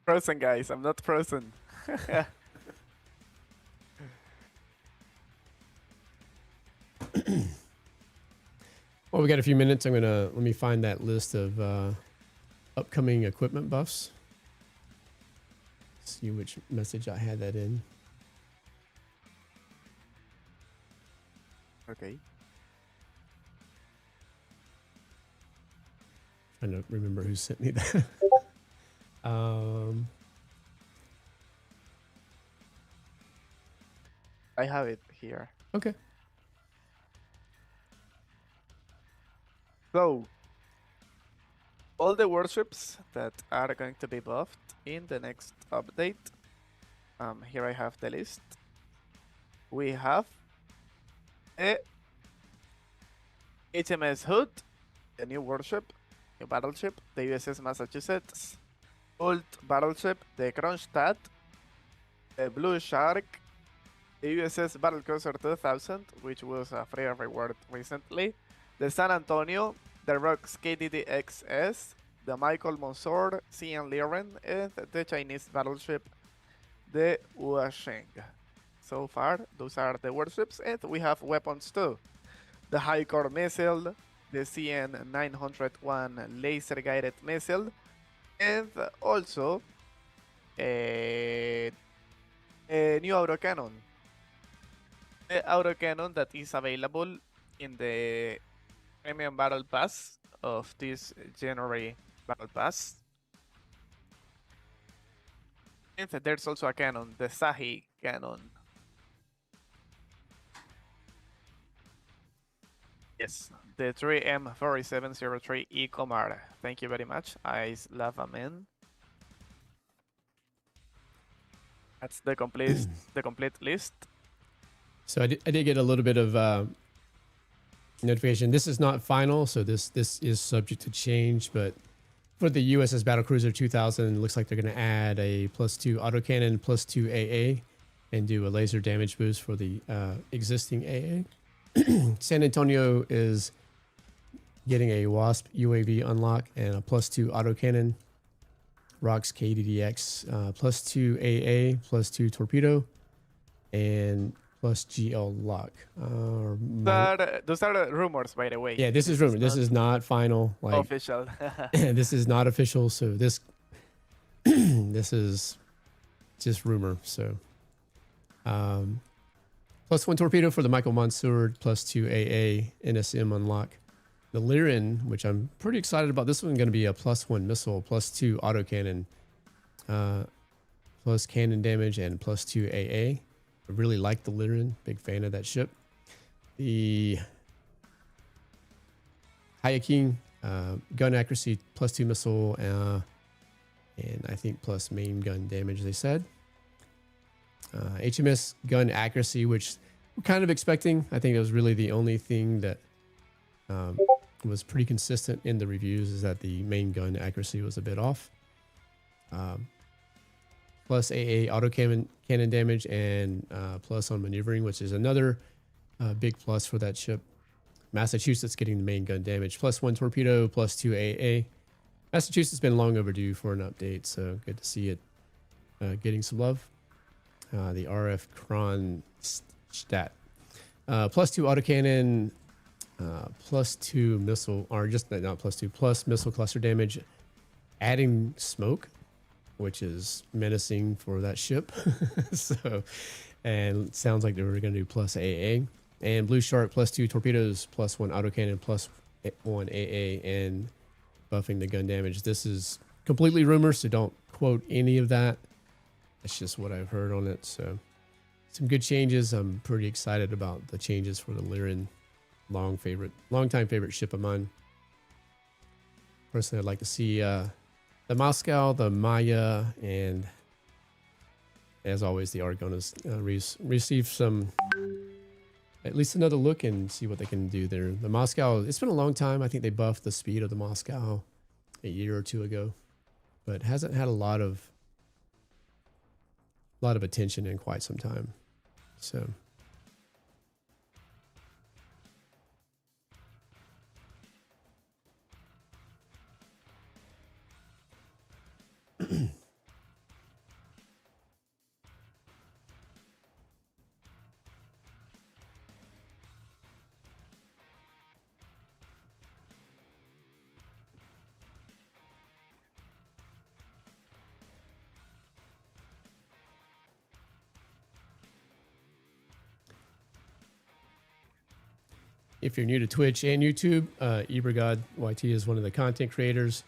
Frozen, guys. I'm not frozen. Well, we got a few minutes. Let me find that list of upcoming equipment buffs. See which message I had that in. Okay. Trying to remember who sent me that. I have it here. Okay. So, all the warships that are going to be buffed in the next update. Here I have the list. We have a HMS Hood, a new warship, new battleship, the USS Massachusetts, old battleship, the Kronstadt, the Blue Shark, the USS Battlecruiser 2000, which was a free reward recently, the San Antonio, the Rocks KDDXS, the Michael Monsor, CN Liren, and the Chinese battleship, the Wuasheng. So far, those are the warships, and we have weapons too. the high core missile, the CN-901 laser guided missile, and also a new autocannon. The autocannon that is available in the premium battle pass of this January battle pass. And there's also a cannon, the Sahi cannon. Yes, the 3M4703 Ecomar. Thank you very much. Ice Lava Man. That's the complete list. So I did get a little bit of notification. This is not final, so this is subject to change. But for the USS Battlecruiser 2000, it looks like they're going to add a +2 autocannon, +2 AA, and do a laser damage boost for the existing AA. San Antonio is getting a Wasp UAV unlock and a +2 autocannon. Rocks KDDX +2 AA, +2 torpedo, and +GL lock. Those are rumors, by the way. Yeah, this is rumor. This is not final. Like, official. this is not official. So this this is just rumor. So +1 torpedo for the Michael Monsoor, +2 AA NSM unlock. The Lyran, which I'm pretty excited about. This one's going to be a +1 missile, +2 autocannon, plus cannon damage, and +2 AA. I really like the Lyran. Big fan of that ship. The Hayaking, gun accuracy, +2 missile, and I think plus main gun damage, they said. HMS gun accuracy, which we're kind of expecting. I think it was really the only thing that was pretty consistent in the reviews, is that the main gun accuracy was a bit off. Plus AA auto cannon damage, and plus on maneuvering, which is another big plus for that ship. Massachusetts getting the main gun damage, +1 torpedo, +2 AA. Massachusetts has been long overdue for an update, so good to see it getting some love. The RF Kronstadt, +2 autocannon, +2 missile, or just not +2, plus missile cluster damage, adding smoke, which is menacing for that ship. So, and sounds like they were going to do plus AA. And Blue Shark, +2 torpedoes, +1 autocannon, +1 AA, and buffing the gun damage. This is completely rumor, so don't quote any of that. That's just what I've heard on it. So some good changes. I'm pretty excited about the changes for the Lyran. Long-time favorite ship of mine. Personally, I'd like to see the Moscow, the Maya, and as always, the Argonas receive some, at least another look and see what they can do there. The Moscow, it's been a long time. I think they buffed the speed of the Moscow a year or two ago, but hasn't had a lot of attention in quite some time. So if you're new to Twitch and YouTube, Ibra YT is one of the content creators.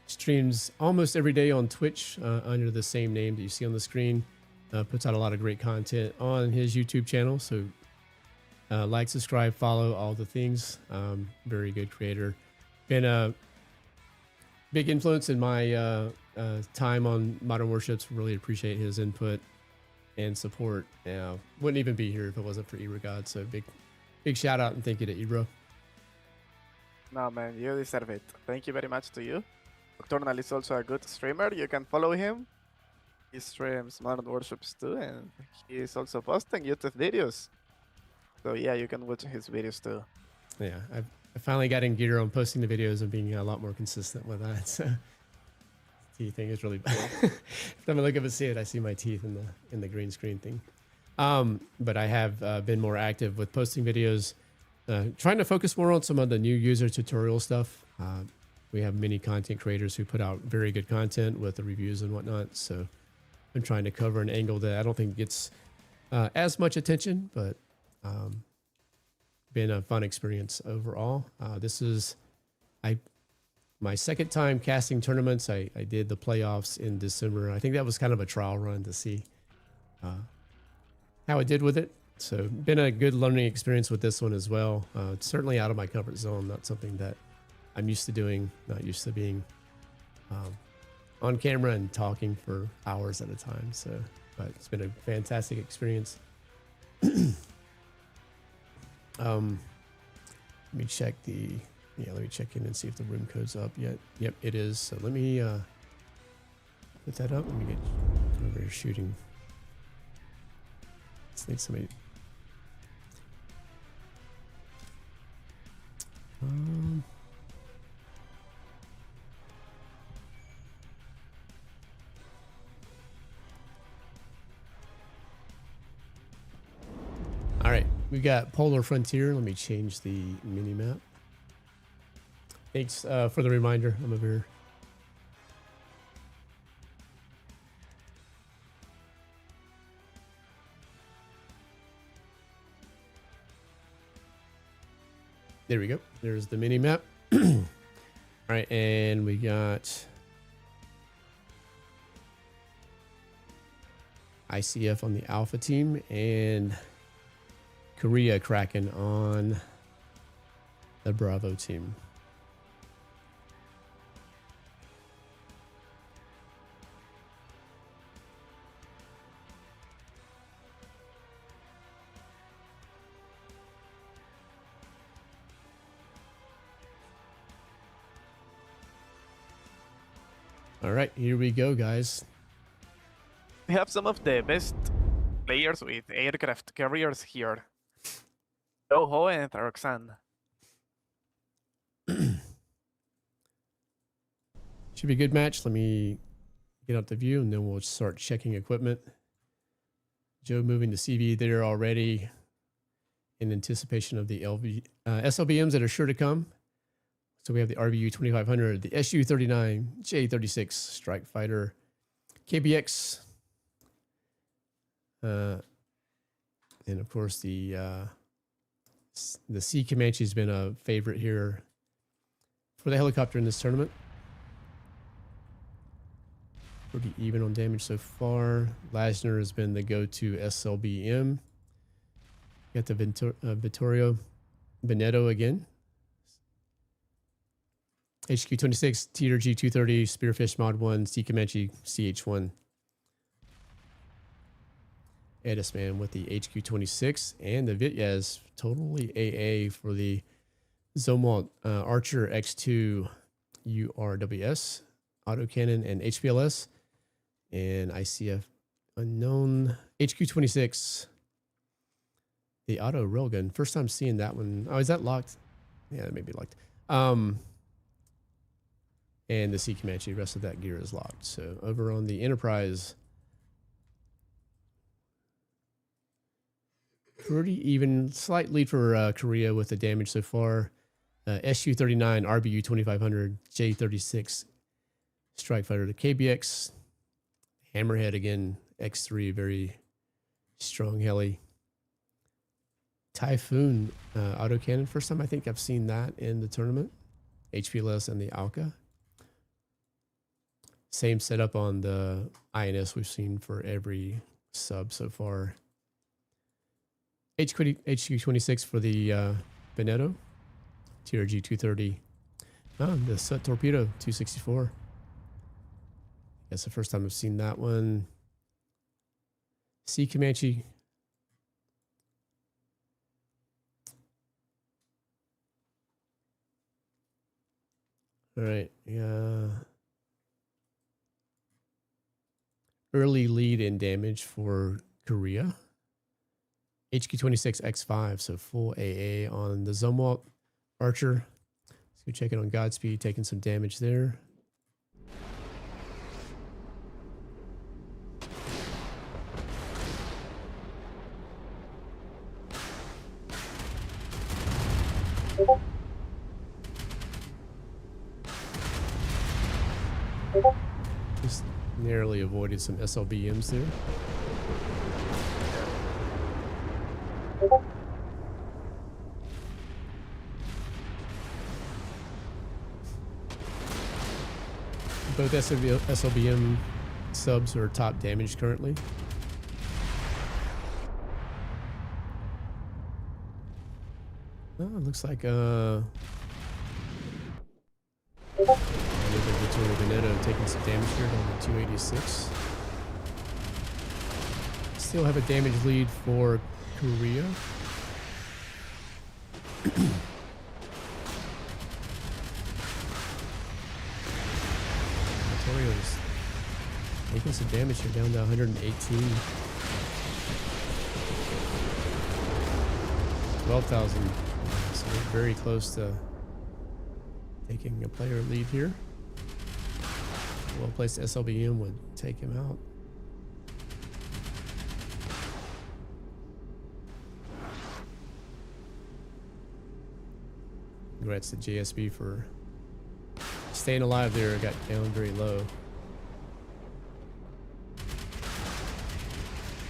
Streams almost every day on Twitch under the same name that you see on the screen. Puts out a lot of great content on his YouTube channel. So like, subscribe, follow, all the things. Very good creator. Been a big influence in my time on Modern Warships. Really appreciate his input and support. Wouldn't even be here if it wasn't for Ibra. So big shout out and thank you to Ibra. No, man, you deserve it. Thank you very much to you. Nocturnal is also a good streamer. You can follow him. He streams Modern Warships too, and he is also posting YouTube videos. So yeah, you can watch his videos too. Yeah, I finally got in gear on posting the videos and being a lot more consistent with that. So teeth thing is really bad. Every time I look up and see it, I see my teeth in the green screen thing. But I have been more active with posting videos. trying to focus more on some of the new user tutorial stuff. We have many content creators who put out very good content with the reviews and whatnot. So I'm trying to cover an angle that I don't think gets as much attention, but been a fun experience overall. This is my second time casting tournaments. I did the playoffs in December. I think that was kind of a trial run to see how I did with it. So been a good learning experience with this one as well. It's certainly out of my comfort zone, not something that I'm used to doing, not used to being on camera and talking for hours at a time. So, but it's been a fantastic experience. Let me check let me check in and see if the room code's up yet. Yep, it is. So let me put that up. Let me get over here shooting. Let's need somebody. All right, we got Polar Frontier. Let me change the mini map. Thanks for the reminder. I'm over here. There we go. There's the mini map. All right, and we got ICF on the Alpha team and Korea Kraken on the Bravo team. All right, here we go, guys. We have some of the best players with aircraft carriers here. Toho and Roxanne. Should be a good match. Let me get out the view and then we'll start checking equipment. Joe moving to CV there already in anticipation of the SLBMs that are sure to come. So we have the RBU 2500, the SU 39, J36 Strike Fighter, KBX, and of course the Sea Comanche has been a favorite here for the helicopter in this tournament. Pretty even on damage so far. Lasner has been the go-to SLBM. Got the Vittorio Veneto again. HQ26, Teeter G230, Spearfish Mod 1, Sea Comanche CH1. Edisman with the HQ26 and the Vityaz totally AA for the Zomwalt Archer X2 URWS, autocannon and HPLS, and ICF unknown HQ26, the auto railgun. First time seeing that one. Oh, is that locked? Yeah, that may be locked. And the Sea Comanche, rest of that gear is locked. So over on the Enterprise, pretty even, slight lead for Korea with the damage so far. SU-39, RBU 2500, J-36 Strike Fighter, the KBX, Hammerhead again, X3, very strong heli. Typhoon autocannon, first time I think I've seen that in the tournament. HPLS and the Alka. Same setup on the INS we've seen for every sub so far. HQ26 for the Veneto. TRG 230. Oh, the Sut Torpedo 264. That's the first time I've seen that one. Sea Comanche. All right. Yeah. Early lead in damage for Korea. HQ26 X5, so full AA on the Zomwalt Archer. Let's go check it on Godspeed, taking some damage there. Just narrowly avoided some SLBMs there. Both SLBM subs are top damage currently. Oh, it looks like taking some damage here down to 286. Still have a damage lead for Korea. Victoria's taking some damage here down to 118. 12,000. So we're very close to taking a player lead here. Well-placed SLBM would take him out. Congrats to JSB for staying alive there. Got down very low.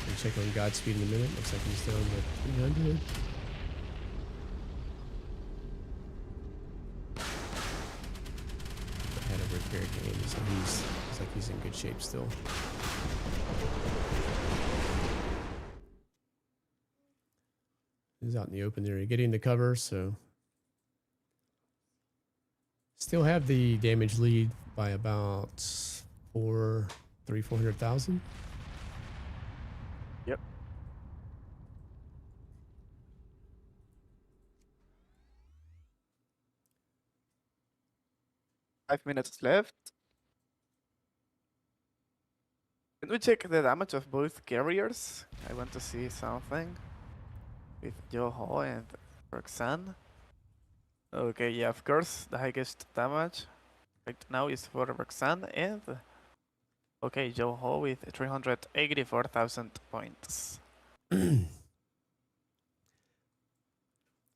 We'll check on Godspeed in a minute. Looks like he's down to 300. Had a repair game, so he's like he's in good shape still. He's out in the open there, getting the cover, so still have the damage lead by about 400,000. Yep. Five minutes left. Can we check the damage of both carriers? I want to see something with Yoho and Roxanne. Okay, yeah, of course, the highest damage right now is for Roxanne and okay, Yoho with 384,000 points.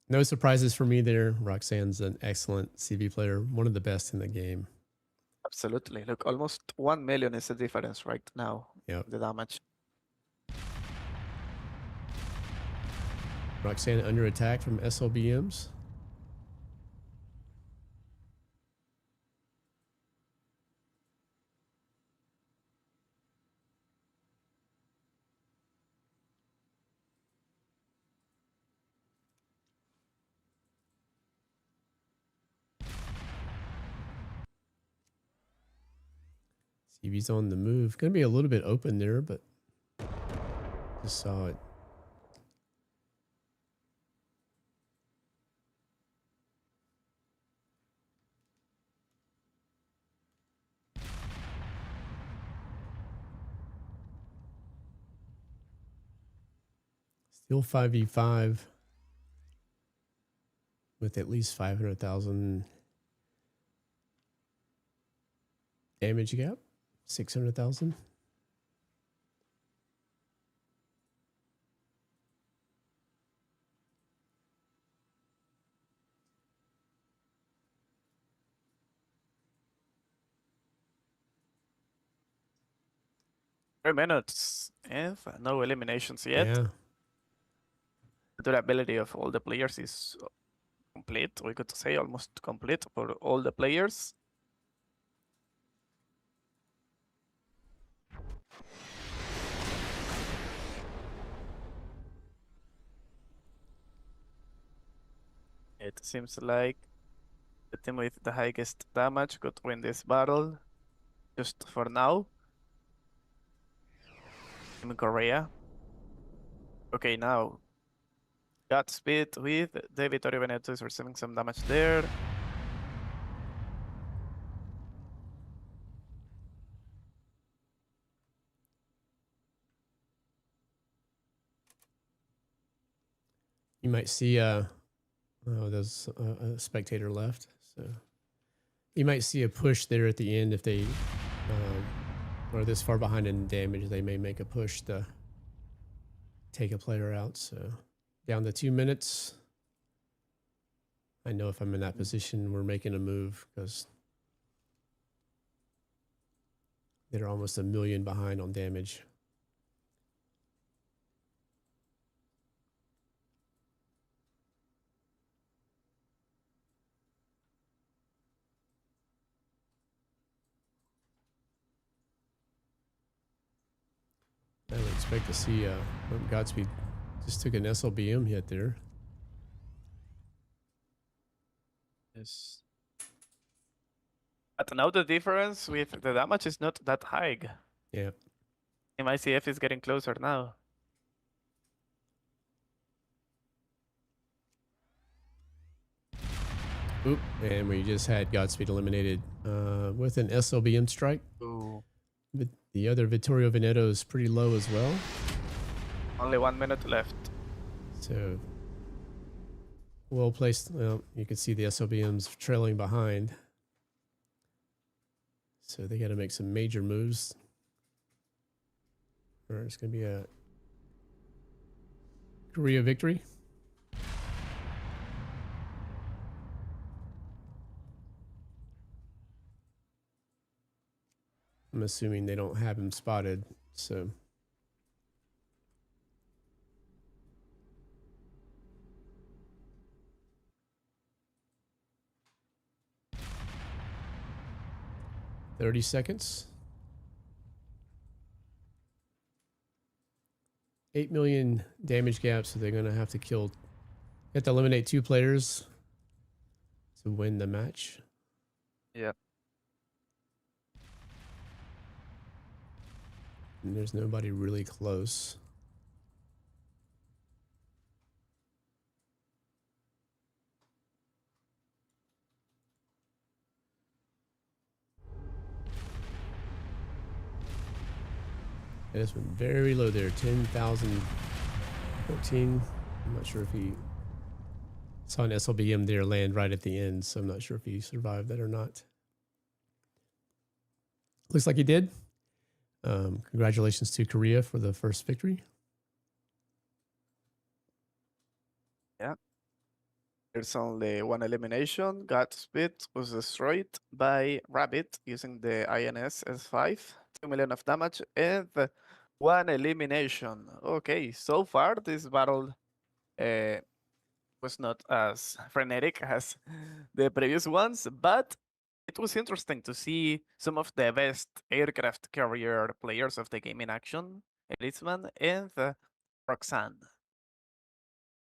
No surprises for me there. Roxanne's an excellent CV player, one of the best in the game. Absolutely. Look, almost 1 million is the difference right now. Yep. The damage. Roxanne under attack from SLBMs. CV's on the move. Gonna be a little bit open there, but just saw it. Still 5v5 with at least 500,000 damage gap. 600,000. Minutes and no eliminations yet. Yeah. The durability of all the players is complete. We could say almost complete for all the players. It seems like the team with the highest damage could win this battle. Just for now. Team Korea. Okay, now. Godspeed with the Vittorio Veneto is receiving some damage there. You might see oh, there's a spectator left, so you might see a push there at the end if they are this far behind in damage. They may make a push to take a player out. So down to 2 minutes. I know if I'm in that position, we're making a move because they're almost 1 million behind on damage. I would expect to see Godspeed just took an SLBM hit there. Yes. But now the difference with the damage is not that high. Yeah. MICF is getting closer now. Oop, and we just had Godspeed eliminated with an SLBM strike. Ooh. But the other Vittorio Veneto is pretty low as well. Only 1 minute left. So well placed. Well, you can see the SLBMs trailing behind. So they got to make some major moves. Or it's going to be a Korea victory. I'm assuming they don't have him spotted, so. "30 seconds. 8 million damage gap, so they're going to have to kill. You have to eliminate 2 players to win the match. Yeah. And there's nobody really close. It has been very low there, 10,014. I'm not sure if he saw an SLBM there land right at the end, so I'm not sure if he survived that or not. Looks like he did. Congratulations to Korea for the first victory. Yeah. There's only one elimination. Godspeed was destroyed by Rabbit using the INS S5. 2 million of damage and 1 elimination. Okay, so far this battle was not as frenetic as the previous ones, but it was interesting to see some of the best aircraft carrier players of the game in action. Erisman and Roxanne.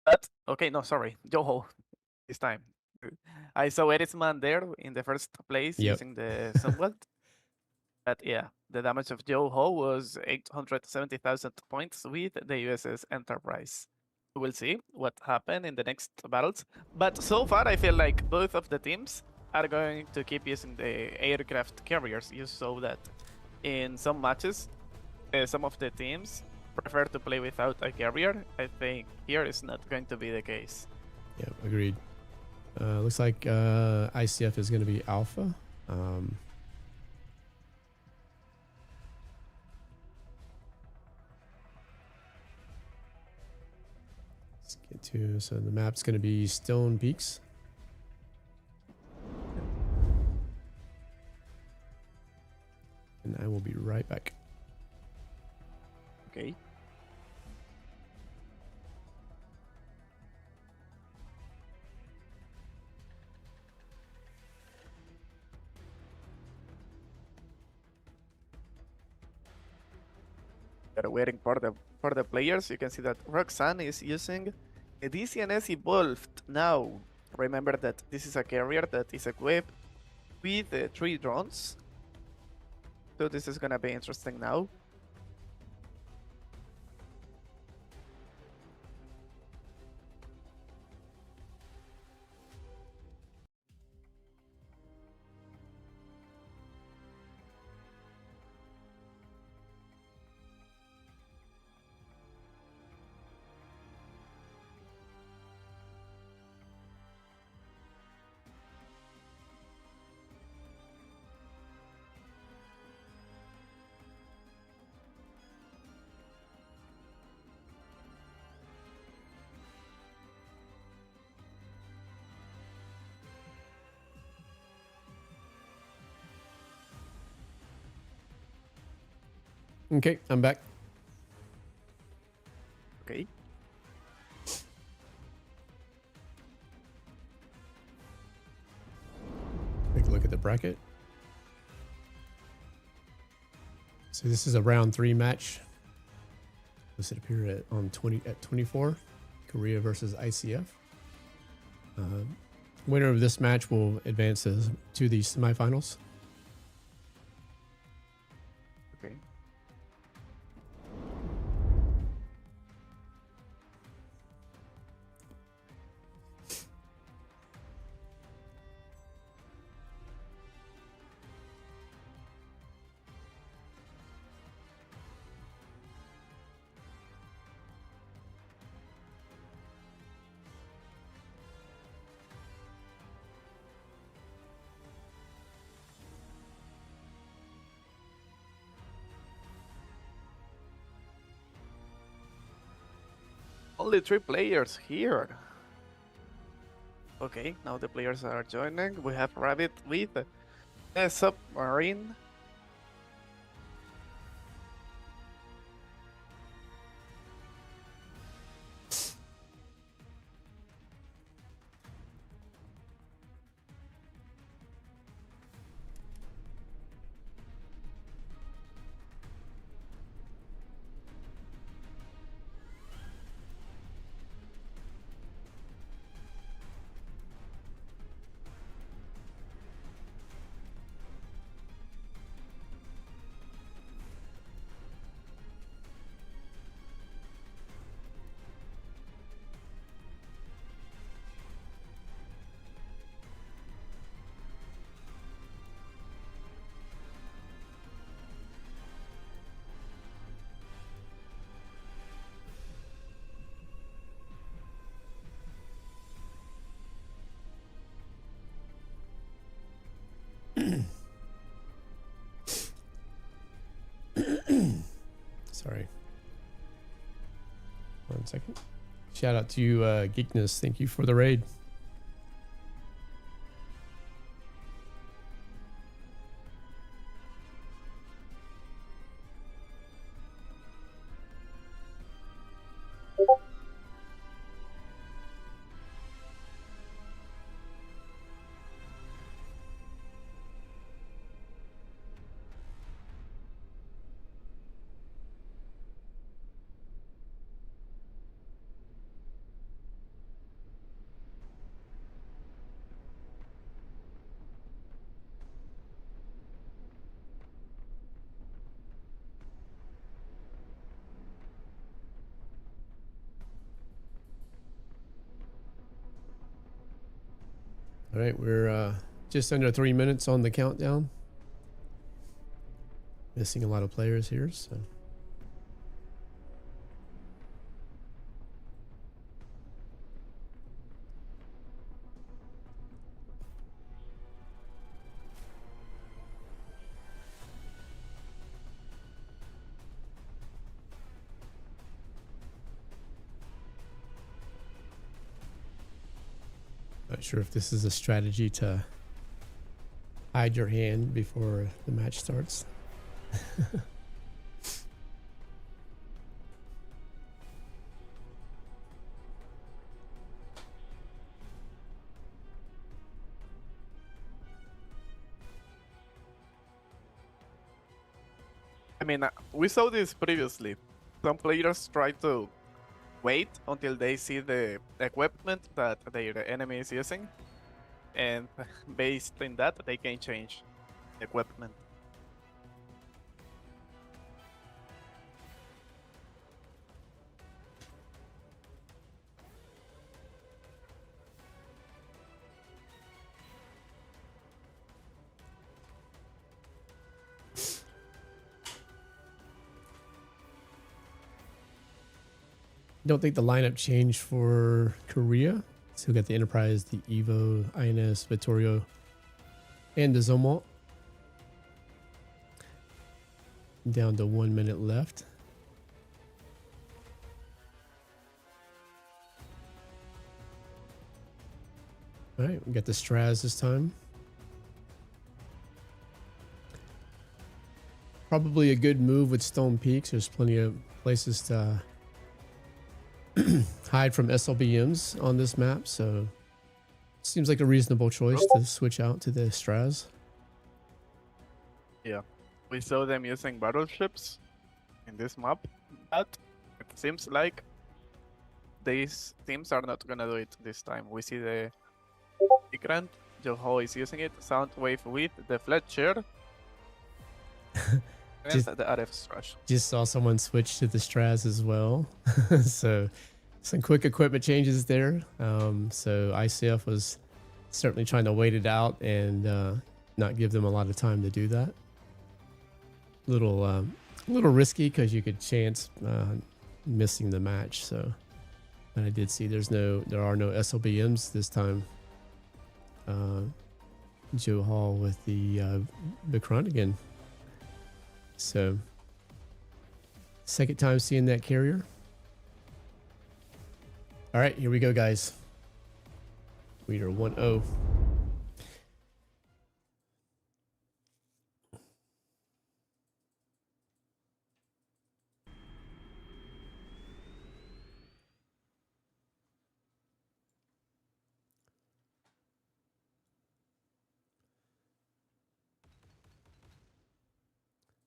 But, okay, no, sorry, Joho this time. I saw Erisman there in the first place using the Sunwelt. But yeah, the damage of Joho was 870,000 points with the USS Enterprise. We'll see what happened in the next battles. But so far, I feel like both of the teams are going to keep using the aircraft carriers. You saw that in some matches, some of the teams prefer to play without a carrier. I think here is not going to be the case. Yeah, agreed. Looks like ICF is going to be Alpha. Let's get to, so the map's going to be Stone Peaks. And I will be right back. Okay. We're waiting for the players. You can see that Roxanne is using a DCNS Evolved. Now, remember that this is a carrier that is equipped with 3 drones. So this is gonna be interesting now. Okay, I'm back. Okay. Take a look at the bracket. So this is a round 3 match. Listed up here at 24. Korea versus ICF. Winner of this match will advance to the semifinals. Okay. Only 3 players here. Okay, now the players are joining. We have Rabbit with a submarine. Sorry. 1 second. Shout out to you, Geekness. Thank you for the raid. All right, we're just under 3 minutes on the countdown. Missing a lot of players here, so. Not sure if this is a strategy to hide your hand before the match starts. I mean, we saw this previously. Some players try to wait until they see the equipment that their enemy is using, and based on that, they can change equipment. Don't think the lineup changed for Korea. So we got the Enterprise, the Evo, INS, Vittorio, and the Zomalt. Down to 1 minute left. All right, we got the Straz this time. probably a good move with Stone Peaks. There's plenty of places to hide from SLBMs on this map, so seems like a reasonable choice to switch out to the Straz. Yeah, we saw them using battleships in this map, but it seems like these teams are not gonna do it this time. We see the Grant, Joe is using it, Soundwave with the Fletcher, and Just- the RF Strash. Just saw someone switch to the Straz as well. So some quick equipment changes there. So ICF was certainly trying to wait it out and not give them a lot of time to do that. Little risky because you could chance missing the match. So, but I did see there are no SLBMs this time. Joe Hall with the Bicron again. So, second time seeing that carrier. All right, here we go, guys. We are 1-0.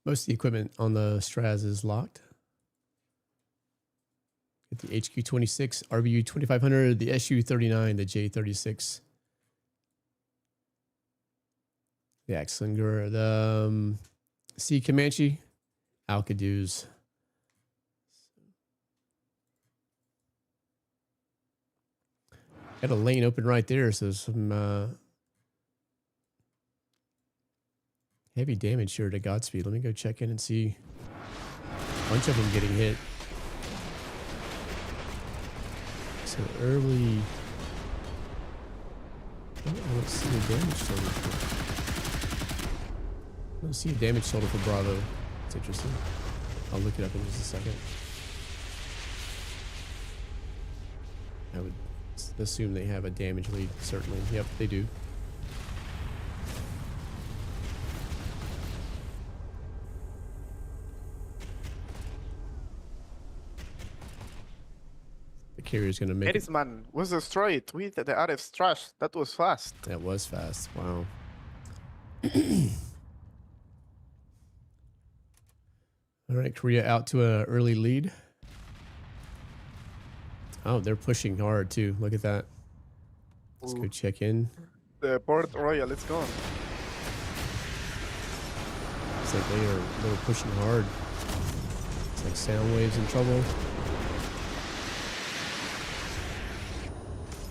Most of the equipment on the Straz is locked. Get the HQ-26, RBU-2500, the SU-39, the J-36. The Axlinger, the Sea Comanche, Alcadues. Got a lane open right there, so some heavy damage here to Godspeed. Let me go check in and see. A bunch of them getting hit. So early. Oh, I don't see a damage total. I don't see a damage total for Bravo. It's interesting. I'll look it up in just a second. I would assume they have a damage lead, certainly. Yep, they do. The carrier's going to make it. Erisman was destroyed with the RF Strash. That was fast. That was fast. Wow. All right, Korea out to an early lead. Oh, they're pushing hard too. Look at that. Let's go check in. The Port Royal is gone. It's like they're pushing hard. It's like Soundwave's in trouble.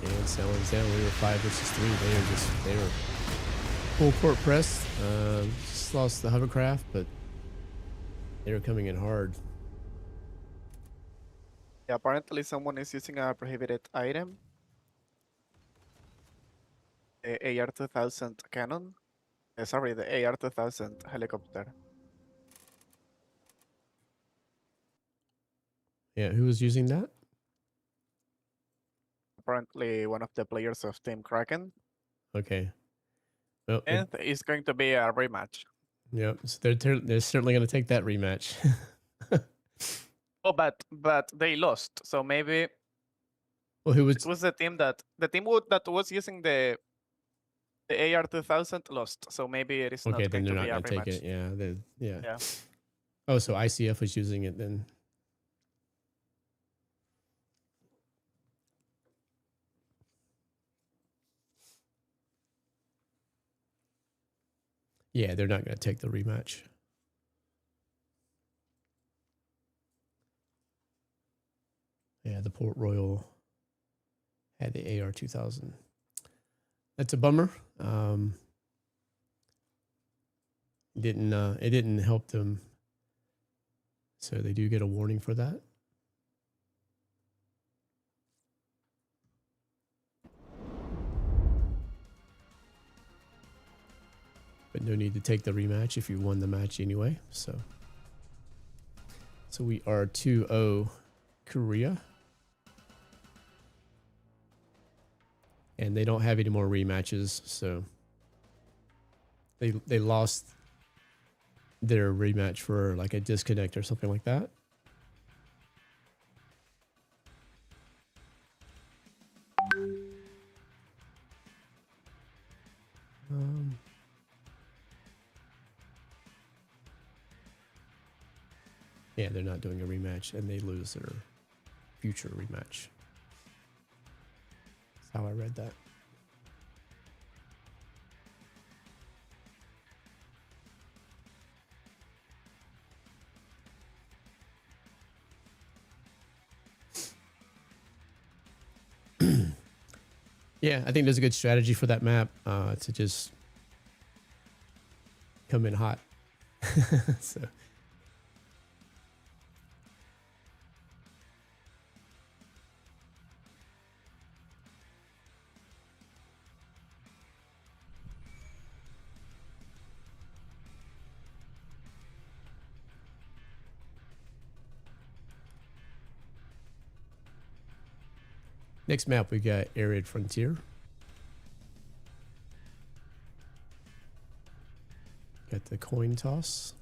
And Soundwave's down. We were 5 versus 3. They were full court press. Just lost the hovercraft, but they were coming in hard. Yeah, apparently someone is using a prohibited item. The AR-2000 cannon. Sorry, the AR-2000 helicopter. Yeah, who was using that? Apparently one of the players of Team Kraken. Okay. Well, And it's going to be a rematch. yeah, so they're certainly going to take that rematch. Oh, but they lost. So maybe Well, who it was? was the team that was using the AR-2000 lost. So maybe it is Okay, not then going they're to not be a going to take rematch. it. Yeah, yeah. Yeah. Oh, so ICF was using it then. Yeah, they're not going to take the rematch. Yeah, the Port Royal had the AR-2000. That's a bummer. It didn't help them. So they do get a warning for that. But no need to take the rematch if you won the match anyway. So we are 2-0 Korea. And they don't have any more rematches, so they lost their rematch for like a disconnect or something like that. Yeah, they're not doing a rematch, and they lose their future rematch. That's how I read that. Yeah, I think there's a good strategy for that map to just come in hot. So. Next map, we got Arid Frontier. Got the coin toss.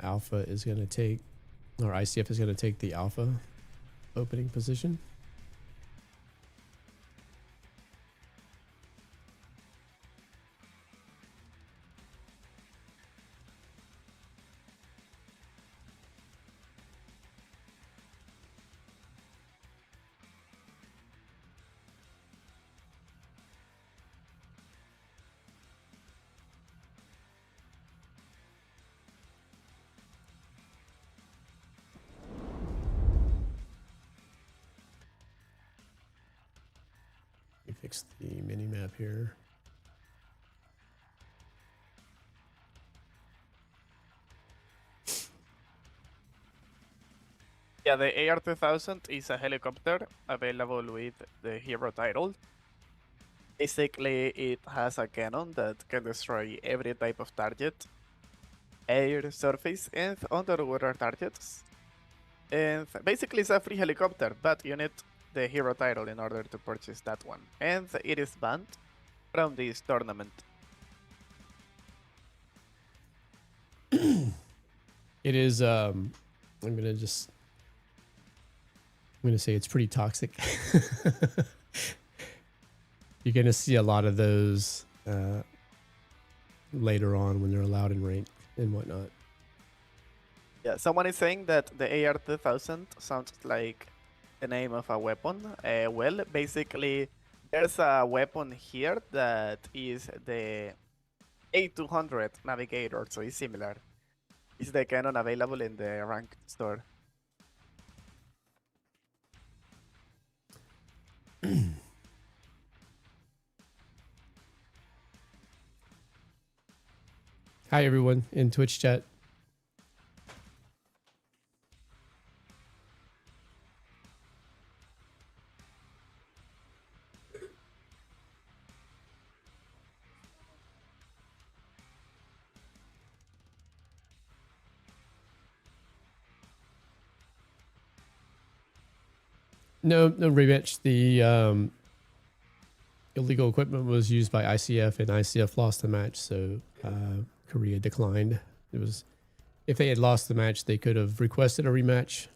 Alpha is going to take, or ICF is going to take the Alpha opening position. Fix the mini map here. Yeah, the AR-2000 is a helicopter available with the hero title. Basically, it has a cannon that can destroy every type of target, air, surface, and underwater targets. And basically, it's a free helicopter, but you need the hero title in order to purchase that one. And it is banned from this tournament. It is, I'm gonna say it's pretty toxic. You're gonna see a lot of those later on when they're allowed in rank and whatnot. Yeah, someone is saying that the AR-2000 sounds like the name of a weapon. Well, basically, there's a weapon here that is the A200 Navigator, so it's similar. It's the cannon available in the ranked store. Hi everyone in Twitch chat. No rematch. The illegal equipment was used by ICF, and ICF lost the match, so Korea declined. It was, if they had lost the match, they could have requested a rematch,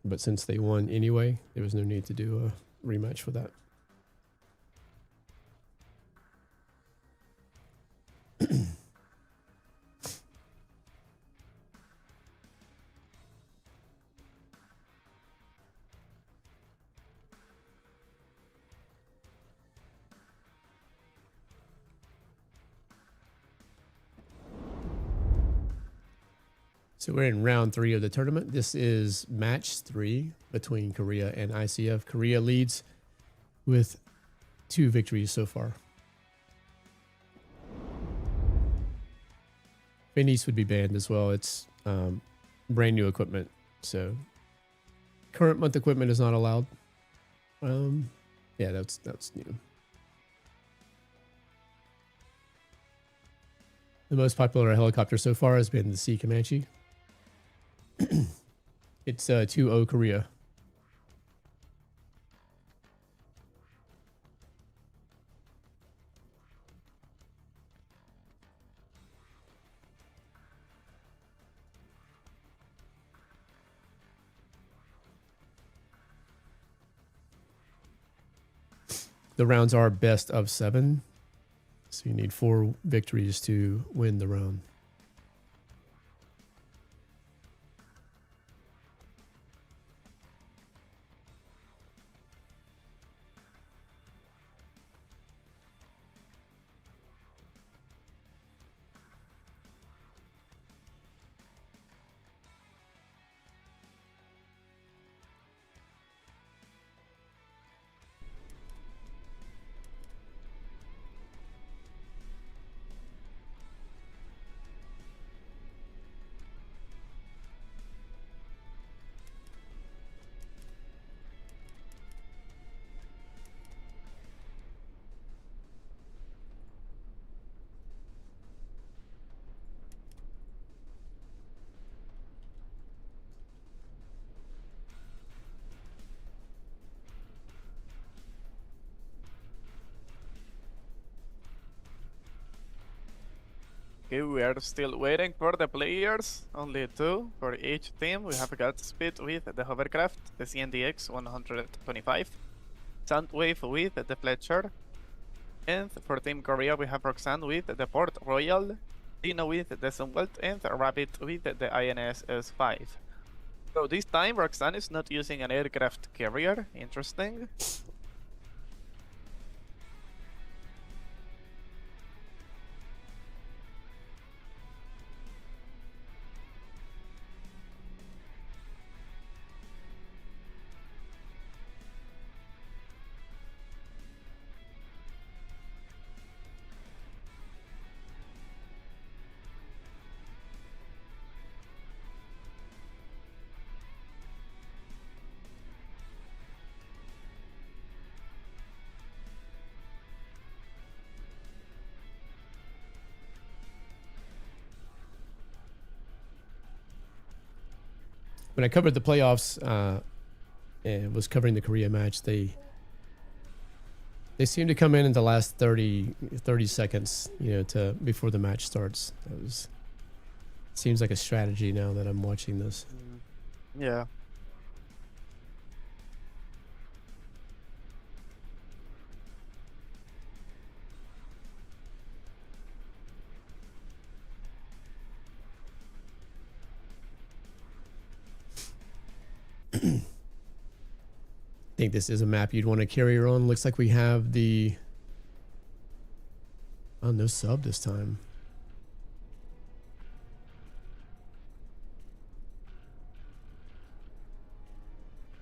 but since they won anyway, there was no need to do a rematch for that. So we're in round 3 of the tournament. This is match 3 between Korea and ICF. Korea leads with 2 victories so far. Venice would be banned as well. It's brand new equipment, so current month equipment is not allowed. Yeah, that's new. The most popular helicopter so far has been the Sea Comanche. It's 2-0 Korea. The rounds are best of 7. So you need 4 victories to win the round. Okay, we are still waiting for the players. Only 2 for each team. We have got Speed with the Hovercraft, the CNDX 125, Soundwave with the Fletcher, and for Team Korea we have Roxanne with the Port Royal, Dino with the Sunwelt, and Rabbit with the INS S5. So this time Roxanne is not using an aircraft carrier. Interesting. When I covered the playoffs, and was covering the Korea match, they seem to come in the last 30 seconds, to before the match starts. That seems like a strategy now that I'm watching this. Yeah. I think this is a map you'd want to carry her on. Looks like we have the... Oh, no sub this time.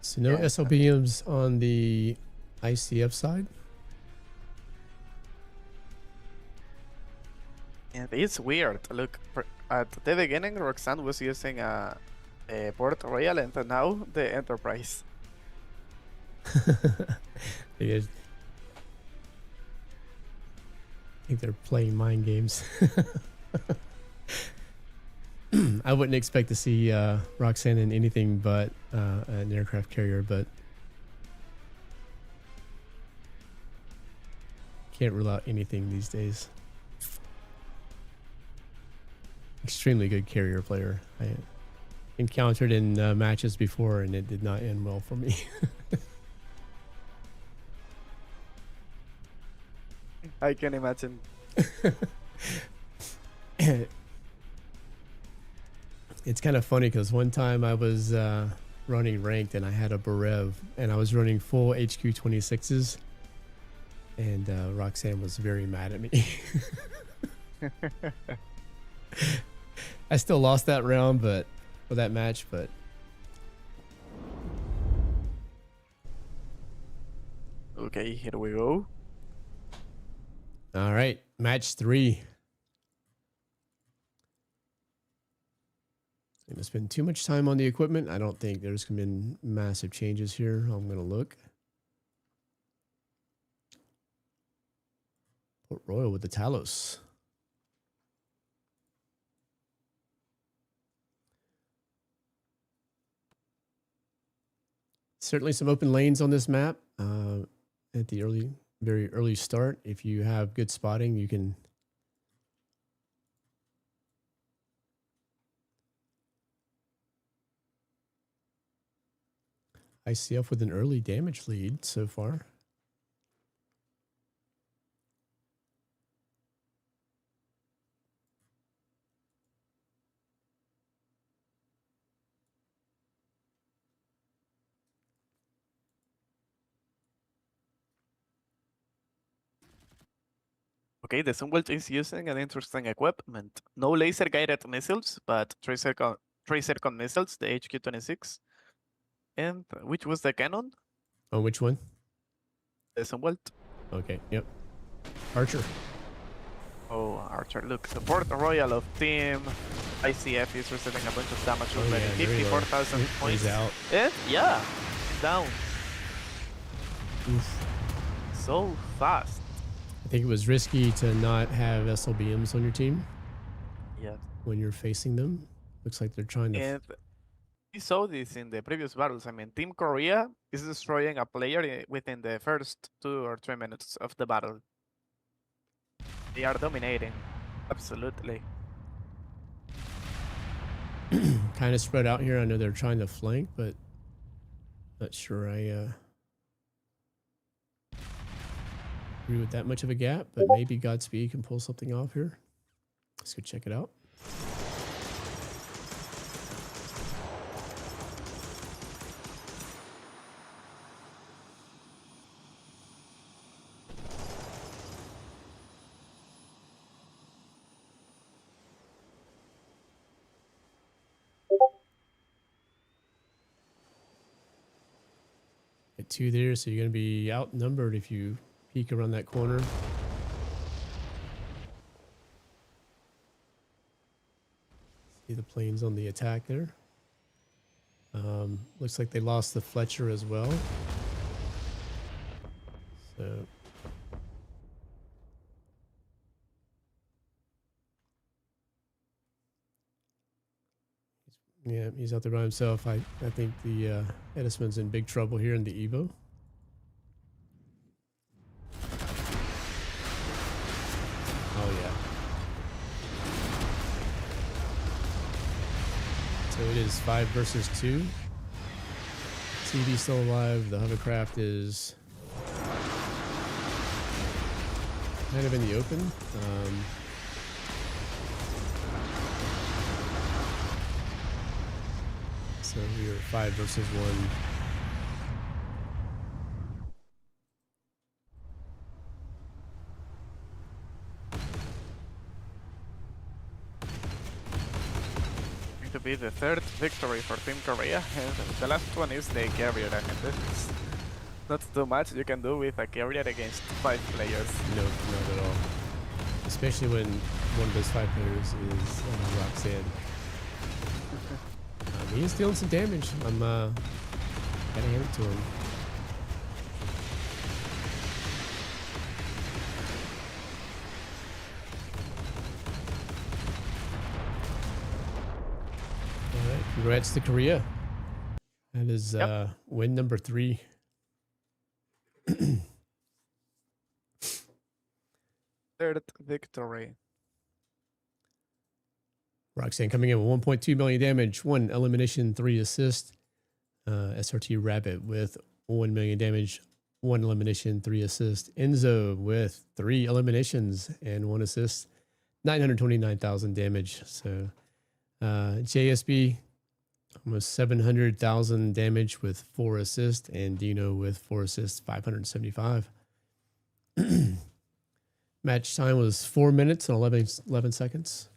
So no SLBMs on the ICF side? Yeah, it's weird. Look, at the beginning Roxanne was using a Port Royal and now the Enterprise. I think they're playing mind games. I wouldn't expect to see Roxanne in anything but an aircraft carrier, but can't rule out anything these days. Extremely good carrier player. I encountered in matches before and it did not end well for me. I can imagine. It's kind of funny because one time I was running ranked and I had a Berev and I was running full HQ 26s and Roxanne was very mad at me. I still lost that round, but for that match, but Okay, here we go. all right, match 3. I'm gonna spend too much time on the equipment. I don't think there's gonna be massive changes here. I'm gonna look. Port Royal with the Talos. certainly some open lanes on this map at the very early start. If you have good spotting, you can ICF with an early damage lead so far. Okay, the Sunwelt is using an interesting equipment. No laser guided missiles, but tracer con missiles, the HQ-26. And which was the cannon? Oh, which one? The Sunwelt. Okay, yep. Archer. Oh, Archer, look, the Port Royal of Team ICF is receiving a bunch of damage already. Yeah, 54,000 points. He's out. And yeah, down. Oof. So fast. I think it was risky to not have SLBMs on your team Yeah. when you're facing them. Looks like they're trying to... And we saw this in the previous battles. I mean, Team Korea is destroying a player within the first 2 or 3 minutes of the battle. They are dominating. Absolutely. kind of spread out here. I know they're trying to flank, but not sure I agree with that much of a gap, but maybe Godspeed can pull something off here. Let's go check it out. Get 2 there, so you're going to be outnumbered if you peek around that corner. See the planes on the attack there. Looks like they lost the Fletcher as well. So yeah, he's out there by himself. I think the Edison's in big trouble here in the Evo. Oh yeah. So it is 5 versus 2. CD still alive. The hovercraft is kind of in the open. So we are 5 versus 1. To be the 3rd victory for Team Korea, and the last one is the carrier. I mean, this is not too much you can do with a carrier against 5 players. No, not at all. Especially when one of those 5 players is Roxanne. He is dealing some damage. I'm gotta hand it to him. All right, congrats to Korea. That is win number 3. Third victory. Roxanne coming in with 1.2 million damage, 1 elimination, 3 assist. SRT Rabbit with 1 million damage, 1 elimination, 3 assist. Enzo with 3 eliminations and 1 assist, 929,000 damage. So JSB almost 700,000 damage with 4 assists, and Dino with 4 assists, 575. Match time was 4 minutes and 11 seconds.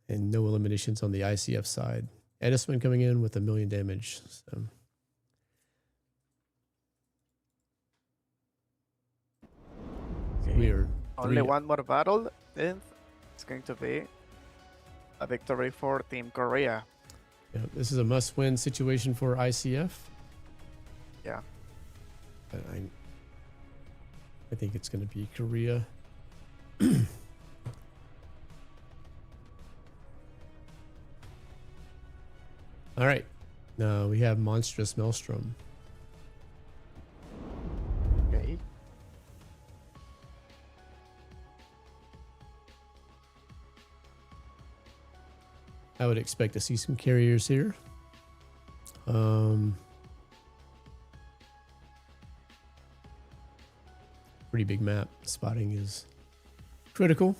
And no eliminations on the ICF side. Edison coming in with 1 million damage. So. Okay. We are Only one more battle, and it's going to be a victory for Team Korea. Yeah, this is a must-win situation for ICF. Yeah. But I think it's going to be Korea. All right. Now we have Monstrous Maelstrom. Okay. I would expect to see some carriers here. Pretty big map. Spotting is critical.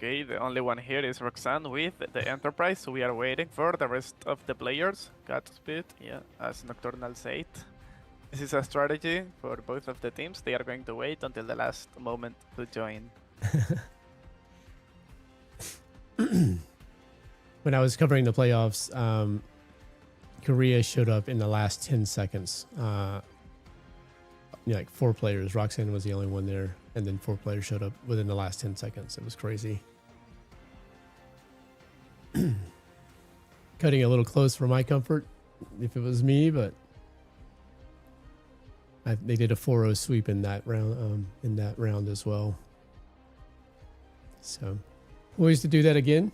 Okay, the only one here is Roxanne with the Enterprise, so we are waiting for the rest of the players. Godspeed, yeah, as Nocturnal said. This is a strategy for both of the teams. They are going to wait until the last moment to join. When I was covering the playoffs, Korea showed up in the last 10 seconds. Like 4 players. Roxanne was the only one there, and then 4 players showed up within the last 10 seconds. It was crazy. Cutting a little close for my comfort, if it was me, but they did a 4-0 sweep in that round as well. So, poised to do that again.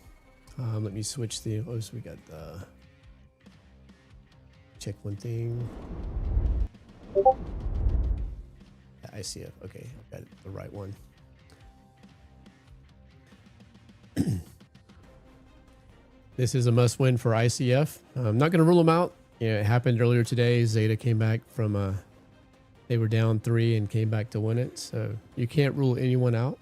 Let me switch the. Oh, so we got check one thing. ICF. Okay, I got the right one. This is a must-win for ICF. I'm not going to rule them out. Yeah, it happened earlier today. Zeta came back from they were down 3 and came back to win it. So you can't rule anyone out.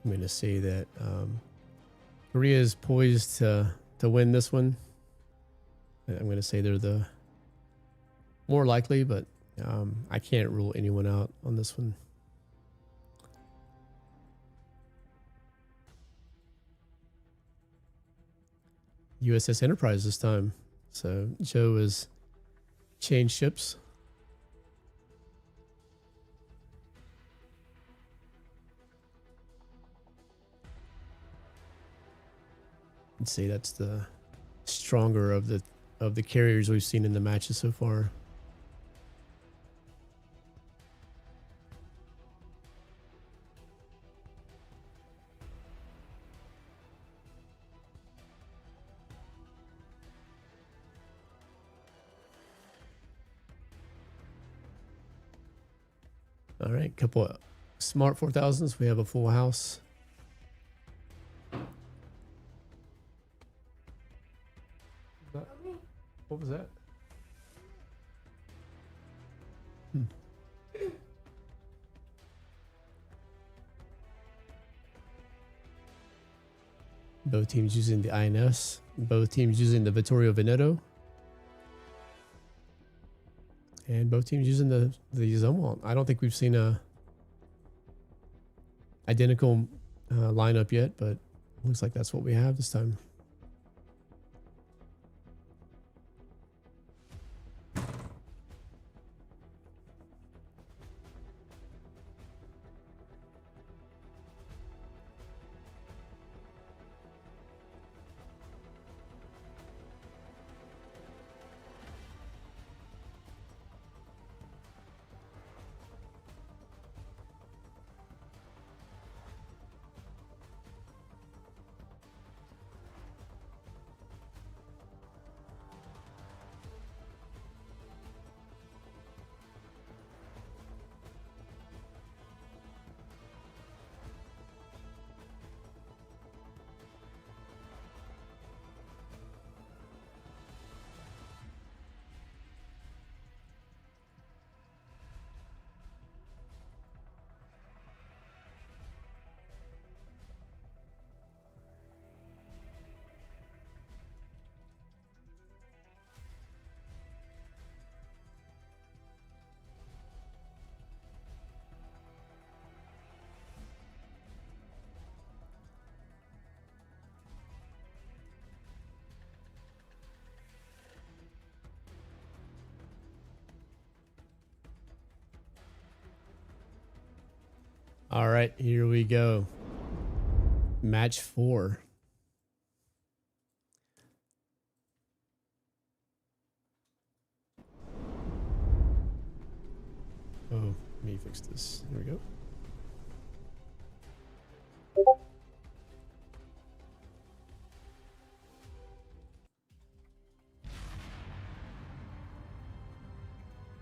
I'm going to say that Korea is poised to win this one. I'm going to say they're the more likely, but I can't rule anyone out on this one. USS Enterprise this time. So Joe has changed ships. I'd say that's the stronger of the carriers we've seen in the matches so far. All right, couple of smart 4000s. We have a full house. What was that? Both teams using the INS. Both teams using the Vittorio Veneto. And both teams using the Zumwalt. I don't think we've seen a identical lineup yet, but looks like that's what we have this time. All right, here we go. Match 4. Oh, let me fix this. There we go.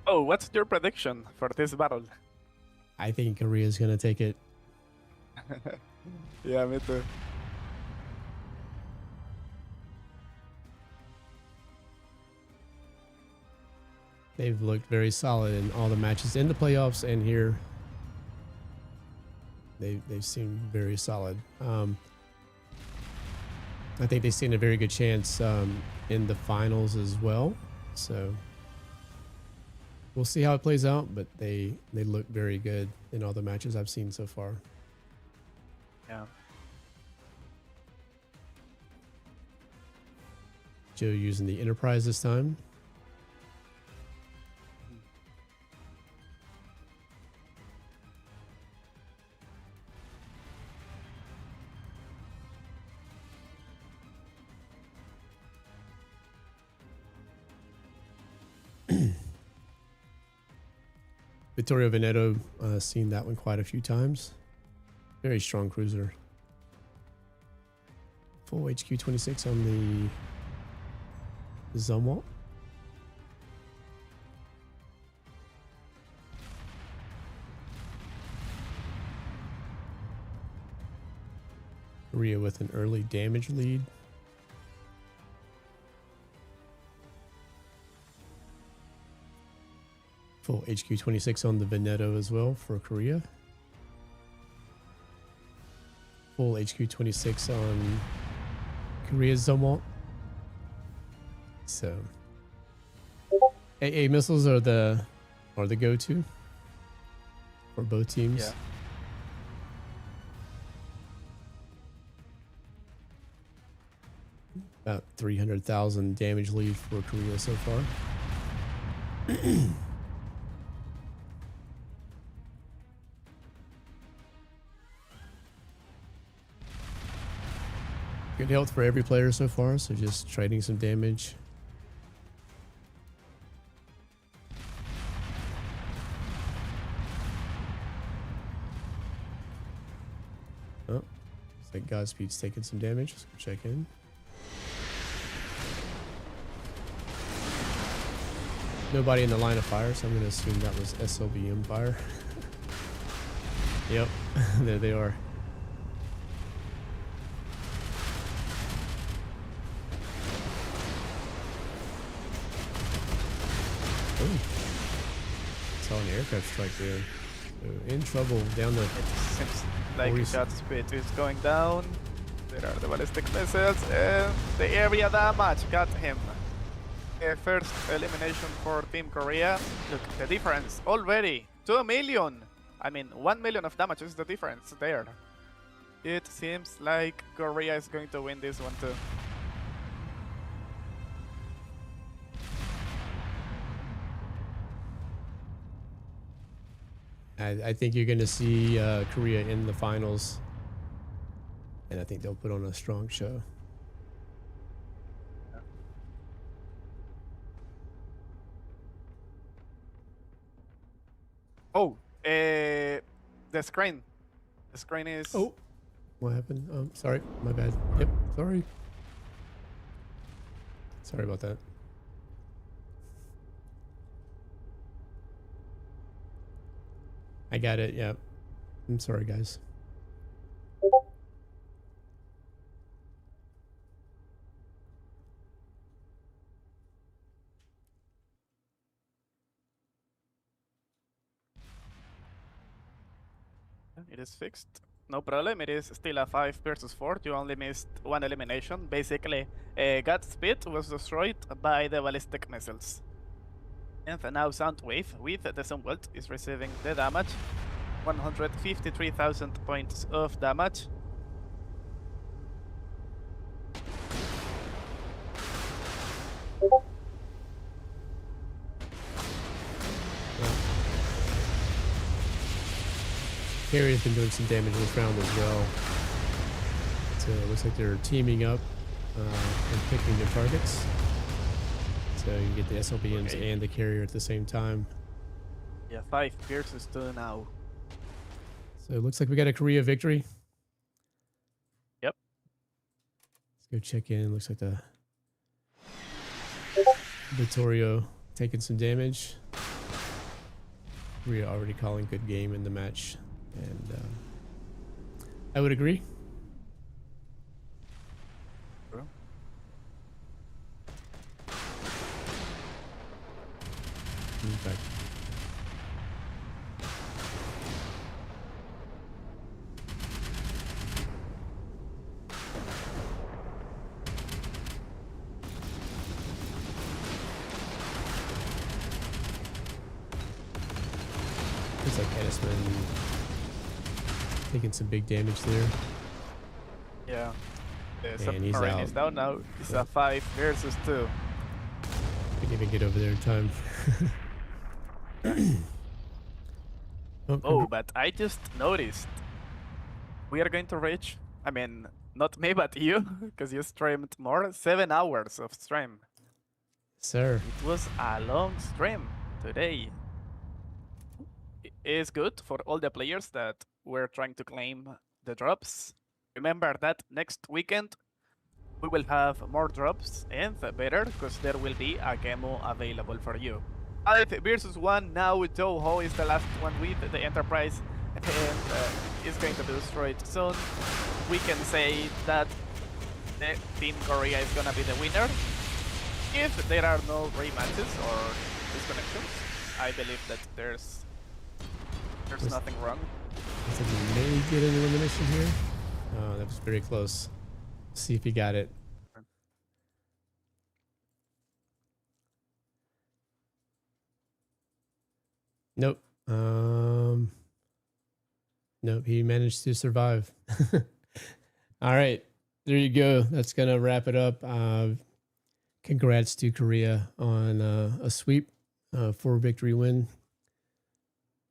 Oh, what's your prediction for this battle? I think Korea's going to take it. Yeah, me too. They've looked very solid in all the matches in the playoffs and here. They've seemed very solid. I think they stand a very good chance in the finals as well. So we'll see how it plays out, but they look very good in all the matches I've seen so far. Yeah. Joe using the Enterprise this time. Vittorio Veneto, seen that one quite a few times. Very strong cruiser. Full HQ 26 on the Zumwalt. Korea with an early damage lead. Full HQ 26 on the Veneto as well for Korea. Full HQ 26 on Korea's Zumwalt. So AA missiles are the go-to for both teams. Yeah. About 300,000 damage lead for Korea so far. Good health for every player so far, so just trading some damage. Oh, looks like Godspeed's taking some damage. Let's go check in. Nobody in the line of fire, so I'm going to assume that was SLBM fire. Yep, there they are. Oh, saw an aircraft strike there. So in trouble down the. It seems like 40. that speed is going down. There are the ballistic missiles, and the area damage got him. First elimination for Team Korea. Look, the difference already 2 million. I mean, 1 million of damage is the difference there. It seems like Korea is going to win this one too. I think you're going to see Korea in the finals, and I think they'll put on a strong show. Oh, the screen. The screen is. Oh, what happened? Sorry, my bad. Yep, sorry. Sorry about that. I got it. Yeah, I'm sorry, guys. It is fixed. No problem. It is still a 5 versus 4. You only missed 1 elimination. Basically, Godspeed was destroyed by the ballistic missiles. And now Soundwave with the Sunbolt is receiving the damage. 153,000 points of damage. Carrier's been doing some damage this round as well. So it looks like they're teaming up and picking their targets. So you get the SLBMs and the carrier at the same time. Yeah, 5 versus 2 now. So it looks like we got a Korea victory. Yep. Let's go check in. Looks like the Vittorio taking some damage. Korea already calling good game in the match. And I would agree. Sure. In fact, looks like Edisman taking some big damage there. Yeah. The And he's submarine out. is down now. It's a 5 versus 2. Couldn't even get over there in time. Oh, but I just noticed we are going to reach, I mean, not me, but you, because you streamed more, 7 hours of stream. Sir. It was a long stream today. It is good for all the players that were trying to claim the drops. Remember that next weekend we will have more drops and better because there will be a camo available for you. 5 versus 1 now. Toho is the last one with the Enterprise and is going to be destroyed soon. We can say that the Team Korea is gonna be the winner. If there are no rematches or disconnections, I believe that there's nothing wrong. Looks like he may get an elimination here. Oh, that was very close. See if he got it. Nope. Nope. He managed to survive. All right. There you go. That's gonna wrap it up. Congrats to Korea on a sweep, 4-victory win.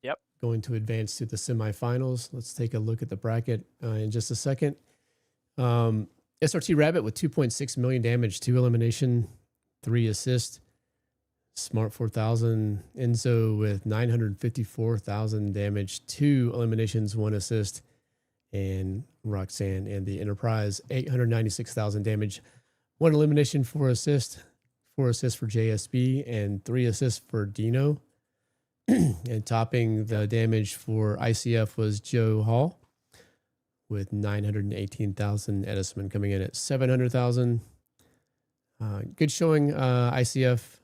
Yep. Going to advance to the semifinals. Let's take a look at the bracket in just a second. SRT Rabbit with 2.6 million damage, 2 elimination, 3 assist. Smart 4000 Enzo with 954,000 damage, 2 eliminations, 1 assist. And Roxanne and the Enterprise, 896,000 damage, 1 elimination, 4 assist, 4 assists for JSB, and 3 assists for Dino. And topping the damage for ICF was Joe Hall with 918,000. Edisman coming in at 700,000. Good showing, ICF.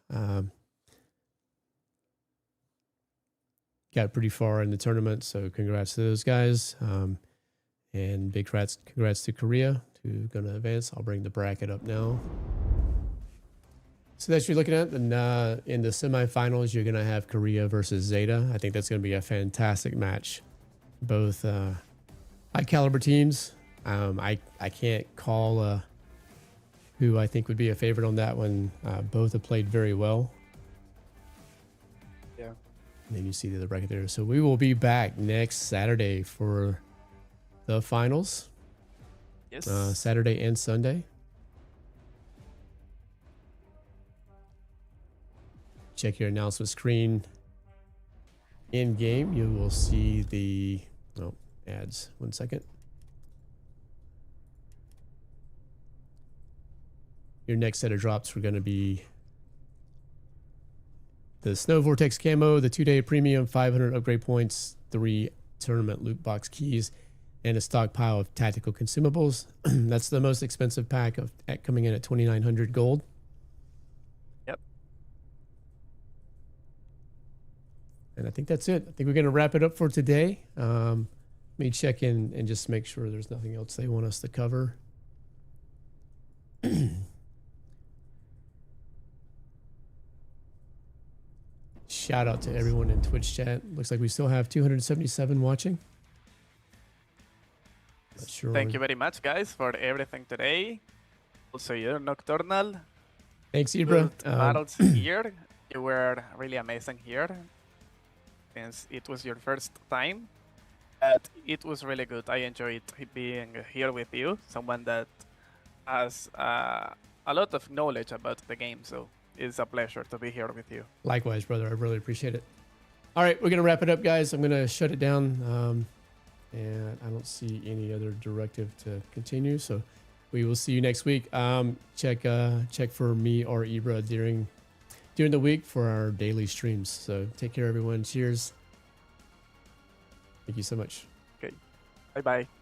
got pretty far in the tournament. So congrats to those guys. And big congrats to Korea, who's going to advance. I'll bring the bracket up now. So that's what you're looking at. And in the semifinals, you're going to have Korea versus Zeta. I think that's going to be a fantastic match. Both high caliber teams. I can't call who I think would be a favorite on that one. Both have played very well. Yeah. And then you see the other bracket there. So we will be back next Saturday for the finals. Yes. Saturday and Sunday. Check your announcement screen. In game, you will see the ads. 1 second. Your next set of drops are going to be the Snow Vortex Camo, the 2-day premium, 500 upgrade points, 3 tournament loot box keys, and a stockpile of tactical consumables. That's the most expensive pack coming in at 2,900 gold. Yep. And I think that's it. I think we're going to wrap it up for today. Let me check in and just make sure there's nothing else they want us to cover. Shout out to everyone in Twitch chat. Looks like we still have 277 watching. Not sure. Thank you very much, guys, for everything today. Also, you're Nocturnal. Thanks, Ibra. Good battles here. You were really amazing here. Since it was your first time. But it was really good. I enjoyed being here with you. Someone that has a lot of knowledge about the game. So it's a pleasure to be here with you. Likewise, brother. I really appreciate it. All right, we're going to wrap it up, guys. I'm going to shut it down. And I don't see any other directive to continue. So we will see you next week. Check for me or Ibra during the week for our daily streams. So take care, everyone. Cheers. Thank you so much. Okay. Bye-bye.